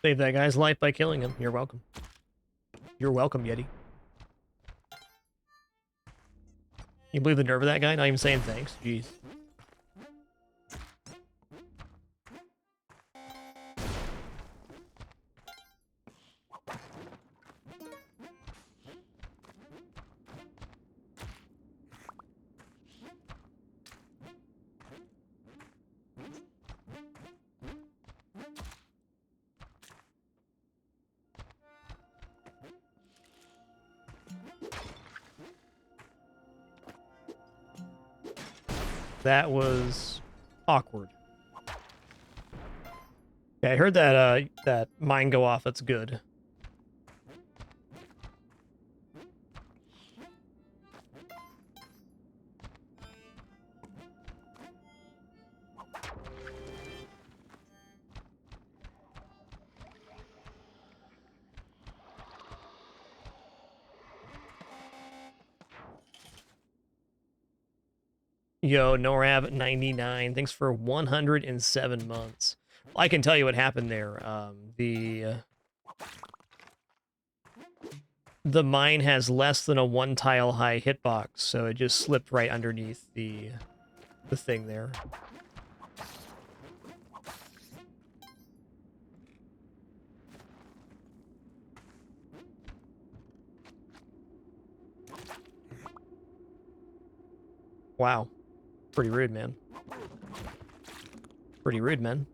Save that guy's life by killing him. You're welcome. You're welcome, Yeti. You believe the nerve of that guy? Not even saying thanks. Jeez. That was awkward. Yeah, I heard that that mine go off. That's good. Yo, Norab 99. Thanks for 107 months. Well, I can tell you what happened there. The mine has less than a 1-tile high hitbox, so it just slipped right underneath the thing there. Wow. Pretty rude, man. Pretty rude, man.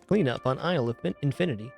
Clean up on Isle of Infinity.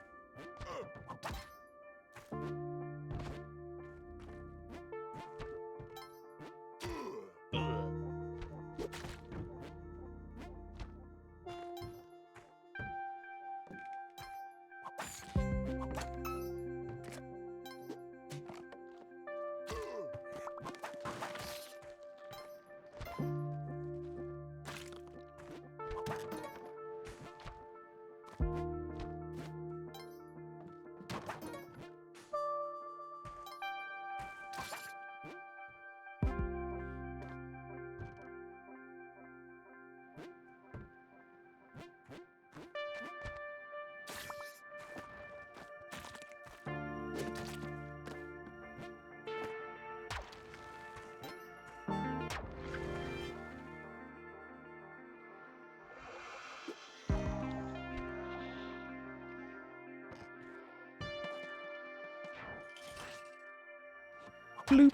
Bloop.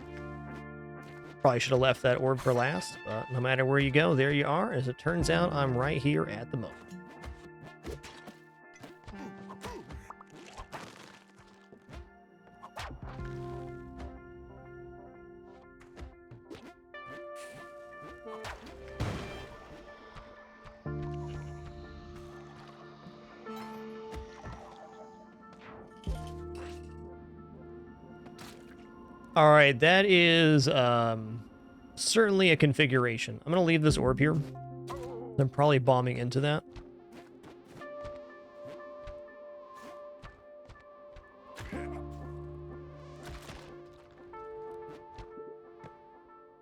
Probably should have left that orb for last, but no matter where you go, there you are. As it turns out, I'm right here at the moment. All right, that is certainly a configuration. I'm going to leave this orb here. I'm probably bombing into that.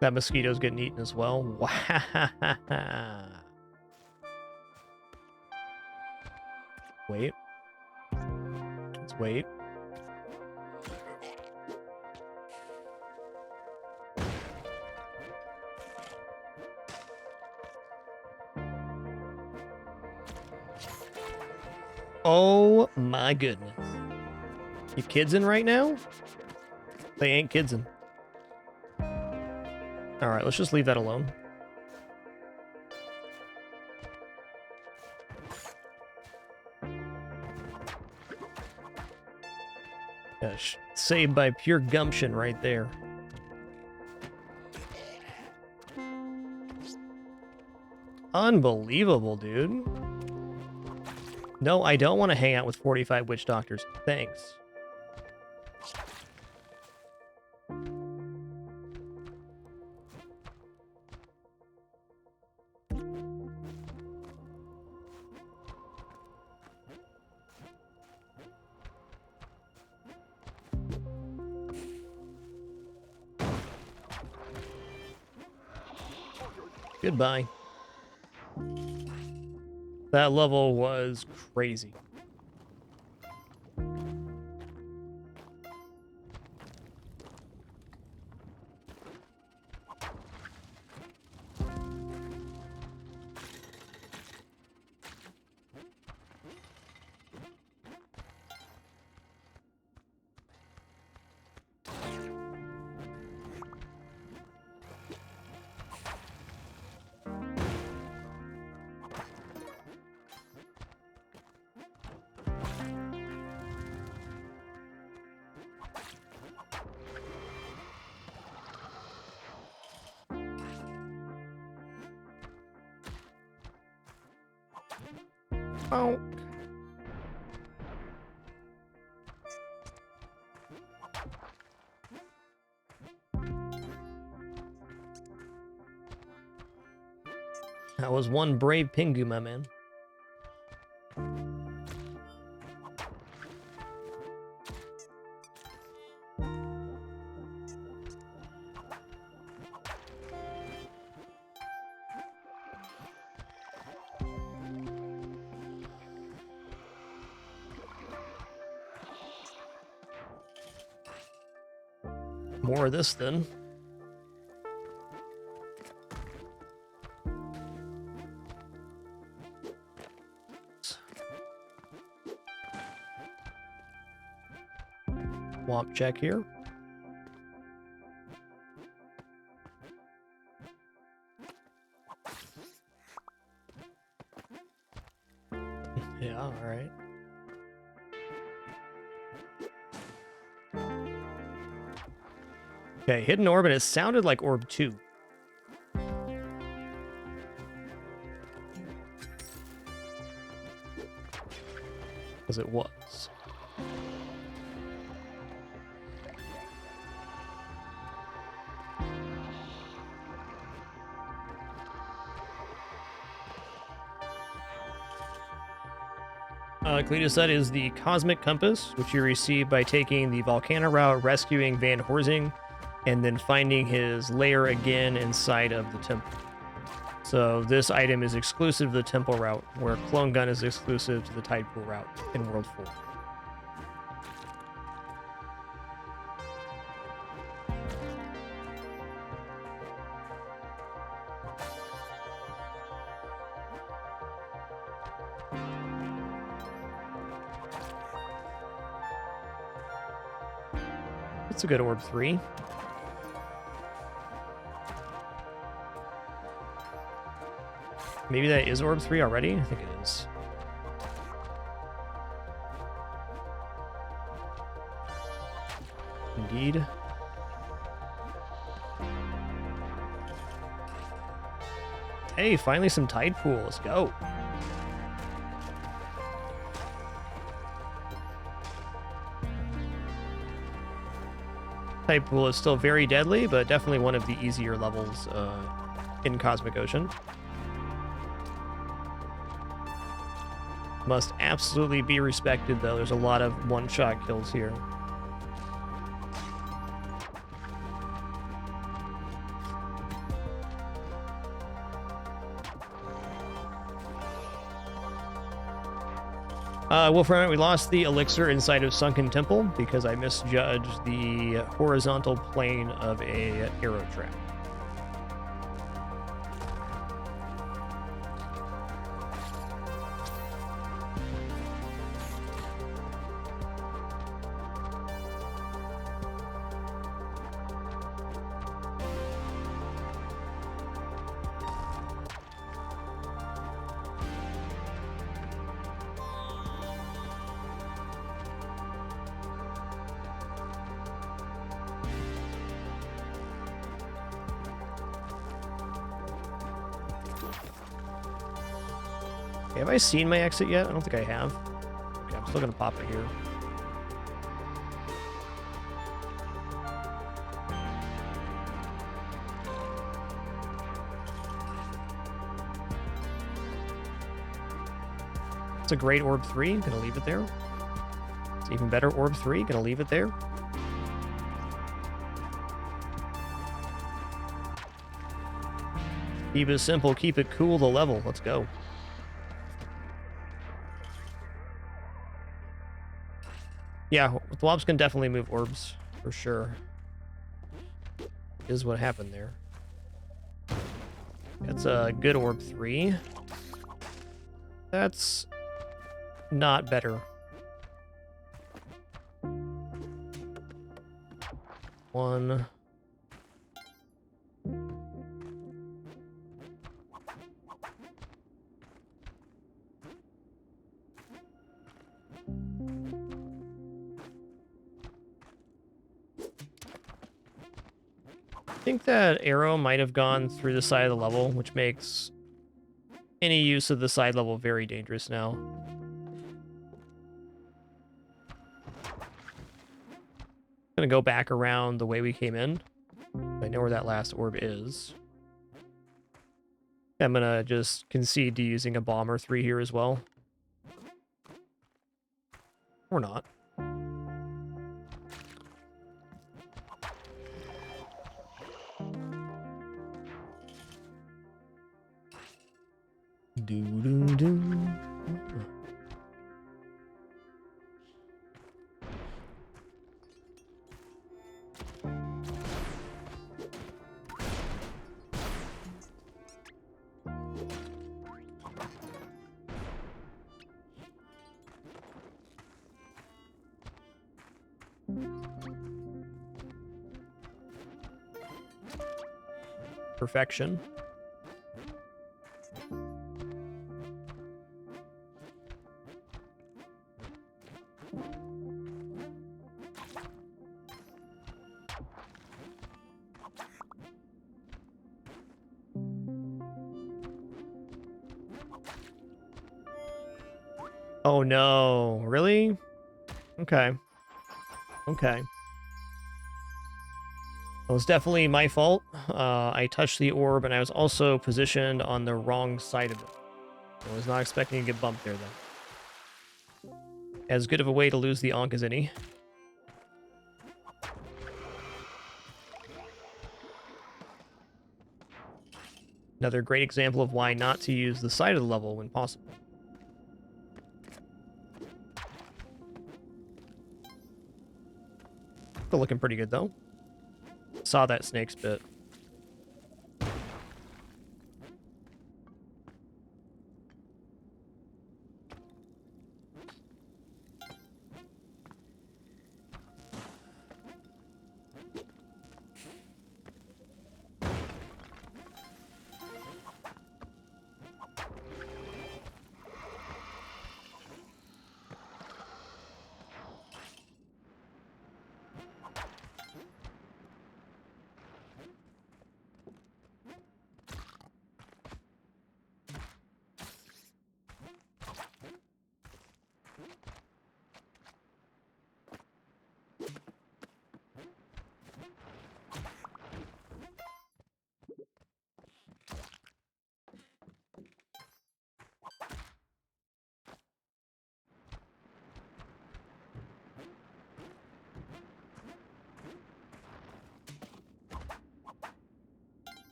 That mosquito's getting eaten as well. Wow. Wait. Let's wait. Oh my goodness. You kidsing right now? They ain't kidsing. Alright, let's just leave that alone. Gosh, saved by pure gumption right there. Unbelievable, dude. No, I don't want to hang out with 45 witch doctors. Thanks. Goodbye. That level was crazy. Oh. That was one brave Pingu, my man. More of this then. Swamp check here. Yeah, all right. Okay, hidden orb, and it sounded like orb 2. Because it was. Cletus said is the Cosmic Compass, which you receive by taking the Volcano route, rescuing Van Horsing, and then finding his lair again inside of the temple. So this item is exclusive to the temple route, where Clone Gun is exclusive to the Tide Pool route in World 4. That's a good orb 3. Maybe that is orb 3 already? I think it is. Indeed. Hey, finally some Tide Pool. Let's go. Tide Pool is still very deadly, but definitely one of the easier levels in Cosmic Ocean. Must absolutely be respected, though. There's a lot of one-shot kills here. Wolfram, we lost the elixir inside of Sunken Temple because I misjudged the horizontal plane of a arrow trap. Have I seen my exit yet? I don't think I have. Okay, I'm still gonna pop it here. It's a great orb 3. I'm gonna leave it there. It's even better orb 3. Gonna leave it there. Keep it simple. Keep it cool. The level. Let's go. Yeah, Thwomps can definitely move orbs, for sure. Is what happened there. That's a good orb 3. That's not better. 1. I think that arrow might have gone through the side of the level, which makes any use of the side level very dangerous now. Gonna go back around the way we came in. I know where that last orb is. I'm gonna just concede to using a bomber 3 here as well. Or not. Do. Perfection. Oh no, really? Okay. Okay. It was definitely my fault. I touched the orb, and I was also positioned on the wrong side of it. I was not expecting to get bumped there, though. As good of a way to lose the Ankh as any. Another great example of why not to use the side of the level when possible. Still looking pretty good, though. Saw that snake's bit.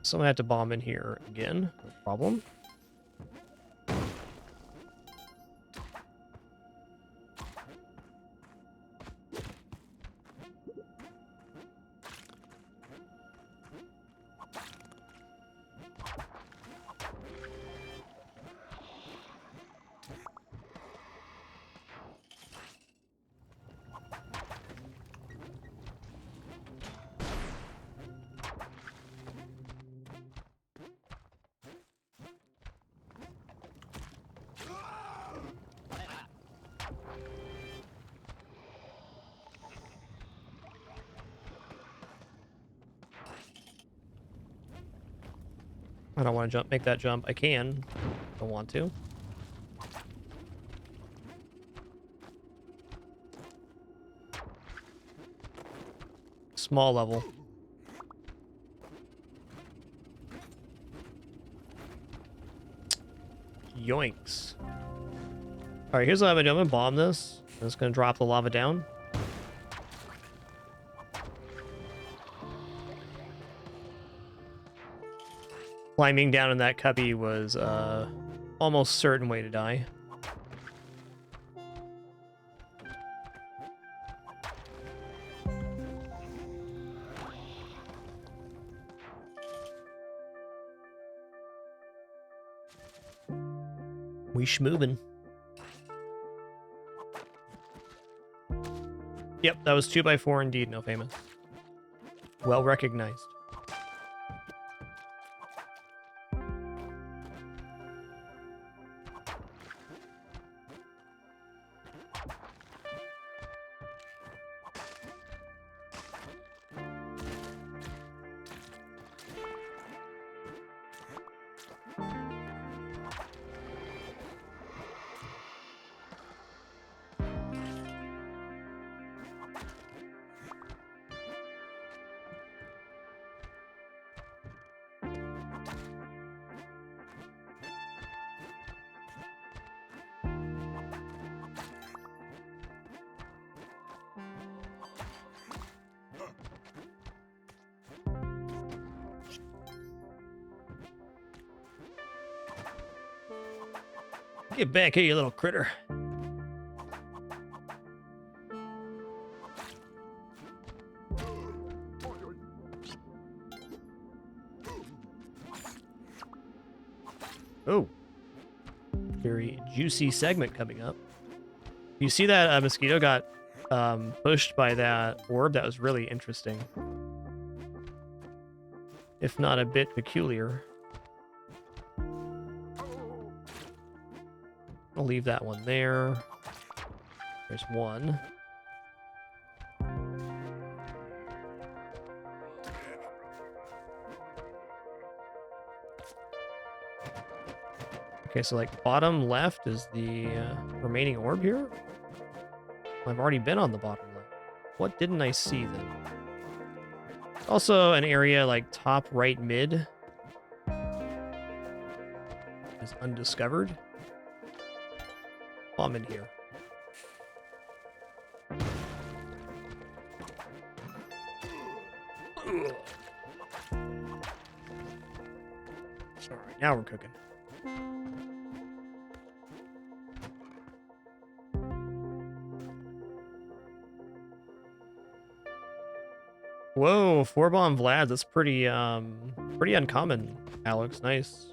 So I'm gonna have to bomb in here again. No problem. I don't want to make that jump. I can. Don't want to. Small level. Yoinks. Alright, here's what I'm gonna bomb this. I'm just gonna drop the lava down. Climbing down in that cubby was almost certain way to die. We schmoobin'. Yep, that was 2x4 indeed, no famous. Well recognized. Get back here, you little critter. Oh. Very juicy segment coming up. You see that mosquito got pushed by that orb? That was really interesting. If not a bit peculiar. I'll leave that one there. There's one. Okay, so like bottom left is the remaining orb here? I've already been on the bottom left. What didn't I see then? Also an area like top right mid is undiscovered. I'm in here. Alright, now we're cooking. Whoa, 4-bomb Vlad, that's pretty pretty uncommon, Alex. Nice.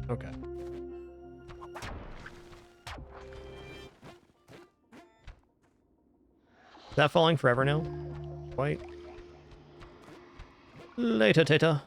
Okay. Is that falling forever now? Quite. Later, Tata.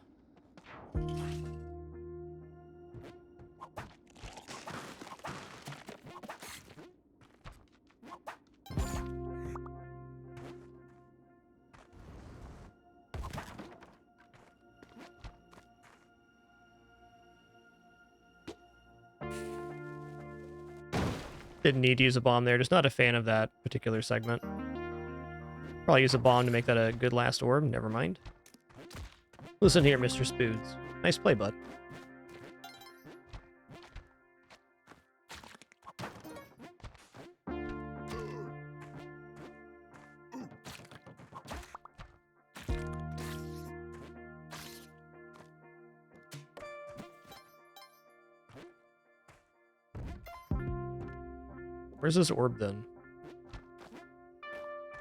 Didn't need to use a bomb there. Just not a fan of that particular segment. Probably use a bomb to make that a good last orb. Never mind. Listen here, Mr. Spoods. Nice play, bud. Where's this orb then?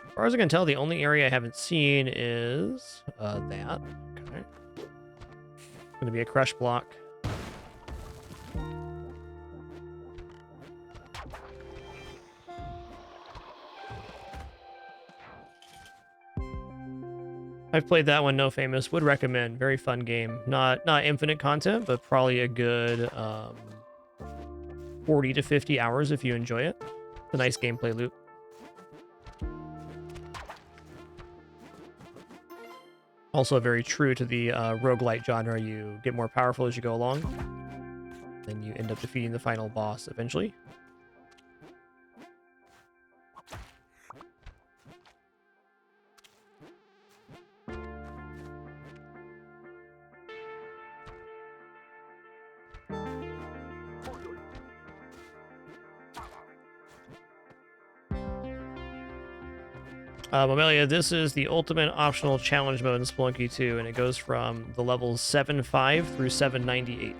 As far as I can tell, the only area I haven't seen is that. Okay. Gonna be a crush block. I've played that one, no famous. Would recommend. Very fun game. Not infinite content, but probably a good 40 to 50 hours if you enjoy it. It's a nice gameplay loop. Also very true to the roguelite genre. You get more powerful as you go along. Then you end up defeating the final boss eventually. Amelia, this is the ultimate optional challenge mode in Spelunky 2, and it goes from the levels 7.5 through 798.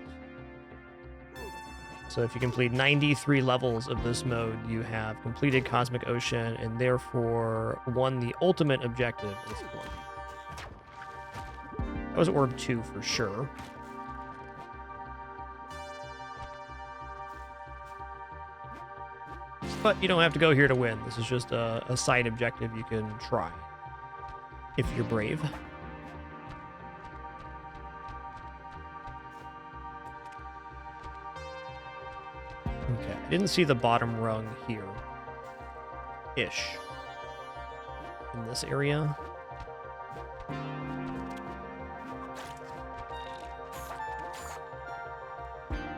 So if you complete 93 levels of this mode, you have completed Cosmic Ocean and therefore won the ultimate objective in Spelunky. That was Orb 2 for sure. But you don't have to go here to win. This is just a side objective you can try if you're brave. Okay, I didn't see the bottom rung here. Ish. In this area.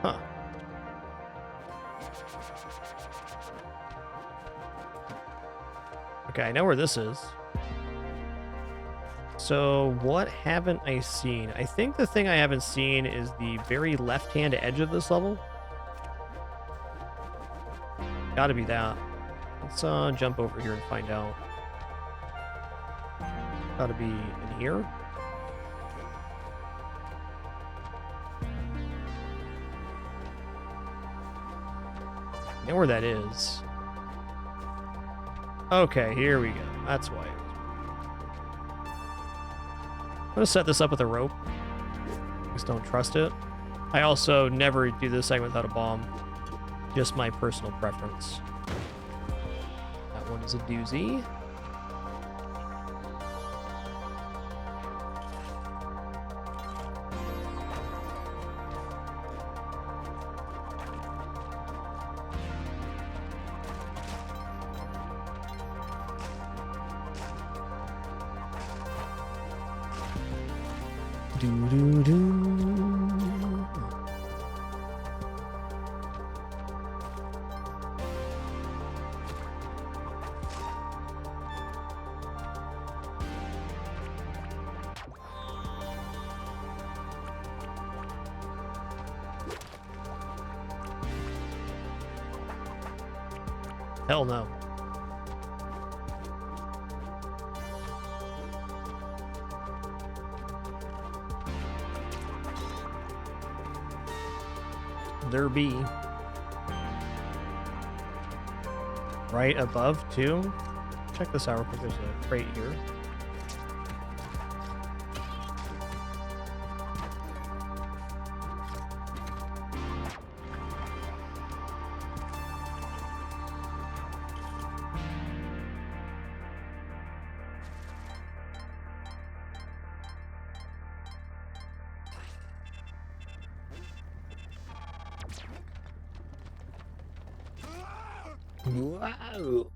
Huh. Okay, I know where this is. So, what haven't I seen? I think the thing I haven't seen is the very left-hand edge of this level. Gotta be that. Let's jump over here and find out. Gotta be in here. I know where that is. Okay, here we go. That's why. I'm gonna set this up with a rope. Just don't trust it. I also never do this segment without a bomb. Just my personal preference. That one is a doozy. Hell no. There be. Right above, too. Check this out real quick. There's a crate here. Wow.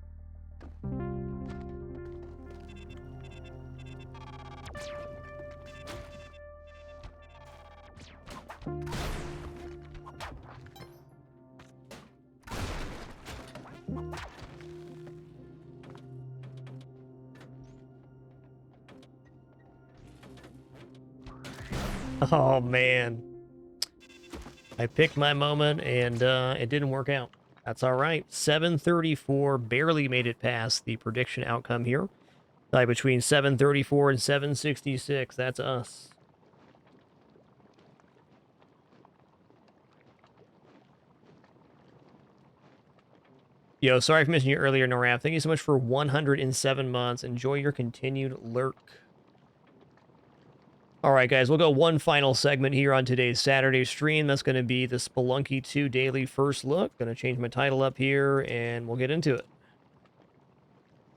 Oh man. I picked my moment and it didn't work out. That's all right. 734 barely made it past the prediction outcome here. Between 734 and 766. That's us. Yo, sorry for missing you earlier, Noraf. Thank you so much for 107 months. Enjoy your continued lurk. All right, guys, we'll go one final segment here on today's Saturday stream. That's going to be the Spelunky 2 Daily First Look. Going to change my title up here, and we'll get into it.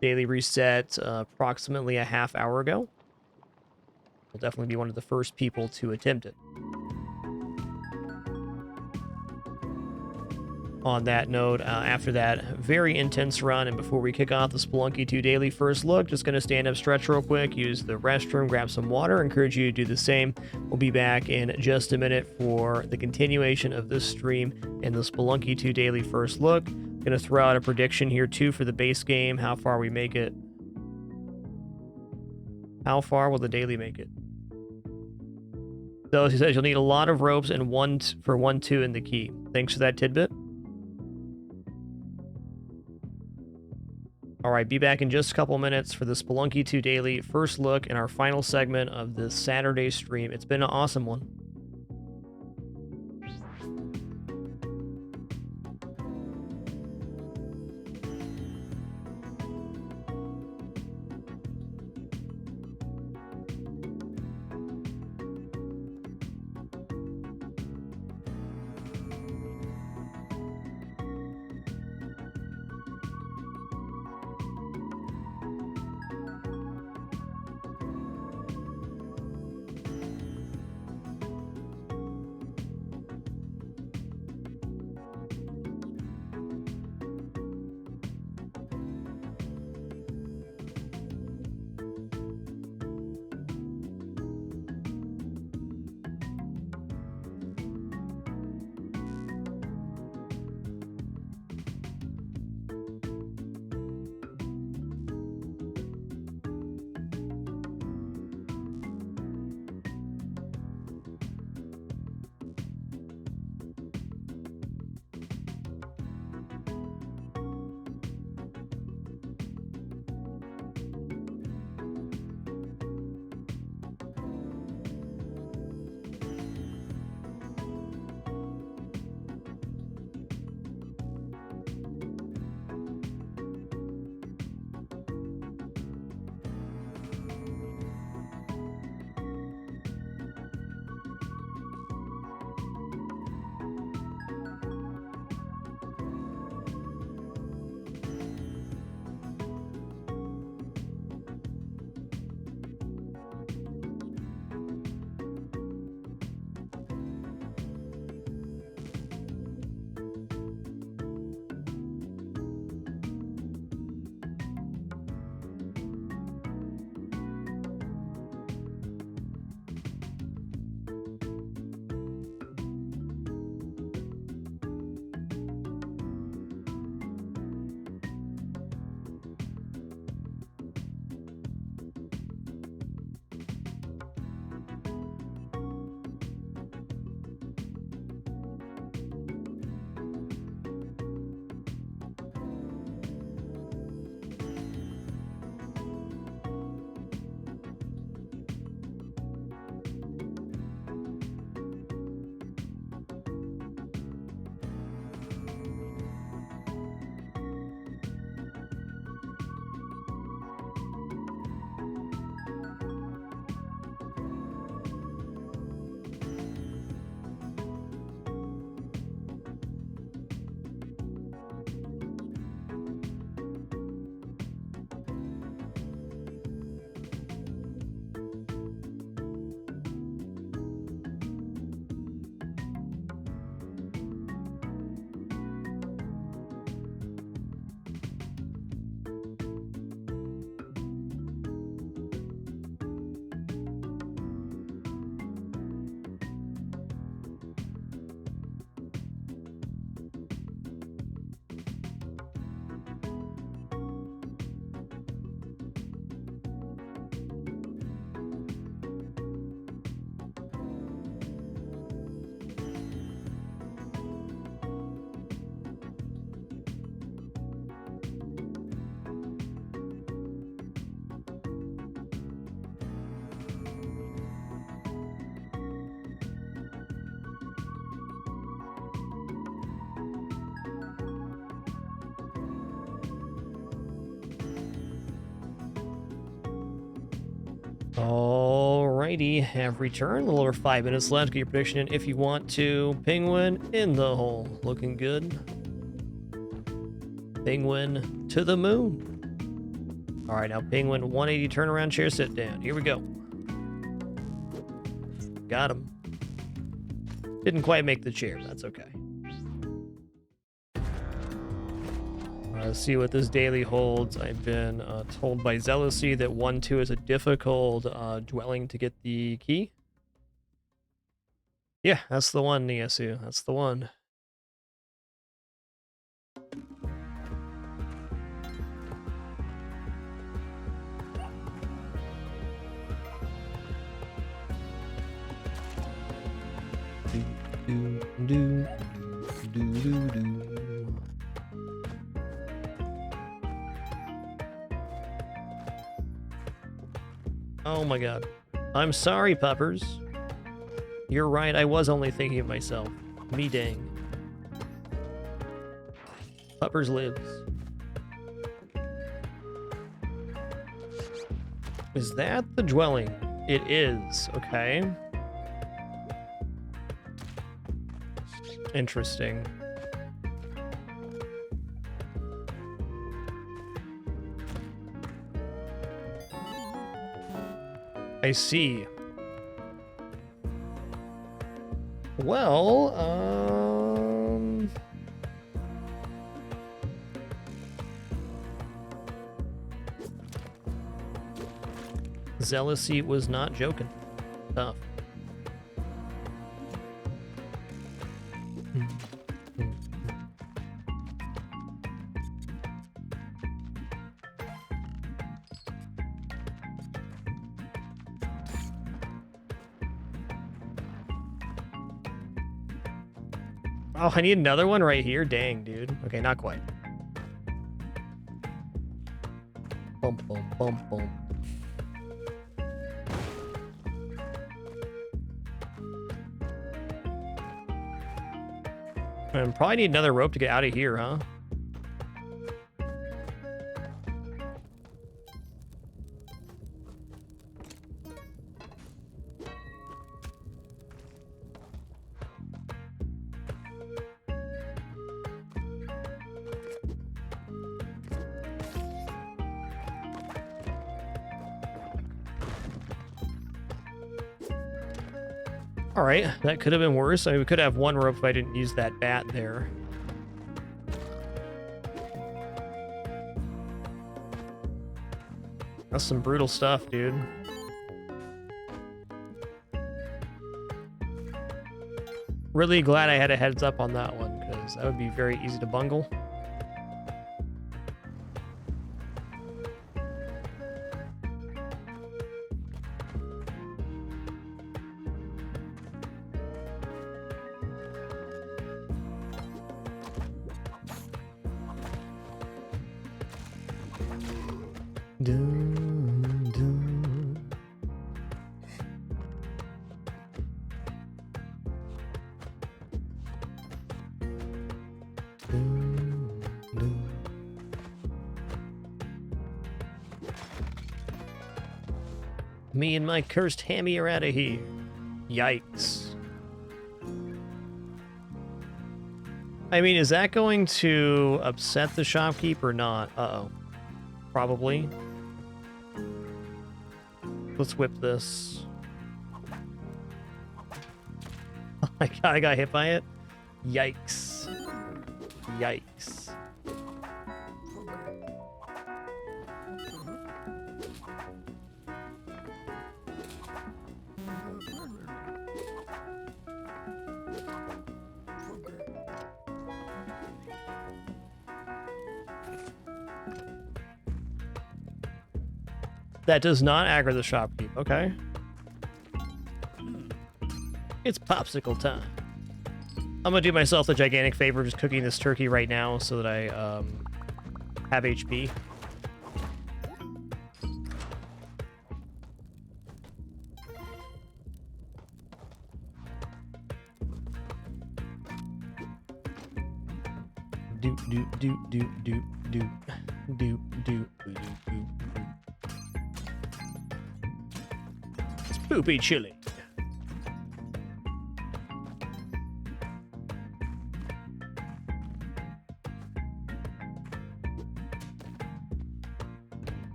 Daily reset approximately a half hour ago. We'll definitely be one of the first people to attempt it. On that note, after that very intense run, and before we kick off the Spelunky 2 Daily First Look, just going to stand up, stretch real quick, use the restroom, grab some water. Encourage you to do the same. We'll be back in just a minute for the continuation of this stream and the Spelunky 2 Daily First Look. Going to throw out a prediction here, too, for the base game, how far we make it. How far will the daily make it? So, as he says, you'll need a lot of ropes and for 1-2 in the key. Thanks for that tidbit. All right, be back in just a couple minutes for the Spelunky 2 Daily first look and our final segment of this Saturday stream. It's been an awesome one. Alrighty, have returned. A little over 5 minutes left. Get your prediction in if you want to. Penguin in the hole. Looking good. Penguin to the moon. Alright, now Penguin 180 turnaround chair sit down. Here we go. Got him. Didn't quite make the chair. That's okay. Let's see what this daily holds. I've been told by Zealousy that 1-2 is a difficult dwelling to get the key. Yeah, that's the one, Niasu. That's the one. Do, do, do, do, do, do. Oh my god. I'm sorry, puppers. You're right, I was only thinking of myself. Me dang. Puppers lives. Is that the dwelling? It is, okay. Interesting. I see. Well, Zealousy was not joking. Tough. Oh, I need another one right here? Dang, dude. Okay, not quite. Bum, bum, bum, bum. And probably need another rope to get out of here, huh? Alright, that could have been worse. I mean, we could have one rope if I didn't use that bat there. That's some brutal stuff, dude. Really glad I had a heads up on that one, because that would be very easy to bungle. Me and my cursed hammy are out of here. Yikes. I mean, is that going to upset the shopkeep or not? Uh-oh. Probably. Let's whip this. I got hit by it? Yikes. Yikes. That does not aggro the shopkeep. Okay. It's popsicle time. I'm gonna do myself the gigantic favor of just cooking this turkey right now so that I have HP. Do do do do do do do do do do. Poopy chili.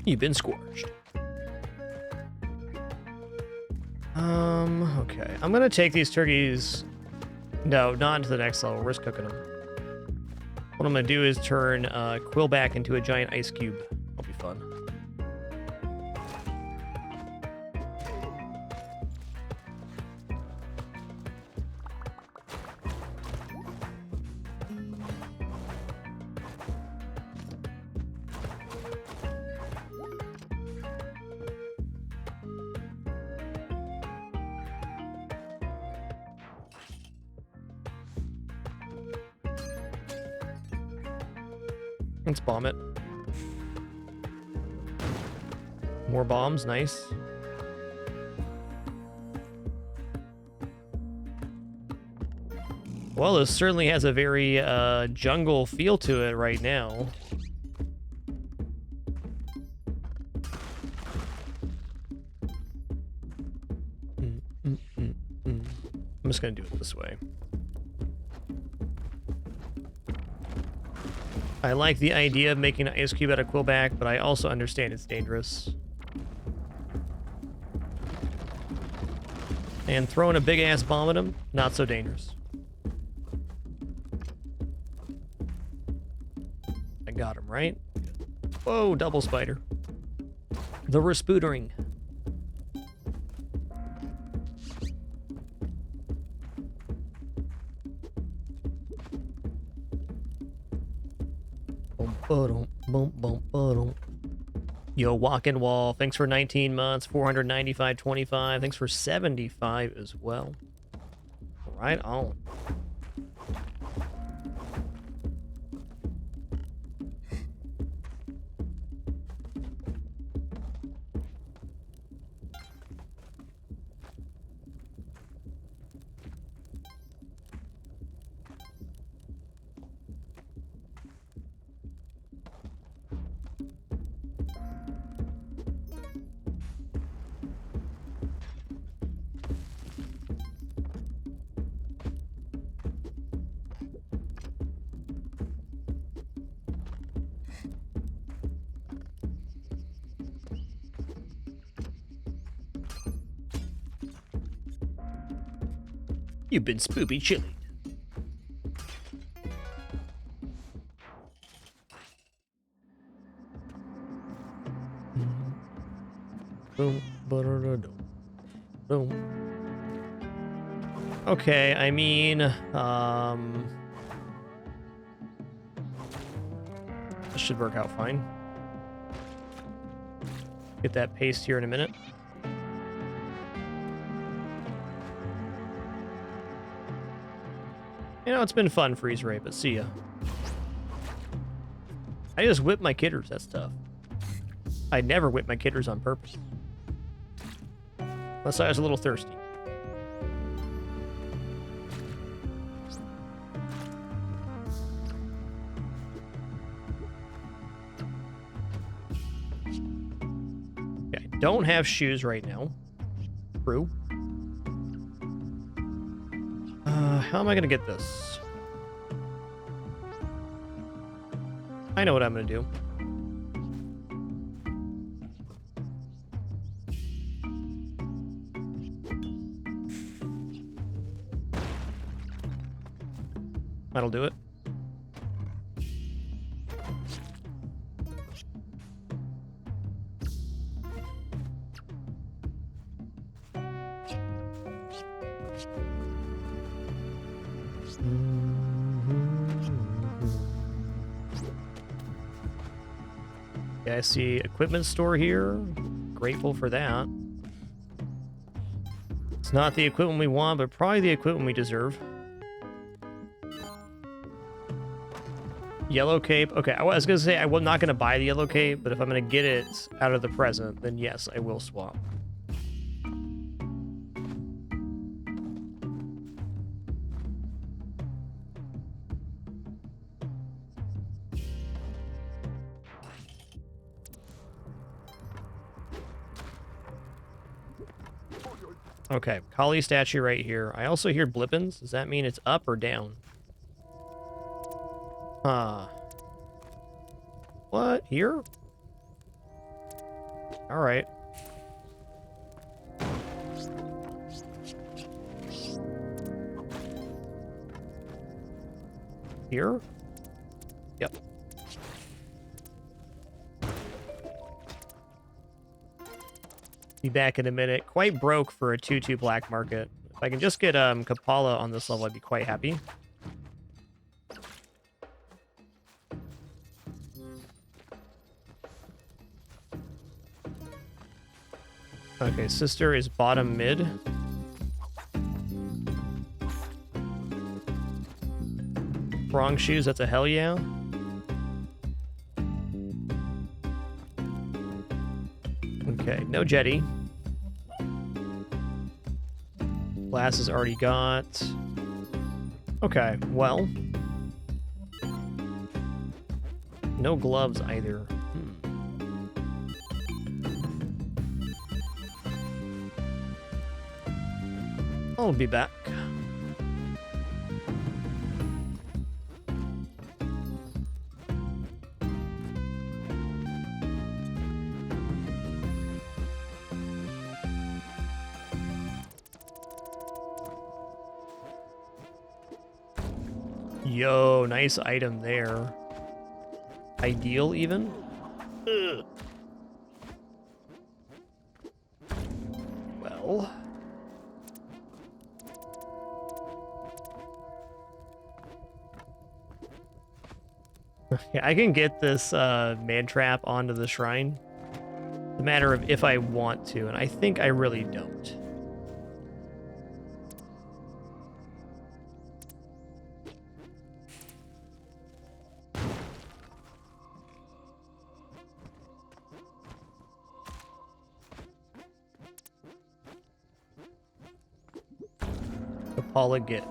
You've been scorched. Okay. I'm gonna take these turkeys. No, not into the next level. We're just cooking them. What I'm gonna do is turn Quill back into a giant ice cube. That'll be fun. Let's bomb it. More bombs, nice. Well, this certainly has a very jungle feel to it right now. I'm just gonna do it this way. I like the idea of making an ice cube out of Quillback, but I also understand it's dangerous. And throwing a big-ass bomb at him, not so dangerous. I got him, right? Whoa, double spider. The Rasputtering. Yo, Walking Wall, thanks for 19 months, 495.25. Thanks for 75 as well. Right on. You've been spoopy chilling. Boom, boom. Okay, I mean, this should work out fine. Get that paste here in a minute. You know, it's been fun, freeze ray, but see ya. I just whip my kidders, that's tough. I never whip my kidders on purpose. Unless I was a little thirsty. Okay, I don't have shoes right now. True. How am I gonna get this? I know what I'm gonna do. That'll do it. Yeah, I see equipment store here. Grateful for that. It's not the equipment we want, but probably the equipment we deserve. Yellow cape. Okay, I was gonna say I'm not gonna buy the yellow cape, but if I'm gonna get it out of the present, then yes, I will swap. Okay, Kali statue right here. I also hear blippins. Does that mean it's up or down? What? Here? Alright. Here? Yep. Be back in a minute. Quite broke for a 2/2 black market. If I can just get Kapala on this level, I'd be quite happy. Okay, sister is bottom mid. Wrong shoes, that's a hell yeah. Okay, no jetty. Glass is already got. Okay, well. No gloves either. I'll be back. Yo, nice item there. Ideal, even? Ugh. Well... I can get this man trap onto the shrine. It's a matter of if I want to, and I think I really don't. Paula get.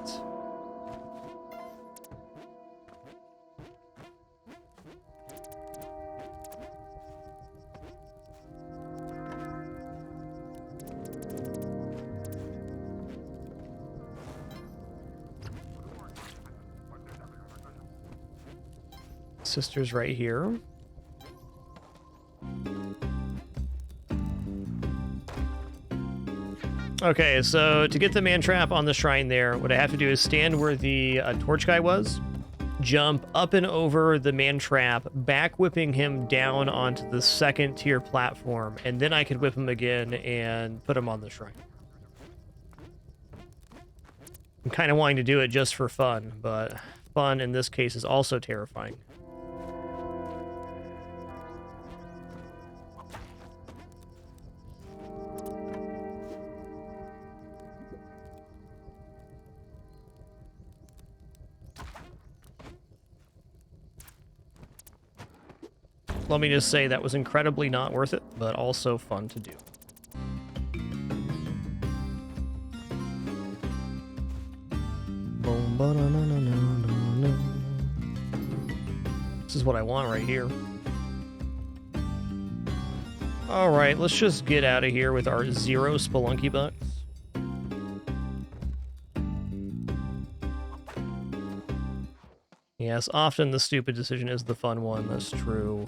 Sister's right here. Okay, so to get the man trap on the shrine there, what I have to do is stand where the torch guy was, jump up and over the man trap, back whipping him down onto the second tier platform, and then I could whip him again and put him on the shrine. I'm kind of wanting to do it just for fun, but fun in this case is also terrifying. Let me just say that was incredibly not worth it, but also fun to do. This is what I want right here. All right, let's just get out of here with our 0 Spelunky bucks. Yes, often the stupid decision is the fun one, that's true.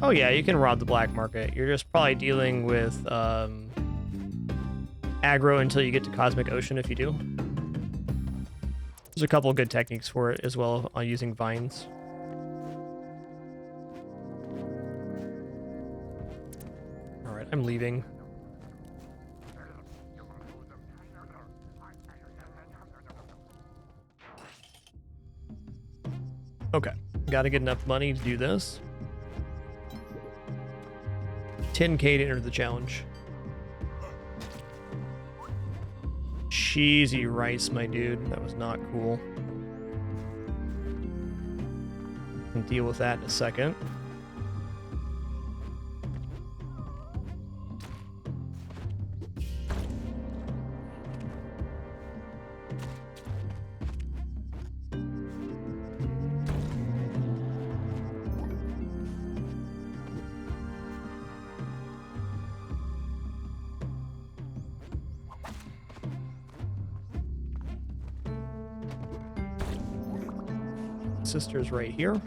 Oh yeah, you can rob the black market. You're just probably dealing with aggro until you get to Cosmic Ocean if you do. There's a couple of good techniques for it as well on using vines. Alright, I'm leaving. Okay, gotta get enough money to do this. 10k to enter the challenge. Cheesy rice, my dude. That was not cool. Can deal with that in a second. Sister's right here.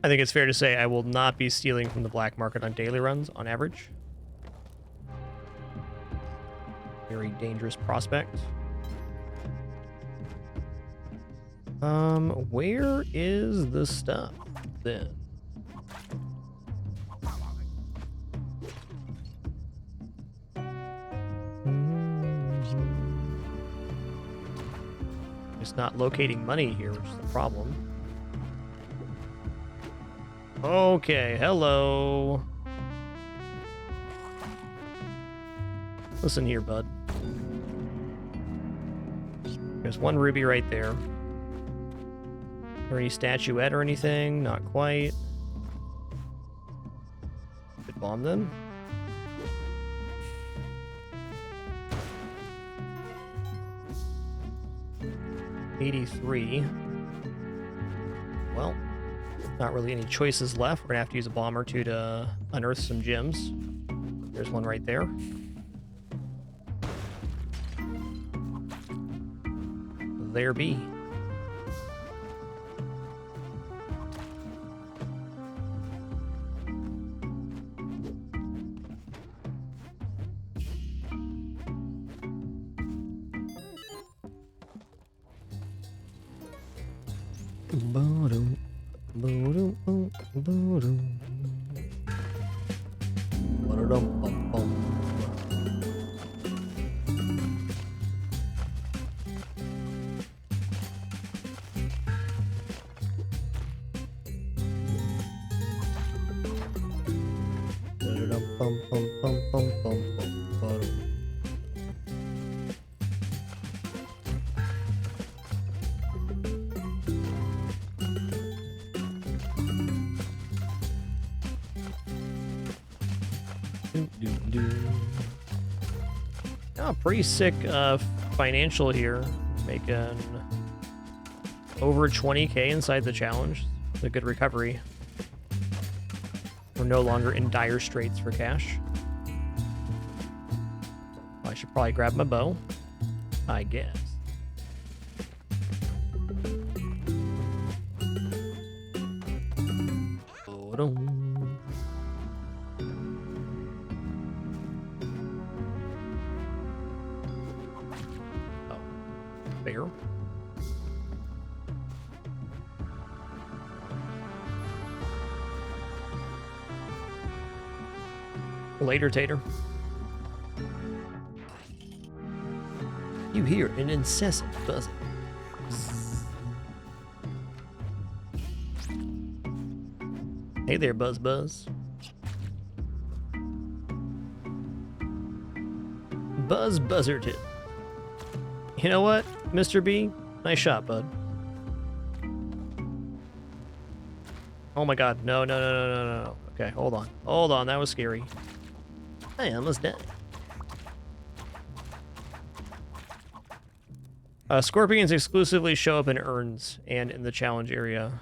I think it's fair to say I will not be stealing from the black market on daily runs on average. Very dangerous prospect. Where is the stuff then? It's not locating money here, which is the problem. Okay, hello. Listen here, bud. There's one ruby right there. Or any statuette or anything? Not quite. Good bomb then. $83. Well, not really any choices left. We're gonna have to use a bomb or two to unearth some gems. There's one right there. There be. Oh, pretty sick financial here. Making over 20k inside the challenge. It's a good recovery. We're no longer in dire straits for cash. I should probably grab my bow, I guess. Oh, fair. Later, Tater. You hear an incessant buzzing. Hey there, Buzz Buzz. Buzz Buzzerton. You know what, Mr. B? Nice shot, bud. Oh my god, no. Okay, hold on, that was scary. I almost died. Scorpions exclusively show up in urns and in the challenge area.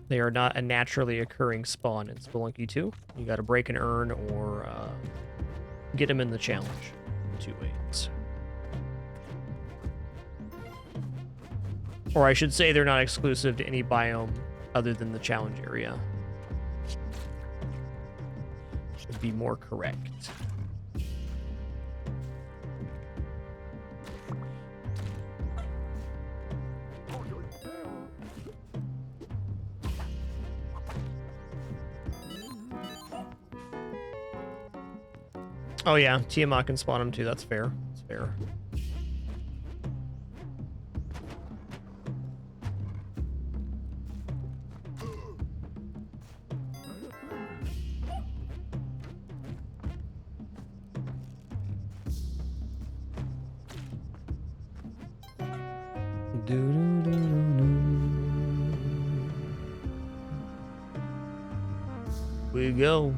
They are not a naturally occurring spawn in Spelunky 2. You gotta break an urn or get them in the challenge. 2 ways. Or I should say they're not exclusive to any biome other than the challenge area. Would be more correct. Oh yeah, Tiamat can spawn them too, that's fair. That's fair. We go.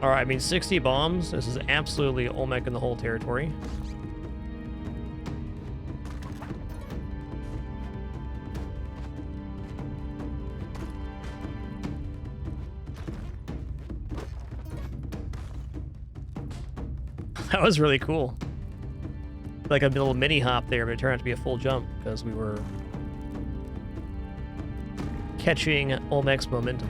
Alright, I mean 60 bombs. This is absolutely Olmec in the whole territory. That was really cool. Like a little mini hop there, but it turned out to be a full jump because we were catching Olmec's momentum.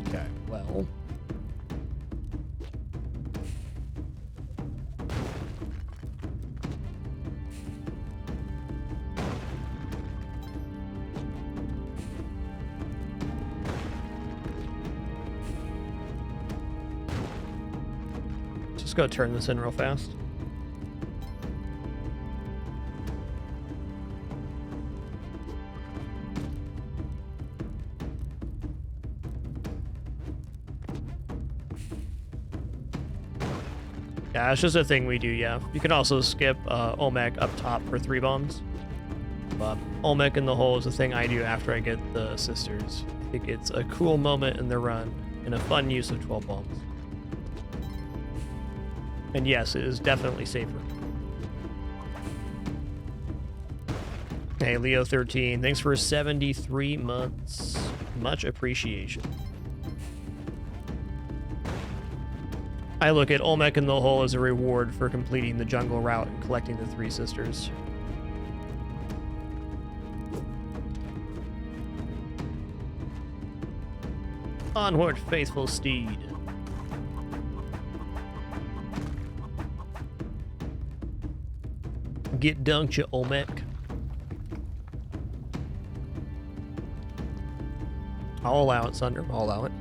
Okay, well. Just go turn this in real fast. Yeah, it's just a thing we do, yeah. You can also skip Olmec up top for 3 bombs. But Olmec in the hole is a thing I do after I get the sisters. I think it's a cool moment in the run and a fun use of 12 bombs. And yes, it is definitely safer. Hey, Leo13, thanks for 73 months. Much appreciation. I look at Olmec in the hole as a reward for completing the jungle route and collecting the 3 sisters. Onward, faithful steed. Get dunked, you Olmec. I'll allow it, Sunder. I'll allow it.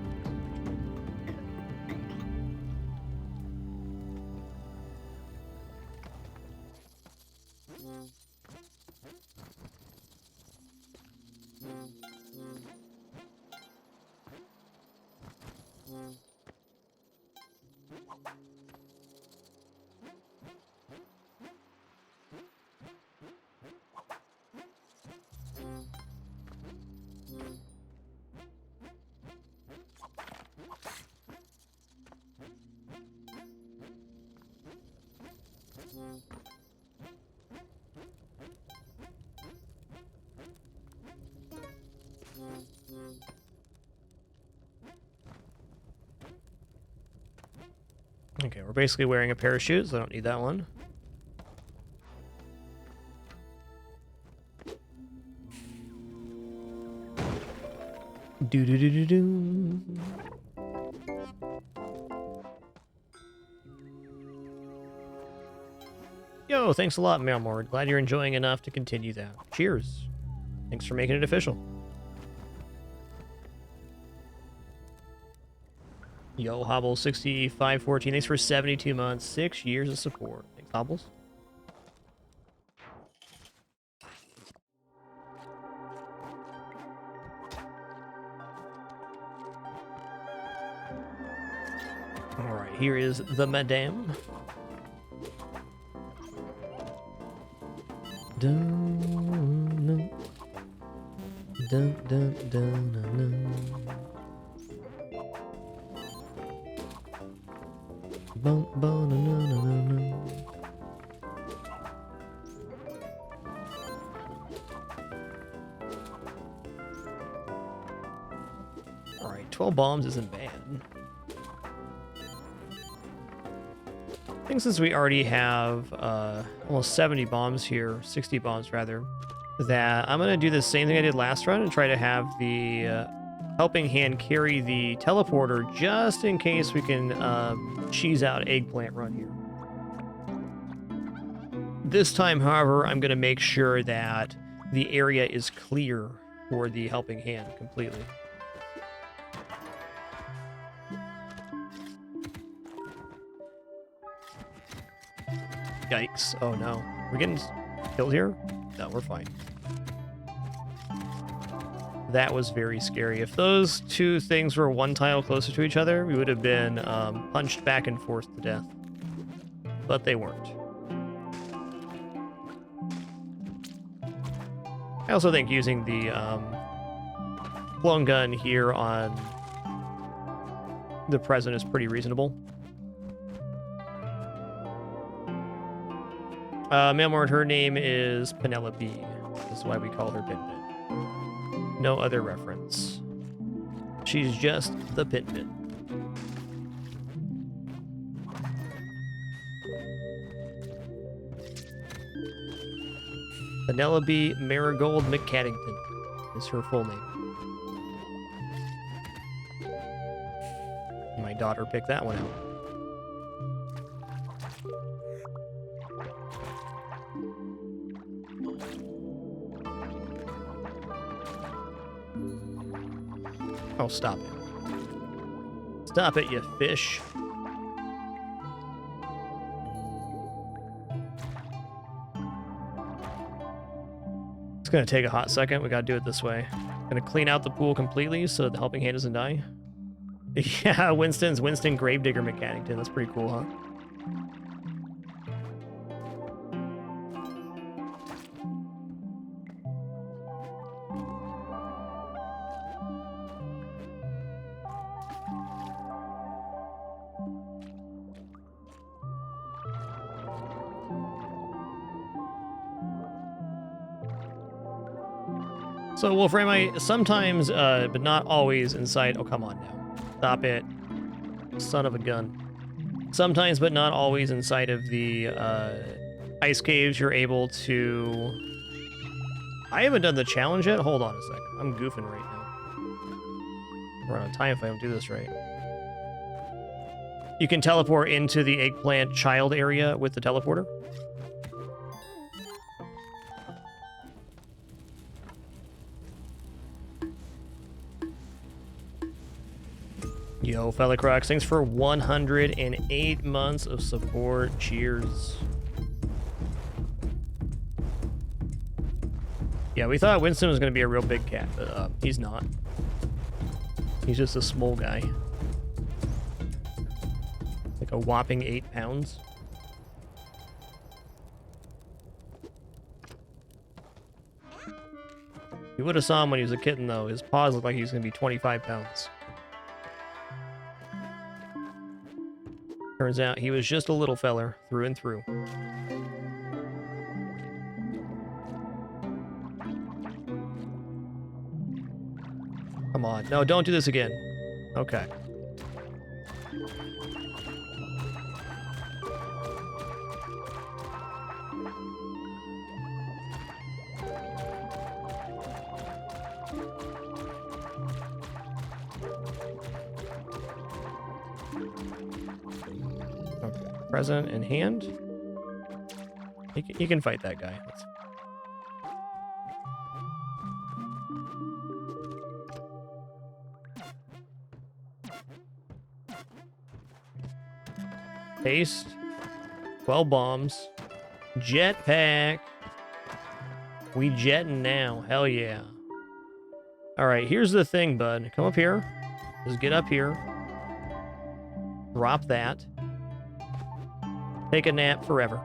Okay, we're basically wearing a pair of shoes. I don't need that one. Do-do-do-do-do. Yo, thanks a lot, Malmord. Glad you're enjoying enough to continue that. Cheers. Thanks for making it official. Yo, Hobble6514, thanks for 72 months, 6 years of support. Thanks, Hobbles. Alright, here is the Madame. Dun, dun, dun, dun, dun, dun. Bum, bum, na, na, na, na. All right, 12 bombs isn't bad. I think since we already have almost 70 bombs here, 60 bombs rather, that I'm gonna do the same thing I did last run and try to have the helping hand carry the teleporter just in case we can cheese out eggplant run here. This time, however, I'm going to make sure that the area is clear for the helping hand completely. Yikes. Oh no. We're getting killed here? No, we're fine. That was very scary. If those two things were one tile closer to each other, we would have been punched back and forth to death. But they weren't. I also think using the blown gun here on the present is pretty reasonable. Melmord, her name is Penelope. This is why we call her Pin-Pin. No other reference. She's just the Pin-Pin. Penelope Marigold McCaddington is her full name. My daughter picked that one out. Oh, stop it. Stop it, you fish. It's gonna take a hot second. We gotta do it this way. Gonna clean out the pool completely so the helping hand doesn't die. Yeah, Winston Gravedigger Mechanic. That's pretty cool, huh? So, Wolfram, I sometimes, but not always, inside... Oh, come on now. Stop it. Son of a gun. Sometimes, but not always, inside of the ice caves, you're able to... I haven't done the challenge yet. Hold on a second. I'm goofing right now. We're out of time if I don't do this right. You can teleport into the eggplant child area with the teleporter. Yo, fella Crocs, thanks for 108 months of support. Cheers. Yeah, we thought Winston was going to be a real big cat, but he's not. He's just a small guy. Like a whopping 8 pounds. You would have saw him when he was a kitten, though. His paws looked like he was going to be 25 pounds. Turns out he was just a little feller through and through. Come on. No, don't do this again. Okay. Present in hand. You can fight that guy. Haste. 12 bombs. Jetpack. We jetting now. Hell yeah. Alright, here's the thing, bud. Come up here. Just get up here. Drop that. Take a nap forever.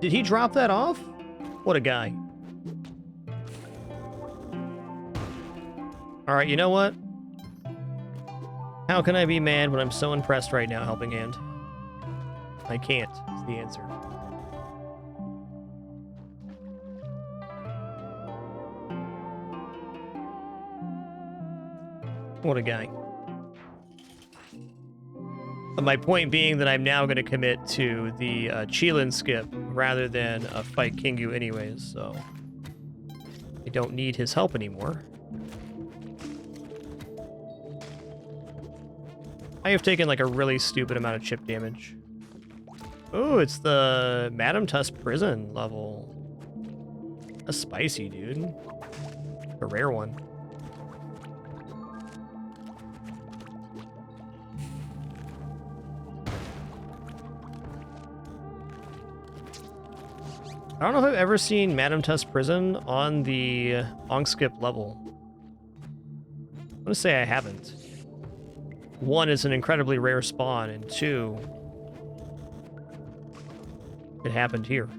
Did he drop that off? What a guy. Alright, you know what? How can I be mad when I'm so impressed right now, Helping Hand? I can't, is the answer. What a guy. My point being that I'm now going to commit to the Cheelin skip rather than fight Kingu anyways, so I don't need his help anymore. I have taken like a really stupid amount of chip damage. Oh, it's the Madame Tuss prison level. That's spicy, dude. A rare one. I don't know if I've ever seen Madame Tuss Prison on the Ongskip level. I'm gonna say I haven't. 1, it's an incredibly rare spawn, and 2, it happened here.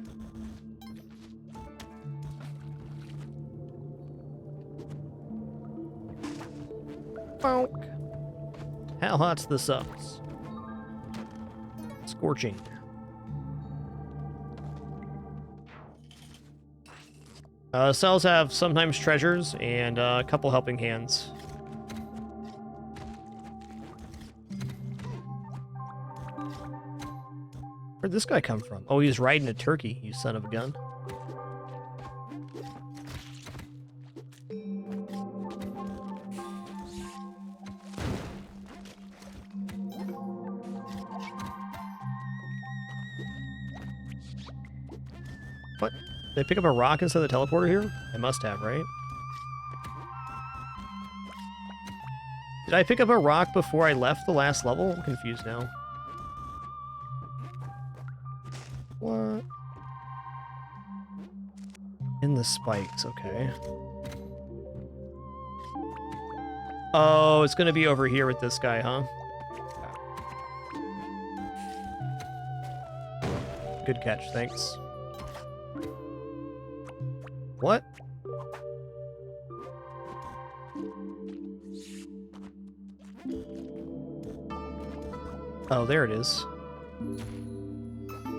Bonk. How hot's the subs? Scorching. Cells have sometimes treasures and a couple helping hands. Where'd this guy come from? Oh, he's riding a turkey, you son of a gun. What? Did I pick up a rock instead of the teleporter here? I must have, right? Did I pick up a rock before I left the last level? I'm confused now. What? the spikes, okay. Oh, it's gonna be over here with this guy, huh? Good catch, thanks. What? Oh, there it is.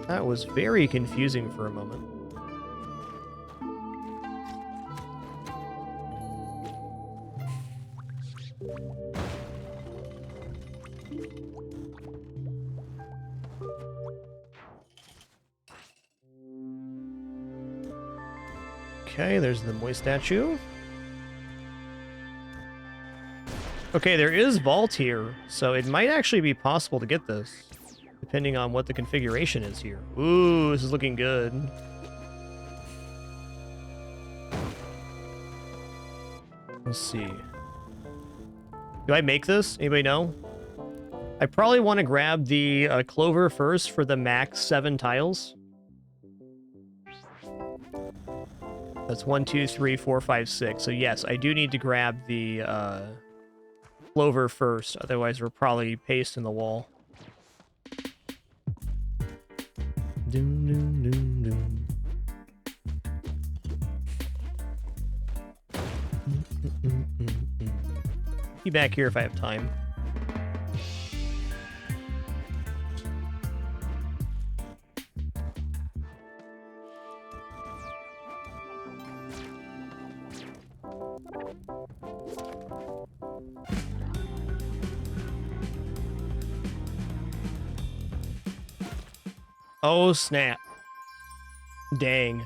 That was very confusing for a moment. Okay, there's the Moist statue. Okay, there is vault here, so it might actually be possible to get this, depending on what the configuration is here. Ooh, this is looking good. Let's see. Do I make this? Anybody know? I probably want to grab the clover first for the max 7 tiles. That's 1, 2, 3, 4, 5, 6. So yes, I do need to grab the clover first. Otherwise, we're probably pasting the wall. Doom, doom, doom, doom. Be back here if I have time. Oh, snap. Dang.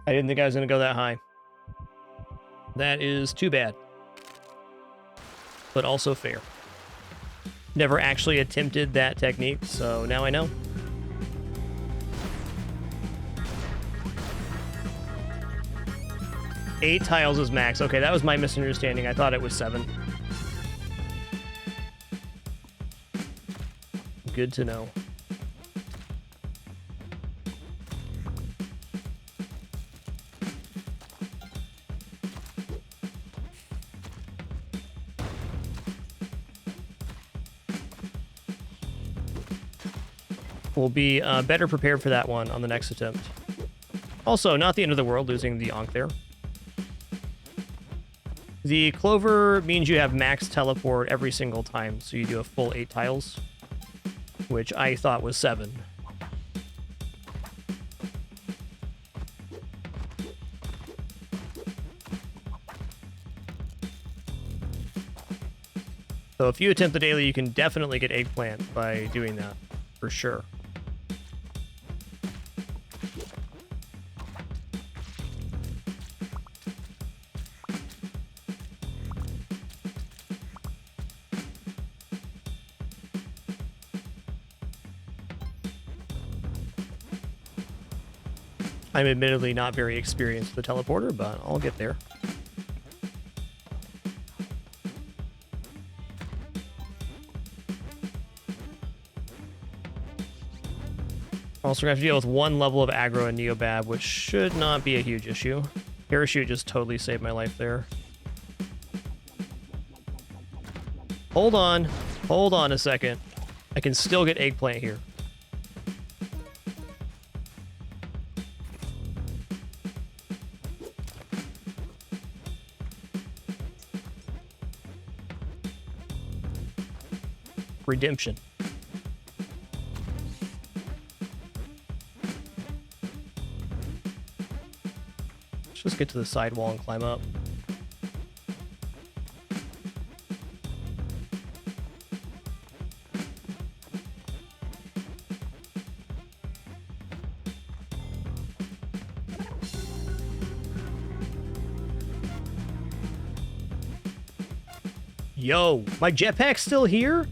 I didn't think I was going to go that high. That is too bad. But also fair. Never actually attempted that technique, so now I know. Eight tiles is max. Okay, that was my misunderstanding. I thought it was 7. Good to know. We'll be better prepared for that one on the next attempt. Also, not the end of the world losing the Ankh there. The clover means you have max teleport every single time, so you do a full 8 tiles, which I thought was 7. So if you attempt the daily, you can definitely get eggplant by doing that, for sure. I'm admittedly not very experienced with the teleporter, but I'll get there. Also, we're going to have to deal with 1 level of aggro and Neobab, which should not be a huge issue. Parachute just totally saved my life there. Hold on. Hold on a second. I can still get eggplant here. Redemption. Let's just get to the side wall and climb up. Yo, my jetpack's still here?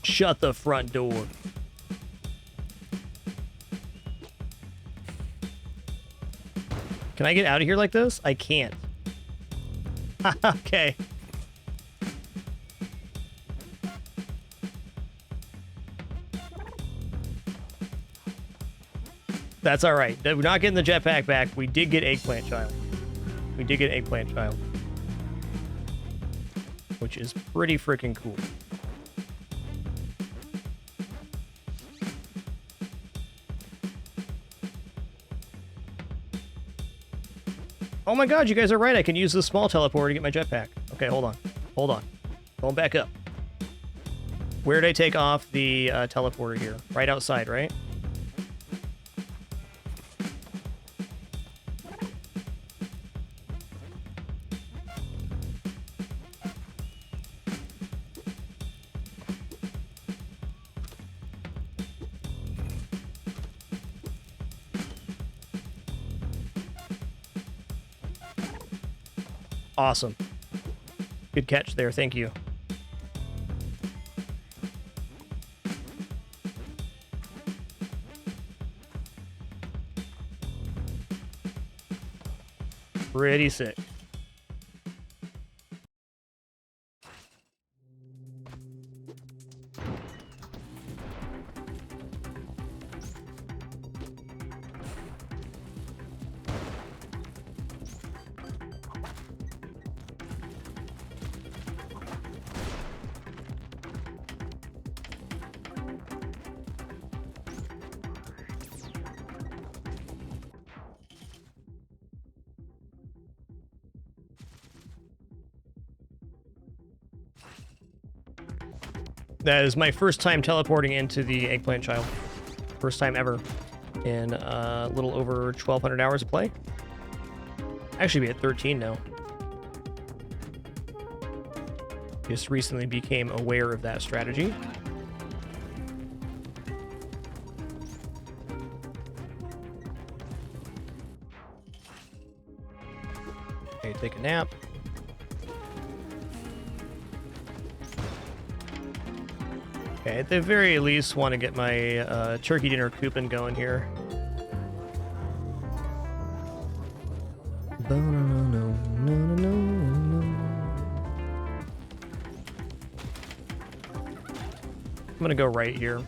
Shut the front door. Can I get out of here like this? I can't. Okay. That's all right. We're not getting the jetpack back. We did get Eggplant Child. We did get Eggplant Child. Which is pretty freaking cool. Oh my god, you guys are right. I can use the small teleporter to get my jetpack. Okay, hold on. Hold on. Going back up. Where did I take off the teleporter here? Right outside, right? Awesome. Good catch there. Thank you. Pretty sick. That is my first time teleporting into the Eggplant Child. First time ever. In a little over 1,200 hours of play. Actually, be at 13 now. Just recently became aware of that strategy. Okay, take a nap. Okay, at the very least, want to get my turkey dinner coupon going here. I'm gonna go right here.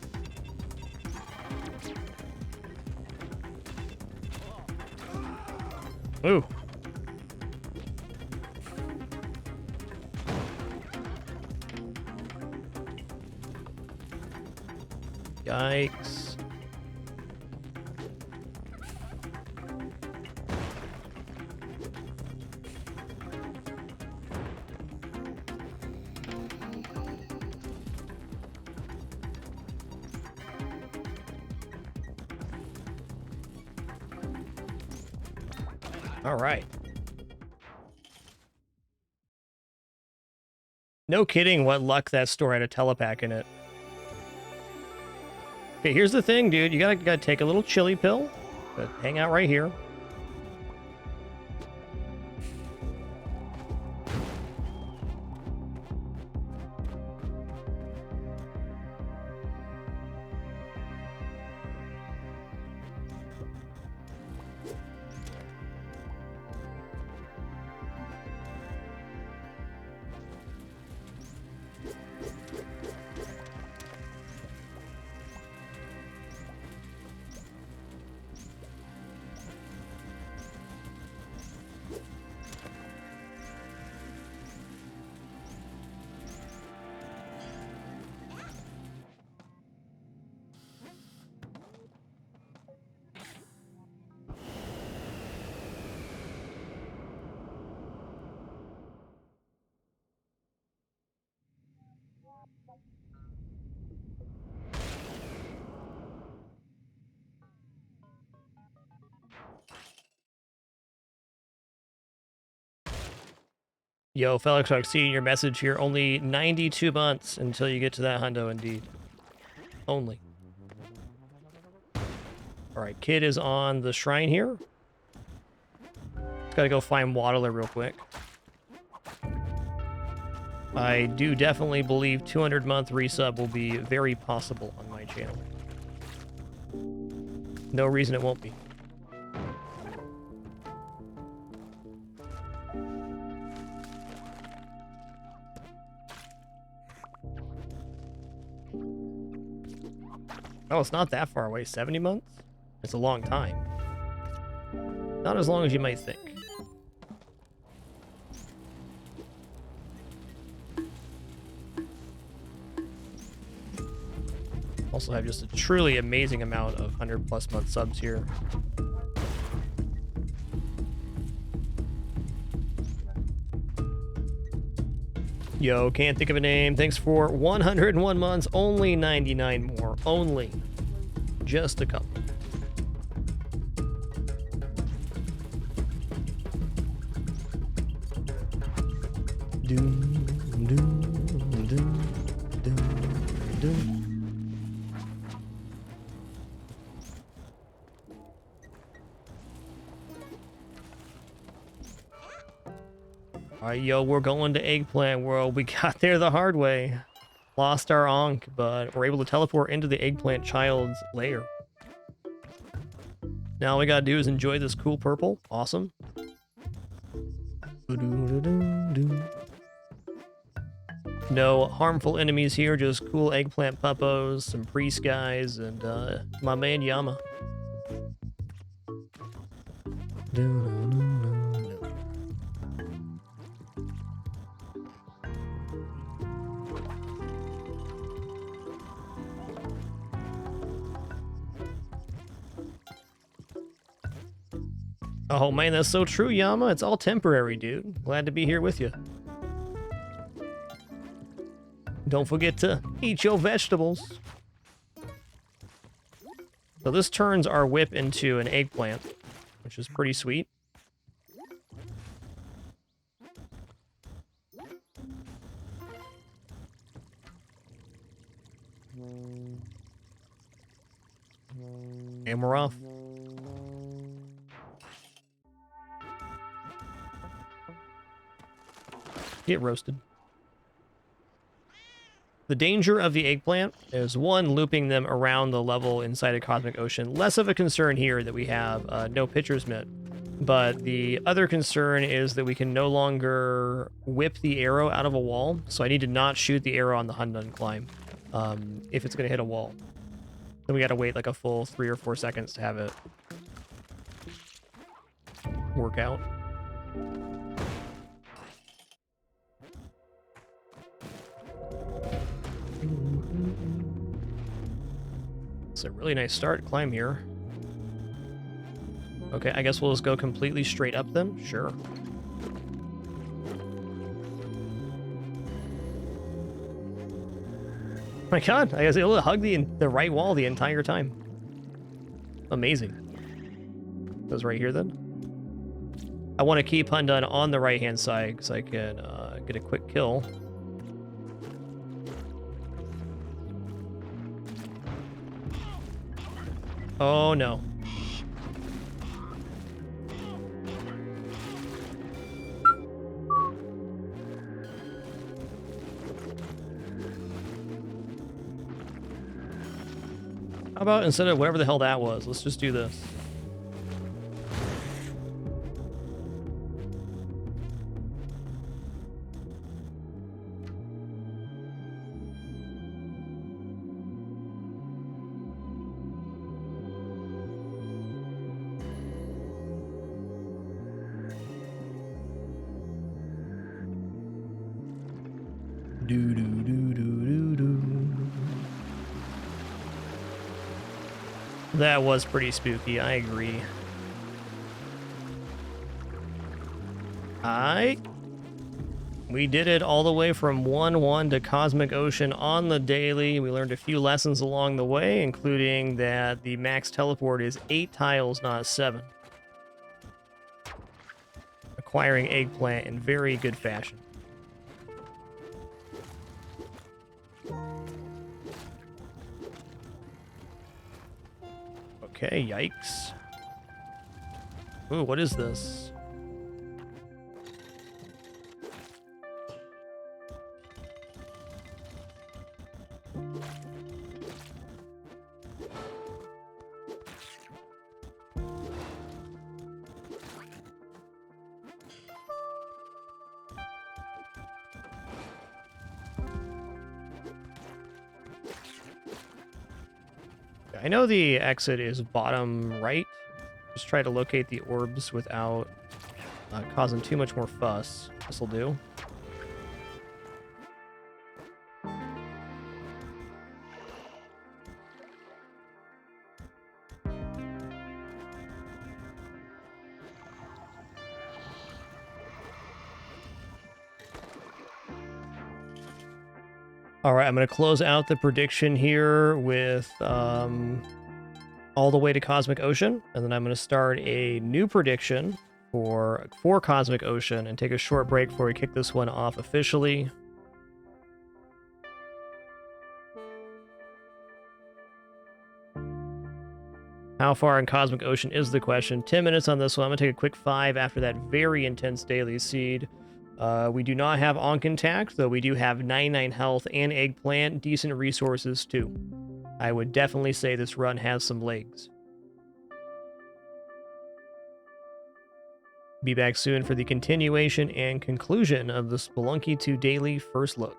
Ooh. Yikes. All right. No kidding what luck that store had a telepack in it. Okay, here's the thing, dude. You gotta take a little chili pill. Hang out right here. Yo, Felix, I see your message here. Only 92 months until you get to that hundo, indeed. Only. Alright, kid is on the shrine here. Gotta go find Waddler real quick. I do definitely believe 200-month resub will be very possible on my channel. No reason it won't be. Oh, it's not that far away. 70 months? It's a long time. Not as long as you might think. Also have just a truly amazing amount of 100+ month subs here. Yo, can't think of a name. Thanks for 101 months. Only 99 more. Only. Just a couple. Doom, doom, doom, doom, doom. Alright, yo, we're going to Eggplant World. We got there the hard way. Lost our Ankh, but we're able to teleport into the Eggplant Child's lair. Now all we gotta do is enjoy this cool purple. Awesome. No harmful enemies here, just cool eggplant puppos, some priest guys, and my man Yama. Oh man, that's so true, Yama. It's all temporary, dude. Glad to be here with you. Don't forget to eat your vegetables. So this turns our whip into an eggplant, which is pretty sweet. And we're off. Get roasted. The danger of the eggplant is, one, looping them around the level inside a cosmic ocean. Less of a concern here that we have no pitcher's mitt. But the other concern is that we can no longer whip the arrow out of a wall. So I need to not shoot the arrow on the Hundun climb if it's going to hit a wall. Then we got to wait like a full 3 or 4 seconds to have it work out. It's a really nice start climb here. Okay, I guess we'll just go completely straight up then. Sure. My god, I was able to hug the right wall the entire time. Amazing. Goes right here then. I want to keep Hundun on the right hand side because I can get a quick kill. Oh no. How about instead of whatever the hell that was, let's just do this. That was pretty spooky, I agree. We did it all the way from 1-1 to Cosmic Ocean on the daily. We learned a few lessons along the way, including that the max teleport is 8 tiles, not 7. Acquiring eggplant in very good fashion. Okay, yikes. Ooh, what is this? I know the exit is bottom right. Just try to locate the orbs without causing too much more fuss. This'll do. All right, I'm going to close out the prediction here with all the way to Cosmic Ocean, and then I'm going to start a new prediction for Cosmic Ocean and take a short break before we kick this one off officially. How far in Cosmic Ocean is the question? 10 minutes on this one. I'm going to take a quick 5 after that very intense daily seed. We do not have Ankh intact, though we do have 99 health and eggplant. Decent resources, too. I would definitely say this run has some legs. Be back soon for the continuation and conclusion of the Spelunky 2 Daily First Look.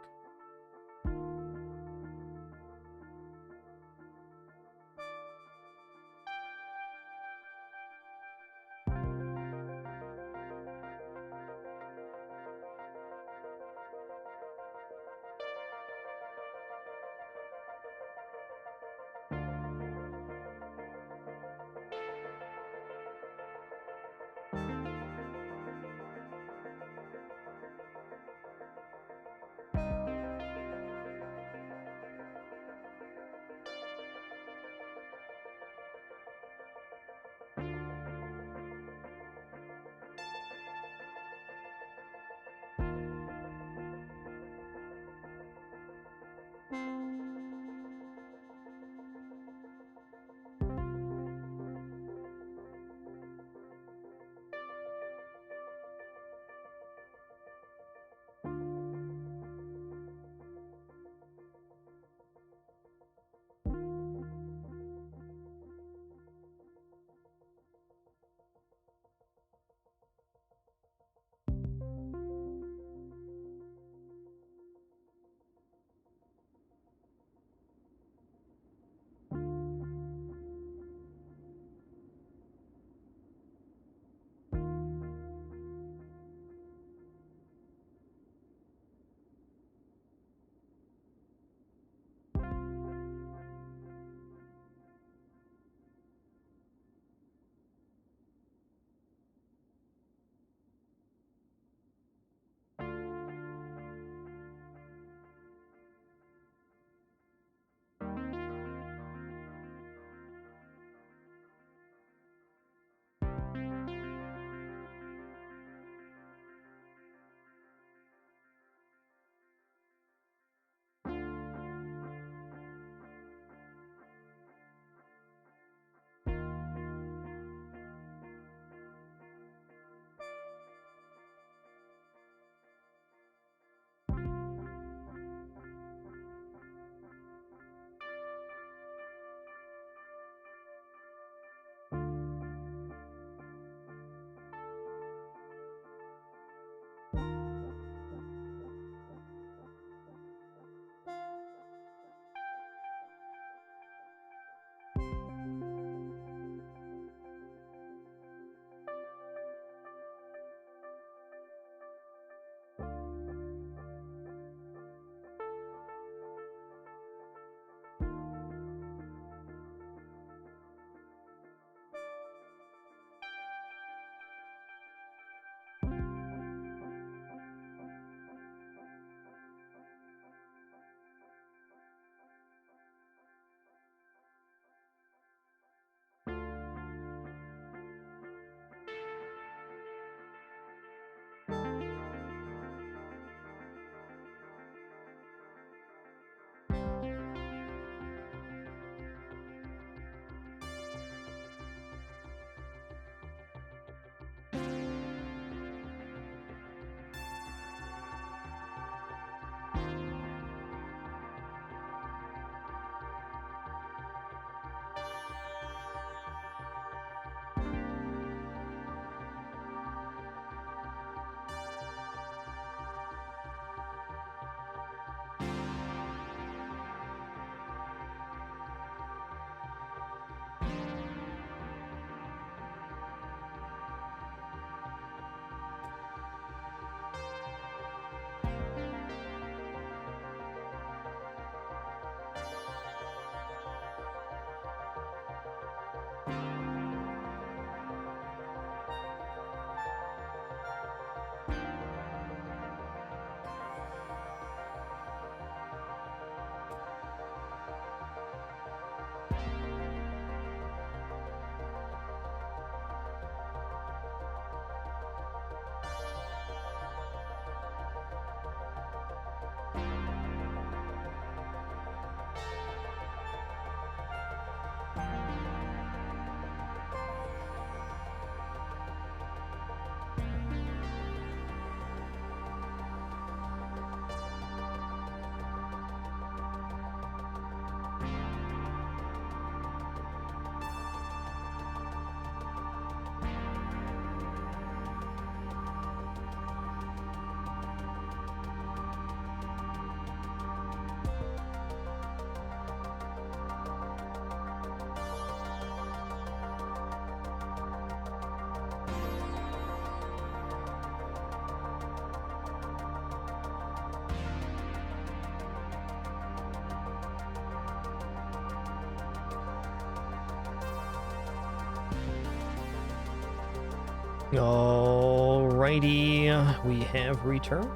Alrighty, we have returned.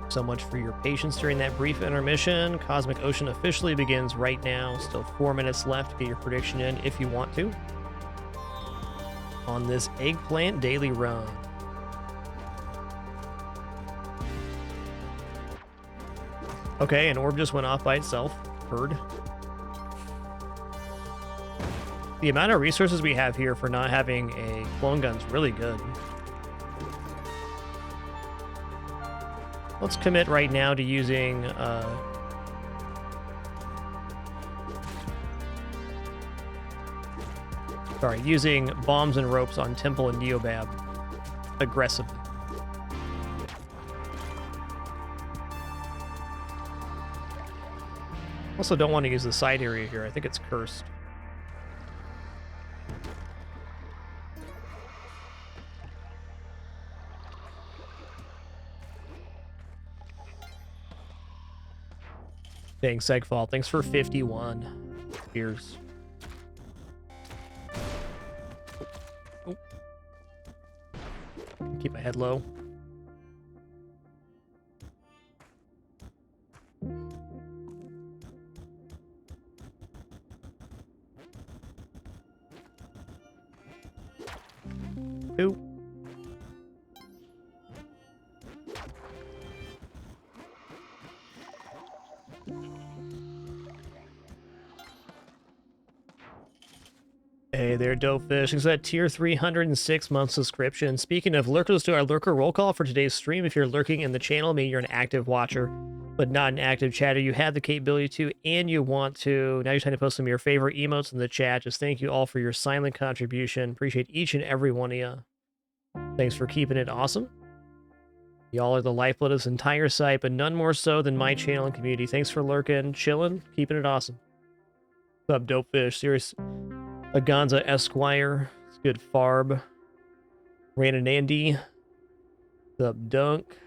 So much for your patience during that brief intermission. Cosmic Ocean officially begins right now. Still 4 minutes left to get your prediction in if you want to. On this eggplant daily run. Okay, an orb just went off by itself. Heard. The amount of resources we have here for not having a clone gun's really good. Let's commit right now to using using bombs and ropes on Temple and Neobab aggressively. Also don't want to use the side area here. I think it's cursed. Thanks, Segfall. Thanks for 51. Cheers. Oh. Keep my head low. Ooh. Hey there, Dopefish. It's that tier 306 month subscription. Speaking of lurkers, do our lurker roll call for today's stream. If you're lurking in the channel, maybe you're an active watcher, but not an active chatter, you have the capability to, and you want to. Now you're trying to post some of your favorite emotes in the chat. Just thank you all for your silent contribution. Appreciate each and every one of you. Thanks for keeping it awesome. Y'all are the lifeblood of this entire site, but none more so than my channel and community. Thanks for lurking, chilling, keeping it awesome. What's up, Dopefish? Serious. Aganza Esquire. It's good. Farb. Ranan Andy. What's up, Dunk?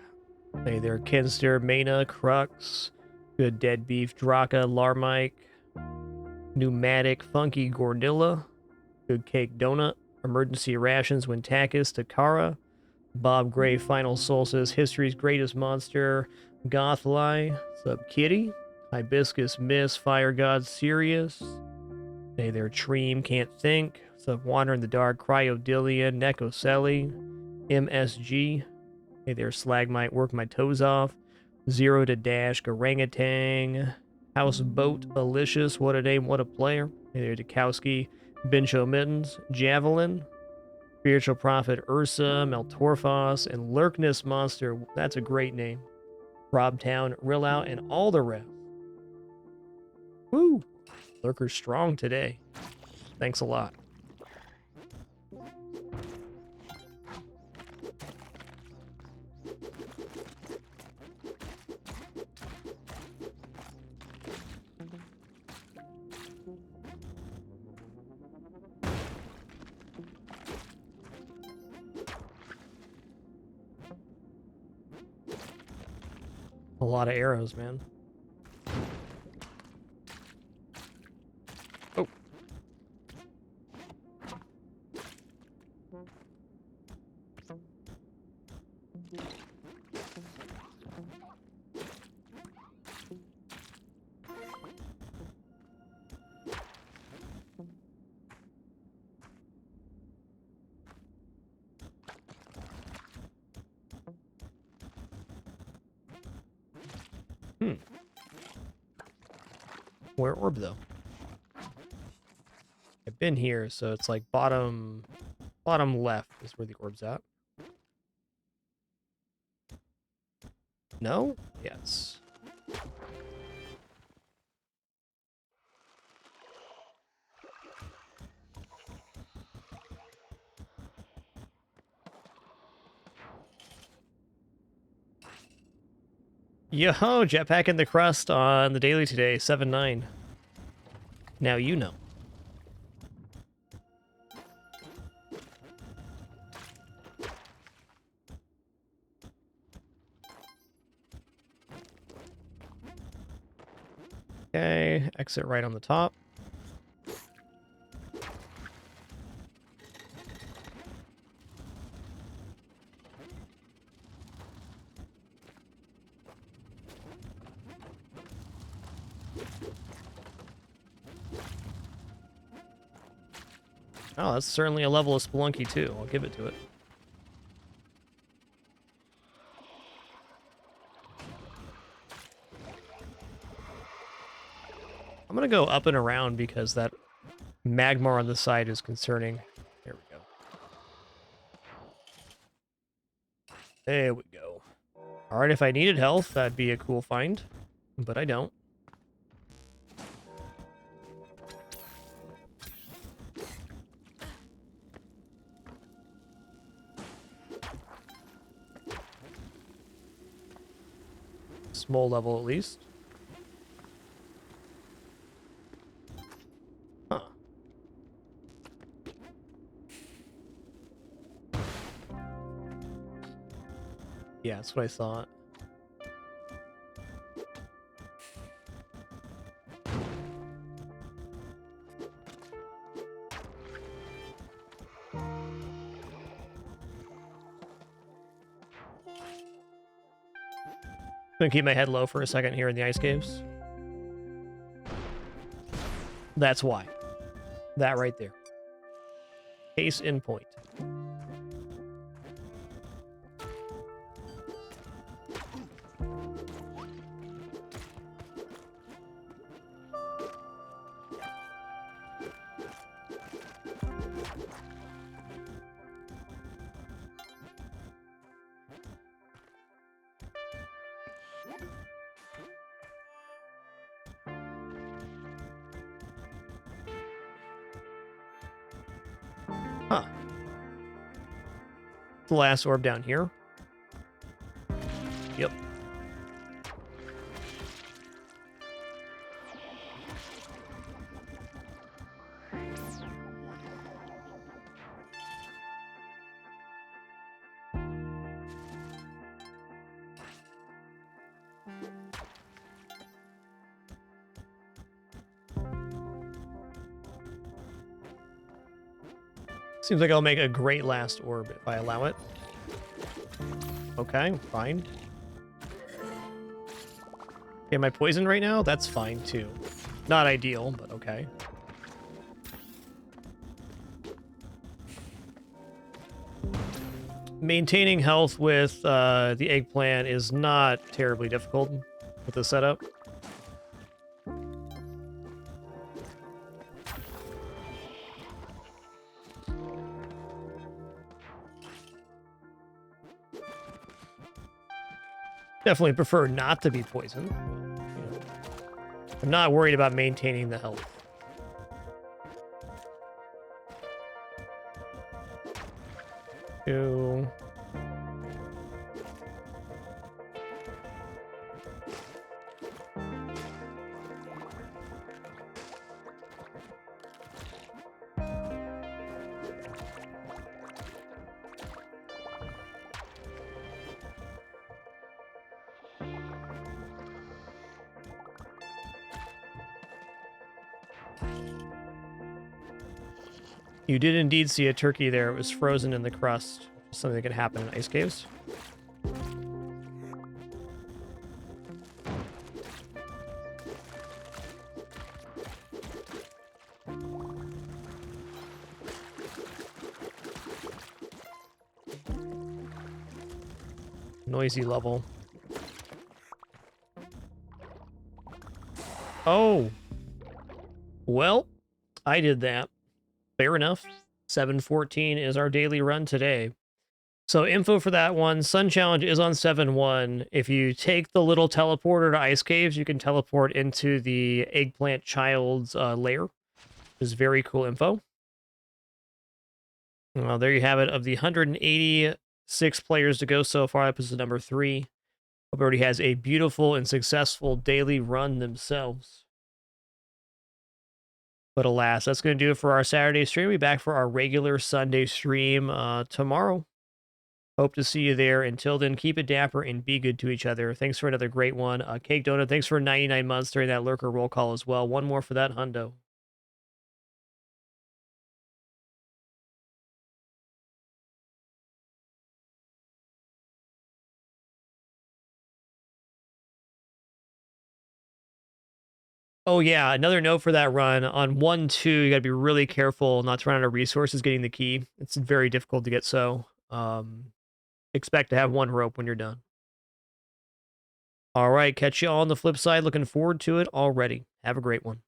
Hey there, Kenster, Mana, Crux. Good Dead Beef, Draka, Larmike. Pneumatic, Funky, Gordilla. Good Cake Donut. Emergency Rations, Wintakis, Takara. Bob Gray, Final Solstice, History's Greatest Monster. Gothly. What's up, Kitty? Hibiscus, Miss, Fire God, Sirius. Hey there, Treem, Can't Think. What's up, Wander in the Dark, Cryodillion, Nekoselli, MSG. Hey there, Slagmite, Work My Toes Off. Zero to Dash, Garangutang. Houseboat, Alicious, what a name, what a player. Hey there, Dukowski, Bincho Mittens, Javelin. Spiritual Prophet, Ursa, Meltorphos, and Lurkness Monster. That's a great name. Robtown, Rillout, and all the rest. Woo! Lurker's strong today. Thanks a lot. A lot of arrows, man. Oh. Where orb though? I've been here, so it's like bottom left is where the orb's at. No? Yes. Yo, Jetpack in the Crust on the daily today, 7-9. Now you know. Okay, exit right on the top. Oh, that's certainly a level of Spelunky, too. I'll give it to it. I'm gonna go up and around because that Magmar on the side is concerning. There we go. There we go. Alright, if I needed health, that'd be a cool find. But I don't. Small level, at least. Huh. Yeah, that's what I thought. I'm gonna keep my head low for a second here in the ice caves. That's why. That right there. Case in point. Huh. The last orb down here. Yep. Seems like I'll make a great last orb if I allow it. Okay, fine. Am I poisoned right now? That's fine, too. Not ideal, but okay. Maintaining health with the eggplant is not terribly difficult with the setup. Definitely prefer not to be poisoned. You know, I'm not worried about maintaining the health. Two. You did indeed see a turkey there. It was frozen in the crust. Something that can happen in ice caves. Noisy level. Oh. Well, I did that. Fair enough. 7:14 is our daily run today. So info for that one, Sun Challenge is on 7-1. If you take the little teleporter to Ice Caves, you can teleport into the Eggplant Child's lair. Is very cool info. Well, there you have it. Of the 186 players to go so far, that is number 3. Hope everybody has a beautiful and successful daily run themselves. But alas, that's going to do it for our Saturday stream. We'll be back for our regular Sunday stream tomorrow. Hope to see you there. Until then, keep it dapper and be good to each other. Thanks for another great one. Cake Donut, thanks for 99 months during that lurker roll call as well. One more for that hundo. Oh yeah, another note for that run on 1-2, you got to be really careful not to run out of resources getting the key. It's very difficult to get. So expect to have one rope when you're done. All right, catch you on the flip side. Looking forward to it already. Have a great one.